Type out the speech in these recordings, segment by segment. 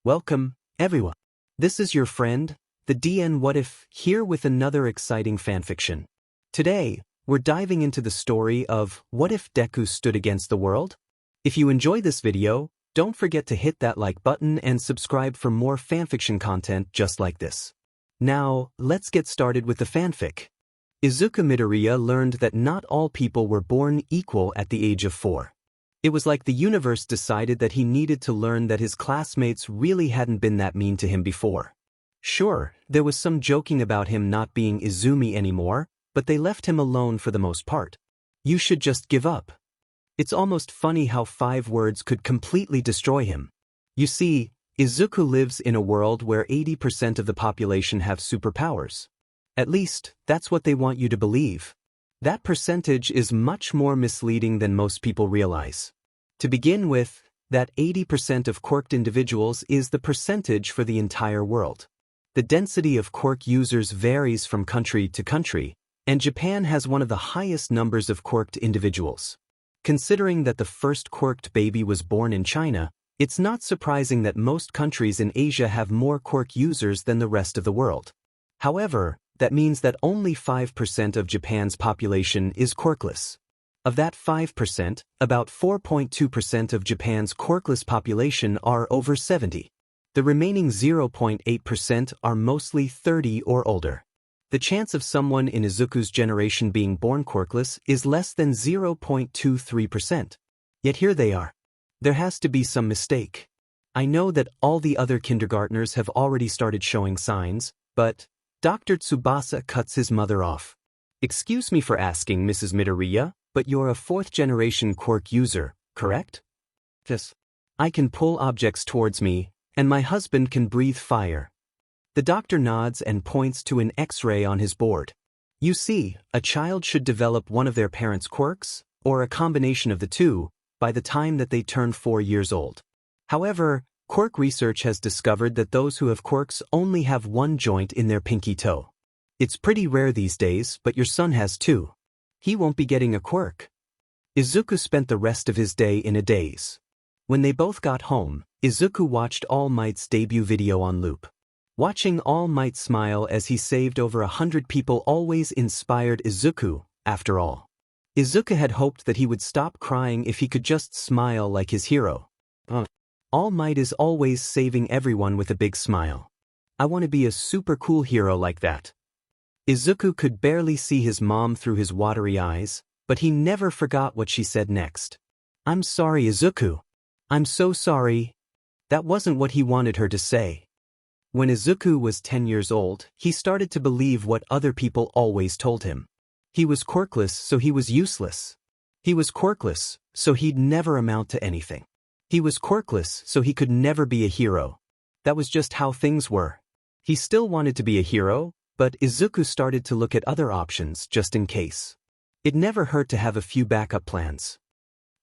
Welcome, everyone. This is your friend, the DN What If, here with another exciting fanfiction. Today, we're diving into the story of What If Deku Stood Against the World? If you enjoy this video, don't forget to hit that like button and subscribe for more fanfiction content just like this. Now, let's get started with the fanfic. Izuku Midoriya learned that not all people were born equal at the age of 4. It was like the universe decided that he needed to learn that his classmates really hadn't been that mean to him before. Sure, there was some joking about him not being Izumi anymore, but they left him alone for the most part. You should just give up. It's almost funny how 5 words could completely destroy him. You see, Izuku lives in a world where 80% of the population have superpowers. At least, that's what they want you to believe. That percentage is much more misleading than most people realize. To begin with, that 80% of quirked individuals is the percentage for the entire world. The density of quirk users varies from country to country, and Japan has one of the highest numbers of quirked individuals. Considering that the first quirked baby was born in China, it's not surprising that most countries in Asia have more quirk users than the rest of the world. However, that means that only 5% of Japan's population is quirkless. Of that 5%, about 4.2% of Japan's quirkless population are over 70. The remaining 0.8% are mostly 30 or older. The chance of someone in Izuku's generation being born quirkless is less than 0.23%. Yet here they are. There has to be some mistake. I know that all the other kindergartners have already started showing signs, but Dr. Tsubasa cuts his mother off. Excuse me for asking, Mrs. Midoriya, but you're a 4th-generation quirk user, correct? Yes. I can pull objects towards me, and my husband can breathe fire. The doctor nods and points to an X-ray on his board. You see, a child should develop one of their parents' quirks, or a combination of the two, by the time that they turn 4 years old. However, quirk research has discovered that those who have quirks only have one joint in their pinky toe. It's pretty rare these days, but your son has 2. He won't be getting a quirk. Izuku spent the rest of his day in a daze. When they both got home, Izuku watched All Might's debut video on loop. Watching All Might smile as he saved over 100 people always inspired Izuku, after all. Izuku had hoped that he would stop crying if he could just smile like his hero. All Might is always saving everyone with a big smile. I want to be a super cool hero like that. Izuku could barely see his mom through his watery eyes, but he never forgot what she said next. I'm sorry, Izuku. I'm so sorry. That wasn't what he wanted her to say. When Izuku was 10 years old, he started to believe what other people always told him. He was quirkless, so he was useless. He was quirkless, so he'd never amount to anything. He was quirkless, so he could never be a hero. That was just how things were. He still wanted to be a hero, but Izuku started to look at other options just in case. It never hurt to have a few backup plans.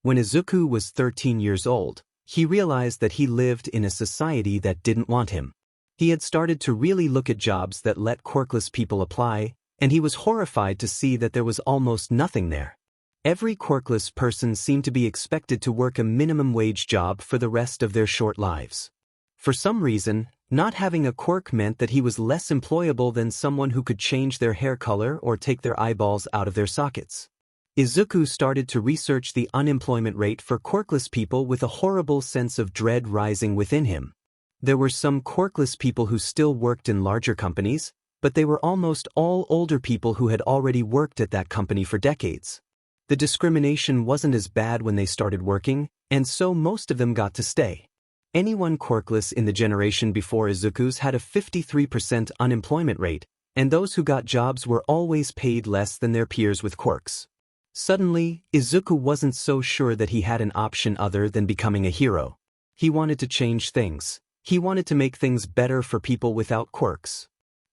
When Izuku was 13 years old, he realized that he lived in a society that didn't want him. He had started to really look at jobs that let quirkless people apply, and he was horrified to see that there was almost nothing there. Every quirkless person seemed to be expected to work a minimum wage job for the rest of their short lives. For some reason, not having a quirk meant that he was less employable than someone who could change their hair color or take their eyeballs out of their sockets. Izuku started to research the unemployment rate for quirkless people with a horrible sense of dread rising within him. There were some quirkless people who still worked in larger companies, but they were almost all older people who had already worked at that company for decades. The discrimination wasn't as bad when they started working, and so most of them got to stay. Anyone quirkless in the generation before Izuku's had a 53% unemployment rate, and those who got jobs were always paid less than their peers with quirks. Suddenly, Izuku wasn't so sure that he had an option other than becoming a hero. He wanted to change things. He wanted to make things better for people without quirks.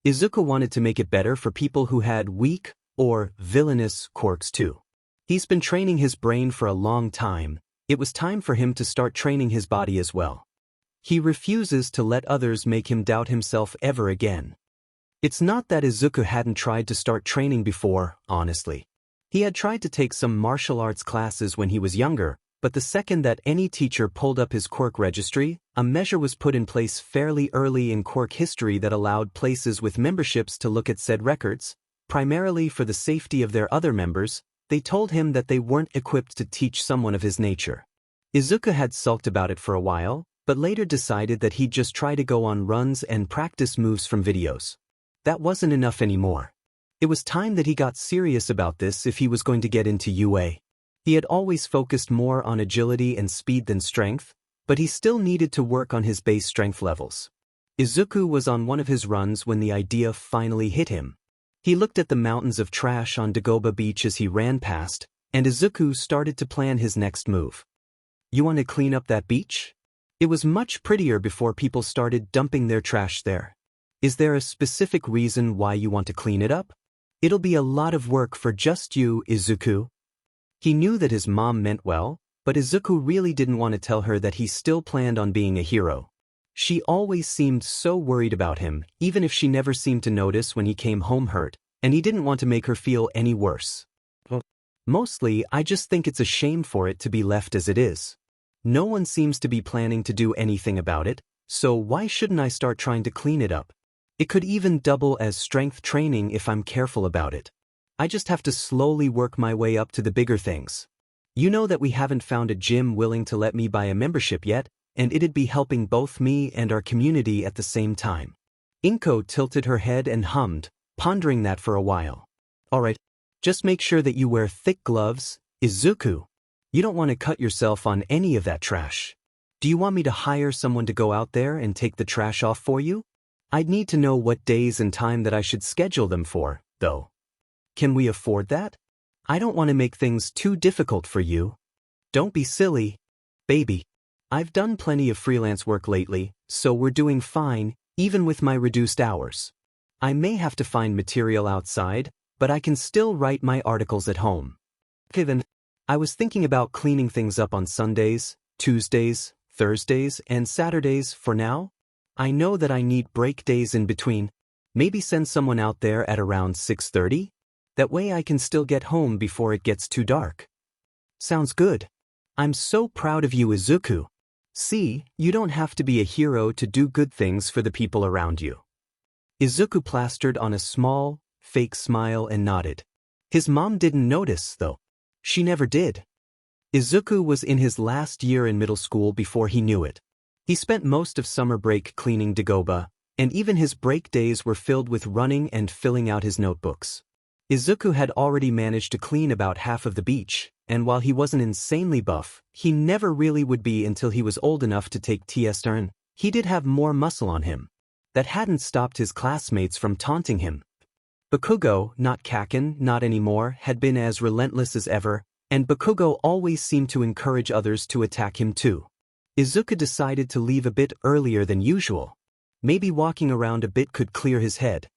Izuku wanted to make it better for people who had weak, or villainous, quirks too. He's been training his brain for a long time. It was time for him to start training his body as well. He refuses to let others make him doubt himself ever again. It's not that Izuku hadn't tried to start training before, honestly. He had tried to take some martial arts classes when he was younger, But the second that any teacher pulled up his quirk registry, a measure was put in place fairly early in quirk history that allowed places with memberships to look at said records, primarily for the safety of their other members. They told him that they weren't equipped to teach someone of his nature. Izuku had sulked about it for a while, but later decided that he'd just try to go on runs and practice moves from videos. That wasn't enough anymore. It was time that he got serious about this if he was going to get into UA. He had always focused more on agility and speed than strength, but he still needed to work on his base strength levels. Izuku was on one of his runs when the idea finally hit him. He looked at the mountains of trash on Dagoba Beach as he ran past, and Izuku started to plan his next move. You want to clean up that beach? It was much prettier before people started dumping their trash there. Is there a specific reason why you want to clean it up? It'll be a lot of work for just you, Izuku. He knew that his mom meant well, but Izuku really didn't want to tell her that he still planned on being a hero. She always seemed so worried about him, even if she never seemed to notice when he came home hurt, and he didn't want to make her feel any worse. Mostly, I just think it's a shame for it to be left as it is. No one seems to be planning to do anything about it, so why shouldn't I start trying to clean it up? It could even double as strength training if I'm careful about it. I just have to slowly work my way up to the bigger things. You know that we haven't found a gym willing to let me buy a membership yet, and it'd be helping both me and our community at the same time. Inko tilted her head and hummed, pondering that for a while. Alright, just make sure that you wear thick gloves, Izuku. You don't want to cut yourself on any of that trash. Do you want me to hire someone to go out there and take the trash off for you? I'd need to know what days and time that I should schedule them for, though. Can we afford that? I don't want to make things too difficult for you. Don't be silly, baby. I've done plenty of freelance work lately, so we're doing fine, even with my reduced hours. I may have to find material outside, but I can still write my articles at home. Okay then, I was thinking about cleaning things up on Sundays, Tuesdays, Thursdays, and Saturdays for now. I know that I need break days in between. Maybe send someone out there at around 6:30? That way I can still get home before it gets too dark. Sounds good. I'm so proud of you, Izuku. See, you don't have to be a hero to do good things for the people around you. Izuku plastered on a small, fake smile and nodded. His mom didn't notice, though. She never did. Izuku was in his last year in middle school before he knew it. He spent most of summer break cleaning Dagoba, and even his break days were filled with running and filling out his notebooks. Izuku had already managed to clean about half of the beach, and while he wasn't insanely buff, he never really would be until he was old enough to take TS turn. He did have more muscle on him. That hadn't stopped his classmates from taunting him. Bakugo, not Kaken, not anymore, had been as relentless as ever, and Bakugo always seemed to encourage others to attack him too. Izuku decided to leave a bit earlier than usual. Maybe walking around a bit could clear his head.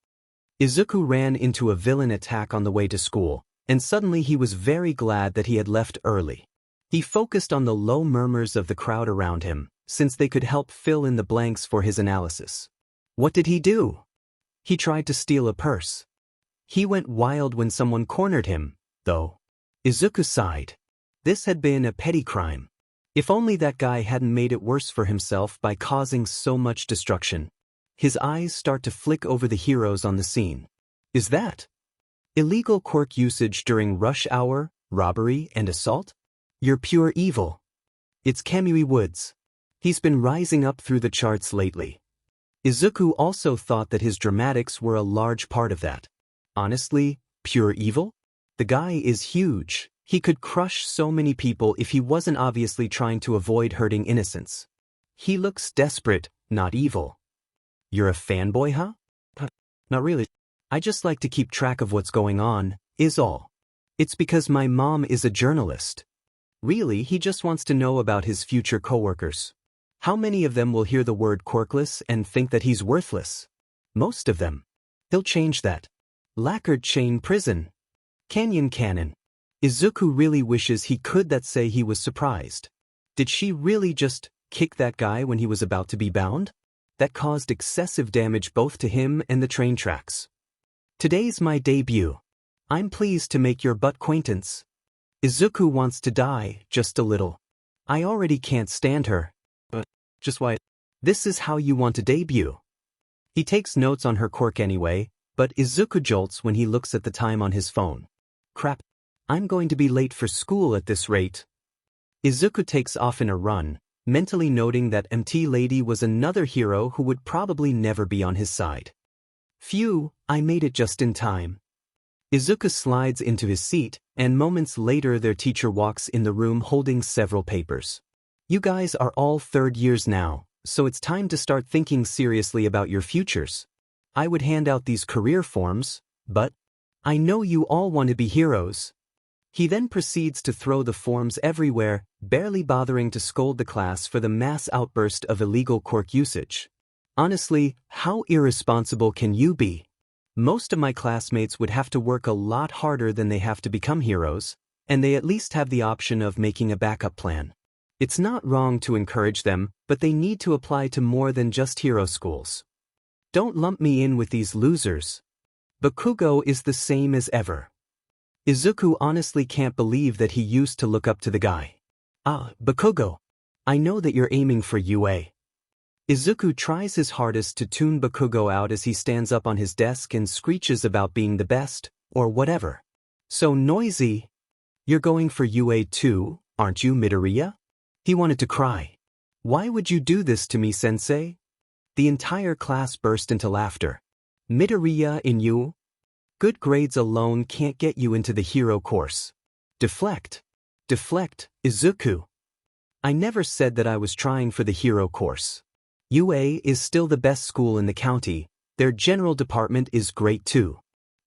Izuku ran into a villain attack on the way to school, and suddenly he was very glad that he had left early. He focused on the low murmurs of the crowd around him, since they could help fill in the blanks for his analysis. What did he do? He tried to steal a purse. He went wild when someone cornered him, though. Izuku sighed. This had been a petty crime. If only that guy hadn't made it worse for himself by causing so much destruction. His eyes start to flick over the heroes on the scene. Is that illegal quirk usage during rush hour, robbery, and assault? You're pure evil. It's Kamui Woods. He's been rising up through the charts lately. Izuku also thought that his dramatics were a large part of that. Honestly, pure evil? The guy is huge. He could crush so many people if he wasn't obviously trying to avoid hurting innocents. He looks desperate, not evil. You're a fanboy, huh? Not really. I just like to keep track of what's going on, is all. It's because my mom is a journalist. Really, he just wants to know about his future coworkers. How many of them will hear the word Quirkless and think that he's worthless? Most of them. He'll change that. Lacquered chain prison. Canyon cannon. Izuku really wishes he could that say he was surprised. Did she really just kick that guy when he was about to be bound? That caused excessive damage both to him and the train tracks. Today's my debut. I'm pleased to make your butt acquaintance. Izuku wants to die, just a little. I already can't stand her. Just why? This is how you want to debut. He takes notes on her quirk anyway, but Izuku jolts when he looks at the time on his phone. Crap. I'm going to be late for school at this rate. Izuku takes off in a run, mentally noting that MT Lady was another hero who would probably never be on his side. Phew, I made it just in time. Izuku slides into his seat, and moments later their teacher walks in the room holding several papers. You guys are all third years now, so it's time to start thinking seriously about your futures. I would hand out these career forms, but I know you all want to be heroes. He then proceeds to throw the forms everywhere, barely bothering to scold the class for the mass outburst of illegal quirk usage. Honestly, how irresponsible can you be? Most of my classmates would have to work a lot harder than they have to become heroes, and they at least have the option of making a backup plan. It's not wrong to encourage them, but they need to apply to more than just hero schools. Don't lump me in with these losers. Bakugo is the same as ever. Izuku honestly can't believe that he used to look up to the guy. Bakugo. I know that you're aiming for UA. Izuku tries his hardest to tune Bakugo out as he stands up on his desk and screeches about being the best, or whatever. So noisy. You're going for UA too, aren't you, Midoriya? He wanted to cry. Why would you do this to me, sensei? The entire class burst into laughter. Midoriya in you? Good grades alone can't get you into the hero course. Deflect. Deflect, Izuku. I never said that I was trying for the hero course. UA is still the best school in the county. Their general department is great too.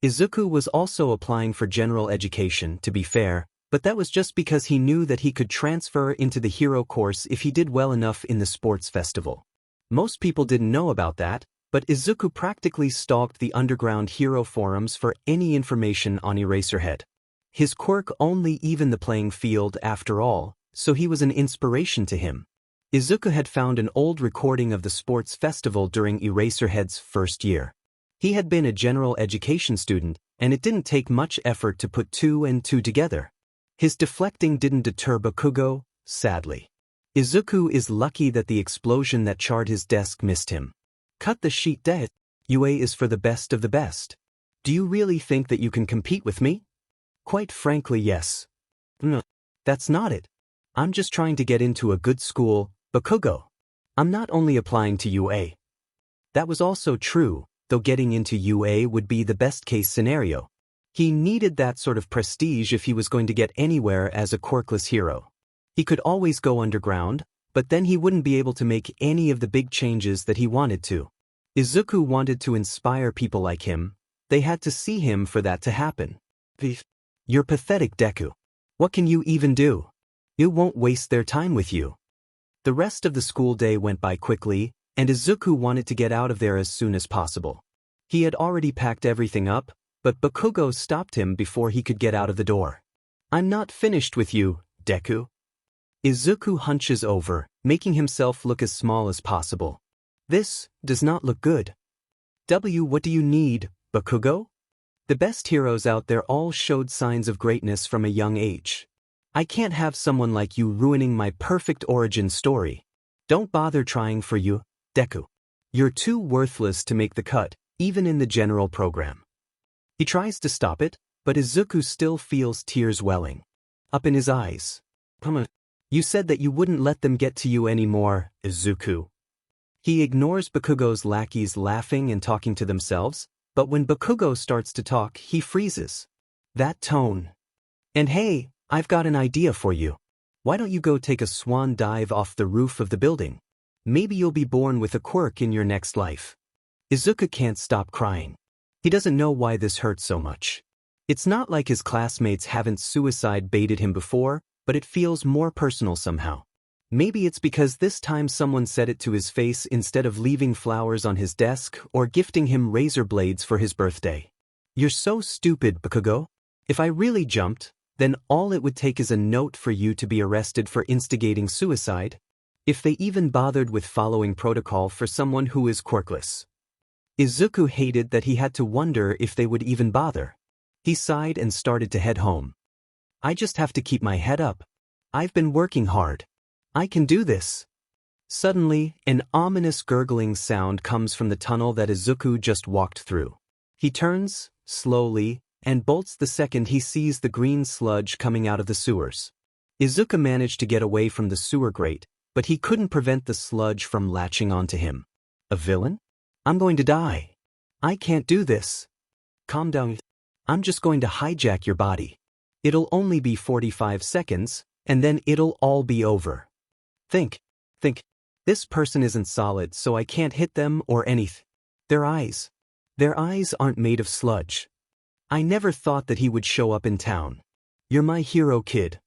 Izuku was also applying for general education, to be fair, but that was just because he knew that he could transfer into the hero course if he did well enough in the sports festival. Most people didn't know about that, but Izuku practically stalked the underground hero forums for any information on Eraserhead. His quirk only evened the playing field after all, so he was an inspiration to him. Izuku had found an old recording of the sports festival during Eraserhead's first year. He had been a general education student, and it didn't take much effort to put two and two together. His deflecting didn't deter Bakugo, sadly. Izuku is lucky that the explosion that charred his desk missed him. Cut the sheet dead. UA is for the best of the best. Do you really think that you can compete with me? Quite frankly, yes. No, that's not it. I'm just trying to get into a good school, Bakugo. I'm not only applying to UA. That was also true, though getting into UA would be the best-case scenario. He needed that sort of prestige if he was going to get anywhere as a quirkless hero. He could always go underground, but then he wouldn't be able to make any of the big changes that he wanted to. Izuku wanted to inspire people like him. They had to see him for that to happen. You're pathetic, Deku. What can you even do? You won't waste their time with you. The rest of the school day went by quickly, and Izuku wanted to get out of there as soon as possible. He had already packed everything up, but Bakugo stopped him before he could get out of the door. I'm not finished with you, Deku. Izuku hunches over, making himself look as small as possible. This does not look good. What do you need, Bakugo? The best heroes out there all showed signs of greatness from a young age. I can't have someone like you ruining my perfect origin story. Don't bother trying for you, Deku. You're too worthless to make the cut, even in the general program. He tries to stop it, but Izuku still feels tears welling up in his eyes. You said that you wouldn't let them get to you anymore, Izuku. He ignores Bakugo's lackeys laughing and talking to themselves, but when Bakugo starts to talk, he freezes. That tone. And hey, I've got an idea for you. Why don't you go take a swan dive off the roof of the building? Maybe you'll be born with a quirk in your next life. Izuku can't stop crying. He doesn't know why this hurts so much. It's not like his classmates haven't suicide baited him before, but it feels more personal somehow. Maybe it's because this time someone said it to his face instead of leaving flowers on his desk or gifting him razor blades for his birthday. You're so stupid, Bakugo. If I really jumped, then all it would take is a note for you to be arrested for instigating suicide, if they even bothered with following protocol for someone who is quirkless. Izuku hated that he had to wonder if they would even bother. He sighed and started to head home. I just have to keep my head up. I've been working hard. I can do this. Suddenly, an ominous gurgling sound comes from the tunnel that Izuku just walked through. He turns, slowly, and bolts the second he sees the green sludge coming out of the sewers. Izuku managed to get away from the sewer grate, but he couldn't prevent the sludge from latching onto him. A villain? I'm going to die. I can't do this. Calm down. I'm just going to hijack your body. It'll only be 45 seconds, and then it'll all be over. Think. This person isn't solid, so I can't hit them or anything. Their eyes aren't made of sludge. I never thought that he would show up in town. You're my hero, kid.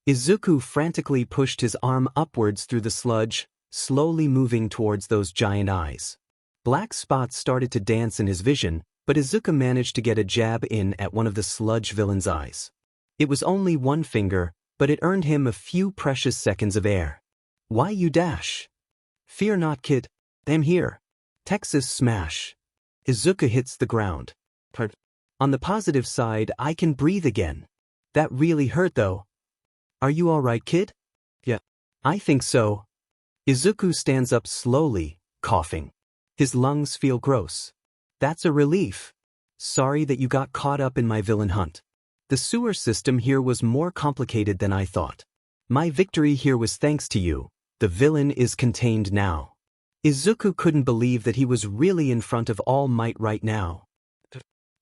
Izuku frantically pushed his arm upwards through the sludge, slowly moving towards those giant eyes. Black spots started to dance in his vision, but Izuku managed to get a jab in at one of the sludge villain's eyes. It was only one finger, but it earned him a few precious seconds of air. Why you dash? Fear not, kid. I'm here. Texas smash. Izuku hits the ground. On the positive side, I can breathe again. That really hurt though. Are you alright, kid? Yeah. I think so. Izuku stands up slowly, coughing. His lungs feel gross. That's a relief. Sorry that you got caught up in my villain hunt. The sewer system here was more complicated than I thought. My victory here was thanks to you. The villain is contained now. Izuku couldn't believe that he was really in front of All Might right now.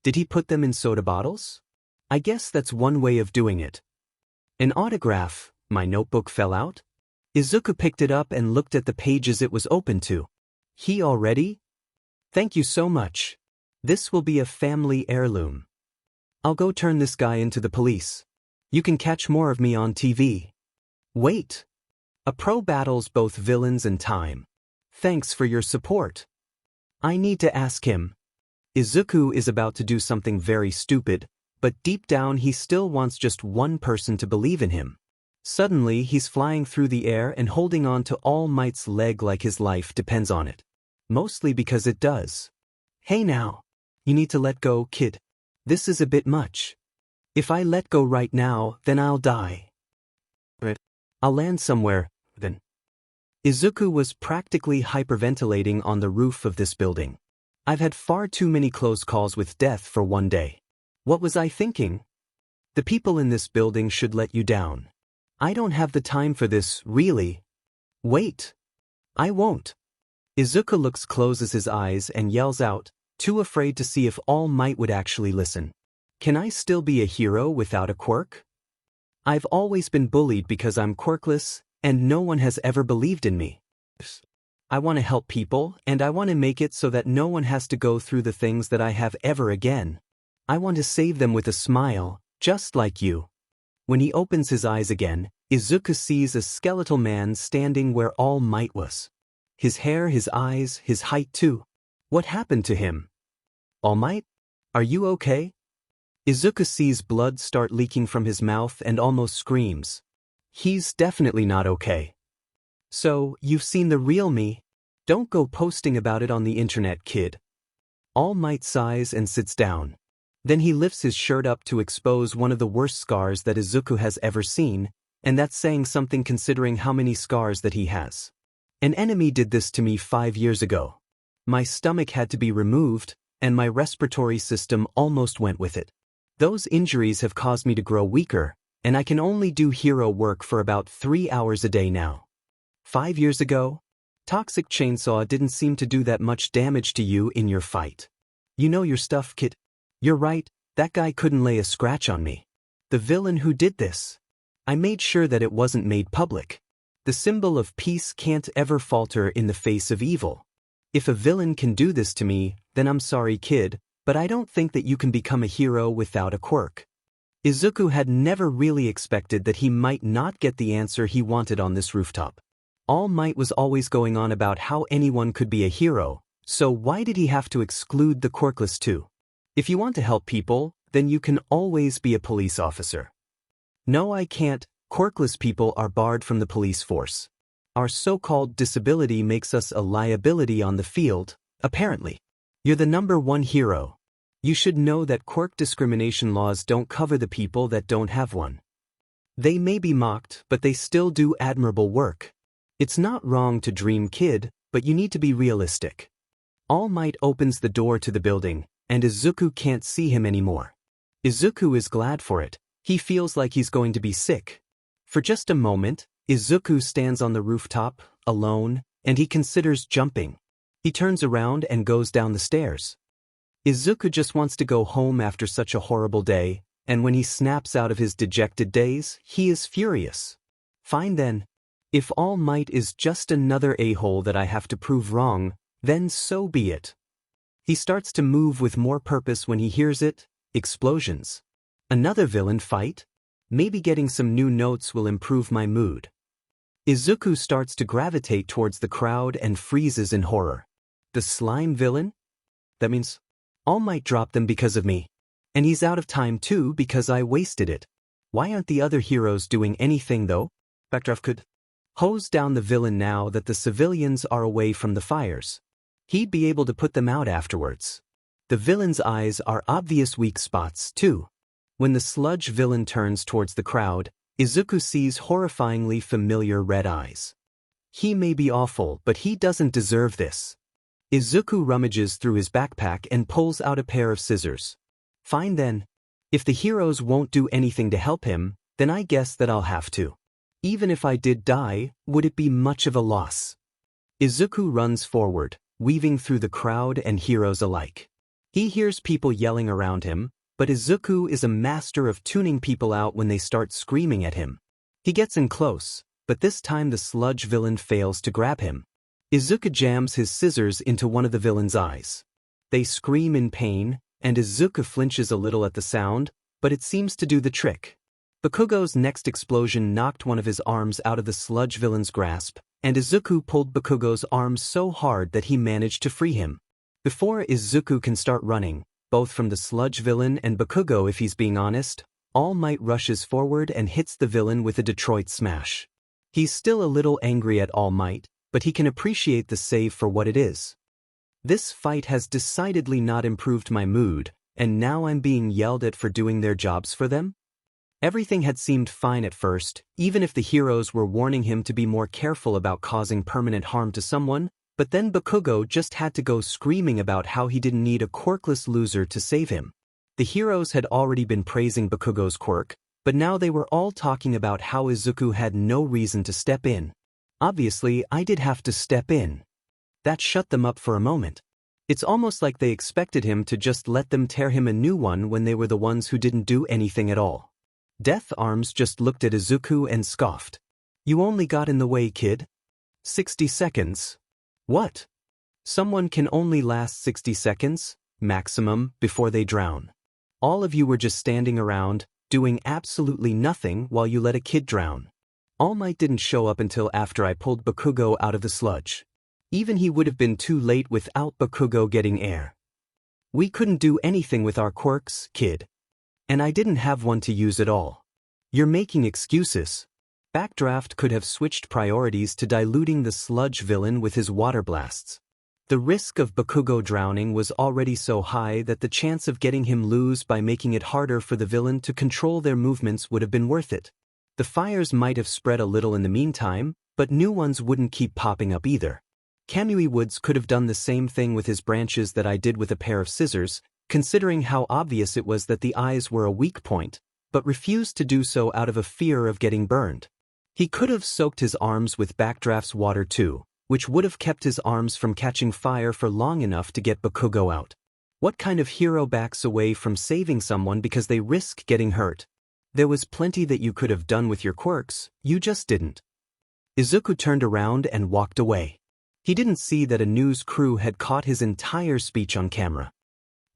Did he put them in soda bottles? I guess that's one way of doing it. An autograph. My notebook fell out. Izuku picked it up and looked at the pages it was open to. He already? Thank you so much. This will be a family heirloom. I'll go turn this guy into the police. You can catch more of me on TV. Wait. A pro battles both villains and time. Thanks for your support. I need to ask him. Izuku is about to do something very stupid, but deep down he still wants just one person to believe in him. Suddenly he's flying through the air and holding on to All Might's leg like his life depends on it. Mostly because it does. Hey now. You need to let go, kid. This is a bit much. If I let go right now, then I'll die. I'll land somewhere, then. Izuku was practically hyperventilating on the roof of this building. I've had far too many close calls with death for one day. What was I thinking? The people in this building should let you down. I don't have the time for this, really. Wait. I won't. Izuku closes his eyes and yells out, too afraid to see if All Might would actually listen. Can I still be a hero without a quirk? I've always been bullied because I'm quirkless, and no one has ever believed in me. I want to help people, and I want to make it so that no one has to go through the things that I have ever again. I want to save them with a smile, just like you. When he opens his eyes again, Izuku sees a skeletal man standing where All Might was. His hair, his eyes, his height too. What happened to him? All Might? Are you okay? Izuku sees blood start leaking from his mouth and almost screams. He's definitely not okay. So, you've seen the real me? Don't go posting about it on the internet, kid. All Might sighs and sits down. Then he lifts his shirt up to expose one of the worst scars that Izuku has ever seen, and that's saying something considering how many scars that he has. An enemy did this to me 5 years ago. My stomach had to be removed, and my respiratory system almost went with it. Those injuries have caused me to grow weaker, and I can only do hero work for about 3 hours a day now. 5 years ago, Toxic Chainsaw didn't seem to do that much damage to you in your fight. You know your stuff, kid. You're right, that guy couldn't lay a scratch on me. The villain who did this. I made sure that it wasn't made public. The symbol of peace can't ever falter in the face of evil. If a villain can do this to me, then I'm sorry, kid, but I don't think that you can become a hero without a quirk. Izuku had never really expected that he might not get the answer he wanted on this rooftop. All Might was always going on about how anyone could be a hero, so why did he have to exclude the quirkless too? If you want to help people, then you can always be a police officer. No, I can't. Quirkless people are barred from the police force. Our so-called disability makes us a liability on the field, apparently. You're the #1 hero. You should know that quirk discrimination laws don't cover the people that don't have one. They may be mocked, but they still do admirable work. It's not wrong to dream, kid, but you need to be realistic. All Might opens the door to the building, and Izuku can't see him anymore. Izuku is glad for it. He feels like he's going to be sick. For just a moment, Izuku stands on the rooftop, alone, and he considers jumping. He turns around and goes down the stairs. Izuku just wants to go home after such a horrible day, and when he snaps out of his dejected daze, he is furious. Fine then. If All Might is just another a-hole that I have to prove wrong, then so be it. He starts to move with more purpose when he hears it. Explosions. Another villain fight? Maybe getting some new notes will improve my mood. Izuku starts to gravitate towards the crowd and freezes in horror. The slime villain? That means All Might dropped them because of me. And he's out of time too because I wasted it. Why aren't the other heroes doing anything though? Backdraft could hose down the villain now that the civilians are away from the fires. He'd be able to put them out afterwards. The villain's eyes are obvious weak spots too. When the sludge villain turns towards the crowd, Izuku sees horrifyingly familiar red eyes. He may be awful, but he doesn't deserve this. Izuku rummages through his backpack and pulls out a pair of scissors. Fine then. If the heroes won't do anything to help him, then I guess that I'll have to. Even if I did die, would it be much of a loss? Izuku runs forward, weaving through the crowd and heroes alike. He hears people yelling around him, but Izuku is a master of tuning people out when they start screaming at him. He gets in close, but this time the sludge villain fails to grab him. Izuku jams his scissors into one of the villain's eyes. They scream in pain, and Izuku flinches a little at the sound, but it seems to do the trick. Bakugo's next explosion knocked one of his arms out of the sludge villain's grasp, and Izuku pulled Bakugo's arm so hard that he managed to free him. Before Izuku can start running, both from the sludge villain and Bakugo if he's being honest, All Might rushes forward and hits the villain with a Detroit smash. He's still a little angry at All Might, but he can appreciate the save for what it is. This fight has decidedly not improved my mood, and now I'm being yelled at for doing their jobs for them? Everything had seemed fine at first, even if the heroes were warning him to be more careful about causing permanent harm to someone, but then Bakugo just had to go screaming about how he didn't need a quirkless loser to save him. The heroes had already been praising Bakugo's quirk, but now they were all talking about how Izuku had no reason to step in. Obviously, I did have to step in. That shut them up for a moment. It's almost like they expected him to just let them tear him a new one when they were the ones who didn't do anything at all. Death Arms just looked at Izuku and scoffed. You only got in the way, kid. 60 seconds? What? Someone can only last 60 seconds, maximum, before they drown. All of you were just standing around, doing absolutely nothing while you let a kid drown. All Might didn't show up until after I pulled Bakugo out of the sludge. Even he would have been too late without Bakugo getting air. We couldn't do anything with our quirks, kid. And I didn't have one to use at all. You're making excuses. Backdraft could have switched priorities to diluting the sludge villain with his water blasts. The risk of Bakugo drowning was already so high that the chance of getting him lose by making it harder for the villain to control their movements would have been worth it. The fires might have spread a little in the meantime, but new ones wouldn't keep popping up either. Kamui Woods could have done the same thing with his branches that I did with a pair of scissors, considering how obvious it was that the eyes were a weak point, but refused to do so out of a fear of getting burned. He could have soaked his arms with Backdraft's water too, which would have kept his arms from catching fire for long enough to get Bakugo out. What kind of hero backs away from saving someone because they risk getting hurt? There was plenty that you could have done with your quirks, you just didn't. Izuku turned around and walked away. He didn't see that a news crew had caught his entire speech on camera.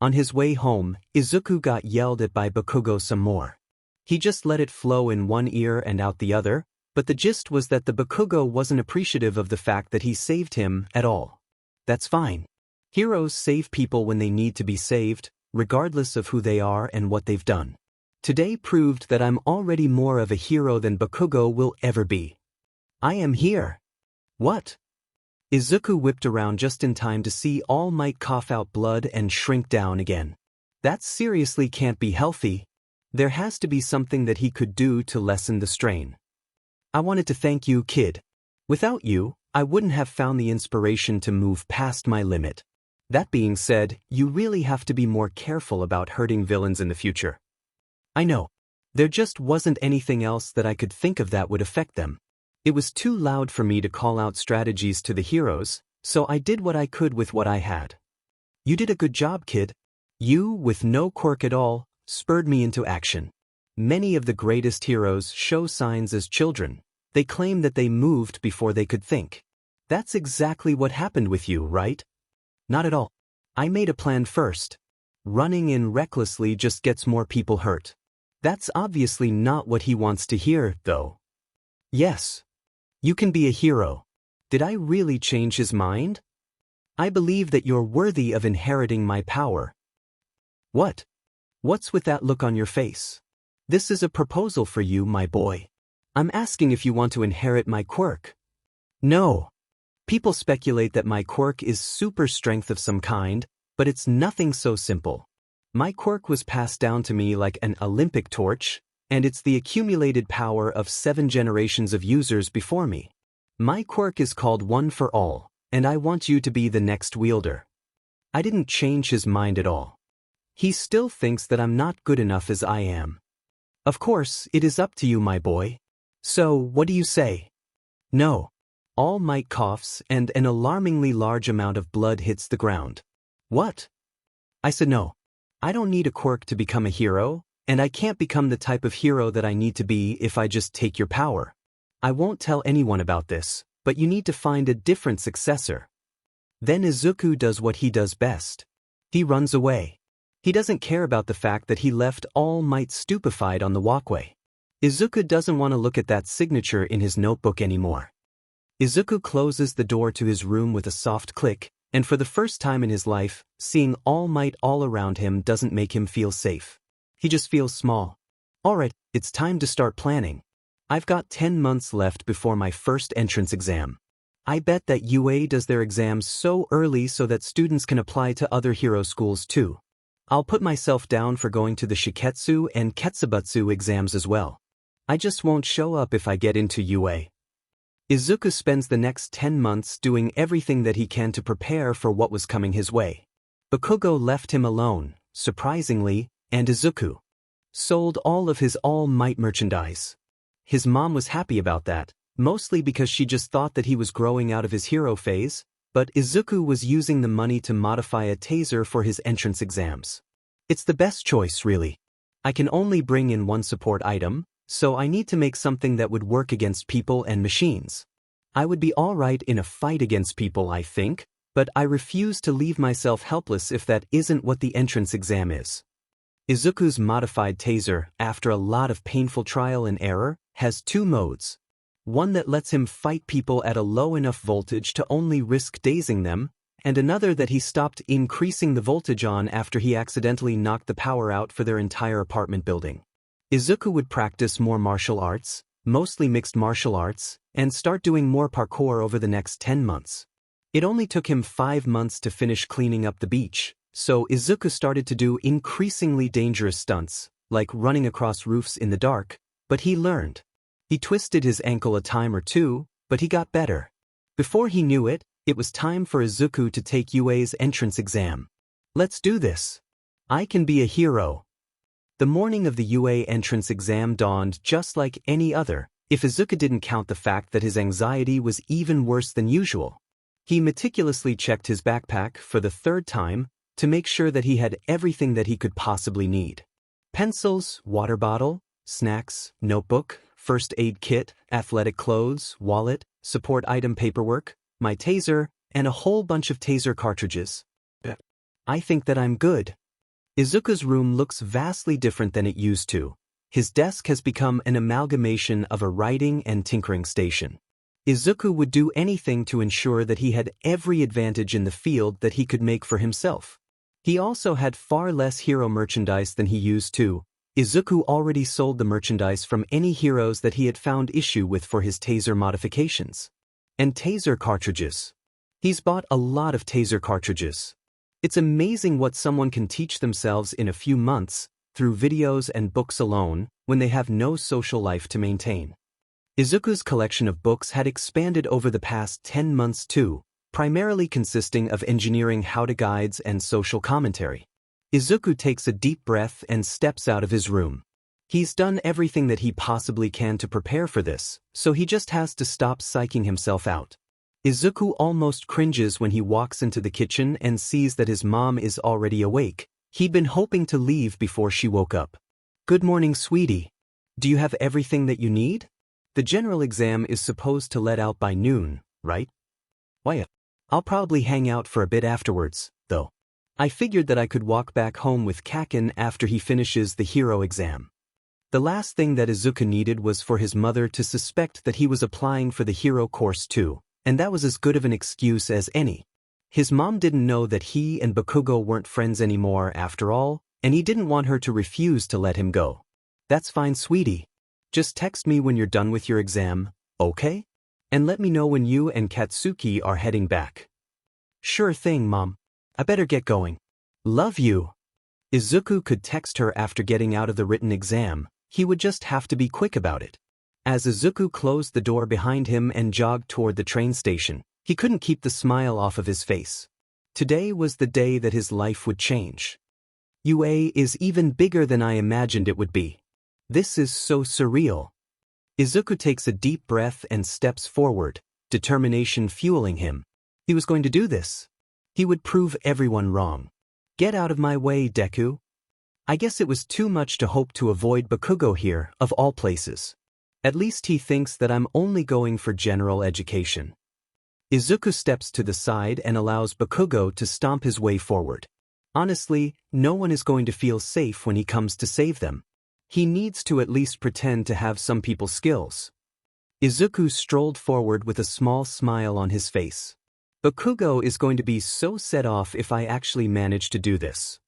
On his way home, Izuku got yelled at by Bakugo some more. He just let it flow in one ear and out the other, but the gist was that the Bakugo wasn't appreciative of the fact that he saved him at all. That's fine. Heroes save people when they need to be saved, regardless of who they are and what they've done. Today proved that I'm already more of a hero than Bakugo will ever be. I am here. What? Izuku whipped around just in time to see All Might cough out blood and shrink down again. That seriously can't be healthy. There has to be something that he could do to lessen the strain. I wanted to thank you, kid. Without you, I wouldn't have found the inspiration to move past my limit. That being said, you really have to be more careful about hurting villains in the future. I know. There just wasn't anything else that I could think of that would affect them. It was too loud for me to call out strategies to the heroes, so I did what I could with what I had. You did a good job, kid. You, with no quirk at all, spurred me into action. Many of the greatest heroes show signs as children. They claim that they moved before they could think. That's exactly what happened with you, right? Not at all. I made a plan first. Running in recklessly just gets more people hurt. That's obviously not what he wants to hear, though. Yes. You can be a hero. Did I really change his mind? I believe that you're worthy of inheriting my power. What? What's with that look on your face? This is a proposal for you, my boy. I'm asking if you want to inherit my quirk. No. People speculate that my quirk is super strength of some kind, but it's nothing so simple. My quirk was passed down to me like an Olympic torch, and it's the accumulated power of 7 generations of users before me. My quirk is called One for All, and I want you to be the next wielder. I didn't change his mind at all. He still thinks that I'm not good enough as I am. Of course, it is up to you, my boy. So, what do you say? No. All Might coughs, and an alarmingly large amount of blood hits the ground. What? I said no. I don't need a quirk to become a hero, and I can't become the type of hero that I need to be if I just take your power. I won't tell anyone about this, but you need to find a different successor. Then Izuku does what he does best. He runs away. He doesn't care about the fact that he left All Might stupefied on the walkway. Izuku doesn't want to look at that signature in his notebook anymore. Izuku closes the door to his room with a soft click, and for the first time in his life, seeing All Might all around him doesn't make him feel safe. He just feels small. Alright, it's time to start planning. I've got 10 months left before my first entrance exam. I bet that UA does their exams so early so that students can apply to other hero schools too. I'll put myself down for going to the Shiketsu and Ketsubutsu exams as well. I just won't show up if I get into UA. Izuku spends the next 10 months doing everything that he can to prepare for what was coming his way. Bakugo left him alone, surprisingly, and Izuku sold all of his All Might merchandise. His mom was happy about that, mostly because she just thought that he was growing out of his hero phase, but Izuku was using the money to modify a taser for his entrance exams. It's the best choice, really. I can only bring in one support item, so I need to make something that would work against people and machines. I would be alright in a fight against people, I think, but I refuse to leave myself helpless if that isn't what the entrance exam is. Izuku's modified taser, after a lot of painful trial and error, has 2 modes. One that lets him fight people at a low enough voltage to only risk dazing them, and another that he stopped increasing the voltage on after he accidentally knocked the power out for their entire apartment building. Izuku would practice more martial arts, mostly mixed martial arts, and start doing more parkour over the next 10 months. It only took him 5 months to finish cleaning up the beach, so Izuku started to do increasingly dangerous stunts, like running across roofs in the dark, but he learned. He twisted his ankle a time or two, but he got better. Before he knew it, it was time for Izuku to take UA's entrance exam. Let's do this. I can be a hero. The morning of the UA entrance exam dawned just like any other, if Izuku didn't count the fact that his anxiety was even worse than usual. He meticulously checked his backpack for the 3rd time to make sure that he had everything that he could possibly need. Pencils, water bottle, snacks, notebook, first aid kit, athletic clothes, wallet, support item paperwork, my taser, and a whole bunch of taser cartridges. I think that I'm good. Izuku's room looks vastly different than it used to. His desk has become an amalgamation of a writing and tinkering station. Izuku would do anything to ensure that he had every advantage in the field that he could make for himself. He also had far less hero merchandise than he used to. Izuku already sold the merchandise from any heroes that he had found issue with for his taser modifications. And taser cartridges. He's bought a lot of taser cartridges. It's amazing what someone can teach themselves in a few months, through videos and books alone, when they have no social life to maintain. Izuku's collection of books had expanded over the past 10 months too, primarily consisting of engineering how-to guides and social commentary. Izuku takes a deep breath and steps out of his room. He's done everything that he possibly can to prepare for this, so he just has to stop psyching himself out. Izuku almost cringes when he walks into the kitchen and sees that his mom is already awake. He'd been hoping to leave before she woke up. "Good morning, sweetie. Do you have everything that you need? The general exam is supposed to let out by noon, right?" "Why, I'll probably hang out for a bit afterwards, though. I figured that I could walk back home with Kakin after he finishes the hero exam." The last thing that Izuku needed was for his mother to suspect that he was applying for the hero course too, and that was as good of an excuse as any. His mom didn't know that he and Bakugo weren't friends anymore after all, and he didn't want her to refuse to let him go. "That's fine, sweetie. Just text me when you're done with your exam, okay? And let me know when you and Katsuki are heading back." "Sure thing, Mom. I better get going. Love you." Izuku could text her after getting out of the written exam. He would just have to be quick about it. As Izuku closed the door behind him and jogged toward the train station, he couldn't keep the smile off of his face. Today was the day that his life would change. UA is even bigger than I imagined it would be. This is so surreal. Izuku takes a deep breath and steps forward, determination fueling him. He was going to do this. He would prove everyone wrong. "Get out of my way, Deku." I guess it was too much to hope to avoid Bakugo here, of all places. At least he thinks that I'm only going for general education. Izuku steps to the side and allows Bakugo to stomp his way forward. Honestly, no one is going to feel safe when he comes to save them. He needs to at least pretend to have some people's skills. Izuku strolled forward with a small smile on his face. Bakugo is going to be so set off if I actually manage to do this.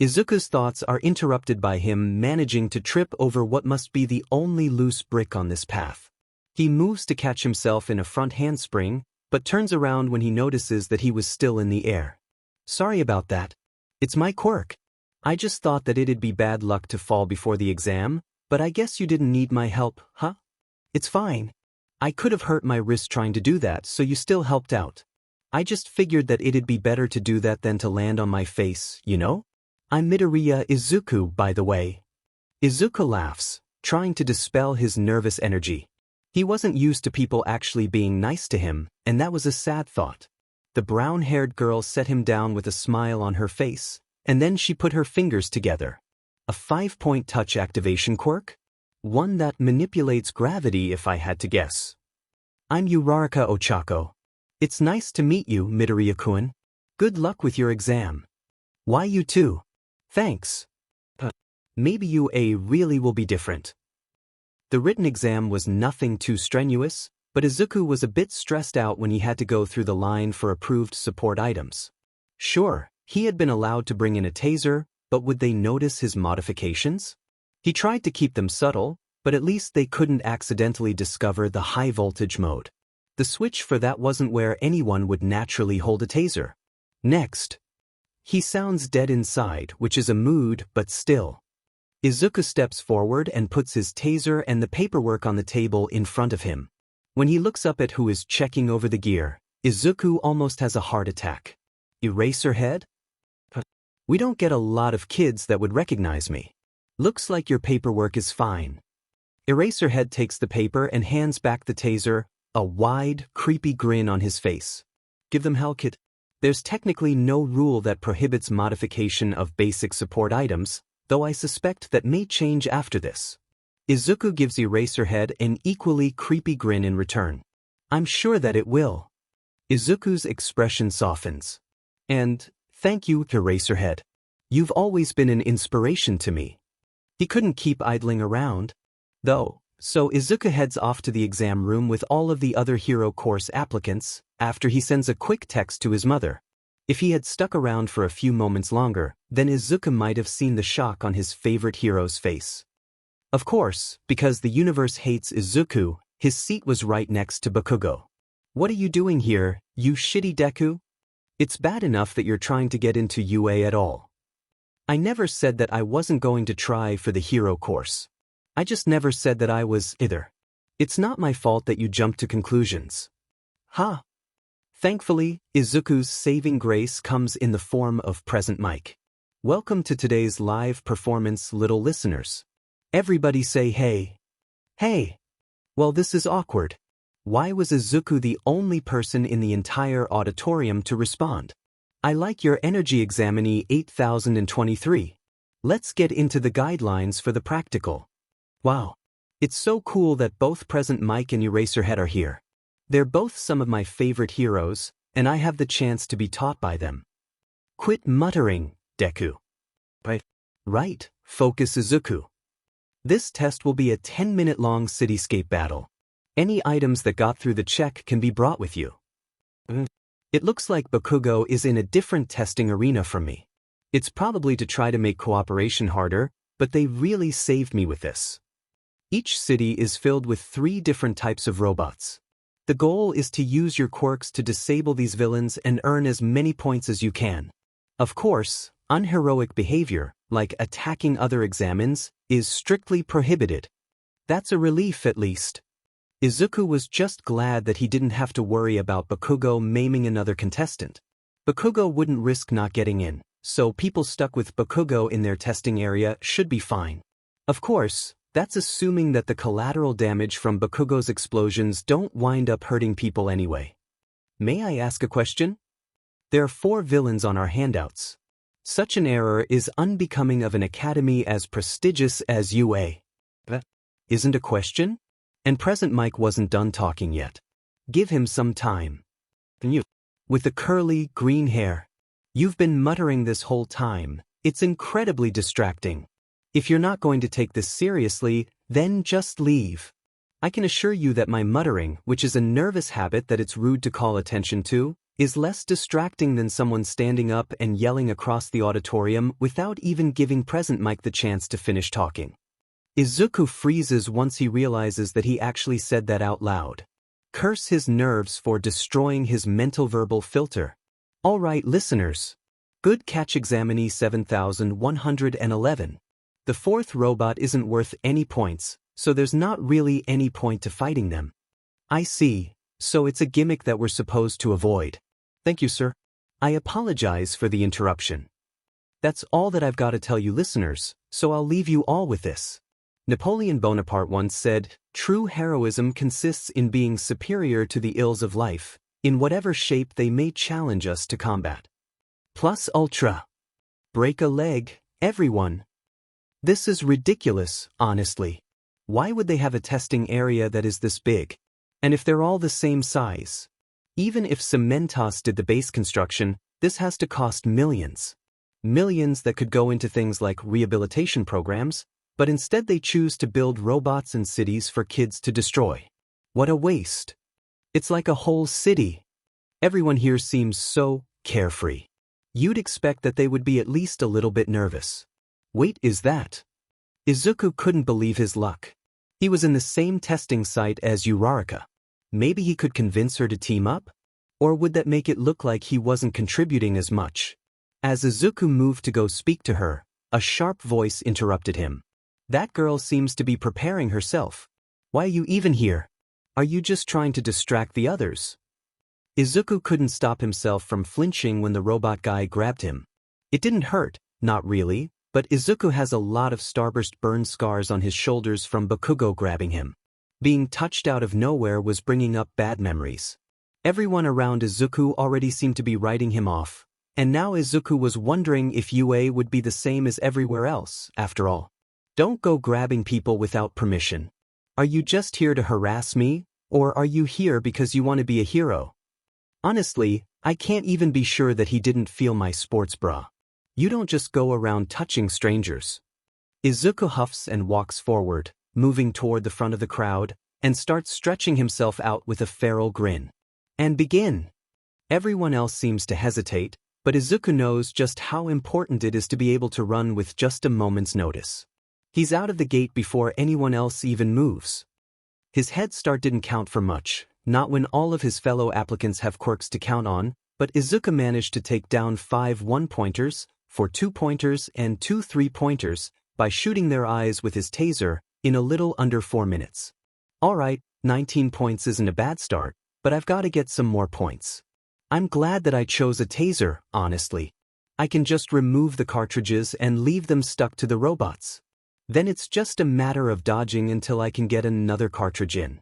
Izuku's thoughts are interrupted by him managing to trip over what must be the only loose brick on this path. He moves to catch himself in a front handspring, but turns around when he notices that he was still in the air. "Sorry about that. It's my quirk. I just thought that it'd be bad luck to fall before the exam, but I guess you didn't need my help, huh? It's fine. I could have hurt my wrist trying to do that, so you still helped out. I just figured that it'd be better to do that than to land on my face, you know? I'm Midoriya Izuku, by the way." Izuku laughs, trying to dispel his nervous energy. He wasn't used to people actually being nice to him, and that was a sad thought. The brown-haired girl set him down with a smile on her face, and then she put her fingers together. A 5-point touch activation quirk? One that manipulates gravity if I had to guess. "I'm Uraraka Ochako. It's nice to meet you, Midoriya-kun. Good luck with your exam." "Why you too? Thanks. Maybe UA really will be different." The written exam was nothing too strenuous, but Izuku was a bit stressed out when he had to go through the line for approved support items. Sure, he had been allowed to bring in a taser, but would they notice his modifications? He tried to keep them subtle, but at least they couldn't accidentally discover the high-voltage mode. The switch for that wasn't where anyone would naturally hold a taser. Next. He sounds dead inside, which is a mood, but still. Izuku steps forward and puts his taser and the paperwork on the table in front of him. When he looks up at who is checking over the gear, Izuku almost has a heart attack. "Eraserhead? We don't get a lot of kids that would recognize me. Looks like your paperwork is fine." Eraserhead takes the paper and hands back the taser, a wide, creepy grin on his face. "Give them hell, kid. There's technically no rule that prohibits modification of basic support items, though I suspect that may change after this." Izuku gives Eraserhead an equally creepy grin in return. "I'm sure that it will." Izuku's expression softens. "And thank you, Eraserhead. You've always been an inspiration to me." He couldn't keep idling around, though, so Izuku heads off to the exam room with all of the other hero course applicants, after he sends a quick text to his mother. If he had stuck around for a few moments longer, then Izuku might have seen the shock on his favorite hero's face. Of course, because the universe hates Izuku, his seat was right next to Bakugo. "What are you doing here, you shitty Deku? It's bad enough that you're trying to get into UA at all." I never said that I wasn't going to try for the hero course. I just never said that I was either. It's not my fault that you jumped to conclusions. Ha! Thankfully, Izuku's saving grace comes in the form of present Mike. Welcome to today's live performance, little listeners. Everybody say hey. Hey! Well, this is awkward. Why was Izuku the only person in the entire auditorium to respond? I like your energy, examinee 8023. Let's get into the guidelines for the practical. Wow. It's so cool that both Present Mike and Eraserhead are here. They're both some of my favorite heroes, and I have the chance to be taught by them. Quit muttering, Deku. Right, focus Izuku. This test will be a 10-minute-long cityscape battle. Any items that got through the check can be brought with you. It looks like Bakugo is in a different testing arena from me. It's probably to try to make cooperation harder, but they really saved me with this. Each city is filled with 3 different types of robots. The goal is to use your quirks to disable these villains and earn as many points as you can. Of course, unheroic behavior, like attacking other examines, is strictly prohibited. That's a relief at least. Izuku was just glad that he didn't have to worry about Bakugo maiming another contestant. Bakugo wouldn't risk not getting in, so people stuck with Bakugo in their testing area should be fine. Of course, that's assuming that the collateral damage from Bakugo's explosions don't wind up hurting people anyway. May I ask a question? There are 4 villains on our handouts. Such an error is unbecoming of an academy as prestigious as UA. That isn't a question? And Present Mike wasn't done talking yet. Give him some time. You, with the curly, green hair. You've been muttering this whole time. It's incredibly distracting. If you're not going to take this seriously, then just leave. I can assure you that my muttering, which is a nervous habit that it's rude to call attention to, is less distracting than someone standing up and yelling across the auditorium without even giving Present Mike the chance to finish talking. Izuku freezes once he realizes that he actually said that out loud. Curse his nerves for destroying his mental verbal filter. All right, listeners. Good catch, examinee 7111. The 4th robot isn't worth any points, so there's not really any point to fighting them. I see, so it's a gimmick that we're supposed to avoid. Thank you, sir. I apologize for the interruption. That's all that I've got to tell you, listeners, so I'll leave you all with this. Napoleon Bonaparte once said, "True heroism consists in being superior to the ills of life, in whatever shape they may challenge us to combat." Plus ultra. Break a leg, everyone. This is ridiculous, honestly. Why would they have a testing area that is this big? And if they're all the same size? Even if Cementos did the base construction, this has to cost millions. Millions that could go into things like rehabilitation programs, but instead they choose to build robots and cities for kids to destroy. What a waste. It's like a whole city. Everyone here seems so carefree. You'd expect that they would be at least a little bit nervous. Wait, is that? Izuku couldn't believe his luck. He was in the same testing site as Uraraka. Maybe he could convince her to team up? Or would that make it look like he wasn't contributing as much? As Izuku moved to go speak to her, a sharp voice interrupted him. That girl seems to be preparing herself. Why are you even here? Are you just trying to distract the others? Izuku couldn't stop himself from flinching when the robot guy grabbed him. It didn't hurt, not really, but Izuku has a lot of starburst burn scars on his shoulders from Bakugo grabbing him. Being touched out of nowhere was bringing up bad memories. Everyone around Izuku already seemed to be writing him off, and now Izuku was wondering if UA would be the same as everywhere else, after all. Don't go grabbing people without permission. Are you just here to harass me, or are you here because you want to be a hero? Honestly, I can't even be sure that he didn't feel my sports bra. You don't just go around touching strangers. Izuku huffs and walks forward, moving toward the front of the crowd, and starts stretching himself out with a feral grin. And begin. Everyone else seems to hesitate, but Izuku knows just how important it is to be able to run with just a moment's notice. He's out of the gate before anyone else even moves. His head start didn't count for much, not when all of his fellow applicants have quirks to count on, but Izuku managed to take down 5 one-pointers, for 2 pointers and 2 3-pointers by shooting their eyes with his taser in a little under 4 minutes. Alright, 19 points isn't a bad start, but I've got to get some more points. I'm glad that I chose a taser, honestly. I can just remove the cartridges and leave them stuck to the robots. Then it's just a matter of dodging until I can get another cartridge in.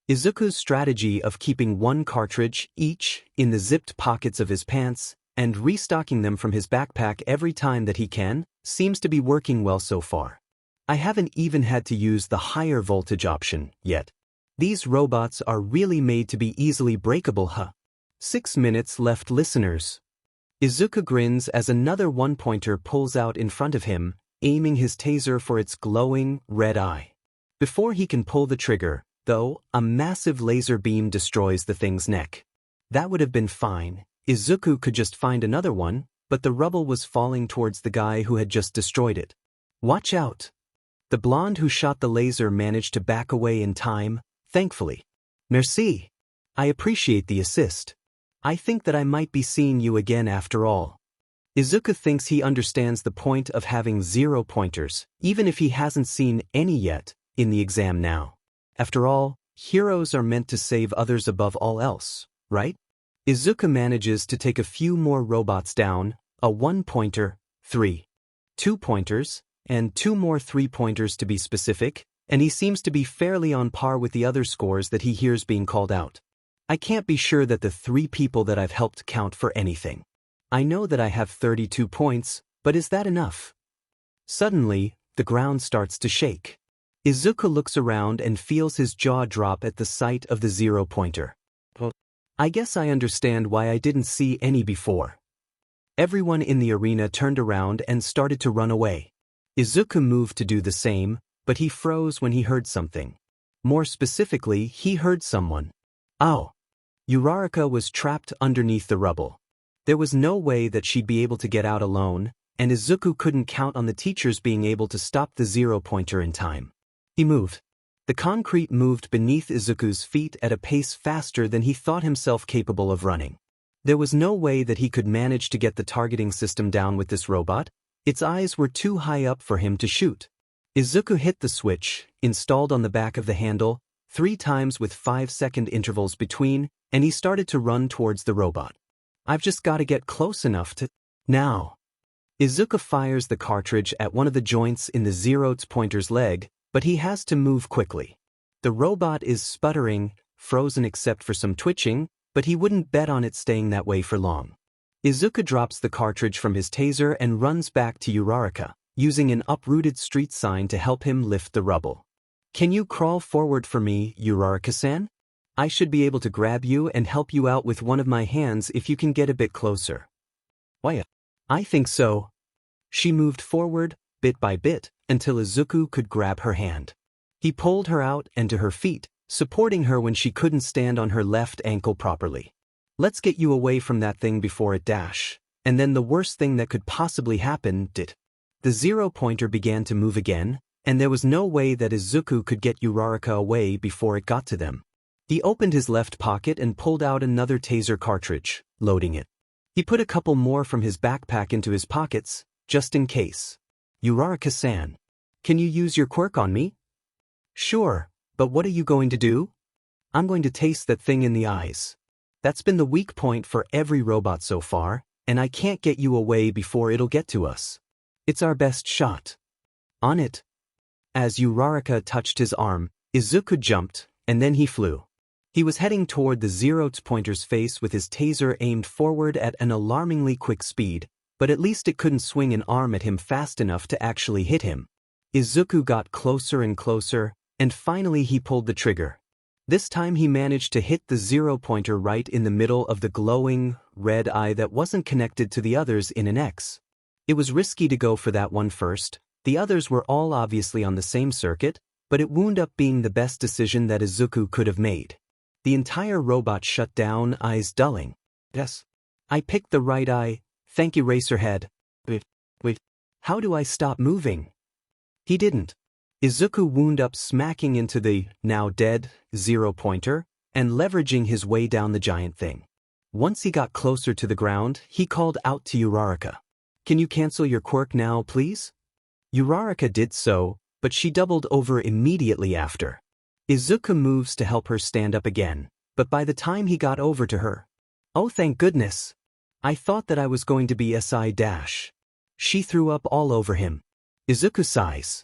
Izuku's strategy of keeping 1 cartridge each in the zipped pockets of his pants and restocking them from his backpack every time that he can seems to be working well so far. I haven't even had to use the higher voltage option yet. These robots are really made to be easily breakable, huh? 6 minutes left, listeners. Izuku grins as another 1-pointer pulls out in front of him, aiming his taser for its glowing red eye. Before he can pull the trigger, though, a massive laser beam destroys the thing's neck. That would have been fine. Izuku could just find another one, but the rubble was falling towards the guy who had just destroyed it. Watch out! The blonde who shot the laser managed to back away in time, thankfully. Merci. I appreciate the assist. I think that I might be seeing you again after all. Izuku thinks he understands the point of having 0 pointers, even if he hasn't seen any yet, in the exam now. After all, heroes are meant to save others above all else, right? Izuku manages to take a few more robots down, a 1-pointer, 3 2-pointers, and 2 more 3-pointers to be specific, and he seems to be fairly on par with the other scores that he hears being called out. I can't be sure that the 3 people that I've helped count for anything. I know that I have 32 points, but is that enough? Suddenly, the ground starts to shake. Izuku looks around and feels his jaw drop at the sight of the 0-pointer. I guess I understand why I didn't see any before. Everyone in the arena turned around and started to run away. Izuku moved to do the same, but he froze when he heard something. More specifically, he heard someone. Ow! Uraraka was trapped underneath the rubble. There was no way that she'd be able to get out alone, and Izuku couldn't count on the teachers being able to stop the 0-pointer in time. He moved. The concrete moved beneath Izuku's feet at a pace faster than he thought himself capable of running. There was no way that he could manage to get the targeting system down with this robot. Its eyes were too high up for him to shoot. Izuku hit the switch, installed on the back of the handle, 3 times with 5-second intervals between, and he started to run towards the robot. I've just got to get close enough to... Now! Izuku fires the cartridge at one of the joints in the 0-pointer's leg, but he has to move quickly. The robot is sputtering, frozen except for some twitching, but he wouldn't bet on it staying that way for long. Izuku drops the cartridge from his taser and runs back to Uraraka, using an uprooted street sign to help him lift the rubble. Can you crawl forward for me, Uraraka-san? I should be able to grab you and help you out with one of my hands if you can get a bit closer. Why? I think so. She moved forward, bit by bit, until Izuku could grab her hand. He pulled her out and to her feet, supporting her when she couldn't stand on her left ankle properly. Let's get you away from that thing before it dash. And then the worst thing that could possibly happen did. The 0-pointer began to move again, and there was no way that Izuku could get Uraraka away before it got to them. He opened his left pocket and pulled out another taser cartridge, loading it. He put a couple more from his backpack into his pockets, just in case. Uraraka-san, can you use your quirk on me? Sure, but what are you going to do? I'm going to taste that thing in the eyes. That's been the weak point for every robot so far, and I can't get you away before it'll get to us. It's our best shot. On it. As Uraraka touched his arm, Izuku jumped, and then he flew. He was heading toward the 0-pointer's face with his taser aimed forward at an alarmingly quick speed, but at least it couldn't swing an arm at him fast enough to actually hit him. Izuku got closer and closer, and finally he pulled the trigger. This time he managed to hit the 0-pointer right in the middle of the glowing, red eye that wasn't connected to the others in an X. It was risky to go for that one first. The others were all obviously on the same circuit, but it wound up being the best decision that Izuku could have made. The entire robot shut down, eyes dulling. Yes. I picked the right eye, thank you, Racerhead. Wait. How do I stop moving? He didn't. Izuku wound up smacking into the, now dead, 0-pointer, and leveraging his way down the giant thing. Once he got closer to the ground, he called out to Uraraka. Can you cancel your quirk now, please? Uraraka did so, but she doubled over immediately after. Izuku moves to help her stand up again, but by the time he got over to her, "Oh, thank goodness. I thought that I was going to be SI-. She threw up all over him. Izuku sighs.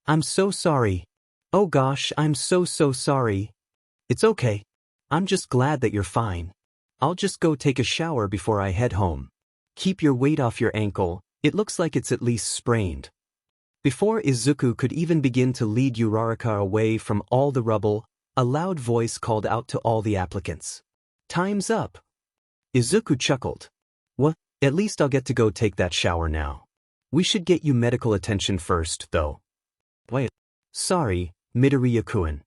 "I'm so sorry. Oh gosh, I'm so sorry." "It's okay. I'm just glad that you're fine. I'll just go take a shower before I head home. Keep your weight off your ankle, it looks like it's at least sprained." Before Izuku could even begin to lead Uraraka away from all the rubble, a loud voice called out to all the applicants. "Time's up." Izuku chuckled. "What? At least I'll get to go take that shower now. We should get you medical attention first, though." "Wait. Sorry, Midoriya-kun."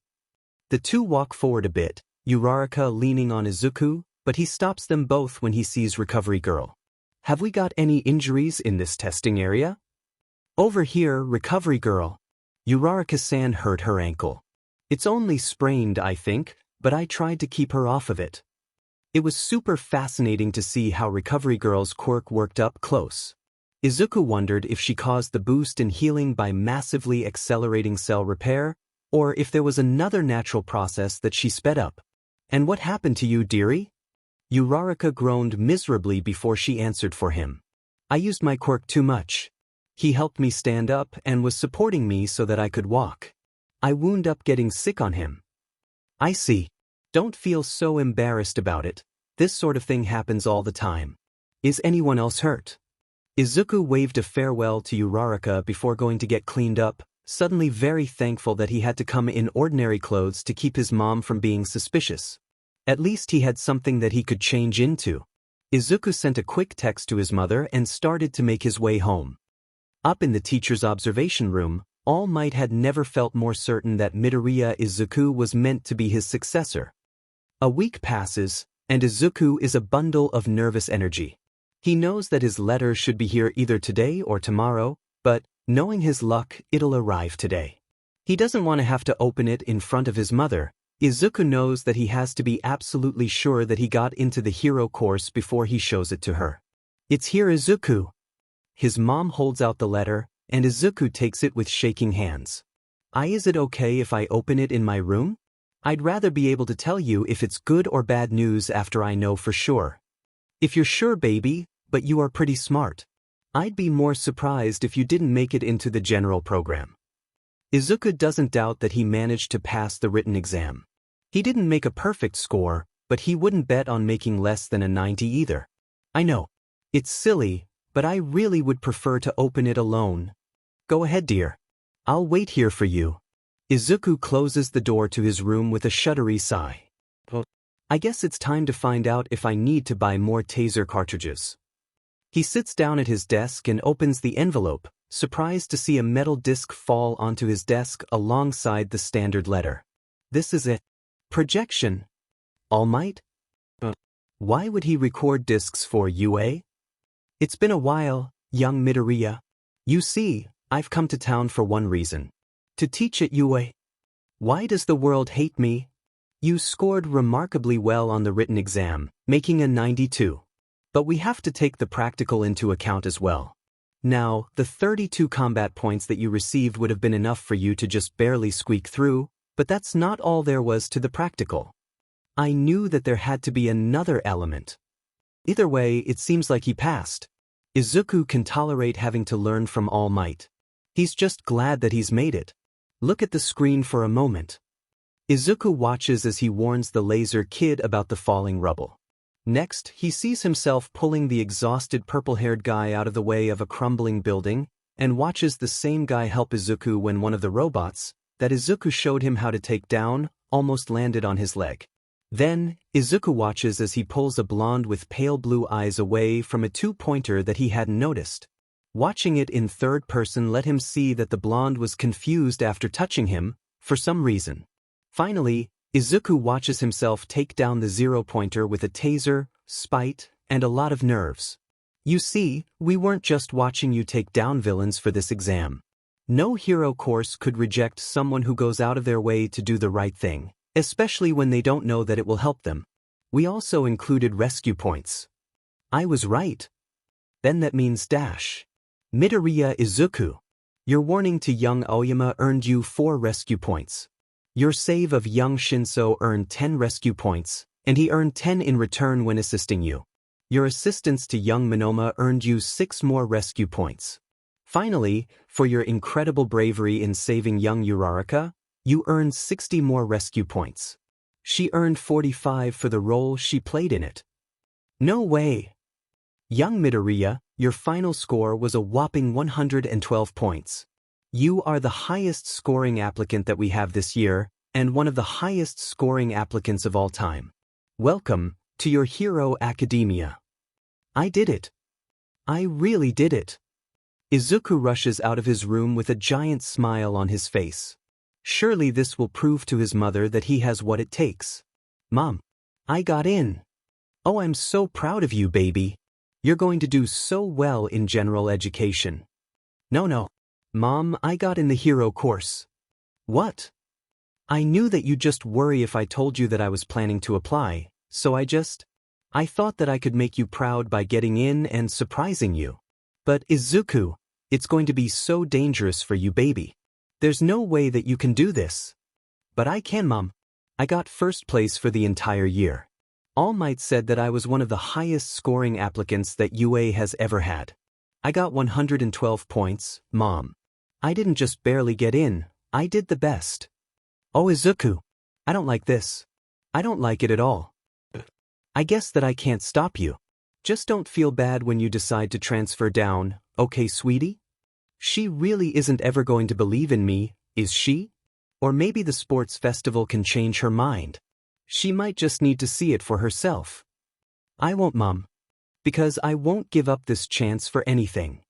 The two walk forward a bit, Uraraka leaning on Izuku, but he stops them both when he sees Recovery Girl. "Have we got any injuries in this testing area?" "Over here, Recovery Girl. Uraraka-san hurt her ankle. It's only sprained, I think, but I tried to keep her off of it." It was super fascinating to see how Recovery Girl's quirk worked up close. Izuku wondered if she caused the boost in healing by massively accelerating cell repair, or if there was another natural process that she sped up. "And what happened to you, dearie?" Uraraka groaned miserably before she answered for him. "I used my quirk too much. He helped me stand up and was supporting me so that I could walk. I wound up getting sick on him." "I see. Don't feel so embarrassed about it. This sort of thing happens all the time. Is anyone else hurt?" Izuku waved a farewell to Uraraka before going to get cleaned up, suddenly very thankful that he had to come in ordinary clothes to keep his mom from being suspicious. At least he had something that he could change into. Izuku sent a quick text to his mother and started to make his way home. Up in the teacher's observation room, All Might had never felt more certain that Midoriya Izuku was meant to be his successor. A week passes, and Izuku is a bundle of nervous energy. He knows that his letter should be here either today or tomorrow, but, knowing his luck, it'll arrive today. He doesn't want to have to open it in front of his mother. Izuku knows that he has to be absolutely sure that he got into the hero course before he shows it to her. "It's here, Izuku." His mom holds out the letter, and Izuku takes it with shaking hands. Is it okay if I open it in my room? I'd rather be able to tell you if it's good or bad news after I know for sure." "If you're sure, baby, but you are pretty smart. I'd be more surprised if you didn't make it into the general program." Izuku doesn't doubt that he managed to pass the written exam. He didn't make a perfect score, but he wouldn't bet on making less than a 90 either. "I know. It's silly, but I really would prefer to open it alone." "Go ahead, dear. I'll wait here for you." Izuku closes the door to his room with a shuddery sigh. "I guess it's time to find out if I need to buy more taser cartridges." He sits down at his desk and opens the envelope, surprised to see a metal disc fall onto his desk alongside the standard letter. This is it. Projection. All Might? Why would he record discs for UA? "It's been a while, young Midoriya. You see, I've come to town for one reason. To teach at UA. Why does the world hate me? You scored remarkably well on the written exam, making a 92. But we have to take the practical into account as well. Now, the 32 combat points that you received would have been enough for you to just barely squeak through, but that's not all there was to the practical. I knew that there had to be another element. Either way, it seems like he passed. Izuku can tolerate having to learn from All Might. He's just glad that he's made it. Look at the screen for a moment." Izuku watches as he warns the laser kid about the falling rubble. Next, he sees himself pulling the exhausted purple-haired guy out of the way of a crumbling building, and watches the same guy help Izuku when one of the robots, that Izuku showed him how to take down, almost landed on his leg. Then, Izuku watches as he pulls a blonde with pale blue eyes away from a two-pointer that he hadn't noticed. Watching it in third person let him see that the blonde was confused after touching him, for some reason. Finally, Izuku watches himself take down the zero-pointer with a taser, spite, and a lot of nerves. You see, we weren't just watching you take down villains for this exam. No hero course could reject someone who goes out of their way to do the right thing, especially when they don't know that it will help them. We also included rescue points. I was right. Then that means dash. Midoriya Izuku. Your warning to young Aoyama earned you 4 rescue points. Your save of young Shinso earned 10 rescue points, and he earned 10 in return when assisting you. Your assistance to young Minoma earned you 6 more rescue points. Finally, for your incredible bravery in saving young Uraraka, you earned 60 more rescue points. She earned 45 for the role she played in it. No way! Young Midoriya, your final score was a whopping 112 points. You are the highest scoring applicant that we have this year, and one of the highest scoring applicants of all time. Welcome to your Hero Academia. I did it. I really did it. Izuku rushes out of his room with a giant smile on his face. Surely this will prove to his mother that he has what it takes. Mom, I got in. Oh, I'm so proud of you, baby. You're going to do so well in general education. No. Mom, I got in the hero course. What? I knew that you'd just worry if I told you that I was planning to apply, so I thought that I could make you proud by getting in and surprising you. But Izuku, it's going to be so dangerous for you, baby. There's no way that you can do this. But I can, Mom. I got first place for the entire year. All Might said that I was one of the highest scoring applicants that UA has ever had. I got 112 points, Mom. I didn't just barely get in, I did the best. Oh, Izuku, I don't like this. I don't like it at all. I guess that I can't stop you. Just don't feel bad when you decide to transfer down, okay, sweetie? She really isn't ever going to believe in me, is she? Or maybe the sports festival can change her mind. She might just need to see it for herself. I won't, Mom. Because I won't give up this chance for anything.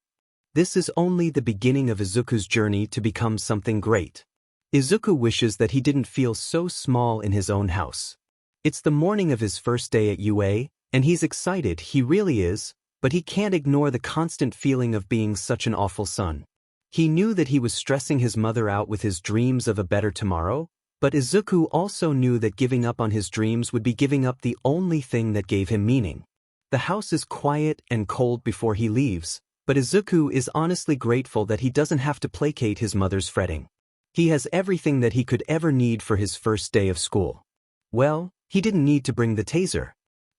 This is only the beginning of Izuku's journey to become something great. Izuku wishes that he didn't feel so small in his own house. It's the morning of his first day at UA, and he's excited, he really is, but he can't ignore the constant feeling of being such an awful son. He knew that he was stressing his mother out with his dreams of a better tomorrow, but Izuku also knew that giving up on his dreams would be giving up the only thing that gave him meaning. The house is quiet and cold before he leaves, but Izuku is honestly grateful that he doesn't have to placate his mother's fretting. He has everything that he could ever need for his first day of school. Well, he didn't need to bring the taser.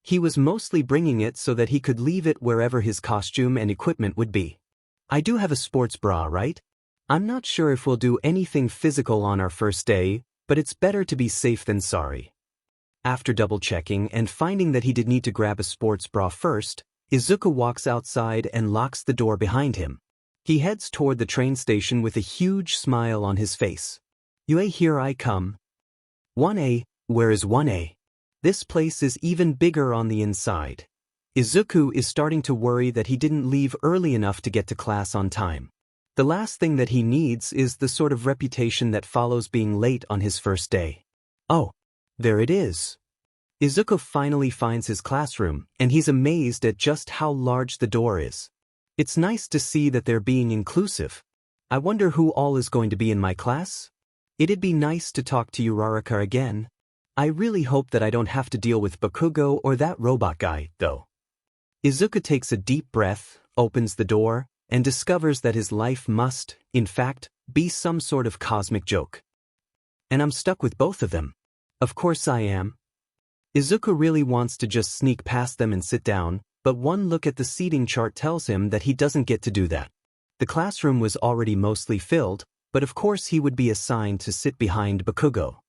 He was mostly bringing it so that he could leave it wherever his costume and equipment would be. I do have a sports bra, right? I'm not sure if we'll do anything physical on our first day, but it's better to be safe than sorry. After double-checking and finding that he did need to grab a sports bra first, Izuku walks outside and locks the door behind him. He heads toward the train station with a huge smile on his face. UA, here I come. 1A, where is 1A? This place is even bigger on the inside. Izuku is starting to worry that he didn't leave early enough to get to class on time. The last thing that he needs is the sort of reputation that follows being late on his first day. Oh, there it is. Izuku finally finds his classroom, and he's amazed at just how large the door is. It's nice to see that they're being inclusive. I wonder who all is going to be in my class? It'd be nice to talk to Uraraka again. I really hope that I don't have to deal with Bakugo or that robot guy, though. Izuku takes a deep breath, opens the door, and discovers that his life must, in fact, be some sort of cosmic joke. And I'm stuck with both of them. Of course I am. Izuku really wants to just sneak past them and sit down, but one look at the seating chart tells him that he doesn't get to do that. The classroom was already mostly filled, but of course he would be assigned to sit behind Bakugo.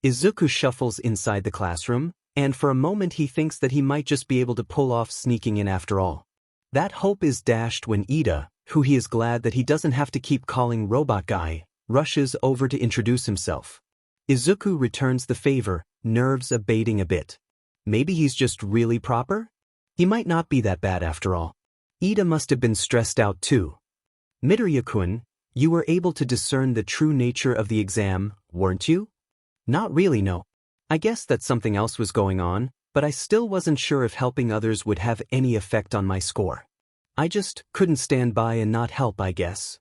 Izuku shuffles inside the classroom, and for a moment he thinks that he might just be able to pull off sneaking in after all. That hope is dashed when Ida, who he is glad that he doesn't have to keep calling Robot Guy, rushes over to introduce himself. Izuku returns the favor, nerves abating a bit. Maybe he's just really proper? He might not be that bad after all. Ida must have been stressed out too. Midoriya-kun, you were able to discern the true nature of the exam, weren't you? Not really, no. I guess that something else was going on, but I still wasn't sure if helping others would have any effect on my score. I just couldn't stand by and not help, I guess.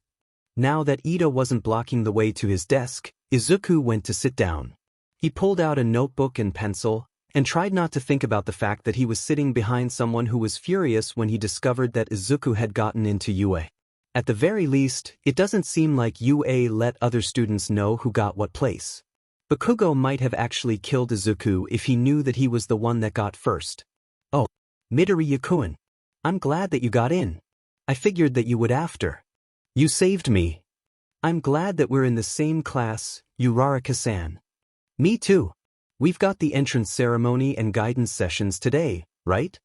Now that Ida wasn't blocking the way to his desk, Izuku went to sit down. He pulled out a notebook and pencil, and tried not to think about the fact that he was sitting behind someone who was furious when he discovered that Izuku had gotten into UA. At the very least, it doesn't seem like UA let other students know who got what place. Bakugo might have actually killed Izuku if he knew that he was the one that got first. Oh, Midoriya-kun. I'm glad that you got in. I figured that you would after. You saved me. I'm glad that we're in the same class, Uraraka-san. Me too. We've got the entrance ceremony and guidance sessions today, right?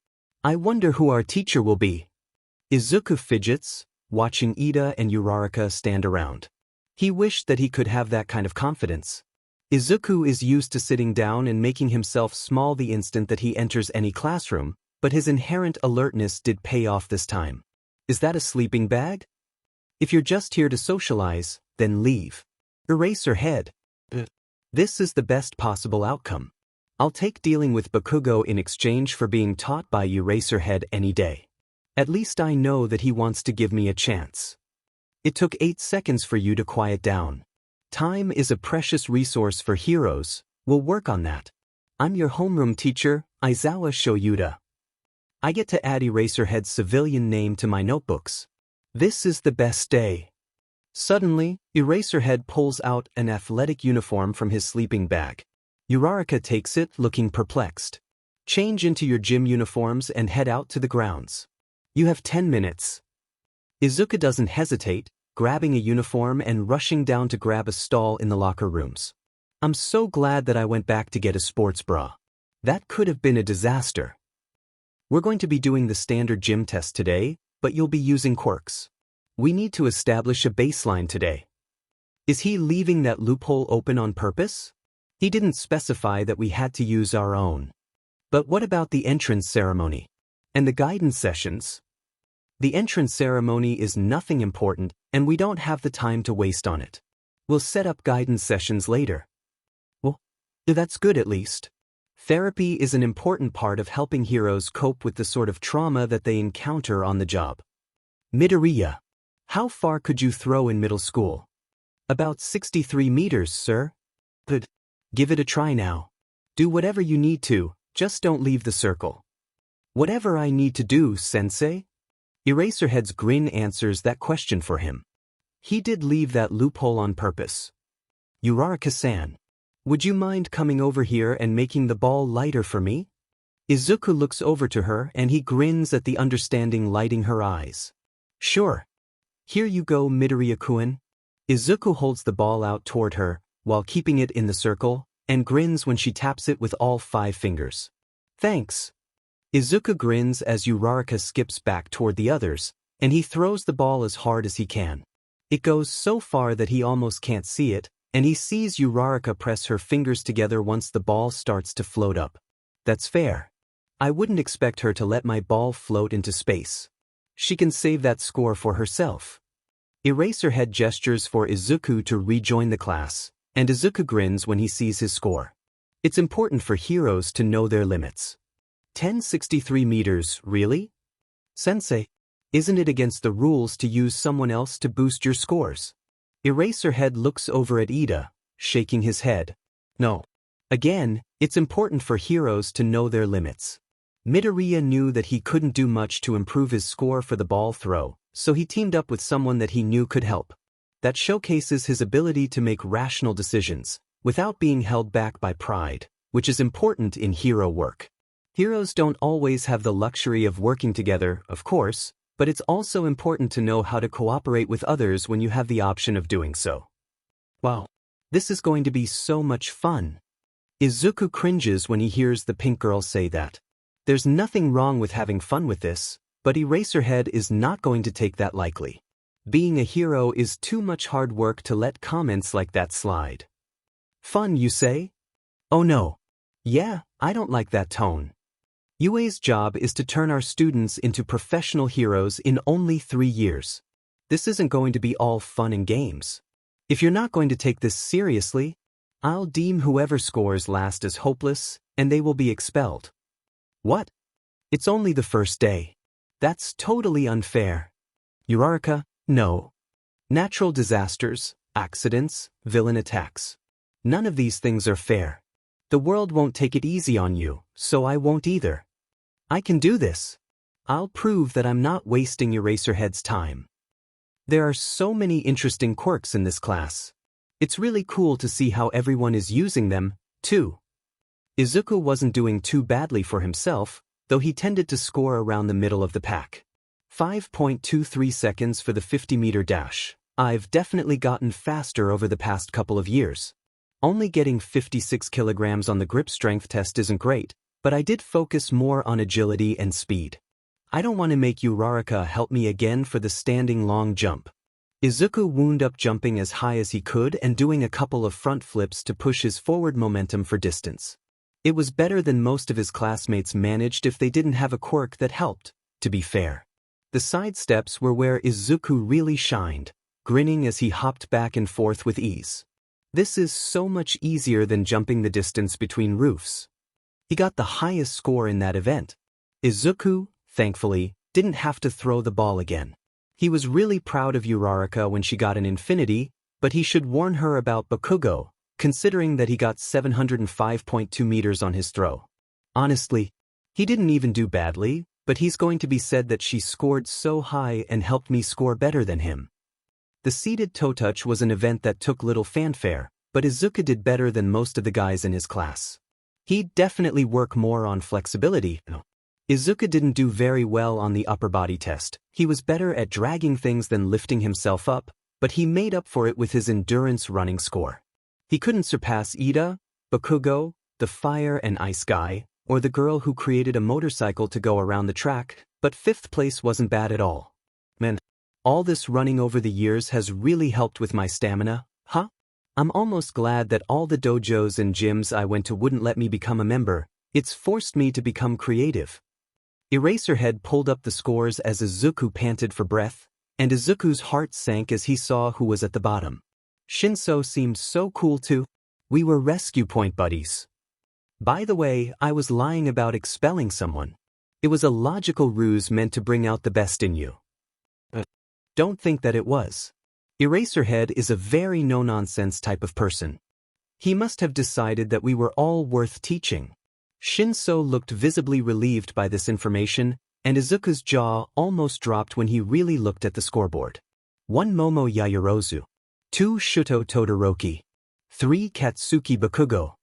I wonder who our teacher will be. Izuku fidgets, watching Ida and Uraraka stand around. He wished that he could have that kind of confidence. Izuku is used to sitting down and making himself small the instant that he enters any classroom, but his inherent alertness did pay off this time. Is that a sleeping bag? If you're just here to socialize, then leave. Eraserhead. This is the best possible outcome. I'll take dealing with Bakugo in exchange for being taught by Eraserhead any day. At least I know that he wants to give me a chance. It took 8 seconds for you to quiet down. Time is a precious resource for heroes. We'll work on that. I'm your homeroom teacher, Aizawa Shoyuda. I get to add Eraserhead's civilian name to my notebooks. This is the best day. Suddenly, Eraserhead pulls out an athletic uniform from his sleeping bag. Uraraka takes it, looking perplexed. Change into your gym uniforms and head out to the grounds. You have 10 minutes. Izuku doesn't hesitate, grabbing a uniform and rushing down to grab a stall in the locker rooms. I'm so glad that I went back to get a sports bra. That could have been a disaster. We're going to be doing the standard gym test today, but you'll be using quirks. We need to establish a baseline today. Is he leaving that loophole open on purpose? He didn't specify that we had to use our own. But what about the entrance ceremony? And the guidance sessions? The entrance ceremony is nothing important, and we don't have the time to waste on it. We'll set up guidance sessions later. Well, that's good at least. Therapy is an important part of helping heroes cope with the sort of trauma that they encounter on the job. Midoriya. How far could you throw in middle school? About 63 meters, sir. Good. Give it a try now. Do whatever you need to, just don't leave the circle. Whatever I need to do, sensei? Eraserhead's grin answers that question for him. He did leave that loophole on purpose. Uraraka-san. Would you mind coming over here and making the ball lighter for me? Izuku looks over to her and he grins at the understanding lighting her eyes. Sure. Here you go, Midoriya-kun. Izuku holds the ball out toward her, while keeping it in the circle, and grins when she taps it with all 5 fingers. Thanks. Izuku grins as Uraraka skips back toward the others, and he throws the ball as hard as he can. It goes so far that he almost can't see it, and he sees Uraraka press her fingers together once the ball starts to float up. That's fair. I wouldn't expect her to let my ball float into space. She can save that score for herself. Eraserhead gestures for Izuku to rejoin the class, and Izuku grins when he sees his score. It's important for heroes to know their limits. 1063 meters, really? Sensei, isn't it against the rules to use someone else to boost your scores? Eraserhead looks over at Ida, shaking his head. No. Again, it's important for heroes to know their limits. Midoriya knew that he couldn't do much to improve his score for the ball throw, so he teamed up with someone that he knew could help. That showcases his ability to make rational decisions, without being held back by pride, which is important in hero work. Heroes don't always have the luxury of working together, of course, but it's also important to know how to cooperate with others when you have the option of doing so. Wow, this is going to be so much fun. Izuku cringes when he hears the pink girl say that. There's nothing wrong with having fun with this, but Eraserhead is not going to take that lightly. Being a hero is too much hard work to let comments like that slide. Fun, you say? Oh no. Yeah, I don't like that tone. UA's job is to turn our students into professional heroes in only 3 years. This isn't going to be all fun and games. If you're not going to take this seriously, I'll deem whoever scores last as hopeless, and they will be expelled. What? It's only the first day. That's totally unfair. Uraraka, no. Natural disasters, accidents, villain attacks. None of these things are fair. The world won't take it easy on you, so I won't either. I can do this. I'll prove that I'm not wasting Eraserhead's time. There are so many interesting quirks in this class. It's really cool to see how everyone is using them, too. Izuku wasn't doing too badly for himself, though he tended to score around the middle of the pack. 5.23 seconds for the 50-meter dash. I've definitely gotten faster over the past couple of years. Only getting 56 kilograms on the grip strength test isn't great, but I did focus more on agility and speed. I don't want to make Uraraka help me again for the standing long jump. Izuku wound up jumping as high as he could and doing a couple of front flips to push his forward momentum for distance. It was better than most of his classmates managed if they didn't have a quirk that helped, to be fair. The side steps were where Izuku really shined, grinning as he hopped back and forth with ease. This is so much easier than jumping the distance between roofs. He got the highest score in that event. Izuku, thankfully, didn't have to throw the ball again. He was really proud of Uraraka when she got an infinity, but he should warn her about Bakugo, considering that he got 705.2 meters on his throw. Honestly, he didn't even do badly, but he's going to be said that she scored so high and helped me score better than him. The seated toe touch was an event that took little fanfare, but Izuku did better than most of the guys in his class. He'd definitely work more on flexibility. Izuku didn't do very well on the upper body test. He was better at dragging things than lifting himself up, but he made up for it with his endurance running score. He couldn't surpass Ida, Bakugo, the fire and ice guy, or the girl who created a motorcycle to go around the track, but 5th place wasn't bad at all. Man, all this running over the years has really helped with my stamina, huh? I'm almost glad that all the dojos and gyms I went to wouldn't let me become a member. It's forced me to become creative. Eraserhead pulled up the scores as Izuku panted for breath, and Izuku's heart sank as he saw who was at the bottom. Shinso seemed so cool too. We were rescue point buddies. By the way, I was lying about expelling someone. It was a logical ruse meant to bring out the best in you. Don't think that it was. Eraserhead is a very no-nonsense type of person. He must have decided that we were all worth teaching. Shinso looked visibly relieved by this information, and Izuku's jaw almost dropped when he really looked at the scoreboard. 1 Momo Yaoyorozu. 2 Shuto Todoroki. 3 Katsuki Bakugo.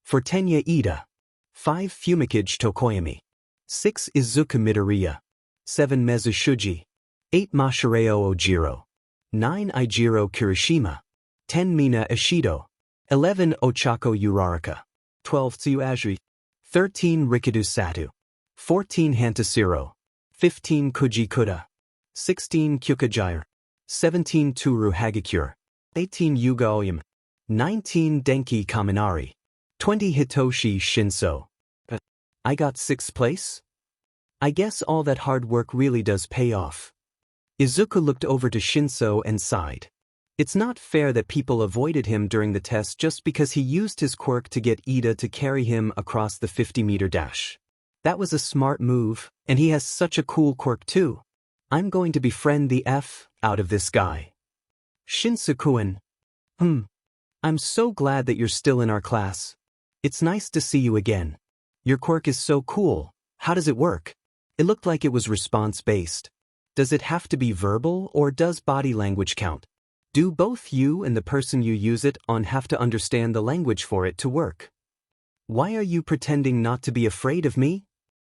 4 Tenya Ida. 5 Fumikage Tokoyami. 6 Izuku Midoriya. 7 Mezu Shuji. 8 Mashireo Ojiro. 9 Eijiro Kirishima. 10 Mina Ishido. 11 Ochako Uraraka. 12 Tsuyu 13 Rikadu Satu. 14 Hantasiro. 15 Kuji Kuda. 16 Kyukajire. 17 Toru Hagakure. 18 Yuga Oyama. 19 Denki Kaminari. 20 Hitoshi Shinso. I got 6th place? I guess all that hard work really does pay off. Izuku looked over to Shinso and sighed. It's not fair that people avoided him during the test just because he used his quirk to get Ida to carry him across the 50-meter dash. That was a smart move, and he has such a cool quirk too. I'm going to befriend the F out of this guy. Shinso-kun. I'm so glad that you're still in our class. It's nice to see you again. Your quirk is so cool. How does it work? It looked like it was response-based. Does it have to be verbal, or does body language count? Do both you and the person you use it on have to understand the language for it to work? Why are you pretending not to be afraid of me?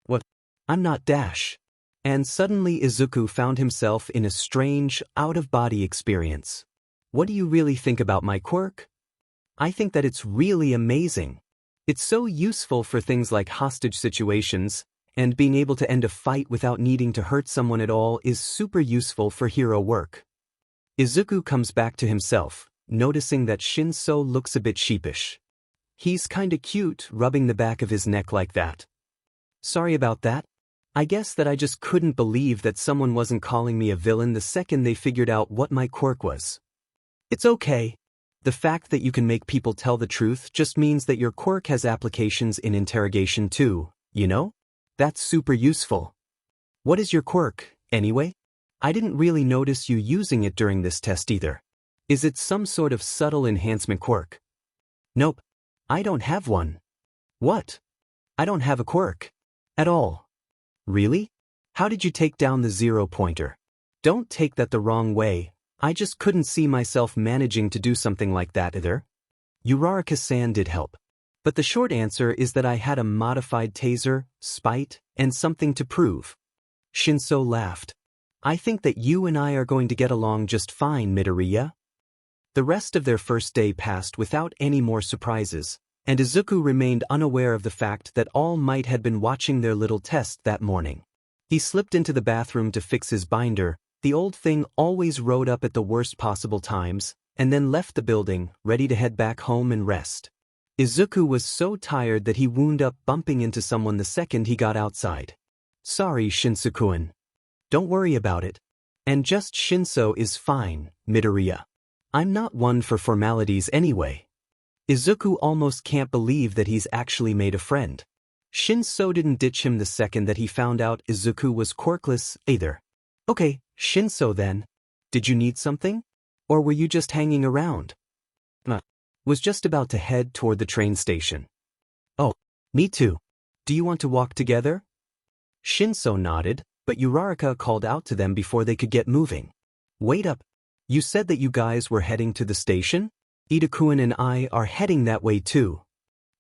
What? I'm not Dash. And suddenly Izuku found himself in a strange, out-of-body experience. What do you really think about my quirk? I think that it's really amazing. It's so useful for things like hostage situations, and being able to end a fight without needing to hurt someone at all is super useful for hero work. Izuku comes back to himself, noticing that Shinso looks a bit sheepish. He's kinda cute, rubbing the back of his neck like that. Sorry about that. I guess that I just couldn't believe that someone wasn't calling me a villain the second they figured out what my quirk was. It's okay. The fact that you can make people tell the truth just means that your quirk has applications in interrogation too, you know? That's super useful. What is your quirk, anyway? I didn't really notice you using it during this test either. Is it some sort of subtle enhancement quirk? Nope. I don't have one. What? I don't have a quirk. At all. Really? How did you take down the 0-pointer? Don't take that the wrong way, I just couldn't see myself managing to do something like that either. Uraraka-san did help. But the short answer is that I had a modified taser, spite, and something to prove. Shinso laughed. I think that you and I are going to get along just fine, Midoriya. The rest of their first day passed without any more surprises, and Izuku remained unaware of the fact that All Might had been watching their little test that morning. He slipped into the bathroom to fix his binder. The old thing always rode up at the worst possible times, and then left the building, ready to head back home and rest. Izuku was so tired that he wound up bumping into someone the second he got outside. Sorry, Shinso-kun. Don't worry about it. And just Shinso is fine, Midoriya. I'm not one for formalities anyway. Izuku almost can't believe that he's actually made a friend. Shinso didn't ditch him the second that he found out Izuku was quirkless either. Okay, Shinso then. Did you need something? Or were you just hanging around? Was just about to head toward the train station. Oh, me too. Do you want to walk together? Shinso nodded, but Uraraka called out to them before they could get moving. Wait up. You said that you guys were heading to the station? Ida-kun and I are heading that way too.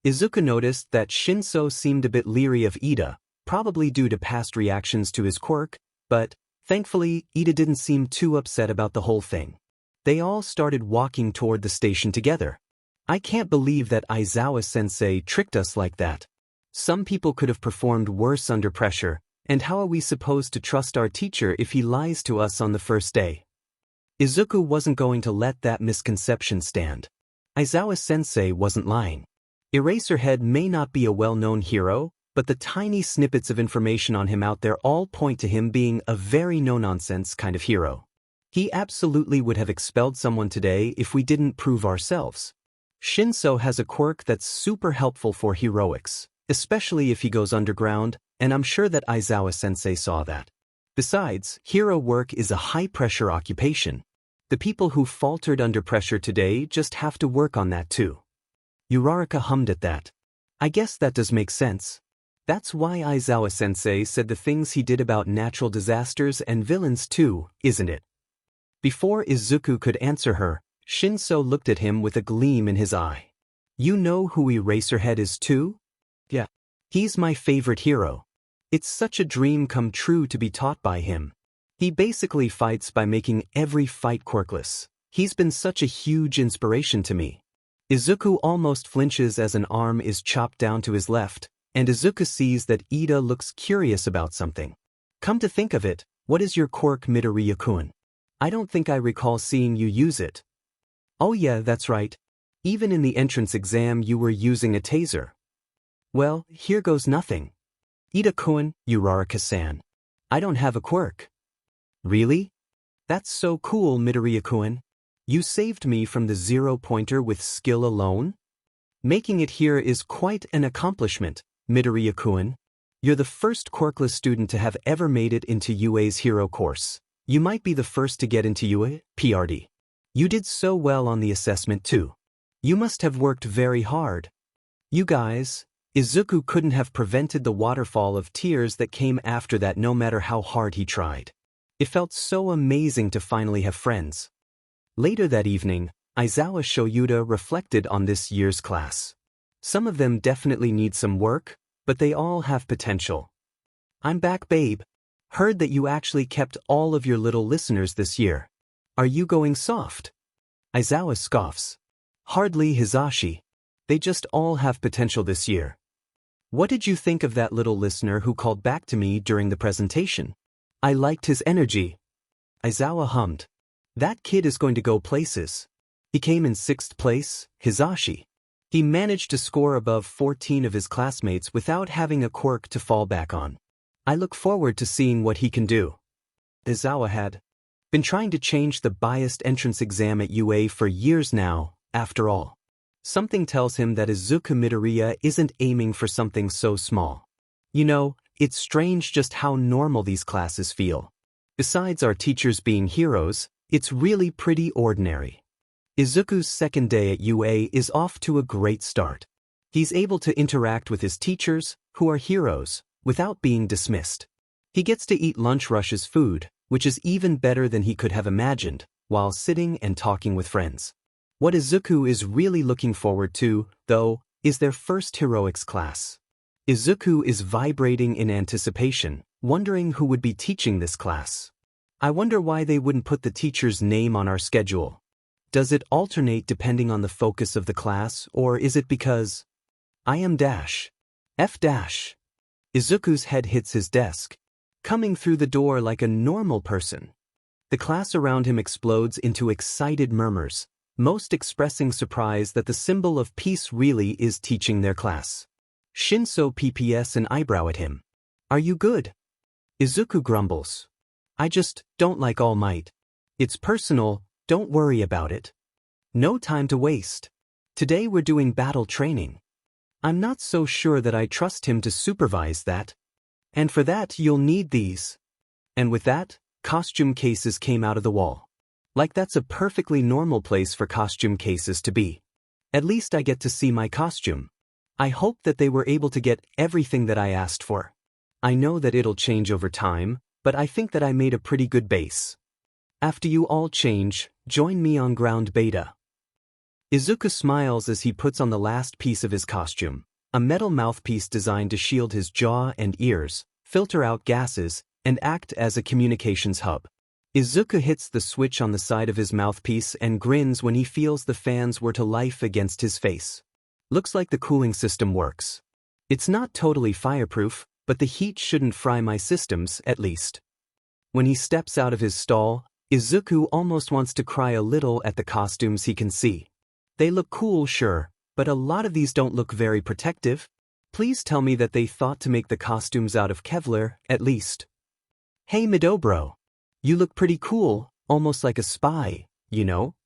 Izuku noticed that Shinso seemed a bit leery of Ida, probably due to past reactions to his quirk, but thankfully Ida didn't seem too upset about the whole thing. They all started walking toward the station together. I can't believe that Aizawa-sensei tricked us like that. Some people could have performed worse under pressure, and how are we supposed to trust our teacher if he lies to us on the first day? Izuku wasn't going to let that misconception stand. Aizawa-sensei wasn't lying. Eraserhead may not be a well-known hero, but the tiny snippets of information on him out there all point to him being a very no-nonsense kind of hero. He absolutely would have expelled someone today if we didn't prove ourselves. Shinso has a quirk that's super helpful for heroics, especially if he goes underground, and I'm sure that Aizawa-sensei saw that. Besides, hero work is a high-pressure occupation. The people who faltered under pressure today just have to work on that too. Uraraka hummed at that. I guess that does make sense. That's why Aizawa-sensei said the things he did about natural disasters and villains too, isn't it? Before Izuku could answer her, Shinso looked at him with a gleam in his eye. You know who Eraserhead is too? Yeah. He's my favorite hero. It's such a dream come true to be taught by him. He basically fights by making every fight quirkless. He's been such a huge inspiration to me. Izuku almost flinches as an arm is chopped down to his left, and Izuku sees that Ida looks curious about something. Come to think of it, what is your quirk, Midoriya-kun? I don't think I recall seeing you use it. Oh yeah, that's right. Even in the entrance exam you were using a taser. Well, here goes nothing. Ida-kun, Uraraka-san. I don't have a quirk. Really? That's so cool, Midoriya-kun. You saved me from the 0-pointer with skill alone? Making it here is quite an accomplishment, Midoriya-kun. You're the first quirkless student to have ever made it into UA's hero course. You might be the first to get into UA, PRD. You did so well on the assessment too. You must have worked very hard. You guys, Izuku couldn't have prevented the waterfall of tears that came after that no matter how hard he tried. It felt so amazing to finally have friends. Later that evening, Aizawa Shoyuta reflected on this year's class. Some of them definitely need some work, but they all have potential. I'm back, babe. Heard that you actually kept all of your little listeners this year. Are you going soft? Aizawa scoffs. Hardly, Hisashi. They just all have potential this year. What did you think of that little listener who called back to me during the presentation? I liked his energy. Aizawa hummed. That kid is going to go places. He came in 6th place, Hisashi. He managed to score above 14 of his classmates without having a quirk to fall back on. I look forward to seeing what he can do. Aizawa had been trying to change the biased entrance exam at UA for years now, after all. Something tells him that Izuku Midoriya isn't aiming for something so small. You know, it's strange just how normal these classes feel. Besides our teachers being heroes, it's really pretty ordinary. Izuku's second day at UA is off to a great start. He's able to interact with his teachers, who are heroes, without being dismissed. He gets to eat lunch rush's food, which is even better than he could have imagined, while sitting and talking with friends. What Izuku is really looking forward to, though, is their first heroics class. Izuku is vibrating in anticipation, wondering who would be teaching this class. I wonder why they wouldn't put the teacher's name on our schedule. Does it alternate depending on the focus of the class, or is it because I am dash. F dash. Izuku's head hits his desk, coming through the door like a normal person. The class around him explodes into excited murmurs, most expressing surprise that the symbol of peace really is teaching their class. Shinso pps an eyebrow at him. Are you good? Izuku grumbles. I just don't like All Might. It's personal, don't worry about it. No time to waste. Today we're doing battle training. I'm not so sure that I trust him to supervise that. And for that you'll need these. And with that, costume cases came out of the wall. Like that's a perfectly normal place for costume cases to be. At least I get to see my costume. I hope that they were able to get everything that I asked for. I know that it'll change over time, but I think that I made a pretty good base. After you all change, join me on ground beta. Izuku smiles as he puts on the last piece of his costume, a metal mouthpiece designed to shield his jaw and ears, filter out gases, and act as a communications hub. Izuku hits the switch on the side of his mouthpiece and grins when he feels the fans were to life against his face. Looks like the cooling system works. It's not totally fireproof, but the heat shouldn't fry my systems, at least. When he steps out of his stall, Izuku almost wants to cry a little at the costumes he can see. They look cool, sure, but a lot of these don't look very protective. Please tell me that they thought to make the costumes out of Kevlar, at least. Hey Midobro. You look pretty cool, almost like a spy, you know?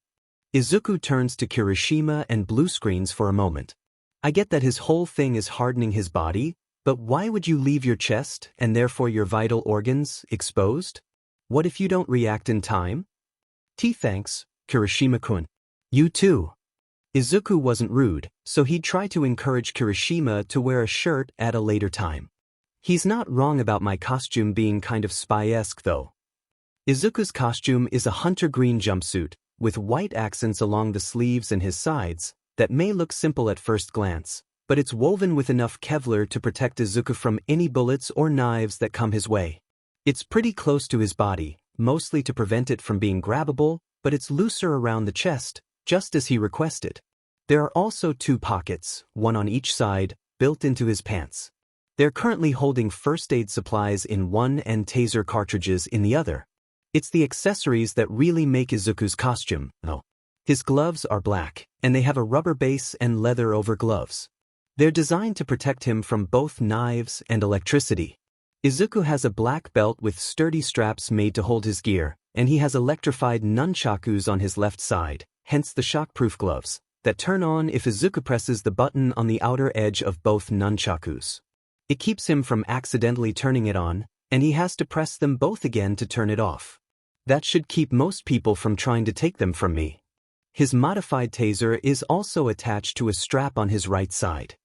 Izuku turns to Kirishima and blue screens for a moment. I get that his whole thing is hardening his body, but why would you leave your chest, and therefore your vital organs, exposed? What if you don't react in time? Thanks, Kirishima-kun. You too. Izuku wasn't rude, so he'd try to encourage Kirishima to wear a shirt at a later time. He's not wrong about my costume being kind of spy-esque though. Izuku's costume is a hunter green jumpsuit, with white accents along the sleeves and his sides, that may look simple at first glance, but it's woven with enough Kevlar to protect Izuku from any bullets or knives that come his way. It's pretty close to his body, mostly to prevent it from being grabbable, but it's looser around the chest, just as he requested. There are also 2 pockets, one on each side, built into his pants. They're currently holding first aid supplies in one and taser cartridges in the other. It's the accessories that really make Izuku's costume, though. His gloves are black, and they have a rubber base and leather over gloves. They're designed to protect him from both knives and electricity. Izuku has a black belt with sturdy straps made to hold his gear, and he has electrified nunchakus on his left side, hence the shockproof gloves, that turn on if Izuku presses the button on the outer edge of both nunchakus. It keeps him from accidentally turning it on, and he has to press them both again to turn it off. That should keep most people from trying to take them from me. His modified taser is also attached to a strap on his right side.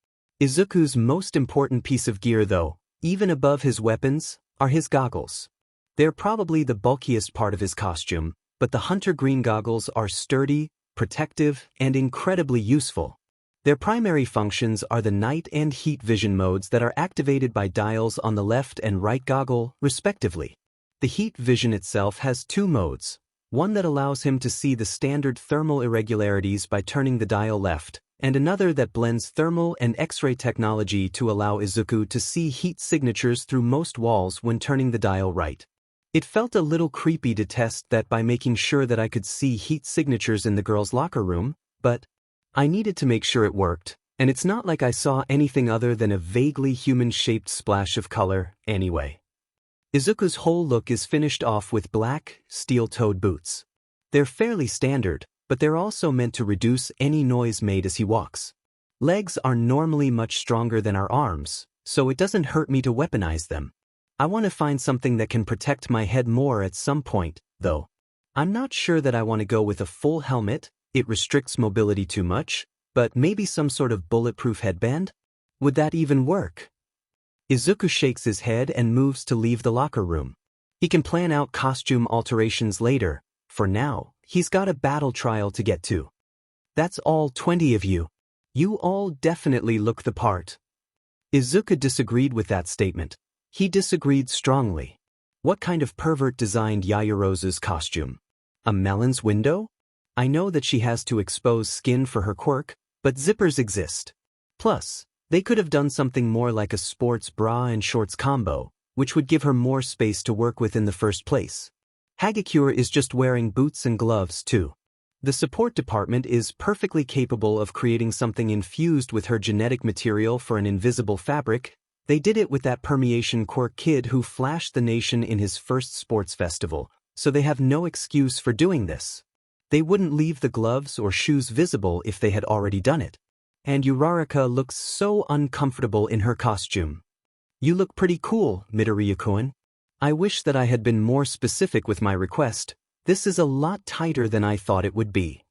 Izuku's most important piece of gear though, even above his weapons, are his goggles. They're probably the bulkiest part of his costume, but the hunter green goggles are sturdy, protective, and incredibly useful. Their primary functions are the night and heat vision modes that are activated by dials on the left and right goggle, respectively. The heat vision itself has 2 modes, one that allows him to see the standard thermal irregularities by turning the dial left, and another that blends thermal and X-ray technology to allow Izuku to see heat signatures through most walls when turning the dial right. It felt a little creepy to test that by making sure that I could see heat signatures in the girls' locker room, but I needed to make sure it worked, and it's not like I saw anything other than a vaguely human-shaped splash of color, anyway. Izuku's whole look is finished off with black, steel-toed boots. They're fairly standard, but they're also meant to reduce any noise made as he walks. Legs are normally much stronger than our arms, so it doesn't hurt me to weaponize them. I want to find something that can protect my head more at some point, though. I'm not sure that I want to go with a full helmet. It restricts mobility too much, But maybe some sort of bulletproof headband? Would that even work? Izuku shakes his head and moves to leave the locker room. He can plan out costume alterations later. For now, he's got a battle trial to get to. That's all 20 of you. You all definitely look the part. Izuku disagreed with that statement. He disagreed strongly. What kind of pervert designed Yaoyorozu's costume? A melon's window? I know that she has to expose skin for her quirk, but zippers exist. Plus, they could have done something more like a sports bra and shorts combo, which would give her more space to work with in the first place. Hagakure is just wearing boots and gloves too. The support department is perfectly capable of creating something infused with her genetic material for an invisible fabric. They did it with that permeation quirk kid who flashed the nation in his first sports festival, so they have no excuse for doing this. They wouldn't leave the gloves or shoes visible if they had already done it. And Uraraka looks so uncomfortable in her costume. You look pretty cool, Midoriya-kun. I wish that I had been more specific with my request. This is a lot tighter than I thought it would be.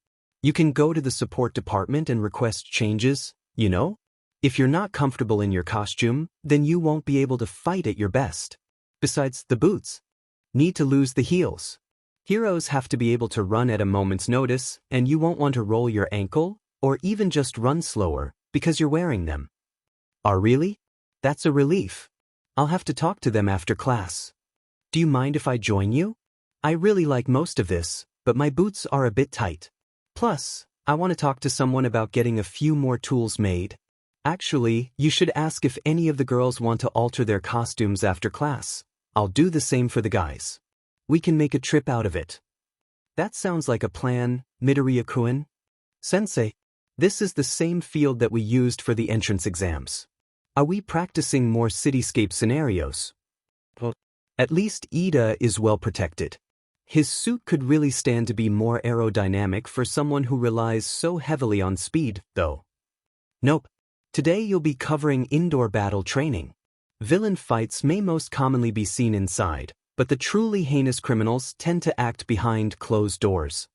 You can go to the support department and request changes, you know? If you're not comfortable in your costume, then you won't be able to fight at your best. Besides, the boots need to lose the heels. Heroes have to be able to run at a moment's notice, and you won't want to roll your ankle, or even just run slower, because you're wearing them. Oh, really? That's a relief. I'll have to talk to them after class. Do you mind if I join you? I really like most of this, but my boots are a bit tight. Plus, I want to talk to someone about getting a few more tools made. Actually, you should ask if any of the girls want to alter their costumes after class. I'll do the same for the guys. We can make a trip out of it. That sounds like a plan, Midoriya-kun. Sensei, this is the same field that we used for the entrance exams. Are we practicing more cityscape scenarios? At least Ida is well protected. His suit could really stand to be more aerodynamic for someone who relies so heavily on speed, though. Nope. Today you'll be covering indoor battle training. Villain fights may most commonly be seen inside, but the truly heinous criminals tend to act behind closed doors.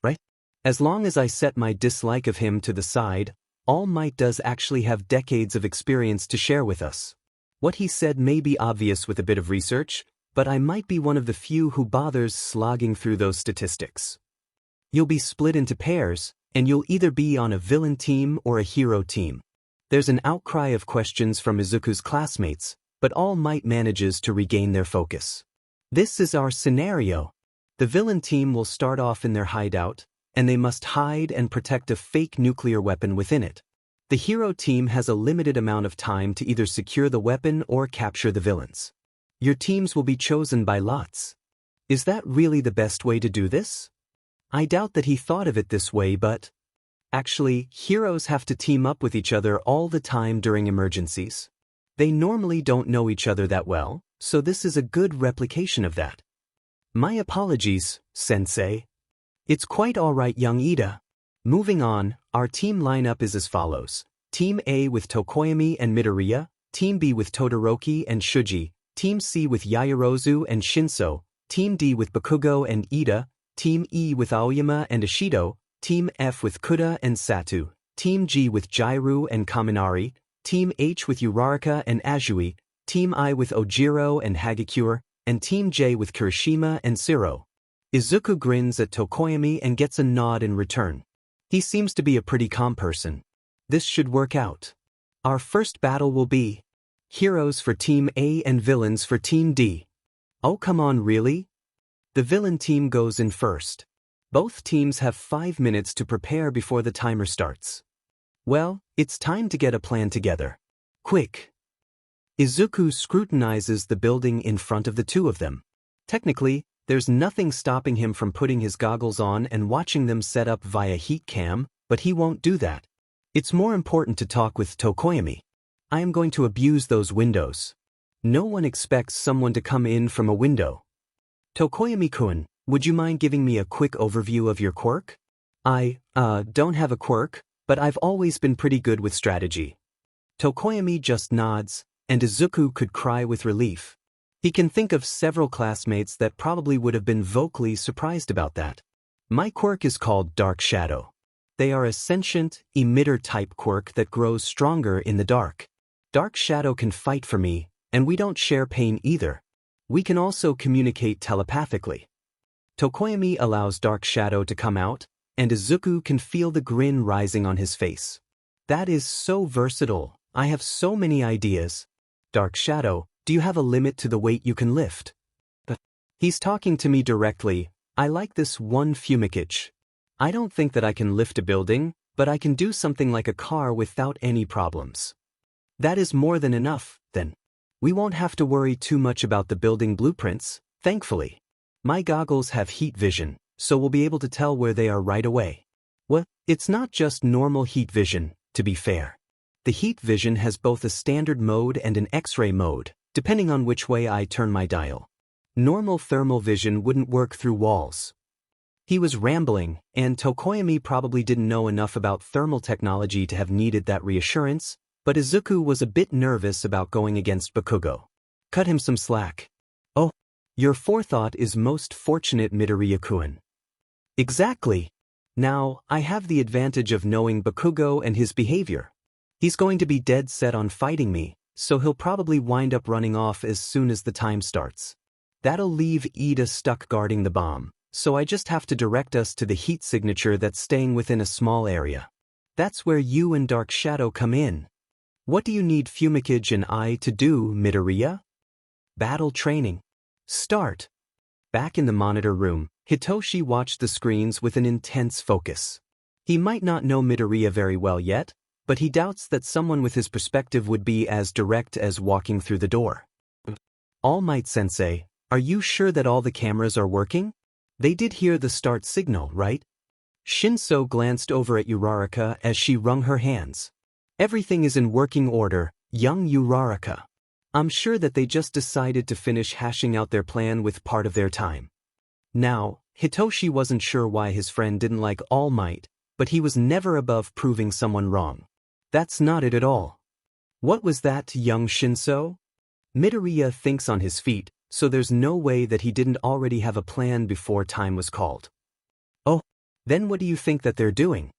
Right? As long as I set my dislike of him to the side, All Might does actually have decades of experience to share with us. What he said may be obvious with a bit of research, but I might be one of the few who bothers slogging through those statistics. You'll be split into pairs, and you'll either be on a villain team or a hero team. There's an outcry of questions from Izuku's classmates, but All Might manages to regain their focus. This is our scenario. The villain team will start off in their hideout, and they must hide and protect a fake nuclear weapon within it. The hero team has a limited amount of time to either secure the weapon or capture the villains. Your teams will be chosen by lots. Is that really the best way to do this? I doubt that he thought of it this way, but actually, heroes have to team up with each other all the time during emergencies. They normally don't know each other that well, so this is a good replication of that. My apologies, Sensei. It's quite all right, young Ida. Moving on, our team lineup is as follows. Team A with Tokoyami and Midoriya, Team B with Todoroki and Shuji, Team C with Yaoyorozu and Shinso, Team D with Bakugo and Ida, Team E with Aoyama and Ishido, Team F with Kuda and Satu, Team G with Jairu and Kaminari, Team H with Uraraka and Azui, Team I with Ojiro and Hagakure, and Team J with Kirishima and Siro. Izuku grins at Tokoyami and gets a nod in return. He seems to be a pretty calm person. This should work out. Our first battle will be heroes for Team A and villains for Team D. Oh, come on, really? The villain team goes in first. Both teams have 5 minutes to prepare before the timer starts. Well, it's time to get a plan together. Quick. Izuku scrutinizes the building in front of the two of them. Technically, there's nothing stopping him from putting his goggles on and watching them set up via heat cam, but he won't do that. It's more important to talk with Tokoyami. I am going to abuse those windows. No one expects someone to come in from a window. Tokoyami-kun, would you mind giving me a quick overview of your quirk? I don't have a quirk, but I've always been pretty good with strategy. Tokoyami just nods, and Izuku could cry with relief. He can think of several classmates that probably would have been vocally surprised about that. My quirk is called Dark Shadow. They are a sentient, emitter-type quirk that grows stronger in the dark. Dark Shadow can fight for me, and we don't share pain either. We can also communicate telepathically. Tokoyami allows Dark Shadow to come out, and Izuku can feel the grin rising on his face. That is so versatile. I have so many ideas. Dark Shadow, do you have a limit to the weight you can lift? He's talking to me directly. I like this one fumigage. I don't think that I can lift a building, but I can do something like a car without any problems. That is more than enough, then. We won't have to worry too much about the building blueprints, thankfully. My goggles have heat vision, so we'll be able to tell where they are right away. Well, it's not just normal heat vision, to be fair. The heat vision has both a standard mode and an X-ray mode, depending on which way I turn my dial. Normal thermal vision wouldn't work through walls. He was rambling, and Tokoyami probably didn't know enough about thermal technology to have needed that reassurance, but Izuku was a bit nervous about going against Bakugo. Cut him some slack. Oh, your forethought is most fortunate, Midoriya-kun. Exactly. Now, I have the advantage of knowing Bakugo and his behavior. He's going to be dead set on fighting me, so he'll probably wind up running off as soon as the time starts. That'll leave Ida stuck guarding the bomb, so I just have to direct us to the heat signature that's staying within a small area. That's where you and Dark Shadow come in. What do you need Fumikage and I to do, Midoriya? Battle training. Start. Back in the monitor room, Hitoshi watched the screens with an intense focus. He might not know Midoriya very well yet, but he doubts that someone with his perspective would be as direct as walking through the door. All Might-sensei, are you sure that all the cameras are working? They did hear the start signal, right? Shinso glanced over at Uraraka as she wrung her hands. Everything is in working order, young Uraraka. I'm sure that they just decided to finish hashing out their plan with part of their time. Now, Hitoshi wasn't sure why his friend didn't like All Might, but he was never above proving someone wrong. That's not it at all. What was that, young Shinso? Midoriya thinks on his feet, so there's no way that he didn't already have a plan before time was called. Oh, then what do you think that they're doing?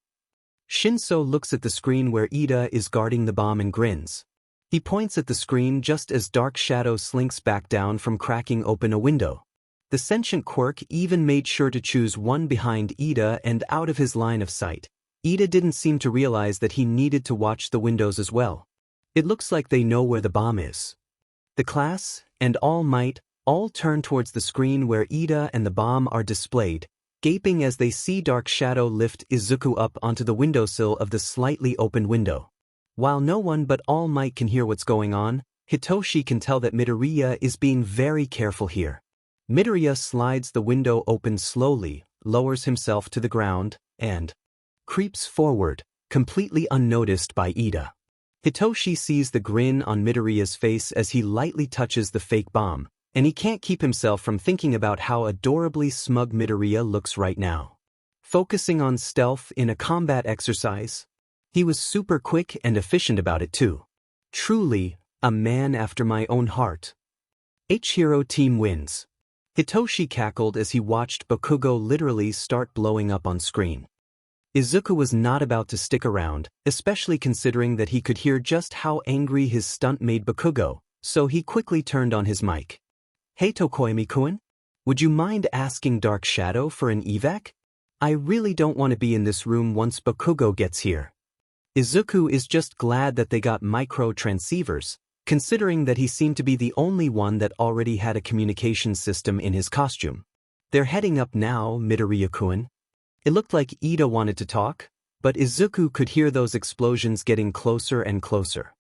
Shinso looks at the screen where Ida is guarding the bomb and grins. He points at the screen just as Dark Shadow slinks back down from cracking open a window. The sentient quirk even made sure to choose one behind Ida and out of his line of sight. Ida didn't seem to realize that he needed to watch the windows as well. It looks like they know where the bomb is. The class, and All Might, all turn towards the screen where Ida and the bomb are displayed, gaping as they see Dark Shadow lift Izuku up onto the windowsill of the slightly opened window. While no one but All Might can hear what's going on, Hitoshi can tell that Midoriya is being very careful here. Midoriya slides the window open slowly, lowers himself to the ground, and creeps forward, completely unnoticed by Ida. Hitoshi sees the grin on Midoriya's face as he lightly touches the fake bomb, and he can't keep himself from thinking about how adorably smug Midoriya looks right now. Focusing on stealth in a combat exercise, he was super quick and efficient about it too. Truly, a man after my own heart. H-Hero team wins. Hitoshi cackled as he watched Bakugo literally start blowing up on screen. Izuku was not about to stick around, especially considering that he could hear just how angry his stunt made Bakugo, so he quickly turned on his mic. Hey Tokoyami-kun? Would you mind asking Dark Shadow for an evac? I really don't want to be in this room once Bakugo gets here. Izuku is just glad that they got micro-transceivers, considering that he seemed to be the only one that already had a communication system in his costume. They're heading up now, Midoriya-kun. It looked like Ida wanted to talk, but Izuku could hear those explosions getting closer and closer.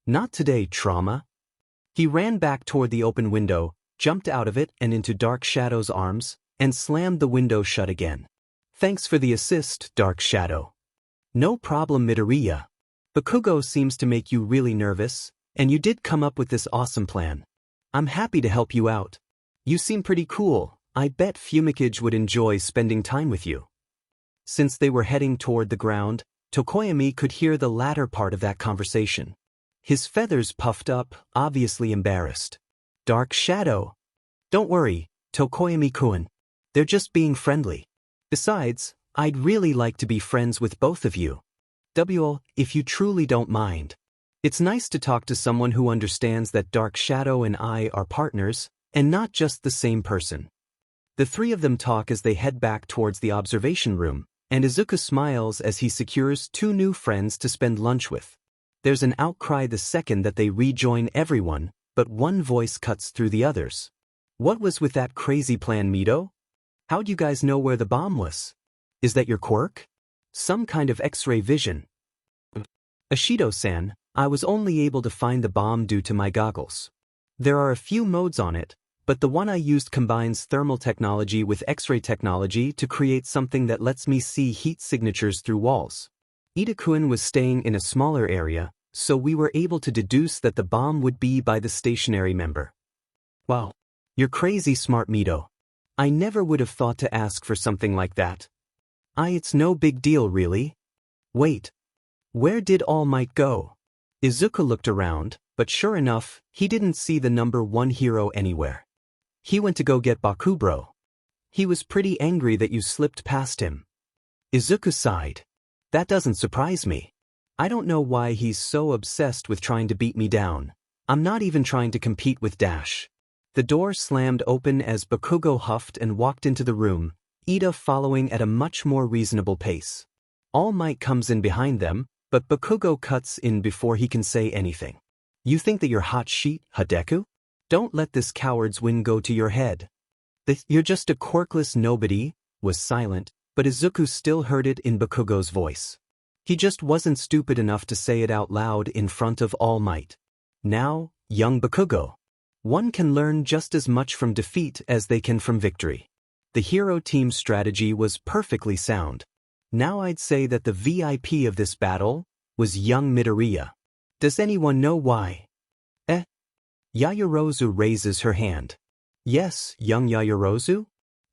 Not today, trauma. He ran back toward the open window, jumped out of it and into Dark Shadow's arms, and slammed the window shut again. Thanks for the assist, Dark Shadow. No problem, Midoriya. Bakugo seems to make you really nervous, and you did come up with this awesome plan. I'm happy to help you out. You seem pretty cool. I bet Fumikage would enjoy spending time with you. Since they were heading toward the ground, Tokoyami could hear the latter part of that conversation. His feathers puffed up, obviously embarrassed. Dark Shadow. Don't worry, Tokoyami-kun. They're just being friendly. Besides, I'd really like to be friends with both of you. If you truly don't mind. It's nice to talk to someone who understands that Dark Shadow and I are partners, and not just the same person. The three of them talk as they head back towards the observation room, and Izuku smiles as he secures two new friends to spend lunch with. There's an outcry the second that they rejoin everyone, but one voice cuts through the others. What was with that crazy plan, Mido? How'd you guys know where the bomb was? Is that your quirk? Some kind of X-ray vision? Ashido-san, I was only able to find the bomb due to my goggles. There are a few modes on it, but the one I used combines thermal technology with X-ray technology to create something that lets me see heat signatures through walls. Izuku was staying in a smaller area, so we were able to deduce that the bomb would be by the stationary member. Wow. You're crazy smart, Mido. I never would have thought to ask for something like that. It's no big deal really. Wait. Where did All Might go? Izuku looked around, but sure enough, he didn't see the number 1 hero anywhere. He went to go get Bakubro. He was pretty angry that you slipped past him. Izuku sighed. That doesn't surprise me. I don't know why he's so obsessed with trying to beat me down. I'm not even trying to compete with Dash. The door slammed open as Bakugo huffed and walked into the room, Ida following at a much more reasonable pace. All Might comes in behind them, but Bakugo cuts in before he can say anything. You think that you're hot sheet, Deku? Don't let this coward's win go to your head. You're just a quirkless nobody, was silent, but Izuku still heard it in Bakugo's voice. He just wasn't stupid enough to say it out loud in front of All Might. Now, young Bakugo. One can learn just as much from defeat as they can from victory. The hero team's strategy was perfectly sound. Now I'd say that the VIP of this battle was young Midoriya. Does anyone know why? Yayorozu raises her hand. Yes, young Yayorozu?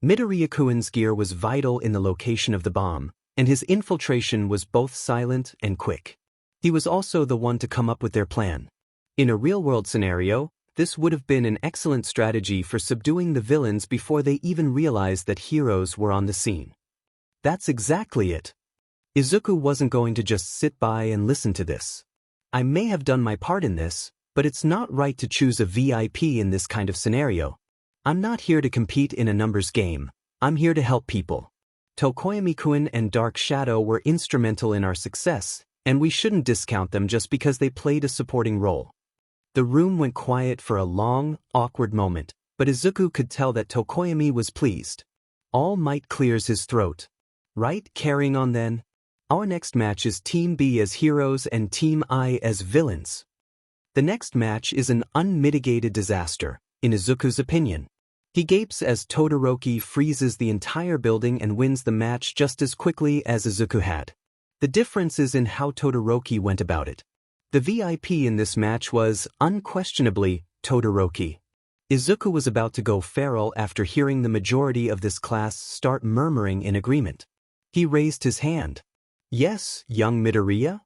Midoriya-kun's gear was vital in the location of the bomb, and his infiltration was both silent and quick. He was also the one to come up with their plan. In a real-world scenario, this would have been an excellent strategy for subduing the villains before they even realized that heroes were on the scene. That's exactly it. Izuku wasn't going to just sit by and listen to this. I may have done my part in this, but it's not right to choose a VIP in this kind of scenario. I'm not here to compete in a numbers game, I'm here to help people. Tokoyami-kun and Dark Shadow were instrumental in our success, and we shouldn't discount them just because they played a supporting role. The room went quiet for a long, awkward moment, but Izuku could tell that Tokoyami was pleased. All Might clears his throat. Right, carrying on then. Our next match is Team B as heroes and Team I as villains. The next match is an unmitigated disaster, in Izuku's opinion. He gapes as Todoroki freezes the entire building and wins the match just as quickly as Izuku had. The difference is in how Todoroki went about it. The VIP in this match was, unquestionably, Todoroki. Izuku was about to go feral after hearing the majority of this class start murmuring in agreement. He raised his hand. Yes, young Midoriya?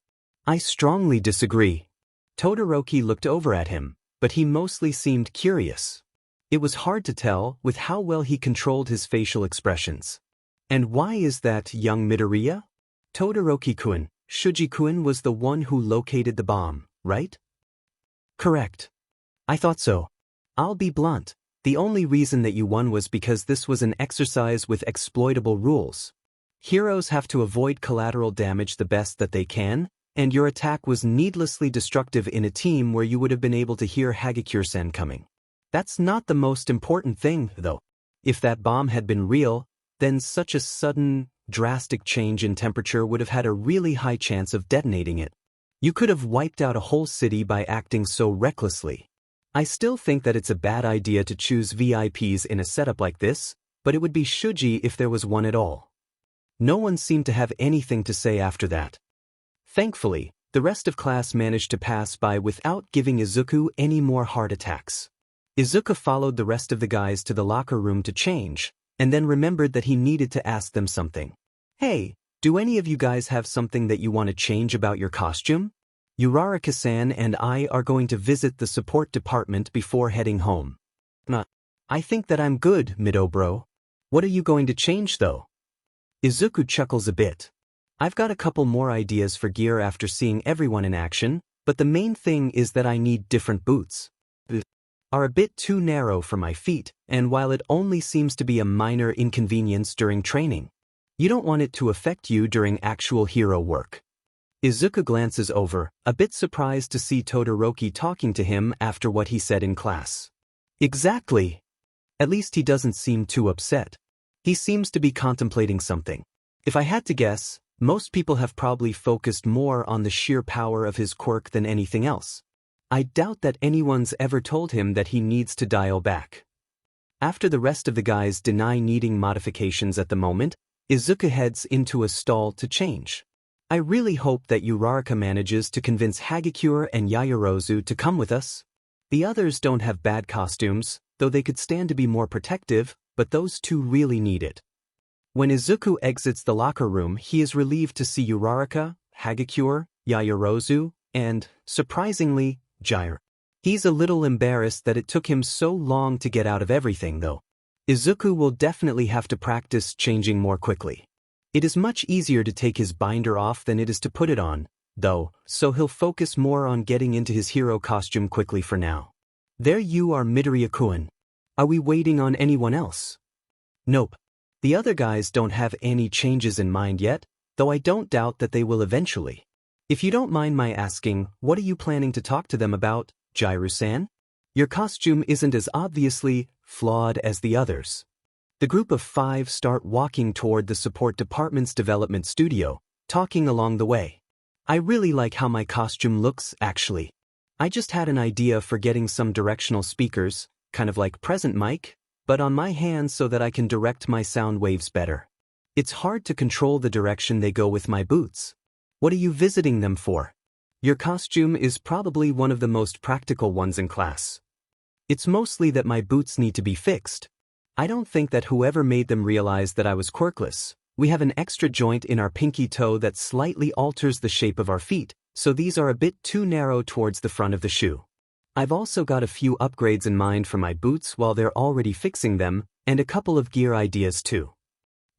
I strongly disagree. Todoroki looked over at him, but he mostly seemed curious. It was hard to tell with how well he controlled his facial expressions. And why is that, young Midoriya? Todoroki-kun, Shuji-kun was the one who located the bomb, right? Correct. I thought so. I'll be blunt. The only reason that you won was because this was an exercise with exploitable rules. Heroes have to avoid collateral damage the best that they can, and your attack was needlessly destructive in a team where you would have been able to hear Hagakure-sen coming. That's not the most important thing, though. If that bomb had been real, then such a sudden, drastic change in temperature would have had a really high chance of detonating it. You could have wiped out a whole city by acting so recklessly. I still think that it's a bad idea to choose VIPs in a setup like this, but it would be Shuji if there was one at all. No one seemed to have anything to say after that. Thankfully, the rest of class managed to pass by without giving Izuku any more heart attacks. Izuku followed the rest of the guys to the locker room to change, and then remembered that he needed to ask them something. Hey, do any of you guys have something that you want to change about your costume? Uraraka-san and I are going to visit the support department before heading home. I think that I'm good, Mido bro. What are you going to change though? Izuku chuckles a bit. I've got a couple more ideas for gear after seeing everyone in action, but the main thing is that I need different boots. They are a bit too narrow for my feet, and while it only seems to be a minor inconvenience during training, you don't want it to affect you during actual hero work. Izuku glances over, a bit surprised to see Todoroki talking to him after what he said in class. Exactly. At least he doesn't seem too upset. He seems to be contemplating something. If I had to guess, most people have probably focused more on the sheer power of his quirk than anything else. I doubt that anyone's ever told him that he needs to dial back. After the rest of the guys deny needing modifications at the moment, Izuku heads into a stall to change. I really hope that Uraraka manages to convince Hagakure and Yaoyorozu to come with us. The others don't have bad costumes, though they could stand to be more protective, but those two really need it. When Izuku exits the locker room, he is relieved to see Uraraka, Hagakure, Yaoyorozu, and, surprisingly, Jiraiya. He's a little embarrassed that it took him so long to get out of everything, though. Izuku will definitely have to practice changing more quickly. It is much easier to take his binder off than it is to put it on, though, so he'll focus more on getting into his hero costume quickly for now. There you are, Midoriya-kun. Are we waiting on anyone else? Nope. The other guys don't have any changes in mind yet, though I don't doubt that they will eventually. If you don't mind my asking, what are you planning to talk to them about, Jiraiya-san? Your costume isn't as obviously flawed as the others. The group of 5 start walking toward the support department's development studio, talking along the way. I really like how my costume looks, actually. I just had an idea for getting some directional speakers, kind of like present mic, but on my hands so that I can direct my sound waves better. It's hard to control the direction they go with my boots. What are you visiting them for? Your costume is probably one of the most practical ones in class. It's mostly that my boots need to be fixed. I don't think that whoever made them realized that I was quirkless. We have an extra joint in our pinky toe that slightly alters the shape of our feet, so these are a bit too narrow towards the front of the shoe. I've also got a few upgrades in mind for my boots while they're already fixing them, and a couple of gear ideas too.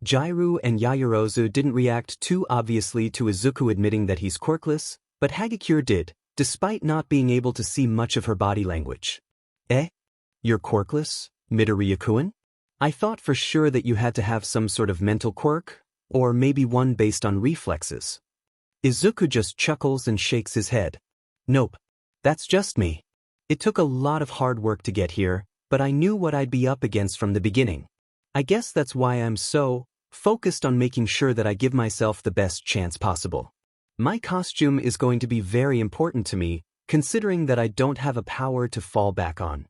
Jiraiya and Yaoyorozu didn't react too obviously to Izuku admitting that he's quirkless, but Hagakure did, despite not being able to see much of her body language. Eh? You're quirkless, Midoriya-kun? I thought for sure that you had to have some sort of mental quirk, or maybe one based on reflexes. Izuku just chuckles and shakes his head. Nope. That's just me. It took a lot of hard work to get here, but I knew what I'd be up against from the beginning. I guess that's why I'm so focused on making sure that I give myself the best chance possible. My costume is going to be very important to me, considering that I don't have a power to fall back on.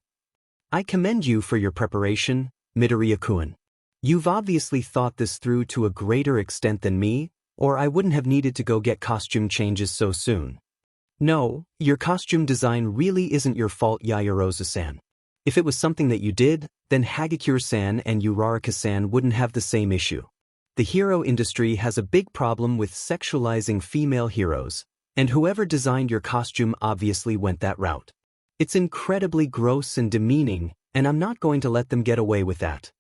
I commend you for your preparation, Midoriya-kun. You've obviously thought this through to a greater extent than me, or I wouldn't have needed to go get costume changes so soon. No, your costume design really isn't your fault, Yaoyorozu-san. If it was something that you did, then Hagakure-san and Uraraka-san wouldn't have the same issue. The hero industry has a big problem with sexualizing female heroes, and whoever designed your costume obviously went that route. It's incredibly gross and demeaning, and I'm not going to let them get away with that.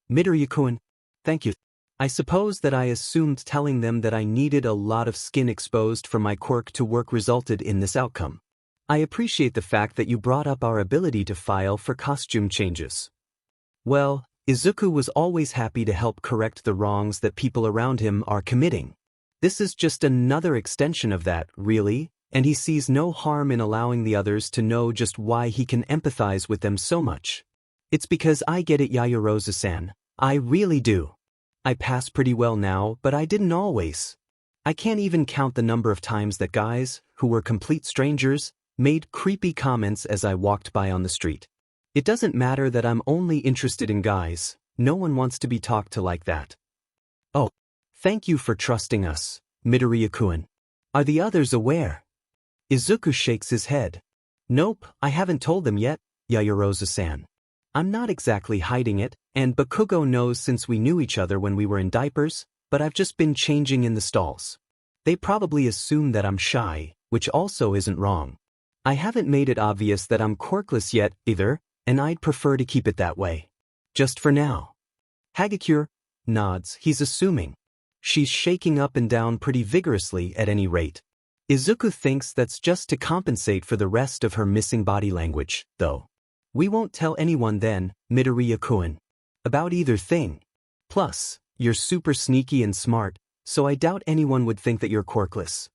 Midoriya-kun, thank you. I suppose that I assumed telling them that I needed a lot of skin exposed for my quirk to work resulted in this outcome. I appreciate the fact that you brought up our ability to file for costume changes. Well, Izuku was always happy to help correct the wrongs that people around him are committing. This is just another extension of that, really, and he sees no harm in allowing the others to know just why he can empathize with them so much. It's because I get it, Yaoyorozu-san. I really do. I pass pretty well now, but I didn't always. I can't even count the number of times that guys, who were complete strangers, made creepy comments as I walked by on the street. It doesn't matter that I'm only interested in guys, no one wants to be talked to like that. Oh, thank you for trusting us, Midoriya-kun. Are the others aware? Izuku shakes his head. Nope, I haven't told them yet, Yaoyorozu-san. I'm not exactly hiding it, and Bakugo knows since we knew each other when we were in diapers, but I've just been changing in the stalls. They probably assume that I'm shy, which also isn't wrong. I haven't made it obvious that I'm quirkless yet, either, and I'd prefer to keep it that way. Just for now. Hagakure nods, he's assuming. She's shaking up and down pretty vigorously at any rate. Izuku thinks that's just to compensate for the rest of her missing body language, though. We won't tell anyone then, Midoriya-kun, about either thing. Plus, you're super sneaky and smart, so I doubt anyone would think that you're quirkless.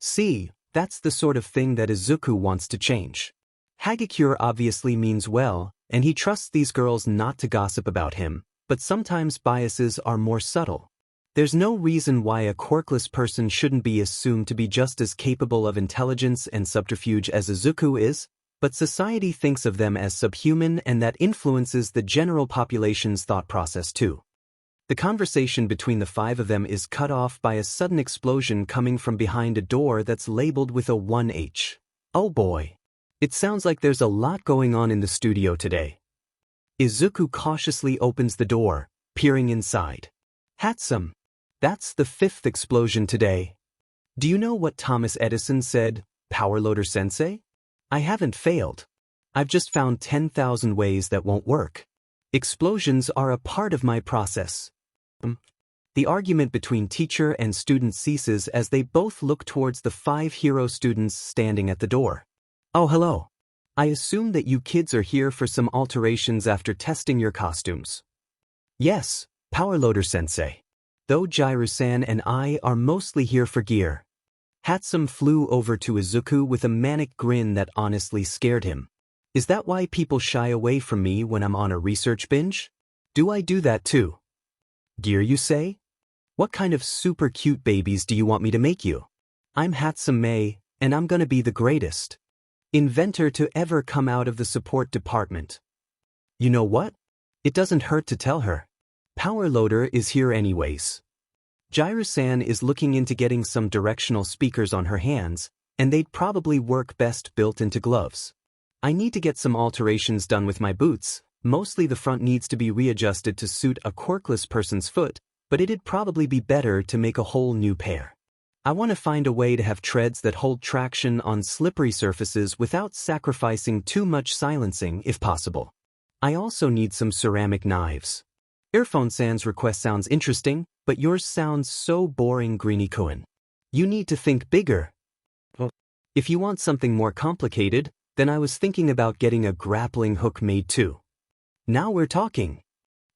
See, that's the sort of thing that Izuku wants to change. Hagakure obviously means well, and he trusts these girls not to gossip about him, but sometimes biases are more subtle. There's no reason why a quirkless person shouldn't be assumed to be just as capable of intelligence and subterfuge as Izuku is, but society thinks of them as subhuman, and that influences the general population's thought process too. The conversation between the five of them is cut off by a sudden explosion coming from behind a door that's labeled with a 1H. Oh boy. It sounds like there's a lot going on in the studio today. Izuku cautiously opens the door, peering inside. Hatsum. That's the 5th explosion today. Do you know what Thomas Edison said, Powerloader Sensei? I haven't failed. I've just found 10,000 ways that won't work. Explosions are a part of my process. The argument between teacher and student ceases as they both look towards the 5 hero students standing at the door. Oh, hello. I assume that you kids are here for some alterations after testing your costumes. Yes, Powerloader Sensei. Though Jiru-san and I are mostly here for gear. Hatsum flew over to Izuku with a manic grin that honestly scared him. Is that why people shy away from me when I'm on a research binge? Do I do that too? Gear, you say? What kind of super cute babies do you want me to make you? I'm Hatsum Mei, and I'm gonna be the greatest inventor to ever come out of the support department. You know what? It doesn't hurt to tell her. Powerloader is here anyways. Jiru-san is looking into getting some directional speakers on her hands, and they'd probably work best built into gloves. I need to get some alterations done with my boots. Mostly the front needs to be readjusted to suit a quirkless person's foot, but it'd probably be better to make a whole new pair. I want to find a way to have treads that hold traction on slippery surfaces without sacrificing too much silencing if possible. I also need some ceramic knives. Earphone-san's request sounds interesting, but yours sounds so boring, Greenie-kun. You need to think bigger. Well, if you want something more complicated, then I was thinking about getting a grappling hook made too. Now we're talking.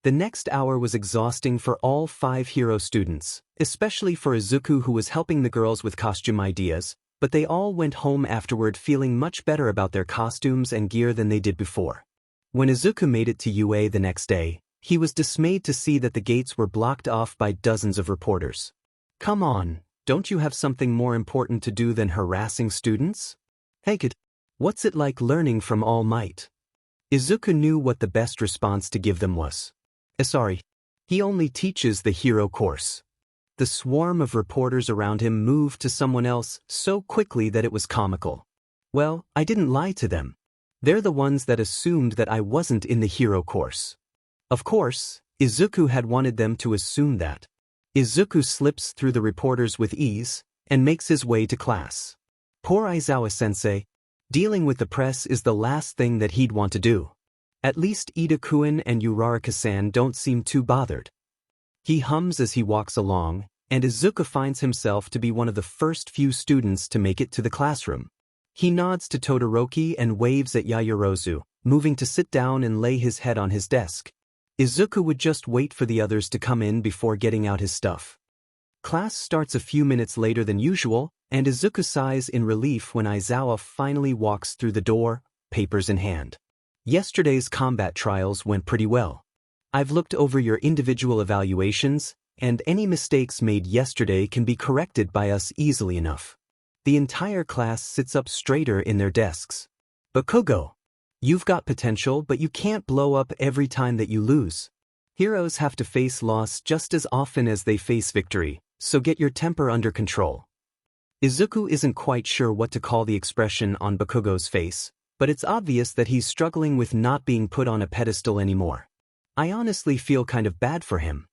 The next hour was exhausting for all 5 hero students, especially for Izuku, who was helping the girls with costume ideas, but they all went home afterward feeling much better about their costumes and gear than they did before. When Izuku made it to UA the next day, he was dismayed to see that the gates were blocked off by dozens of reporters. Come on, don't you have something more important to do than harassing students? Hey kid, what's it like learning from All Might? Izuku knew what the best response to give them was. Sorry, he only teaches the hero course. The swarm of reporters around him moved to someone else so quickly that it was comical. Well, I didn't lie to them. They're the ones that assumed that I wasn't in the hero course. Of course, Izuku had wanted them to assume that. Izuku slips through the reporters with ease and makes his way to class. Poor Aizawa-sensei. Dealing with the press is the last thing that he'd want to do. At least Ida-kun and Uraraka-san don't seem too bothered. He hums as he walks along, and Izuku finds himself to be one of the first few students to make it to the classroom. He nods to Todoroki and waves at Yaoyorozu, moving to sit down and lay his head on his desk. Izuku would just wait for the others to come in before getting out his stuff. Class starts a few minutes later than usual, and Izuku sighs in relief when Aizawa finally walks through the door, papers in hand. Yesterday's combat trials went pretty well. I've looked over your individual evaluations, and any mistakes made yesterday can be corrected by us easily enough. The entire class sits up straighter in their desks. Bakugo, you've got potential, but you can't blow up every time that you lose. Heroes have to face loss just as often as they face victory, so get your temper under control. Izuku isn't quite sure what to call the expression on Bakugo's face, but it's obvious that he's struggling with not being put on a pedestal anymore. I honestly feel kind of bad for him.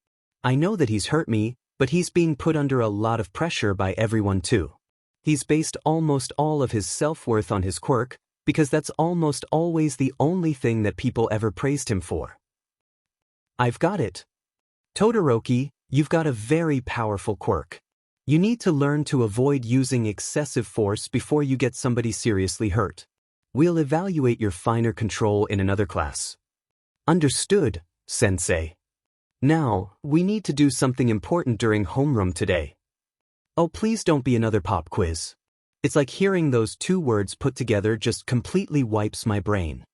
I know that he's hurt me, but he's being put under a lot of pressure by everyone too. He's based almost all of his self-worth on his quirk, because that's almost always the only thing that people ever praised him for. I've got it. Todoroki, You've got a very powerful quirk. You need to learn to avoid using excessive force before you get somebody seriously hurt. We'll evaluate your finer control in another class. Understood, Sensei. Now, we need to do something important during homeroom today. Oh, please don't be another pop quiz. It's like hearing those two words put together just completely wipes my brain.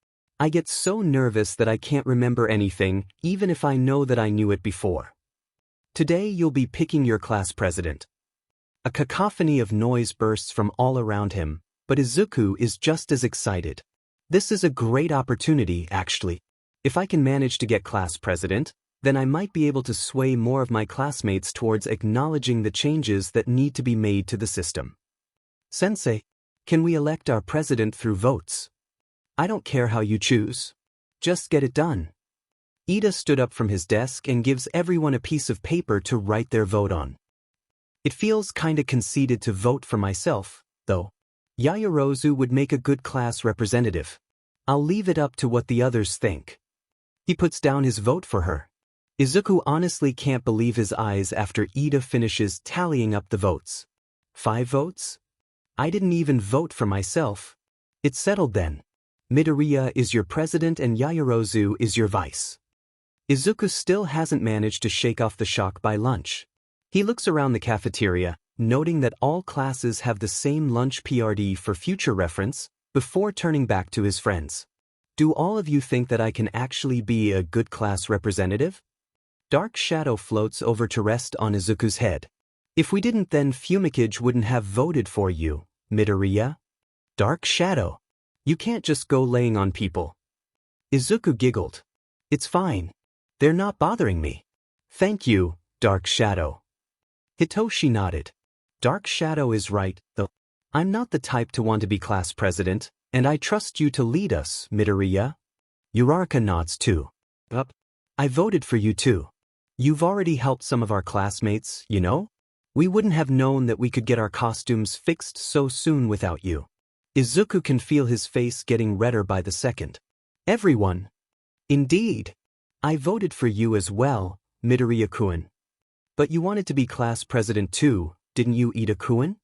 I get so nervous that I can't remember anything, even if I know that I knew it before. Today you'll be picking your class president. A cacophony of noise bursts from all around him, but Izuku is just as excited. This is a great opportunity, actually. If I can manage to get class president, then I might be able to sway more of my classmates towards acknowledging the changes that need to be made to the system. Sensei, can we elect our president through votes? I don't care how you choose. Just get it done. Ida stood up from his desk and gives everyone a piece of paper to write their vote on. It feels kinda conceited to vote for myself, though. Yaoyorozu would make a good class representative. I'll leave it up to what the others think. He puts down his vote for her. Izuku honestly can't believe his eyes after Ida finishes tallying up the votes. 5 votes? I didn't even vote for myself. It's settled then. Midoriya is your president and Yaoyorozu is your vice. Izuku still hasn't managed to shake off the shock by lunch. He looks around the cafeteria, noting that all classes have the same lunch PRD for future reference, before turning back to his friends. Do all of you think that I can actually be a good class representative? Dark shadow floats over to rest on Izuku's head. If we didn't, then Fumikage wouldn't have voted for you, Midoriya. Dark shadow. You can't just go laying on people. Izuku giggled. It's fine. They're not bothering me. Thank you, Dark Shadow. Hitoshi nodded. Dark Shadow is right, though. I'm not the type to want to be class president, and I trust you to lead us, Midoriya. Uraraka nods too. I voted for you too. You've already helped some of our classmates, you know? We wouldn't have known that we could get our costumes fixed so soon without you. Izuku can feel his face getting redder by the second. Everyone. Indeed. I voted for you as well, Midoriya-kun. But you wanted to be class president too, didn't you, Ida-kun?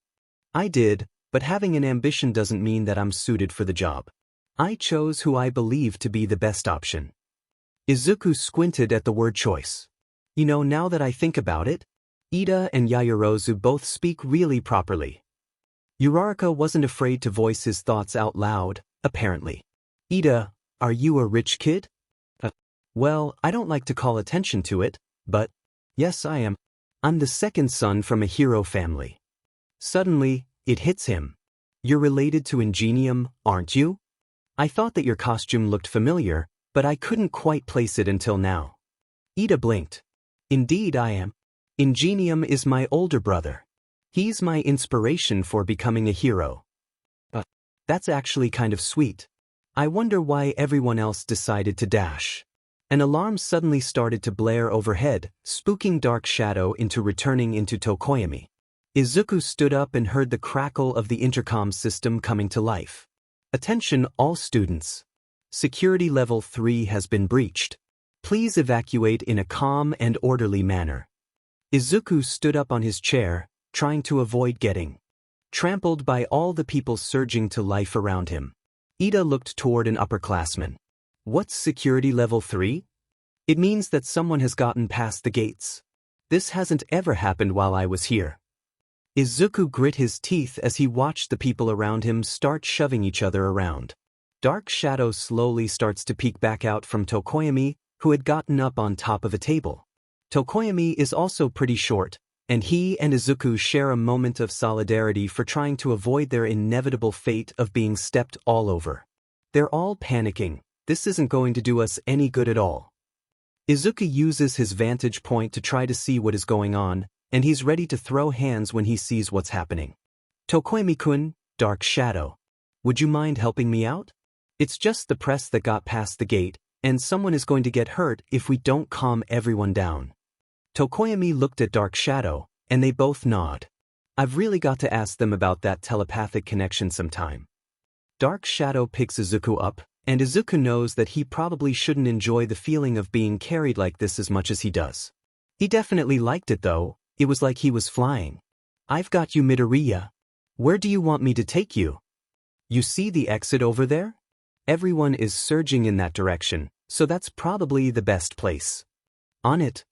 I did, but having an ambition doesn't mean that I'm suited for the job. I chose who I believe to be the best option. Izuku squinted at the word choice. You know, now that I think about it, Ida and Yaoyorozu both speak really properly. Uraraka wasn't afraid to voice his thoughts out loud, apparently. Ida, are you a rich kid? Well, I don't like to call attention to it, but yes, I am. I'm the second son from a hero family. Suddenly, it hits him. You're related to Ingenium, aren't you? I thought that your costume looked familiar, but I couldn't quite place it until now. Ida blinked. Indeed I am. Ingenium is my older brother. He's my inspiration for becoming a hero. That's actually kind of sweet. I wonder why everyone else decided to dash. An alarm suddenly started to blare overhead, spooking Dark Shadow into returning into Tokoyami. Izuku stood up and heard the crackle of the intercom system coming to life. Attention all students. Security level 3 has been breached. Please evacuate in a calm and orderly manner. Izuku stood up on his chair, trying to avoid getting trampled by all the people surging to life around him. Ida looked toward an upperclassman. What's security level 3? It means that someone has gotten past the gates. This hasn't ever happened while I was here. Izuku grit his teeth as he watched the people around him start shoving each other around. Dark Shadow slowly starts to peek back out from Tokoyami, who had gotten up on top of a table. Tokoyami is also pretty short, and he and Izuku share a moment of solidarity for trying to avoid their inevitable fate of being stepped all over. They're all panicking. This isn't going to do us any good at all. Izuku uses his vantage point to try to see what is going on, and he's ready to throw hands when he sees what's happening. Tokoyami-kun, Dark Shadow. Would you mind helping me out? It's just the press that got past the gate, and someone is going to get hurt if we don't calm everyone down. Tokoyami looked at Dark Shadow, and they both nod. I've really got to ask them about that telepathic connection sometime. Dark Shadow picks Izuku up, and Izuku knows that he probably shouldn't enjoy the feeling of being carried like this as much as he does. He definitely liked it though, it was like he was flying. I've got you, Midoriya. Where do you want me to take you? You see the exit over there? Everyone is surging in that direction, so that's probably the best place. On it.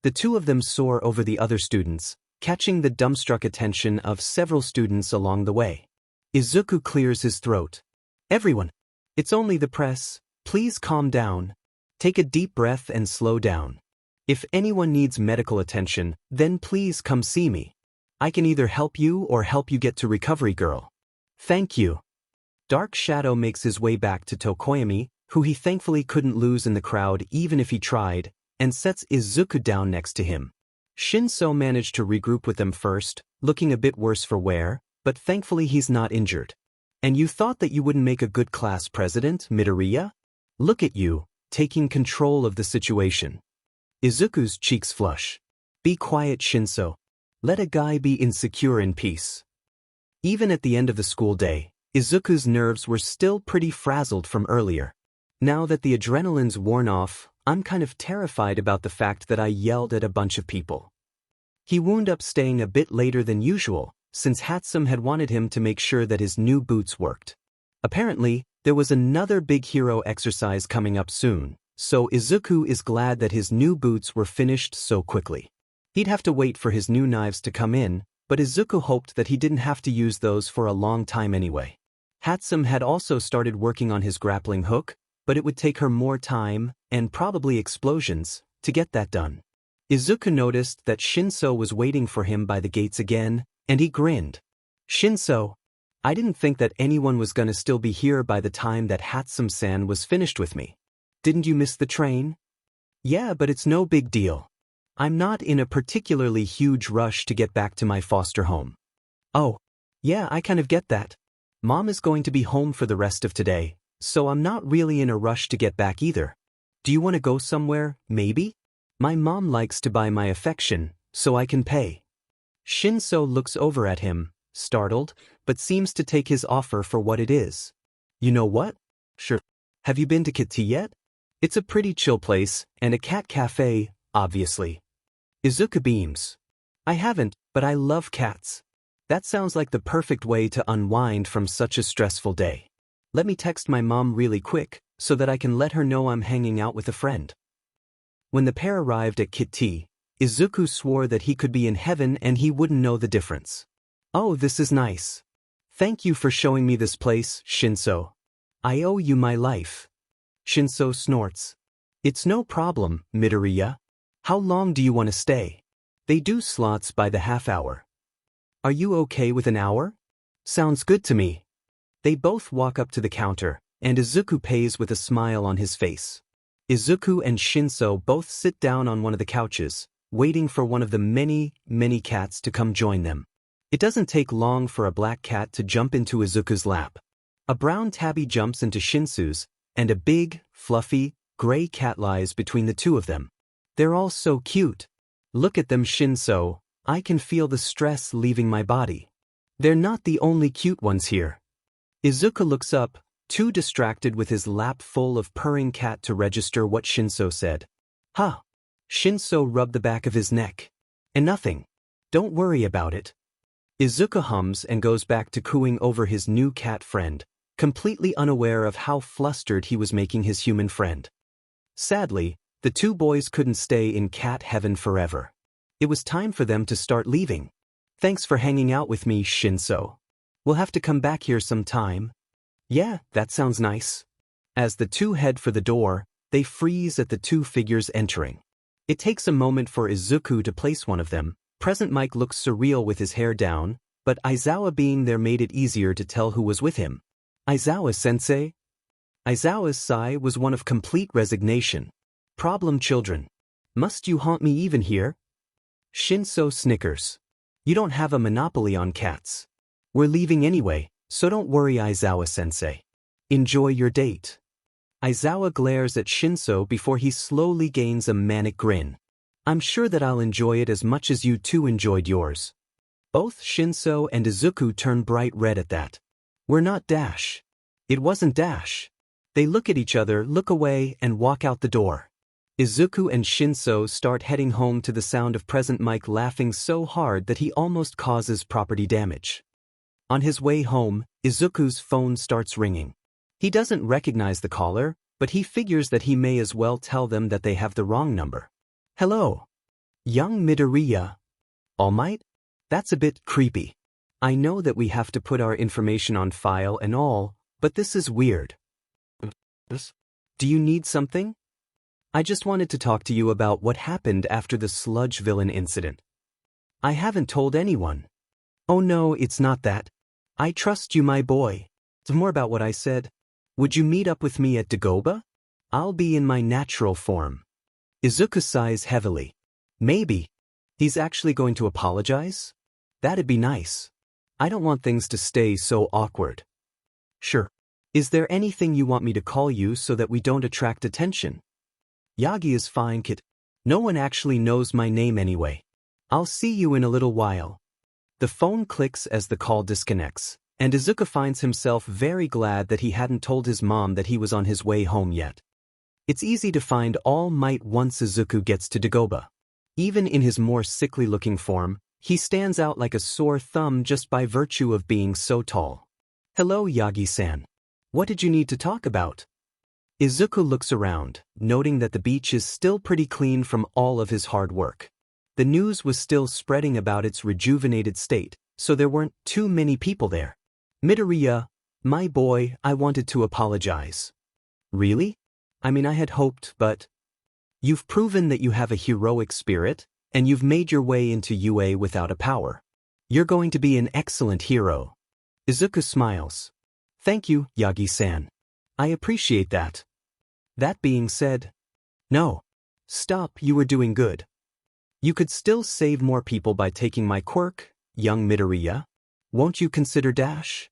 The two of them soar over the other students, catching the dumbstruck attention of several students along the way. Izuku clears his throat. Everyone! It's only the press, please calm down. Take a deep breath and slow down. If anyone needs medical attention, then please come see me. I can either help you or help you get to recovery, girl. Thank you. Dark Shadow makes his way back to Tokoyami, who he thankfully couldn't lose in the crowd even if he tried, and sets Izuku down next to him. Shinso managed to regroup with them first, looking a bit worse for wear, but thankfully he's not injured. And you thought that you wouldn't make a good class president, Midoriya? Look at you, taking control of the situation. Izuku's cheeks flush. Be quiet, Shinso. Let a guy be insecure in peace. Even at the end of the school day, Izuku's nerves were still pretty frazzled from earlier. Now that the adrenaline's worn off, I'm kind of terrified about the fact that I yelled at a bunch of people. He wound up staying a bit later than usual, since Hatsum had wanted him to make sure that his new boots worked. Apparently, there was another big hero exercise coming up soon, so Izuku is glad that his new boots were finished so quickly. He'd have to wait for his new knives to come in, but Izuku hoped that he didn't have to use those for a long time anyway. Hatsum had also started working on his grappling hook, but it would take her more time, and probably explosions, to get that done. Izuku noticed that Shinso was waiting for him by the gates again, and he grinned. Shinso, I didn't think that anyone was gonna still be here by the time that Hatsum-san was finished with me. Didn't you miss the train? Yeah, but it's no big deal. I'm not in a particularly huge rush to get back to my foster home. Oh, yeah, I kind of get that. Mom is going to be home for the rest of today, so I'm not really in a rush to get back either. Do you want to go somewhere, maybe? My mom likes to buy my affection, so I can pay. Shinso looks over at him, startled, but seems to take his offer for what it is. You know what? Sure. Have you been to Kitty yet? It's a pretty chill place, and a cat cafe, obviously. Izuku beams. I haven't, but I love cats. That sounds like the perfect way to unwind from such a stressful day. Let me text my mom really quick, so that I can let her know I'm hanging out with a friend. When the pair arrived at Kitty, Izuku swore that he could be in heaven and he wouldn't know the difference. Oh, this is nice. Thank you for showing me this place, Shinso. I owe you my life. Shinso snorts. It's no problem, Midoriya. How long do you want to stay? They do slots by the half hour. Are you okay with an hour? Sounds good to me. They both walk up to the counter, and Izuku pays with a smile on his face. Izuku and Shinso both sit down on one of the couches, waiting for one of the many, many cats to come join them. It doesn't take long for a black cat to jump into Izuku's lap. A brown tabby jumps into Shinsu's, and a big, fluffy, gray cat lies between the two of them. They're all so cute. Look at them, Shinso. I can feel the stress leaving my body. They're not the only cute ones here. Izuku looks up, too distracted with his lap full of purring cat to register what Shinso said. Huh. Shinso rubbed the back of his neck. And nothing. Don't worry about it. Izuku hums and goes back to cooing over his new cat friend, completely unaware of how flustered he was making his human friend. Sadly, the two boys couldn't stay in cat heaven forever. It was time for them to start leaving. Thanks for hanging out with me, Shinso. We'll have to come back here sometime. Yeah, that sounds nice. As the two head for the door, they freeze at the two figures entering. It takes a moment for Izuku to place one of them. Present Mike looks surreal with his hair down, but Aizawa being there made it easier to tell who was with him. Aizawa-sensei? Aizawa's sigh was one of complete resignation. Problem children. Must you haunt me even here? Shinso snickers. You don't have a monopoly on cats. We're leaving anyway, so don't worry, Aizawa-sensei. Enjoy your date. Aizawa glares at Shinso before he slowly gains a manic grin. I'm sure that I'll enjoy it as much as you two enjoyed yours. Both Shinso and Izuku turn bright red at that. We're not Dash. It wasn't Dash. They look at each other, look away, and walk out the door. Izuku and Shinso start heading home to the sound of present Mike laughing so hard that he almost causes property damage. On his way home, Izuku's phone starts ringing. He doesn't recognize the caller, but he figures that he may as well tell them that they have the wrong number. Hello. Young Midoriya. All Might? That's a bit creepy. I know that we have to put our information on file and all, but this is weird. Do you need something? I just wanted to talk to you about what happened after the sludge villain incident. I haven't told anyone. Oh no, it's not that. I trust you, my boy. It's more about what I said. Would you meet up with me at Dagoba? I'll be in my natural form. Izuku sighs heavily. Maybe. He's actually going to apologize? That'd be nice. I don't want things to stay so awkward. Sure. Is there anything you want me to call you so that we don't attract attention? Yagi is fine, kid. No one actually knows my name anyway. I'll see you in a little while. The phone clicks as the call disconnects, and Izuku finds himself very glad that he hadn't told his mom that he was on his way home yet. It's easy to find All Might once Izuku gets to Dagoba. Even in his more sickly-looking form, he stands out like a sore thumb just by virtue of being so tall. Hello, Yagi-san. What did you need to talk about? Izuku looks around, noting that the beach is still pretty clean from all of his hard work. The news was still spreading about its rejuvenated state, so there weren't too many people there. Midoriya, my boy, I wanted to apologize. Really? I mean, I had hoped, but... You've proven that you have a heroic spirit, and you've made your way into UA without a power. You're going to be an excellent hero. Izuku smiles. Thank you, Yagi-san. I appreciate that. That being said... No. Stop, you were doing good. You could still save more people by taking my quirk, young Midoriya. Won't you consider Dash?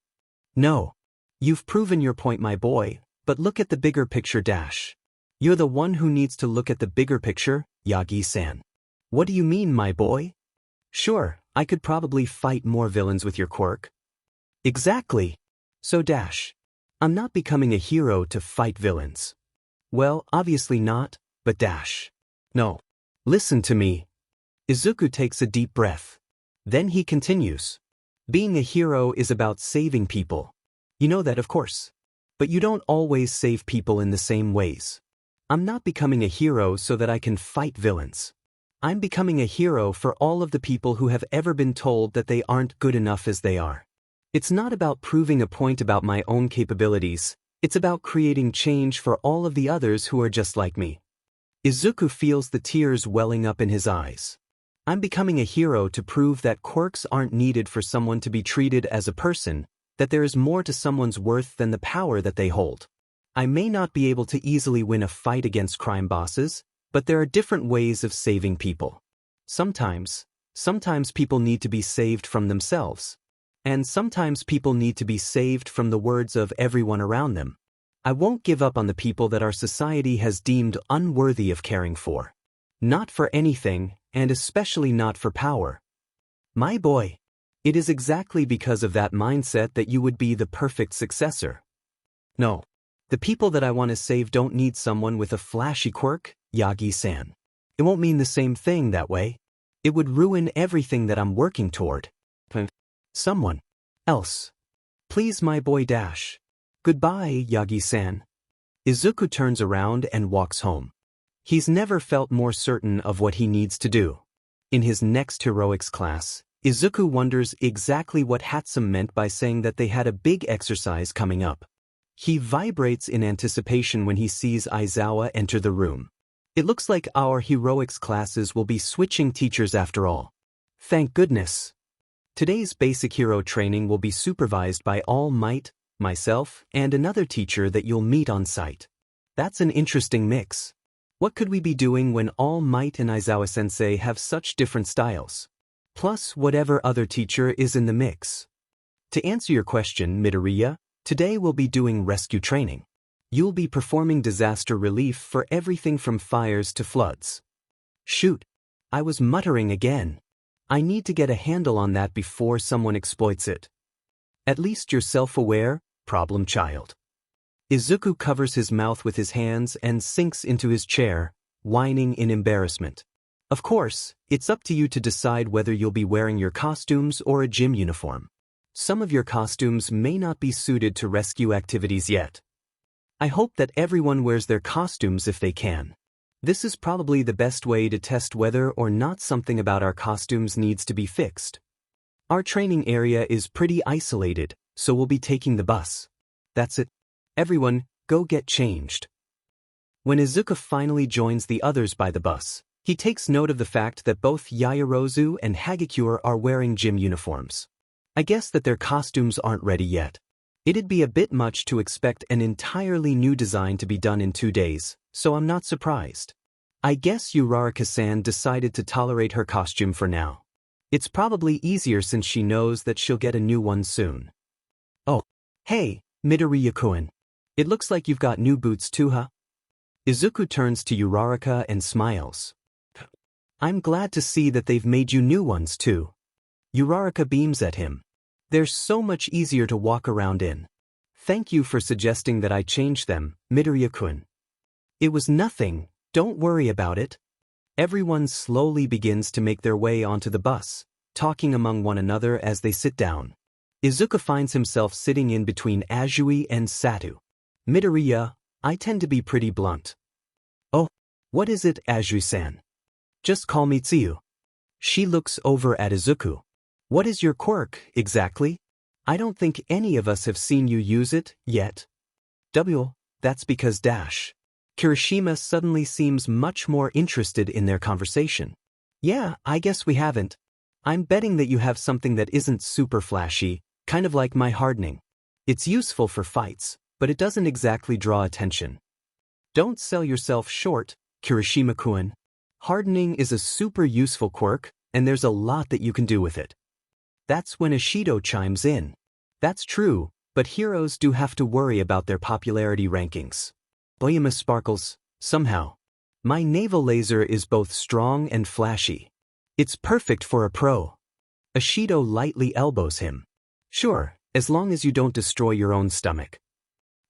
No. You've proven your point, my boy, but look at the bigger picture, Dash. You're the one who needs to look at the bigger picture, Yagi-san. What do you mean, my boy? Sure, I could probably fight more villains with your quirk. Exactly. So Dash, I'm not becoming a hero to fight villains. Well, obviously not, but Dash. No. Listen to me. Izuku takes a deep breath. Then he continues. Being a hero is about saving people. You know that, of course. But you don't always save people in the same ways. I'm not becoming a hero so that I can fight villains. I'm becoming a hero for all of the people who have ever been told that they aren't good enough as they are. It's not about proving a point about my own capabilities, it's about creating change for all of the others who are just like me. Izuku feels the tears welling up in his eyes. I'm becoming a hero to prove that quirks aren't needed for someone to be treated as a person, that there is more to someone's worth than the power that they hold. I may not be able to easily win a fight against crime bosses, but there are different ways of saving people. Sometimes people need to be saved from themselves. And sometimes people need to be saved from the words of everyone around them. I won't give up on the people that our society has deemed unworthy of caring for. Not for anything, and especially not for power. My boy, it is exactly because of that mindset that you would be the perfect successor. No, the people that I want to save don't need someone with a flashy quirk, Yagi-san. It won't mean the same thing that way. It would ruin everything that I'm working toward. Someone else. Please, my boy Dash. Goodbye, Yagi-san. Izuku turns around and walks home. He's never felt more certain of what he needs to do. In his next heroics class, Izuku wonders exactly what Hatsum meant by saying that they had a big exercise coming up. He vibrates in anticipation when he sees Aizawa enter the room. It looks like our heroics classes will be switching teachers after all. Thank goodness. Today's basic hero training will be supervised by All Might, myself, and another teacher that you'll meet on site. That's an interesting mix. What could we be doing when All Might and Aizawa-sensei have such different styles? Plus whatever other teacher is in the mix. To answer your question, Midoriya, today we'll be doing rescue training. You'll be performing disaster relief for everything from fires to floods. Shoot, I was muttering again. I need to get a handle on that before someone exploits it. At least you're self-aware, problem child. Izuku covers his mouth with his hands and sinks into his chair, whining in embarrassment. Of course, it's up to you to decide whether you'll be wearing your costumes or a gym uniform. Some of your costumes may not be suited to rescue activities yet. I hope that everyone wears their costumes if they can. This is probably the best way to test whether or not something about our costumes needs to be fixed. Our training area is pretty isolated, so we'll be taking the bus. That's it. Everyone, go get changed. When Izuku finally joins the others by the bus, he takes note of the fact that both Yaoyorozu and Hagakure are wearing gym uniforms. I guess that their costumes aren't ready yet. It'd be a bit much to expect an entirely new design to be done in 2 days, so I'm not surprised. I guess Uraraka-san decided to tolerate her costume for now. It's probably easier since she knows that she'll get a new one soon. Oh, hey, Midoriya-kun. It looks like you've got new boots too, huh? Izuku turns to Uraraka and smiles. I'm glad to see that they've made you new ones too. Uraraka beams at him. They're so much easier to walk around in. Thank you for suggesting that I change them, Midoriya-kun. It was nothing, don't worry about it. Everyone slowly begins to make their way onto the bus, talking among one another as they sit down. Izuku finds himself sitting in between Azui and Satu. Midoriya, I tend to be pretty blunt. Oh, what is it, Azui-san? Just call me Tsuyu. She looks over at Izuku. What is your quirk, exactly? I don't think any of us have seen you use it, yet. That's because Kirishima suddenly seems much more interested in their conversation. Yeah, I guess we haven't. I'm betting that you have something that isn't super flashy, kind of like my hardening. It's useful for fights, but it doesn't exactly draw attention. Don't sell yourself short, Kirishima-kun. Hardening is a super useful quirk, and there's a lot that you can do with it. That's when Ishido chimes in. That's true, but heroes do have to worry about their popularity rankings. Oyama sparkles, somehow. My naval laser is both strong and flashy. It's perfect for a pro. Ishido lightly elbows him. Sure, as long as you don't destroy your own stomach.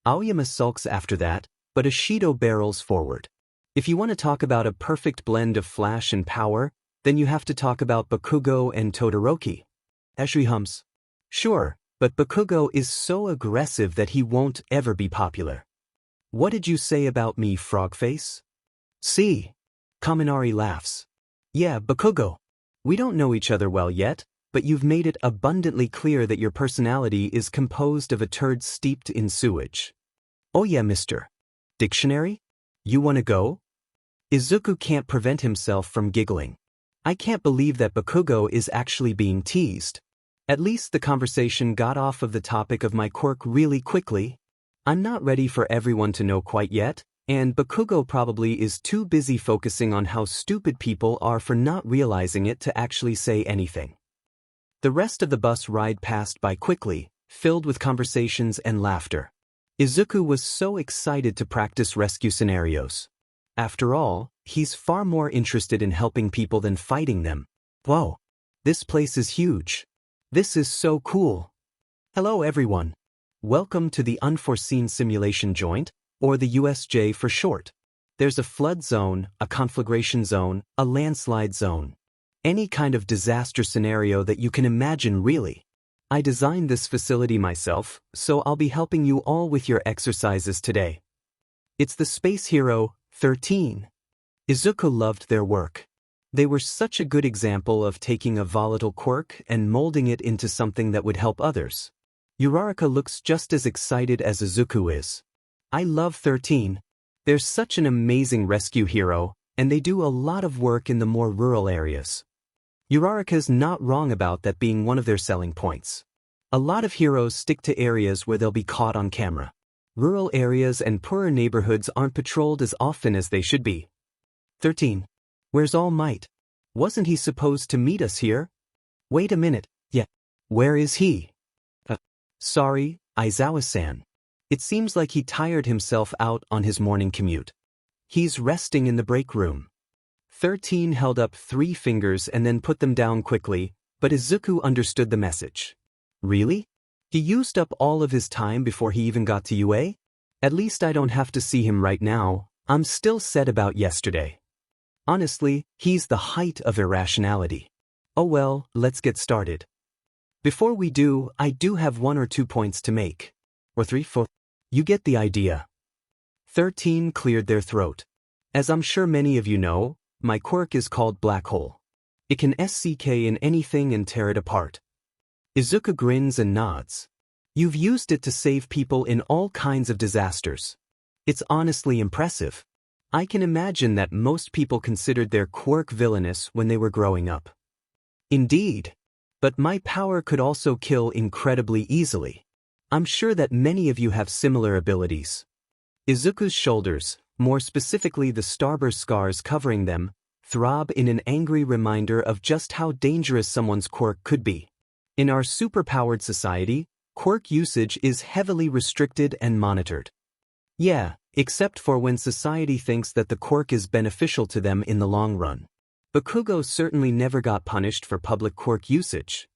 Aoyama sulks after that, but Ishido barrels forward. If you want to talk about a perfect blend of flash and power, then you have to talk about Bakugo and Todoroki. Azui hums. Sure, but Bakugo is so aggressive that he won't ever be popular. What did you say about me, Frogface? See? Kaminari laughs. Yeah, Bakugo. We don't know each other well yet, but you've made it abundantly clear that your personality is composed of a turd steeped in sewage. Oh yeah, mister. Dictionary? You wanna go? Izuku can't prevent himself from giggling. I can't believe that Bakugo is actually being teased. At least the conversation got off of the topic of my quirk really quickly. I'm not ready for everyone to know quite yet, and Bakugo probably is too busy focusing on how stupid people are for not realizing it to actually say anything. The rest of the bus ride passed by quickly, filled with conversations and laughter. Izuku was so excited to practice rescue scenarios. After all, he's far more interested in helping people than fighting them. Whoa, this place is huge. This is so cool. Hello everyone. Welcome to the Unforeseen Simulation Joint, or the USJ for short. There's a flood zone, a conflagration zone, a landslide zone. Any kind of disaster scenario that you can imagine, really. I designed this facility myself, so I'll be helping you all with your exercises today. It's the Space Hero 13. Izuku loved their work. They were such a good example of taking a volatile quirk and molding it into something that would help others. Uraraka looks just as excited as Izuku is. I love 13. They're such an amazing rescue hero, and they do a lot of work in the more rural areas. Uraraka's not wrong about that being one of their selling points. A lot of heroes stick to areas where they'll be caught on camera. Rural areas and poorer neighborhoods aren't patrolled as often as they should be. 13. Where's All Might? Wasn't he supposed to meet us here? Wait a minute, yeah. Where is he? Sorry, Aizawa-san. It seems like he tired himself out on his morning commute. He's resting in the break room. 13 held up 3 fingers and then put them down quickly, but Izuku understood the message. Really? He used up all of his time before he even got to UA? At least I don't have to see him right now. I'm still sad about yesterday. Honestly, he's the height of irrationality. Oh well, let's get started. Before we do, I do have 1 or 2 points to make. Or 3, 4. You get the idea. 13 cleared their throat. As I'm sure many of you know, my quirk is called Black Hole. It can SCK in anything and tear it apart. Izuku grins and nods. You've used it to save people in all kinds of disasters. It's honestly impressive. I can imagine that most people considered their quirk villainous when they were growing up. Indeed. But my power could also kill incredibly easily. I'm sure that many of you have similar abilities. Izuku's shoulders, more specifically the starburst scars covering them, throb in an angry reminder of just how dangerous someone's quirk could be. In our superpowered society, quirk usage is heavily restricted and monitored. Yeah, except for when society thinks that the quirk is beneficial to them in the long run. Bakugo certainly never got punished for public quirk usage.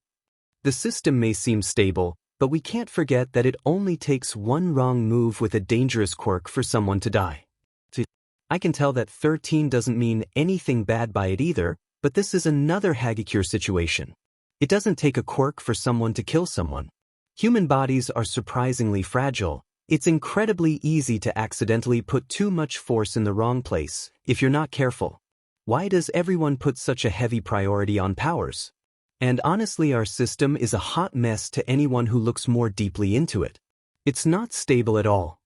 The system may seem stable, but we can't forget that it only takes one wrong move with a dangerous quirk for someone to die. I can tell that 13 doesn't mean anything bad by it either, but this is another Hagakure situation. It doesn't take a quirk for someone to kill someone. Human bodies are surprisingly fragile. It's incredibly easy to accidentally put too much force in the wrong place, if you're not careful. Why does everyone put such a heavy priority on powers? And honestly, our system is a hot mess to anyone who looks more deeply into it. It's not stable at all.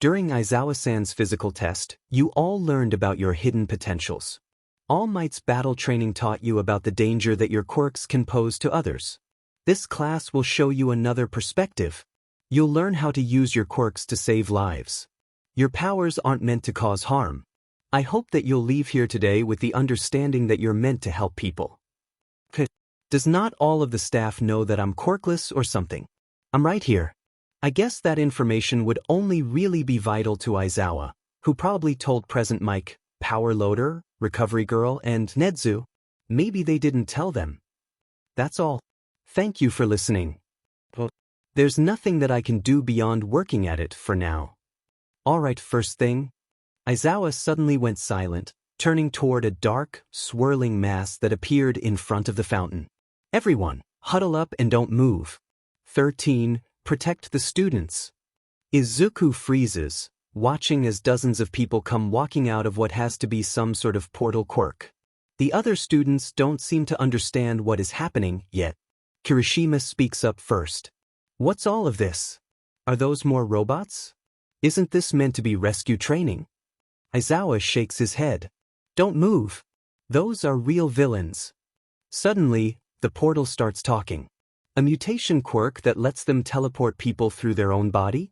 During Aizawa-san's physical test, you all learned about your hidden potentials. All Might's battle training taught you about the danger that your quirks can pose to others. This class will show you another perspective. You'll learn how to use your quirks to save lives. Your powers aren't meant to cause harm. I hope that you'll leave here today with the understanding that you're meant to help people. Does not all of the staff know that I'm quirkless or something? I'm right here. I guess that information would only really be vital to Aizawa, who probably told Present Mike, Power Loader, Recovery Girl, and Nedzu. Maybe they didn't tell them. That's all. Thank you for listening. There's nothing that I can do beyond working at it for now. Alright, first thing. Aizawa suddenly went silent, turning toward a dark, swirling mass that appeared in front of the fountain. Everyone, huddle up and don't move. 13. Protect the students. Izuku freezes, watching as dozens of people come walking out of what has to be some sort of portal quirk. The other students don't seem to understand what is happening yet. Kirishima speaks up first. What's all of this? Are those more robots? Isn't this meant to be rescue training? Aizawa shakes his head. Don't move. Those are real villains. Suddenly, the portal starts talking. A mutation quirk that lets them teleport people through their own body?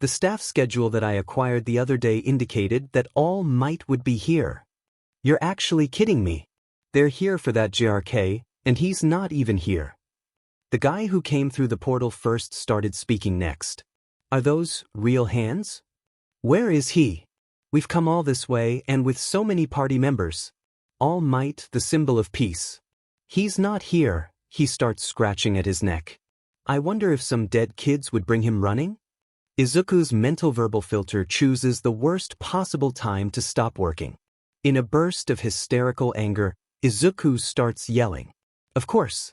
The staff schedule that I acquired the other day indicated that All Might would be here. You're actually kidding me. They're here for that JRK, and he's not even here. The guy who came through the portal first started speaking next. Are those real hands? Where is he? We've come all this way and with so many party members. All Might, the symbol of peace. He's not here. He starts scratching at his neck. I wonder if some dead kids would bring him running? Izuku's mental verbal filter chooses the worst possible time to stop working. In a burst of hysterical anger, Izuku starts yelling. Of course,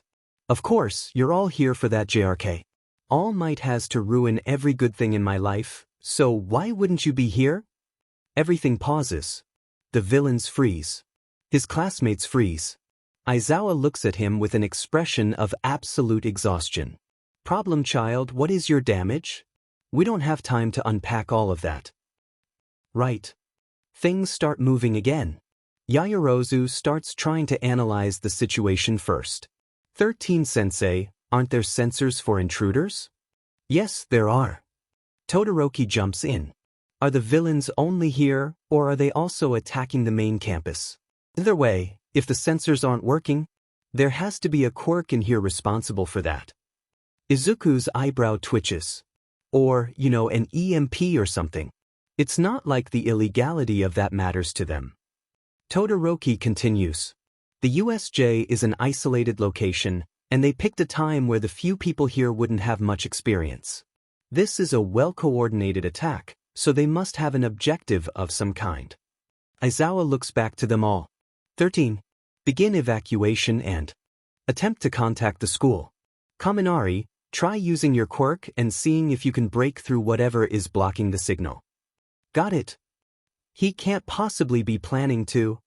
you're all here for that JRK. All Might has to ruin every good thing in my life, so why wouldn't you be here? Everything pauses. The villains freeze. His classmates freeze. Aizawa looks at him with an expression of absolute exhaustion. Problem child, what is your damage? We don't have time to unpack all of that. Right. Things start moving again. Yaoyorozu starts trying to analyze the situation first. 13-sensei, aren't there sensors for intruders? Yes, there are. Todoroki jumps in. Are the villains only here, or are they also attacking the main campus? Either way, if the sensors aren't working, there has to be a quirk in here responsible for that. Izuku's eyebrow twitches. Or, an EMP or something. It's not like the illegality of that matters to them. Todoroki continues. The USJ is an isolated location, and they picked a time where the few people here wouldn't have much experience. This is a well-coordinated attack, so they must have an objective of some kind. Izawa looks back to them all. 13. Begin evacuation and attempt to contact the school. Kaminari, try using your quirk and seeing if you can break through whatever is blocking the signal. Got it. He can't possibly be planning to.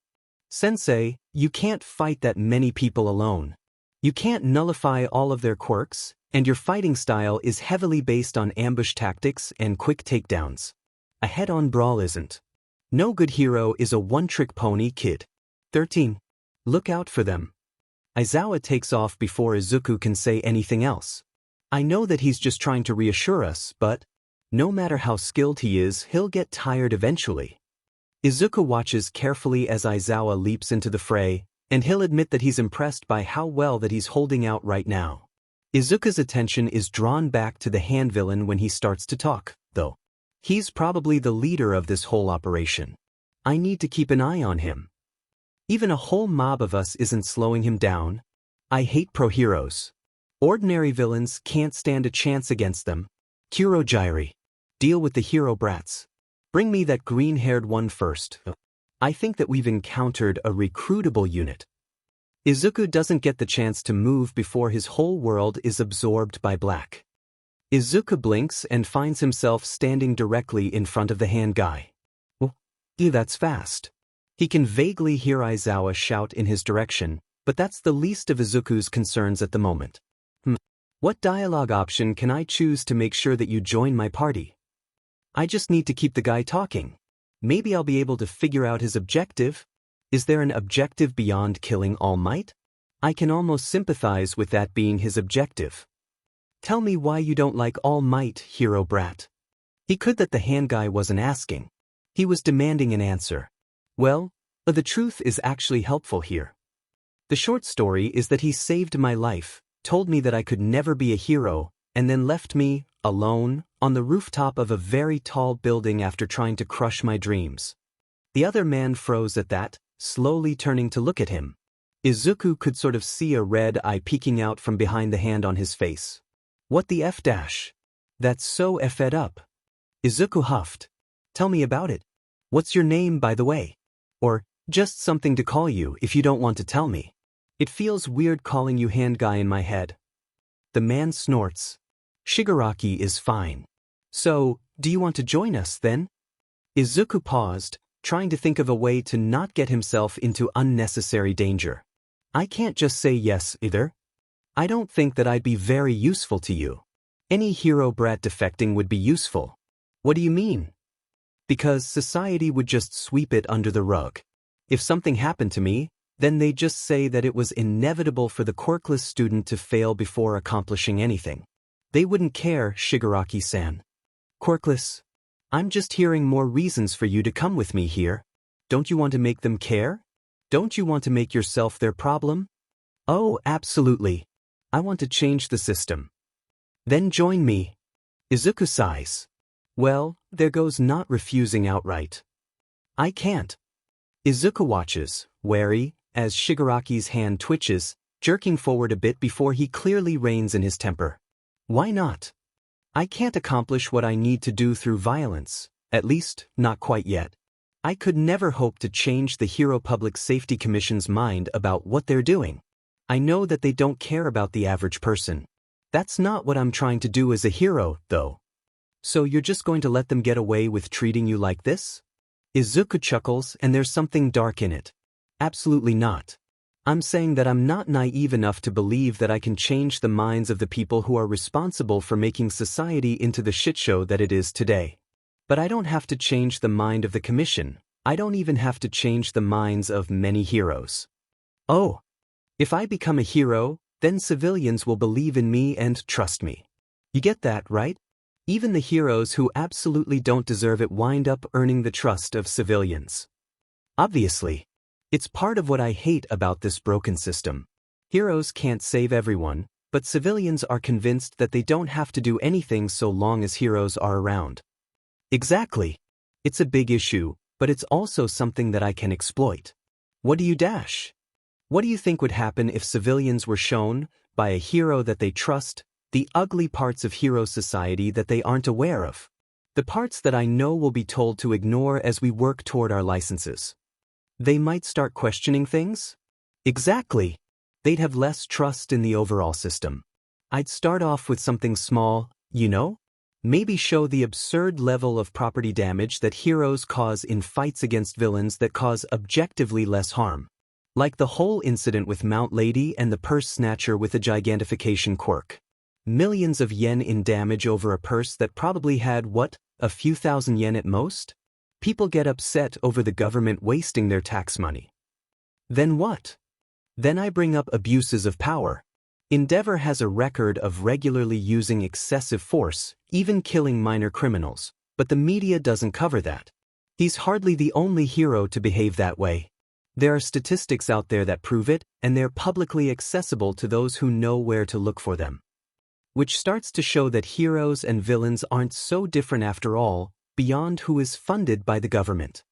Sensei, you can't fight that many people alone. You can't nullify all of their quirks, and your fighting style is heavily based on ambush tactics and quick takedowns. A head-on brawl isn't. No good hero is a one-trick pony, kid. 13. Look out for them. Izawa takes off before Izuku can say anything else. I know that he's just trying to reassure us, but no matter how skilled he is, he'll get tired eventually. Izuku watches carefully as Izawa leaps into the fray, and he'll admit that he's impressed by how well that he's holding out right now. Izuku's attention is drawn back to the hand villain when he starts to talk, though. He's probably the leader of this whole operation. I need to keep an eye on him. Even a whole mob of us isn't slowing him down. I hate pro-heroes. Ordinary villains can't stand a chance against them. Kurogyri. Deal with the hero brats. Bring me that green-haired one first. I think that we've encountered a recruitable unit. Izuku doesn't get the chance to move before his whole world is absorbed by black. Izuku blinks and finds himself standing directly in front of the hand guy. Oh, that's fast. He can vaguely hear Izawa shout in his direction, but that's the least of Izuku's concerns at the moment. What dialogue option can I choose to make sure that you join my party? I just need to keep the guy talking. Maybe I'll be able to figure out his objective. Is there an objective beyond killing All Might? I can almost sympathize with that being his objective. Tell me why you don't like All Might, hero brat. He could that the hand guy wasn't asking. He was demanding an answer. Well, the truth is actually helpful here. The short story is that he saved my life, told me that I could never be a hero, and then left me, alone, on the rooftop of a very tall building after trying to crush my dreams. The other man froze at that, slowly turning to look at him. Izuku could sort of see a red eye peeking out from behind the hand on his face. What the F dash? That's so effed up. Izuku huffed. Tell me about it. What's your name, by the way? Or, just something to call you if you don't want to tell me. It feels weird calling you hand guy in my head. The man snorts. Shigaraki is fine. So, do you want to join us then? Izuku paused, trying to think of a way to not get himself into unnecessary danger. I can't just say yes either. I don't think that I'd be very useful to you. Any hero brat defecting would be useful. What do you mean? Because society would just sweep it under the rug. If something happened to me, then they'd just say that it was inevitable for the Quirkless student to fail before accomplishing anything. They wouldn't care, Shigaraki-san. Quirkless, I'm just hearing more reasons for you to come with me here. Don't you want to make them care? Don't you want to make yourself their problem? Oh, absolutely. I want to change the system. Then join me. Izuku sighs. Well, there goes not refusing outright. I can't. Izuku watches, wary, as Shigaraki's hand twitches, jerking forward a bit before he clearly reins in his temper. Why not? I can't accomplish what I need to do through violence, at least, not quite yet. I could never hope to change the Hero Public Safety Commission's mind about what they're doing. I know that they don't care about the average person. That's not what I'm trying to do as a hero, though. So you're just going to let them get away with treating you like this? Izuku chuckles, and there's something dark in it. Absolutely not. I'm saying that I'm not naive enough to believe that I can change the minds of the people who are responsible for making society into the shitshow that it is today. But I don't have to change the mind of the commission. I don't even have to change the minds of many heroes. Oh. If I become a hero, then civilians will believe in me and trust me. You get that, right? Even the heroes who absolutely don't deserve it wind up earning the trust of civilians. Obviously. It's part of what I hate about this broken system. Heroes can't save everyone, but civilians are convinced that they don't have to do anything so long as heroes are around. Exactly. It's a big issue, but it's also something that I can exploit. What do you dash? What do you think would happen if civilians were shown, by a hero that they trust, the ugly parts of hero society that they aren't aware of? The parts that I know will be told to ignore as we work toward our licenses. They might start questioning things? Exactly. They'd have less trust in the overall system. I'd start off with something small, you know? Maybe show the absurd level of property damage that heroes cause in fights against villains that cause objectively less harm. Like the whole incident with Mount Lady and the purse snatcher with a gigantification quirk. Millions of yen in damage over a purse that probably had, what, a few thousand yen at most? People get upset over the government wasting their tax money. Then what? Then I bring up abuses of power. Endeavor has a record of regularly using excessive force, even killing minor criminals, but the media doesn't cover that. He's hardly the only hero to behave that way. There are statistics out there that prove it, and they're publicly accessible to those who know where to look for them. Which starts to show that heroes and villains aren't so different after all, beyond who is funded by the government.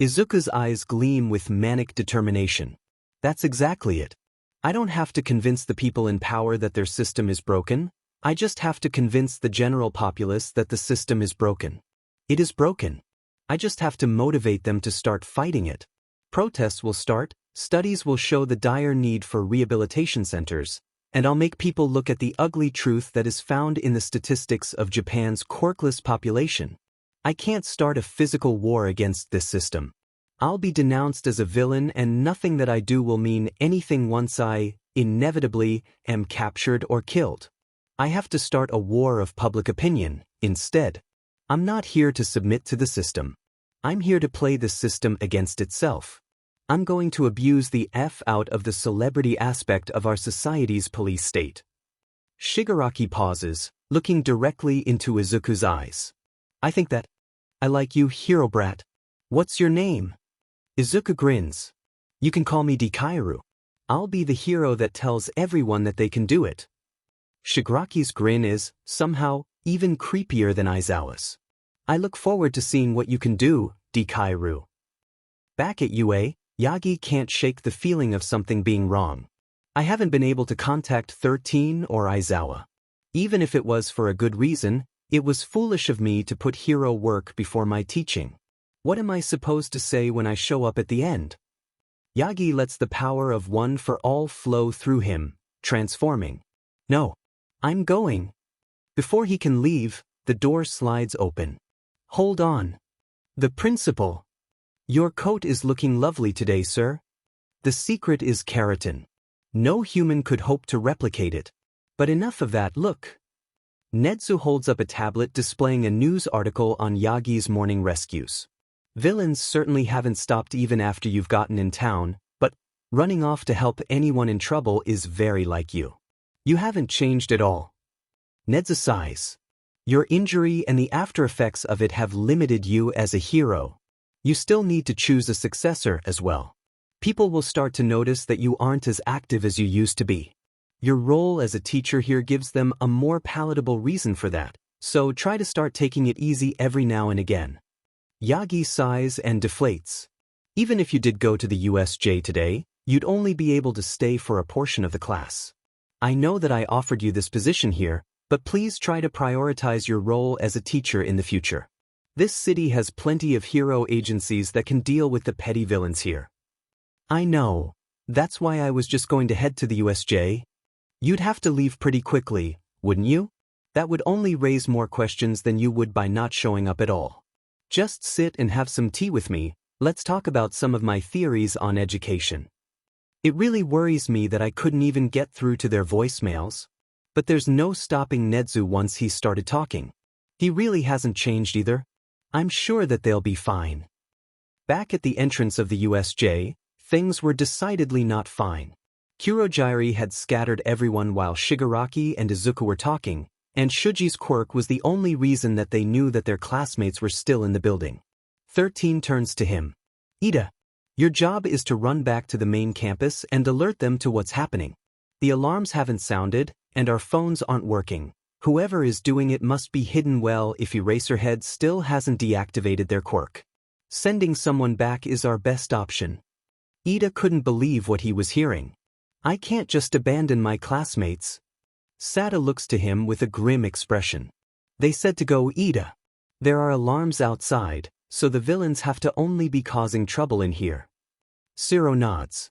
Izuku's eyes gleam with manic determination. That's exactly it. I don't have to convince the people in power that their system is broken. I just have to convince the general populace that the system is broken. It is broken. I just have to motivate them to start fighting it. Protests will start, studies will show the dire need for rehabilitation centers, and I'll make people look at the ugly truth that is found in the statistics of Japan's quirkless population. I can't start a physical war against this system. I'll be denounced as a villain, and nothing that I do will mean anything once I, inevitably, am captured or killed. I have to start a war of public opinion, instead. I'm not here to submit to the system. I'm here to play the system against itself. I'm going to abuse the F out of the celebrity aspect of our society's police state. Shigaraki pauses, looking directly into Izuku's eyes. I think that. I like you, hero brat. What's your name? Izuku grins. You can call me Dikairu. I'll be the hero that tells everyone that they can do it. Shigaraki's grin is, somehow, even creepier than Aizawa's. I look forward to seeing what you can do, Dikairu. Back at UA, Yagi can't shake the feeling of something being wrong. I haven't been able to contact 13 or Aizawa. Even if it was for a good reason, it was foolish of me to put hero work before my teaching. What am I supposed to say when I show up at the end? Yagi lets the power of one for all flow through him, transforming. No. I'm going. Before he can leave, the door slides open. Hold on. The principal. Your coat is looking lovely today, sir. The secret is keratin. No human could hope to replicate it. But enough of that, look. Netsu holds up a tablet displaying a news article on Yagi's morning rescues. Villains certainly haven't stopped even after you've gotten in town, but running off to help anyone in trouble is very like you. You haven't changed at all. Netsu sighs. Your injury and the after effects of it have limited you as a hero. You still need to choose a successor as well. People will start to notice that you aren't as active as you used to be. Your role as a teacher here gives them a more palatable reason for that, so try to start taking it easy every now and again. Yagi sighs and deflates. Even if you did go to the USJ today, you'd only be able to stay for a portion of the class. I know that I offered you this position here, but please try to prioritize your role as a teacher in the future. This city has plenty of hero agencies that can deal with the petty villains here. I know. That's why I was just going to head to the USJ. You'd have to leave pretty quickly, wouldn't you? That would only raise more questions than you would by not showing up at all. Just sit and have some tea with me. Let's talk about some of my theories on education. It really worries me that I couldn't even get through to their voicemails. But there's no stopping Netsu once he started talking. He really hasn't changed either. I'm sure that they'll be fine. Back at the entrance of the USJ, things were decidedly not fine. Kurogiri had scattered everyone while Shigaraki and Izuku were talking, and Shuji's quirk was the only reason that they knew that their classmates were still in the building. 13 turns to him. Ida, your job is to run back to the main campus and alert them to what's happening. The alarms haven't sounded, and our phones aren't working. Whoever is doing it must be hidden well if Eraserhead still hasn't deactivated their quirk. Sending someone back is our best option. Ida couldn't believe what he was hearing. I can't just abandon my classmates. Sada looks to him with a grim expression. They said to go, Ida. There are alarms outside, so the villains have to only be causing trouble in here. Shiro nods.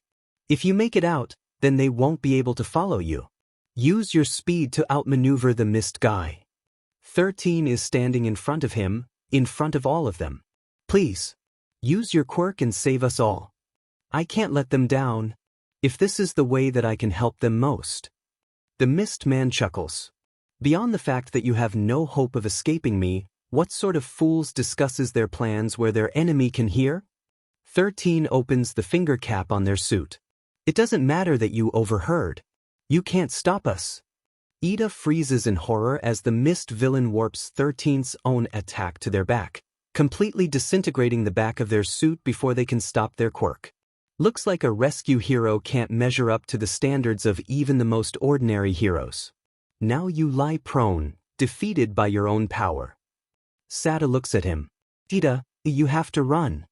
If you make it out, then they won't be able to follow you. Use your speed to outmaneuver the mist guy. 13 is standing in front of him, in front of all of them. Please. Use your quirk and save us all. I can't let them down. If this is the way that I can help them most. The mist man chuckles. Beyond the fact that you have no hope of escaping me, what sort of fools discusses their plans where their enemy can hear? 13 opens the finger cap on their suit. It doesn't matter that you overheard. You can't stop us. Ida freezes in horror as the mist villain warps 13's own attack to their back, completely disintegrating the back of their suit before they can stop their quirk. Looks like a rescue hero can't measure up to the standards of even the most ordinary heroes. Now you lie prone, defeated by your own power. Sada looks at him. Ida, you have to run.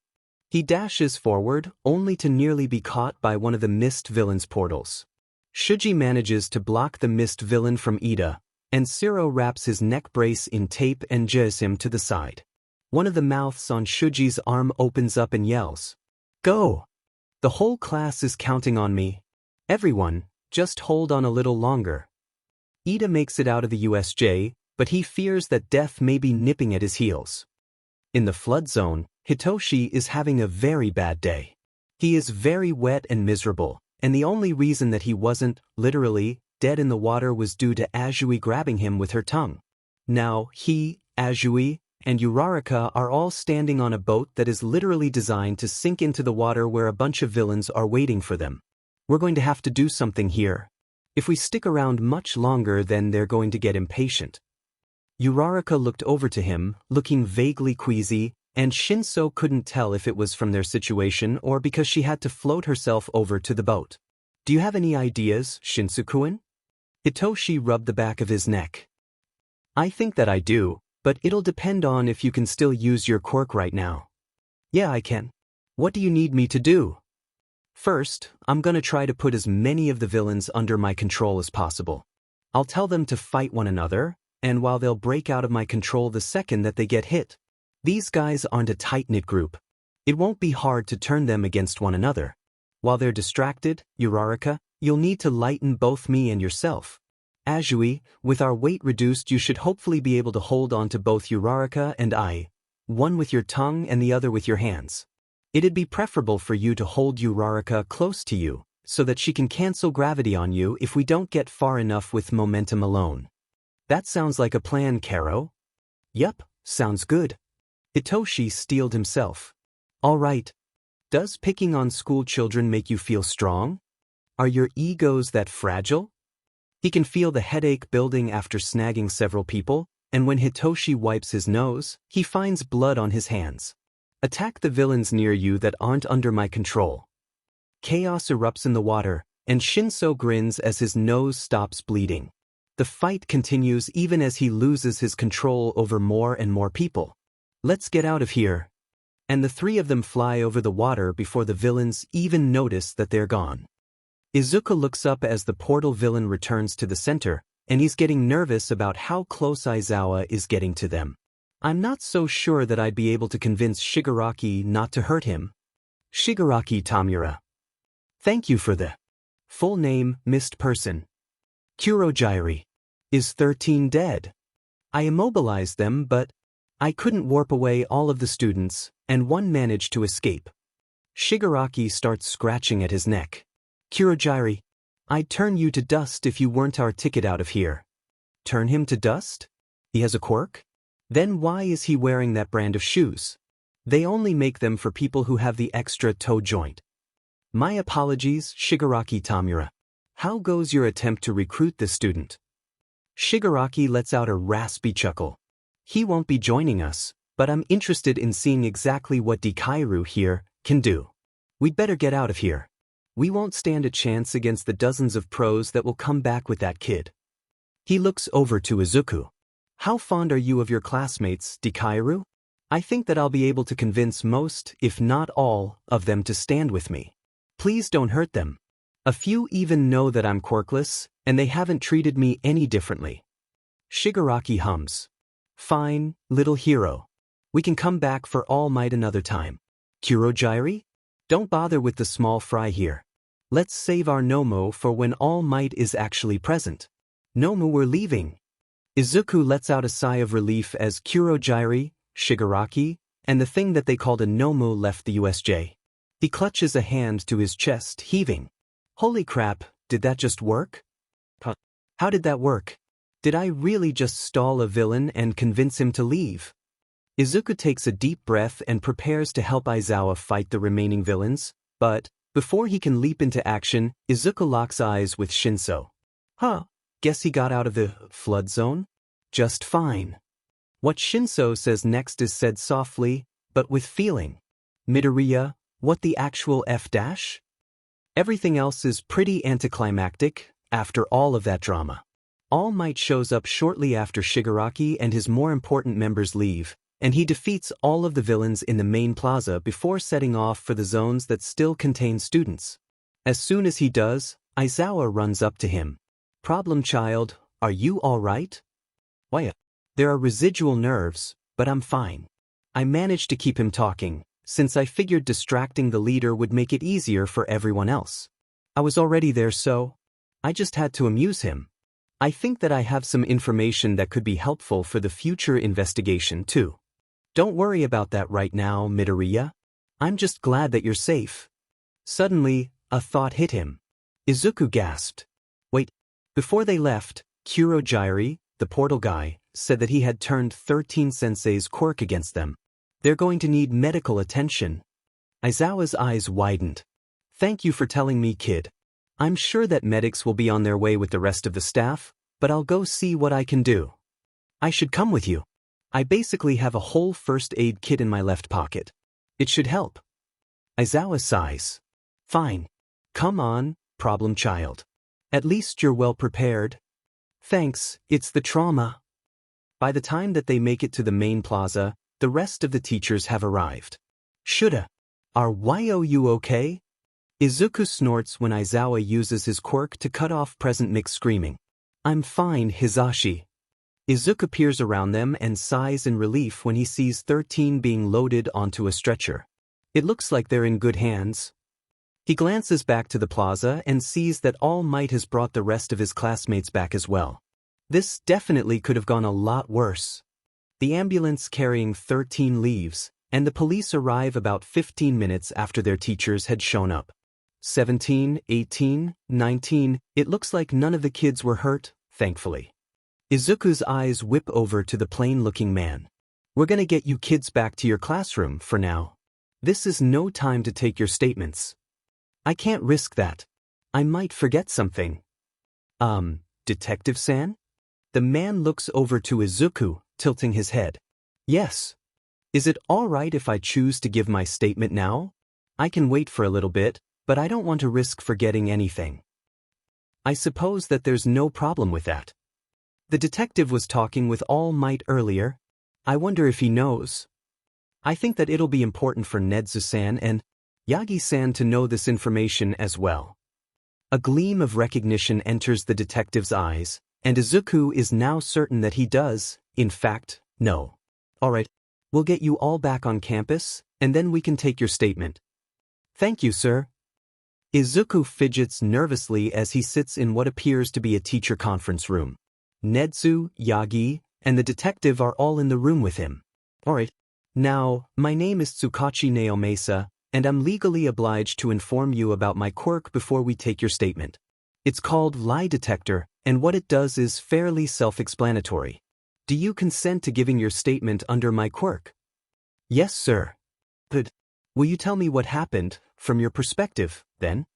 He dashes forward, only to nearly be caught by one of the mist villain's portals. Shuji manages to block the mist villain from Ida, and Shiro wraps his neck brace in tape and jazz him to the side. One of the mouths on Shuji's arm opens up and yells, "Go! The whole class is counting on me. Everyone, just hold on a little longer." Ida makes it out of the USJ, but he fears that death may be nipping at his heels. In the flood zone, Hitoshi is having a very bad day. He is very wet and miserable, and the only reason that he wasn't, literally, dead in the water was due to Azui grabbing him with her tongue. Now he, Azui, and Uraraka are all standing on a boat that is literally designed to sink into the water where a bunch of villains are waiting for them. We're going to have to do something here. If we stick around much longer, then they're going to get impatient. Uraraka looked over to him, looking vaguely queasy, and Shinso couldn't tell if it was from their situation or because she had to float herself over to the boat. Do you have any ideas, Shinsu-kun? Hitoshi rubbed the back of his neck. I think that I do, but it'll depend on if you can still use your quirk right now. Yeah, I can. What do you need me to do? First, I'm gonna try to put as many of the villains under my control as possible. I'll tell them to fight one another, and while they'll break out of my control the second that they get hit. These guys aren't a tight-knit group. It won't be hard to turn them against one another. While they're distracted, Uraraka, you'll need to lighten both me and yourself. Azui, with our weight reduced, you should hopefully be able to hold on to both Uraraka and I, one with your tongue and the other with your hands. It'd be preferable for you to hold Uraraka close to you, so that she can cancel gravity on you if we don't get far enough with momentum alone. That sounds like a plan, Karo. Yup, sounds good. Hitoshi steeled himself. All right. Does picking on school children make you feel strong? Are your egos that fragile? He can feel the headache building after snagging several people, and when Hitoshi wipes his nose, he finds blood on his hands. Attack the villains near you that aren't under my control. Chaos erupts in the water, and Shinso grins as his nose stops bleeding. The fight continues even as he loses his control over more and more people. Let's get out of here. And the three of them fly over the water before the villains even notice that they're gone. Izuku looks up as the portal villain returns to the center, and he's getting nervous about how close Aizawa is getting to them. I'm not so sure that I'd be able to convince Shigaraki not to hurt him. Shigaraki Tamura. Thank you for the full name, missed person. Kurojairi. Is 13 dead? I immobilized them, but I couldn't warp away all of the students, and one managed to escape. Shigaraki starts scratching at his neck. Kurojairi, I'd turn you to dust if you weren't our ticket out of here. Turn him to dust? He has a quirk? Then why is he wearing that brand of shoes? They only make them for people who have the extra toe joint. My apologies, Shigaraki Tamura. How goes your attempt to recruit this student? Shigaraki lets out a raspy chuckle. He won't be joining us, but I'm interested in seeing exactly what Dikairu here can do. We'd better get out of here. We won't stand a chance against the dozens of pros that will come back with that kid. He looks over to Izuku. How fond are you of your classmates, Dikairu? I think that I'll be able to convince most, if not all, of them to stand with me. Please don't hurt them. A few even know that I'm quirkless, and they haven't treated me any differently. Shigaraki hums. Fine, little hero. We can come back for All Might another time. Kurojairi? Don't bother with the small fry here. Let's save our Nomu for when All Might is actually present. Nomu, we're leaving. Izuku lets out a sigh of relief as Kurogyari, Shigaraki, and the thing that they called a Nomu left the USJ. He clutches a hand to his chest, heaving. Holy crap, did that just work? How did that work? Did I really just stall a villain and convince him to leave? Izuku takes a deep breath and prepares to help Aizawa fight the remaining villains, but before he can leap into action, Izuku locks eyes with Shinso. Guess he got out of the flood zone? Just fine. What Shinso says next is said softly, but with feeling. Midoriya, what the actual F-dash? Everything else is pretty anticlimactic, after all of that drama. All Might shows up shortly after Shigaraki and his more important members leave, and he defeats all of the villains in the main plaza before setting off for the zones that still contain students. As soon as he does, Aizawa runs up to him. Problem child, are you alright? Why? There are residual nerves, but I'm fine. I managed to keep him talking, since I figured distracting the leader would make it easier for everyone else. I was already there, so I just had to amuse him. I think that I have some information that could be helpful for the future investigation too. Don't worry about that right now, Midoriya. I'm just glad that you're safe. Suddenly, a thought hit him. Izuku gasped. Wait, before they left, Kurogyari, the portal guy, said that he had turned 13 Sensei's quirk against them. They're going to need medical attention. Aizawa's eyes widened. Thank you for telling me, kid. I'm sure that medics will be on their way with the rest of the staff, but I'll go see what I can do. I should come with you. I basically have a whole first aid kit in my left pocket. It should help. Aizawa sighs. Fine. Come on, problem child. At least you're well prepared. Thanks, it's the trauma. By the time that they make it to the main plaza, the rest of the teachers have arrived. Shoulda. Are you okay? Izuku snorts when Aizawa uses his quirk to cut off present Mick's screaming. I'm fine, Hisashi. Izuku peers around them and sighs in relief when he sees 13 being loaded onto a stretcher. It looks like they're in good hands. He glances back to the plaza and sees that All Might has brought the rest of his classmates back as well. This definitely could have gone a lot worse. The ambulance carrying 13 leaves, and the police arrive about 15 minutes after their teachers had shown up. 17, 18, 19, it looks like none of the kids were hurt, thankfully. Izuku's eyes whip over to the plain-looking man. We're gonna get you kids back to your classroom for now. This is no time to take your statements. I can't risk that. I might forget something. Detective-san? The man looks over to Izuku, tilting his head. Yes. Is it all right if I choose to give my statement now? I can wait for a little bit, but I don't want to risk forgetting anything. I suppose that there's no problem with that. The detective was talking with All Might earlier. I wonder if he knows. I think that it'll be important for Nedzu-san and Yagi-san to know this information as well. A gleam of recognition enters the detective's eyes, and Izuku is now certain that he does, in fact, know. Alright, we'll get you all back on campus, and then we can take your statement. Thank you, sir. Izuku fidgets nervously as he sits in what appears to be a teacher conference room. Nedzu, Yagi, and the detective are all in the room with him. Alright. Now, my name is Tsukachi Naomesa, and I'm legally obliged to inform you about my quirk before we take your statement. It's called Lie Detector, and what it does is fairly self-explanatory. Do you consent to giving your statement under my quirk? Yes, sir. Good. Will you tell me what happened, from your perspective, then?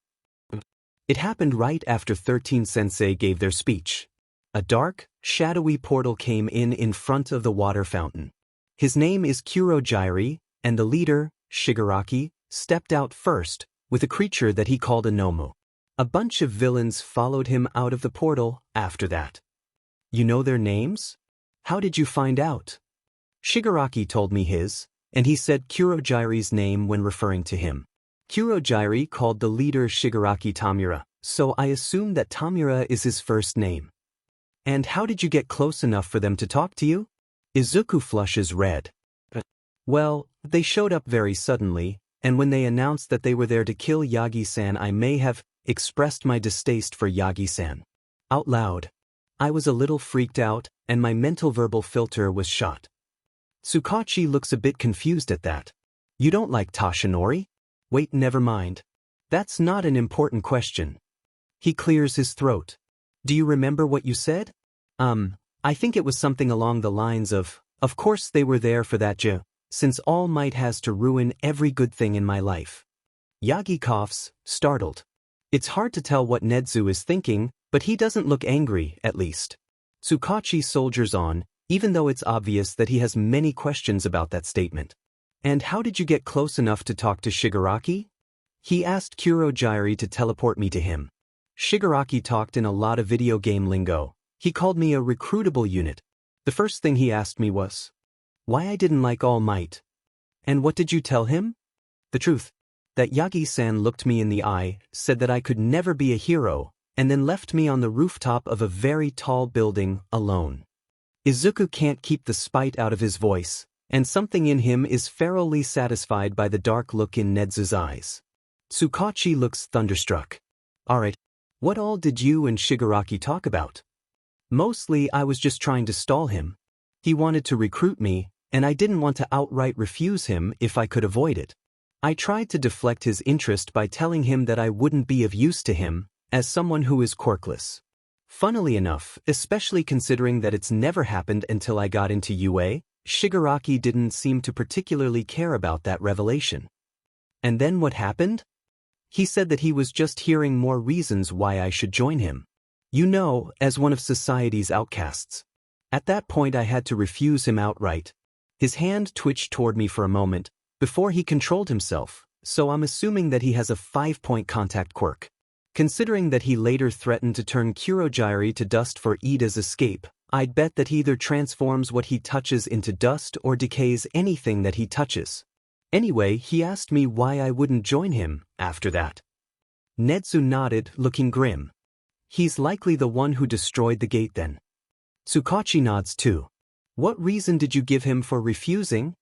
It happened right after 13 Sensei gave their speech. A dark, shadowy portal came in front of the water fountain. His name is Kurogyari, and the leader, Shigaraki, stepped out first, with a creature that he called a Nomu. A bunch of villains followed him out of the portal after that. You know their names? How did you find out? Shigaraki told me his, and he said Kurogyari's name when referring to him. Kurogyari called the leader Shigaraki Tamura, so I assume that Tamura is his first name. And how did you get close enough for them to talk to you? Izuku flushes red. Well, they showed up very suddenly, and when they announced that they were there to kill Yagi-san, I may have expressed my distaste for Yagi-san. Out loud. I was a little freaked out, and my mental verbal filter was shot. Tsukachi looks a bit confused at that. You don't like Tashinori? Wait, never mind. That's not an important question. He clears his throat. Do you remember what you said? I think it was something along the lines of course they were there for that since All Might has to ruin every good thing in my life. Yagi coughs, startled. It's hard to tell what Nedzu is thinking, but he doesn't look angry, at least. Tsukachi soldiers on, even though it's obvious that he has many questions about that statement. And how did you get close enough to talk to Shigaraki? He asked Kurogyari to teleport me to him. Shigaraki talked in a lot of video game lingo. He called me a recruitable unit. The first thing he asked me was why I didn't like All Might. And what did you tell him? The truth. That Yagi-san looked me in the eye, said that I could never be a hero, and then left me on the rooftop of a very tall building, alone. Izuku can't keep the spite out of his voice, and something in him is ferally satisfied by the dark look in Nedzu's eyes. Tsukachi looks thunderstruck. Alright, what all did you and Shigaraki talk about? Mostly I was just trying to stall him. He wanted to recruit me, and I didn't want to outright refuse him if I could avoid it. I tried to deflect his interest by telling him that I wouldn't be of use to him, as someone who is quirkless. Funnily enough, especially considering that it's never happened until I got into UA, Shigaraki didn't seem to particularly care about that revelation. And then what happened? He said that he was just hearing more reasons why I should join him. You know, as one of society's outcasts. At that point I had to refuse him outright. His hand twitched toward me for a moment, before he controlled himself, so I'm assuming that he has a 5-point contact quirk. Considering that he later threatened to turn Kurogyari to dust for Ida's escape, I'd bet that he either transforms what he touches into dust or decays anything that he touches. Anyway, he asked me why I wouldn't join him, after that. Nedzu nodded, looking grim. He's likely the one who destroyed the gate then. Tsukachi nods too. What reason did you give him for refusing?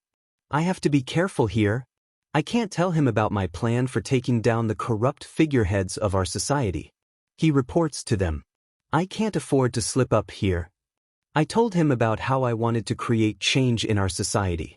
I have to be careful here. I can't tell him about my plan for taking down the corrupt figureheads of our society. He reports to them. I can't afford to slip up here. I told him about how I wanted to create change in our society.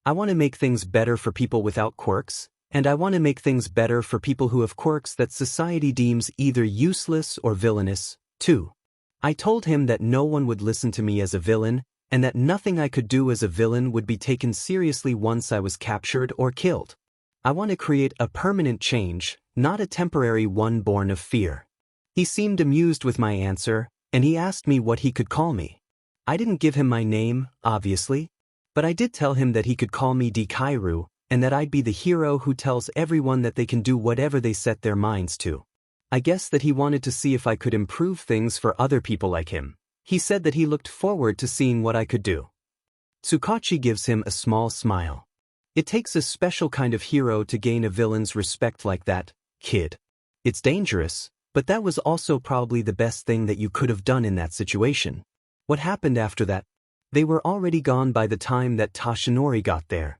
I want to make things better for people without quirks, and I want to make things better for people who have quirks that society deems either useless or villainous, too. I told him that no one would listen to me as a villain, and that nothing I could do as a villain would be taken seriously once I was captured or killed. I want to create a permanent change, not a temporary one born of fear. He seemed amused with my answer, and he asked me what he could call me. I didn't give him my name, obviously, but I did tell him that he could call me Dikairu, and that I'd be the hero who tells everyone that they can do whatever they set their minds to. I guess that he wanted to see if I could improve things for other people like him. He said that he looked forward to seeing what I could do. Tsukachi gives him a small smile. It takes a special kind of hero to gain a villain's respect like that, kid. It's dangerous, but that was also probably the best thing that you could have done in that situation. What happened after that? They were already gone by the time that Tashinori got there.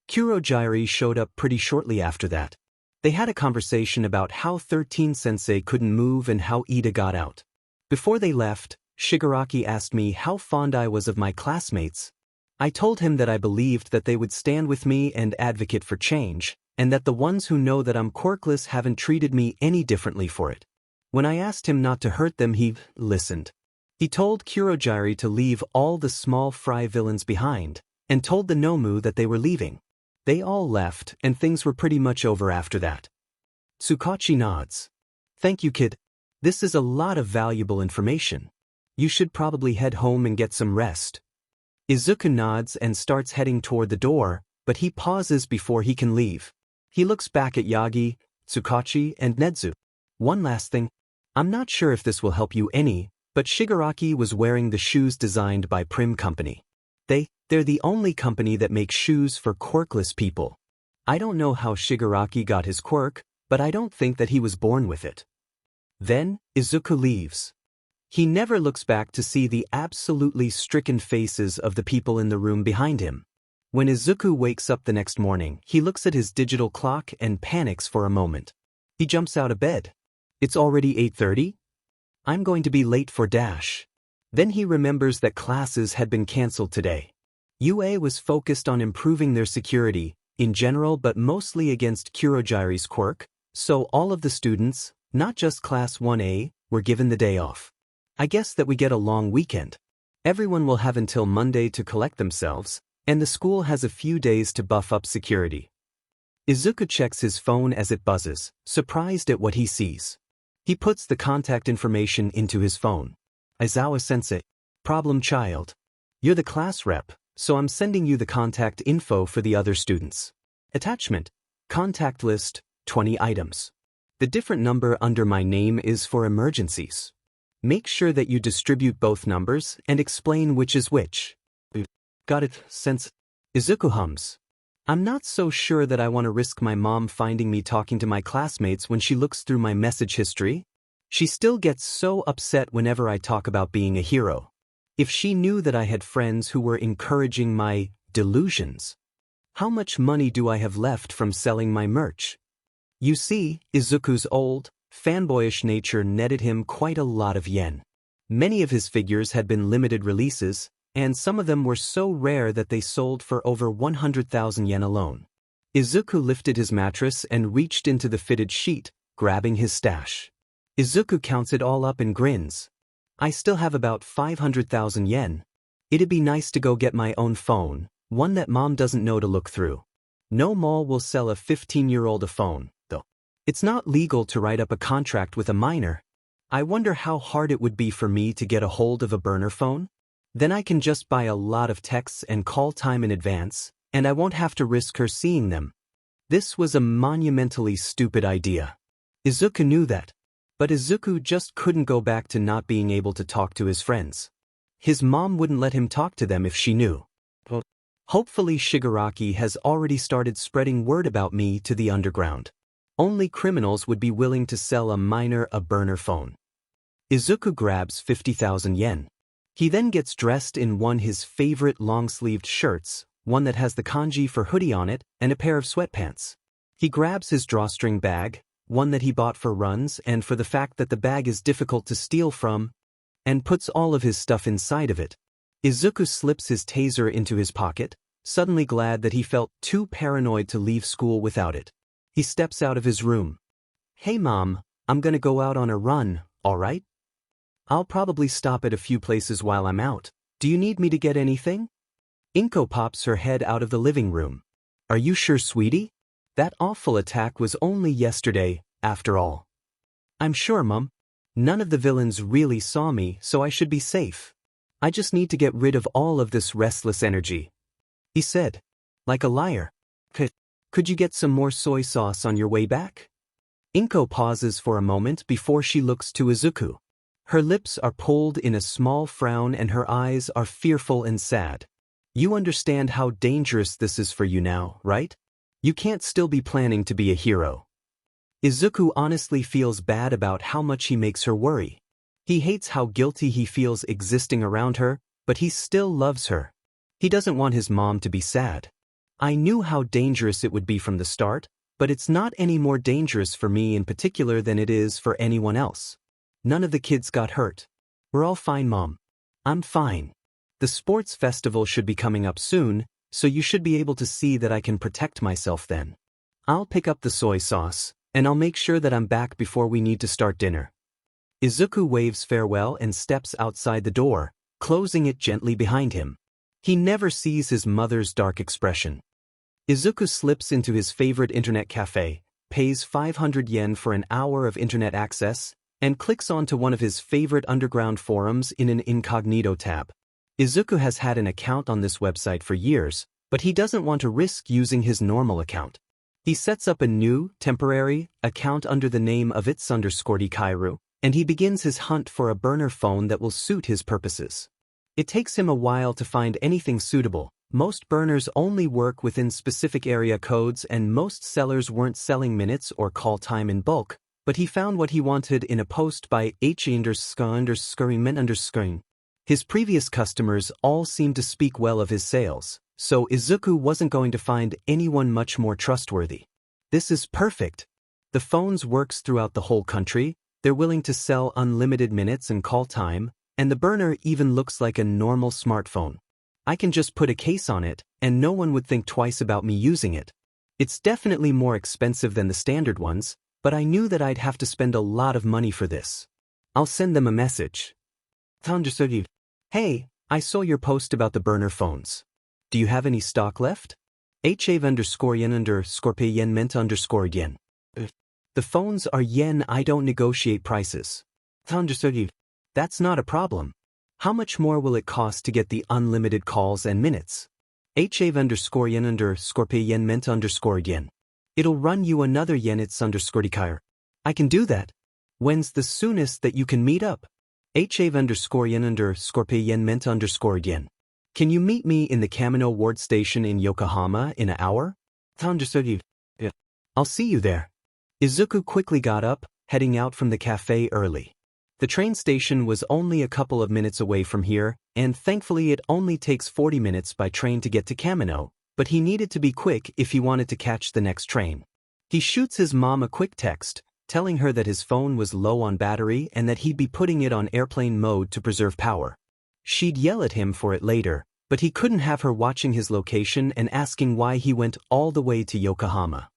Kurogyari showed up pretty shortly after that. They had a conversation about how 13-sensei couldn't move and how Ida got out. Before they left, Shigaraki asked me how fond I was of my classmates. I told him that I believed that they would stand with me and advocate for change, and that the ones who know that I'm quirkless haven't treated me any differently for it. When I asked him not to hurt them, he listened. He told Kurogyari to leave all the small fry villains behind, and told the Nomu that they were leaving. They all left, and things were pretty much over after that. Tsukachi nods. Thank you, kid. This is a lot of valuable information. You should probably head home and get some rest. Izuku nods and starts heading toward the door, but he pauses before he can leave. He looks back at Yagi, Tsukachi, and Nedzu. One last thing. I'm not sure if this will help you any, but Shigaraki was wearing the shoes designed by Prim Company. They're the only company that makes shoes for quirkless people. I don't know how Shigaraki got his quirk, but I don't think that he was born with it. Then, Izuku leaves. He never looks back to see the absolutely stricken faces of the people in the room behind him. When Izuku wakes up the next morning, he looks at his digital clock and panics for a moment. He jumps out of bed. It's already 8:30? I'm going to be late for Dash. Then he remembers that classes had been cancelled today. UA was focused on improving their security, in general but mostly against Kurogiri's quirk, so all of the students, not just Class 1A, were given the day off. I guess that we get a long weekend. Everyone will have until Monday to collect themselves, and the school has a few days to buff up security. Izuku checks his phone as it buzzes, surprised at what he sees. He puts the contact information into his phone. Aizawa-sensei. Problem child. You're the class rep, so I'm sending you the contact info for the other students. Attachment. Contact list, 20 items. The different number under my name is for emergencies. Make sure that you distribute both numbers and explain which is which. Got it, sense. Izuku hums. I'm not so sure that I want to risk my mom finding me talking to my classmates when she looks through my message history. She still gets so upset whenever I talk about being a hero. If she knew that I had friends who were encouraging my delusions. How much money do I have left from selling my merch? You see, Izuku's old, fanboyish nature netted him quite a lot of yen. Many of his figures had been limited releases, and some of them were so rare that they sold for over 100,000 yen alone. Izuku lifted his mattress and reached into the fitted sheet, grabbing his stash. Izuku counts it all up and grins. I still have about 500,000 yen. It'd be nice to go get my own phone, one that mom doesn't know to look through. No mall will sell a 15-year-old a phone, though. It's not legal to write up a contract with a minor. I wonder how hard it would be for me to get a hold of a burner phone? Then I can just buy a lot of texts and call time in advance, and I won't have to risk her seeing them. This was a monumentally stupid idea. Izuku knew that. But Izuku just couldn't go back to not being able to talk to his friends. His mom wouldn't let him talk to them if she knew. Hopefully Shigaraki has already started spreading word about me to the underground. Only criminals would be willing to sell a minor a burner phone. Izuku grabs 50,000 yen. He then gets dressed in one his favorite long-sleeved shirts, one that has the kanji for hoodie on it, and a pair of sweatpants. He grabs his drawstring bag, one that he bought for runs and for the fact that the bag is difficult to steal from, and puts all of his stuff inside of it. Izuku slips his taser into his pocket, suddenly glad that he felt too paranoid to leave school without it. He steps out of his room. Hey mom, I'm gonna go out on a run, alright? I'll probably stop at a few places while I'm out. Do you need me to get anything? Inko pops her head out of the living room. Are you sure, sweetie? That awful attack was only yesterday, after all. I'm sure, Mum. None of the villains really saw me, so I should be safe. I just need to get rid of all of this restless energy. He said. Like a liar. Could you get some more soy sauce on your way back? Inko pauses for a moment before she looks to Izuku. Her lips are pulled in a small frown and her eyes are fearful and sad. You understand how dangerous this is for you now, right? You can't still be planning to be a hero. Izuku honestly feels bad about how much he makes her worry. He hates how guilty he feels existing around her, but he still loves her. He doesn't want his mom to be sad. I knew how dangerous it would be from the start, but it's not any more dangerous for me in particular than it is for anyone else. None of the kids got hurt. We're all fine, Mom. I'm fine. The sports festival should be coming up soon, so you should be able to see that I can protect myself then. I'll pick up the soy sauce, and I'll make sure that I'm back before we need to start dinner. Izuku waves farewell and steps outside the door, closing it gently behind him. He never sees his mother's dark expression. Izuku slips into his favorite internet cafe, pays 500 yen for an hour of internet access, and clicks onto one of his favorite underground forums in an incognito tab. Izuku has had an account on this website for years, but he doesn't want to risk using his normal account. He sets up a new, temporary, account under the name of its_Kairu, and he begins his hunt for a burner phone that will suit his purposes. It takes him a while to find anything suitable. Most burners only work within specific area codes and most sellers weren't selling minutes or call time in bulk, but he found what he wanted in a post by h___. His previous customers all seemed to speak well of his sales, so Izuku wasn't going to find anyone much more trustworthy. This is perfect. The phones works throughout the whole country, they're willing to sell unlimited minutes and call time, and the burner even looks like a normal smartphone. I can just put a case on it, and no one would think twice about me using it. It's definitely more expensive than the standard ones, but I knew that I'd have to spend a lot of money for this. I'll send them a message. Hey, I saw your post about the burner phones. Do you have any stock left? HAV_yen_payment_yen. The phones are yen, I don't negotiate prices. That's not a problem. How much more will it cost to get the unlimited calls and minutes? HAV_yen_payment_yen. It'll run you another yen it's _dikire. I can do that. When's the soonest that you can meet up? HAV_yen_payment_yen. Can you meet me in the Kamino Ward Station in Yokohama in an hour? I'll see you there. Izuku quickly got up, heading out from the cafe early. The train station was only a couple of minutes away from here, and thankfully it only takes 40 minutes by train to get to Kamino, but he needed to be quick if he wanted to catch the next train. He shoots his mom a quick text, telling her that his phone was low on battery and that he'd be putting it on airplane mode to preserve power. She'd yell at him for it later, but he couldn't have her watching his location and asking why he went all the way to Yokohama.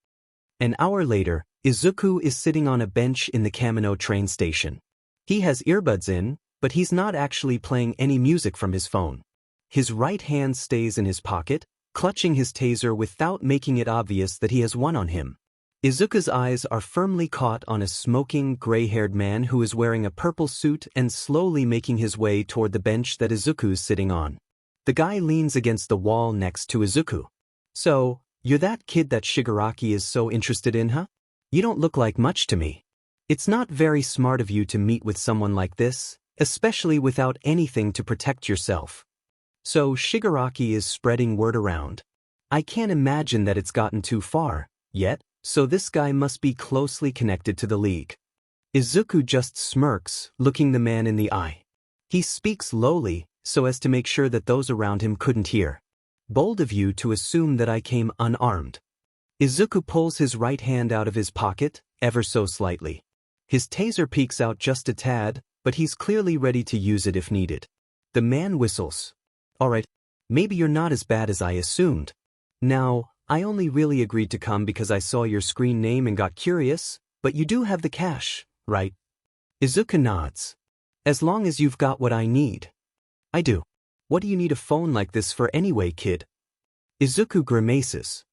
An hour later, Izuku is sitting on a bench in the Kamino train station. He has earbuds in, but he's not actually playing any music from his phone. His right hand stays in his pocket, clutching his taser without making it obvious that he has one on him. Izuku's eyes are firmly caught on a smoking, gray-haired man who is wearing a purple suit and slowly making his way toward the bench that Izuku's sitting on. The guy leans against the wall next to Izuku. So, you're that kid that Shigaraki is so interested in, huh? You don't look like much to me. It's not very smart of you to meet with someone like this, especially without anything to protect yourself. So Shigaraki is spreading word around. I can't imagine that it's gotten too far, yet, so this guy must be closely connected to the League. Izuku just smirks, looking the man in the eye. He speaks lowly, so as to make sure that those around him couldn't hear. Bold of you to assume that I came unarmed. Izuku pulls his right hand out of his pocket, ever so slightly. His taser peeks out just a tad, but he's clearly ready to use it if needed. The man whistles. Alright, maybe you're not as bad as I assumed. Now, I only really agreed to come because I saw your screen name and got curious, but you do have the cash, right? Izuku nods. As long as you've got what I need. I do. What do you need a phone like this for anyway, kid? Izuku grimaces.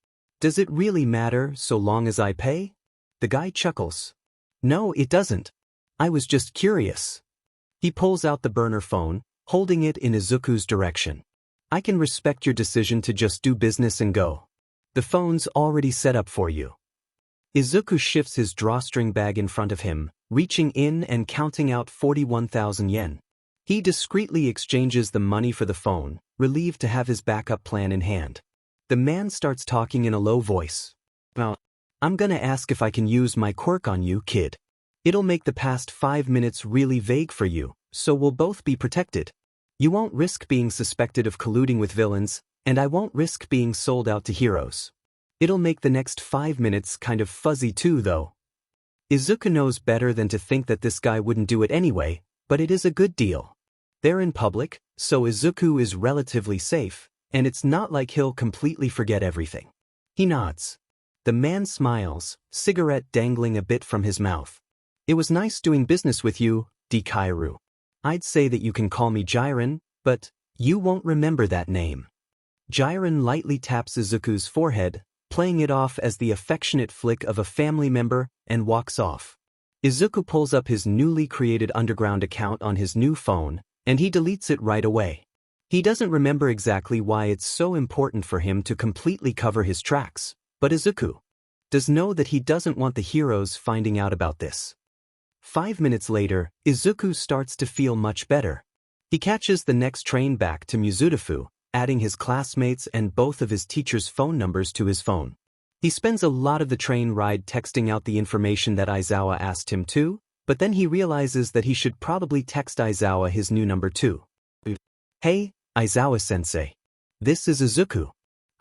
Does it really matter so long as I pay? The guy chuckles. No, it doesn't. I was just curious. He pulls out the burner phone, holding it in Izuku's direction. I can respect your decision to just do business and go. The phone's already set up for you. Izuku shifts his drawstring bag in front of him, reaching in and counting out 41,000 yen. He discreetly exchanges the money for the phone, relieved to have his backup plan in hand. The man starts talking in a low voice. Well, I'm gonna ask if I can use my quirk on you, kid. It'll make the past 5 minutes really vague for you, so we'll both be protected. You won't risk being suspected of colluding with villains, and I won't risk being sold out to heroes. It'll make the next 5 minutes kind of fuzzy too, though. Izuku knows better than to think that this guy wouldn't do it anyway, but it is a good deal. They're in public, so Izuku is relatively safe, and it's not like he'll completely forget everything. He nods. The man smiles, cigarette dangling a bit from his mouth. It was nice doing business with you, Dikairu. I'd say that you can call me Jiren, but you won't remember that name. Jiren lightly taps Izuku's forehead, playing it off as the affectionate flick of a family member, and walks off. Izuku pulls up his newly created underground account on his new phone, and he deletes it right away. He doesn't remember exactly why it's so important for him to completely cover his tracks, but Izuku does know that he doesn't want the heroes finding out about this. 5 minutes later, Izuku starts to feel much better. He catches the next train back to Mizudafu, adding his classmates and both of his teachers' phone numbers to his phone. He spends a lot of the train ride texting out the information that Aizawa asked him to, but then he realizes that he should probably text Aizawa his new number too. Hey, Aizawa-sensei. This is Izuku.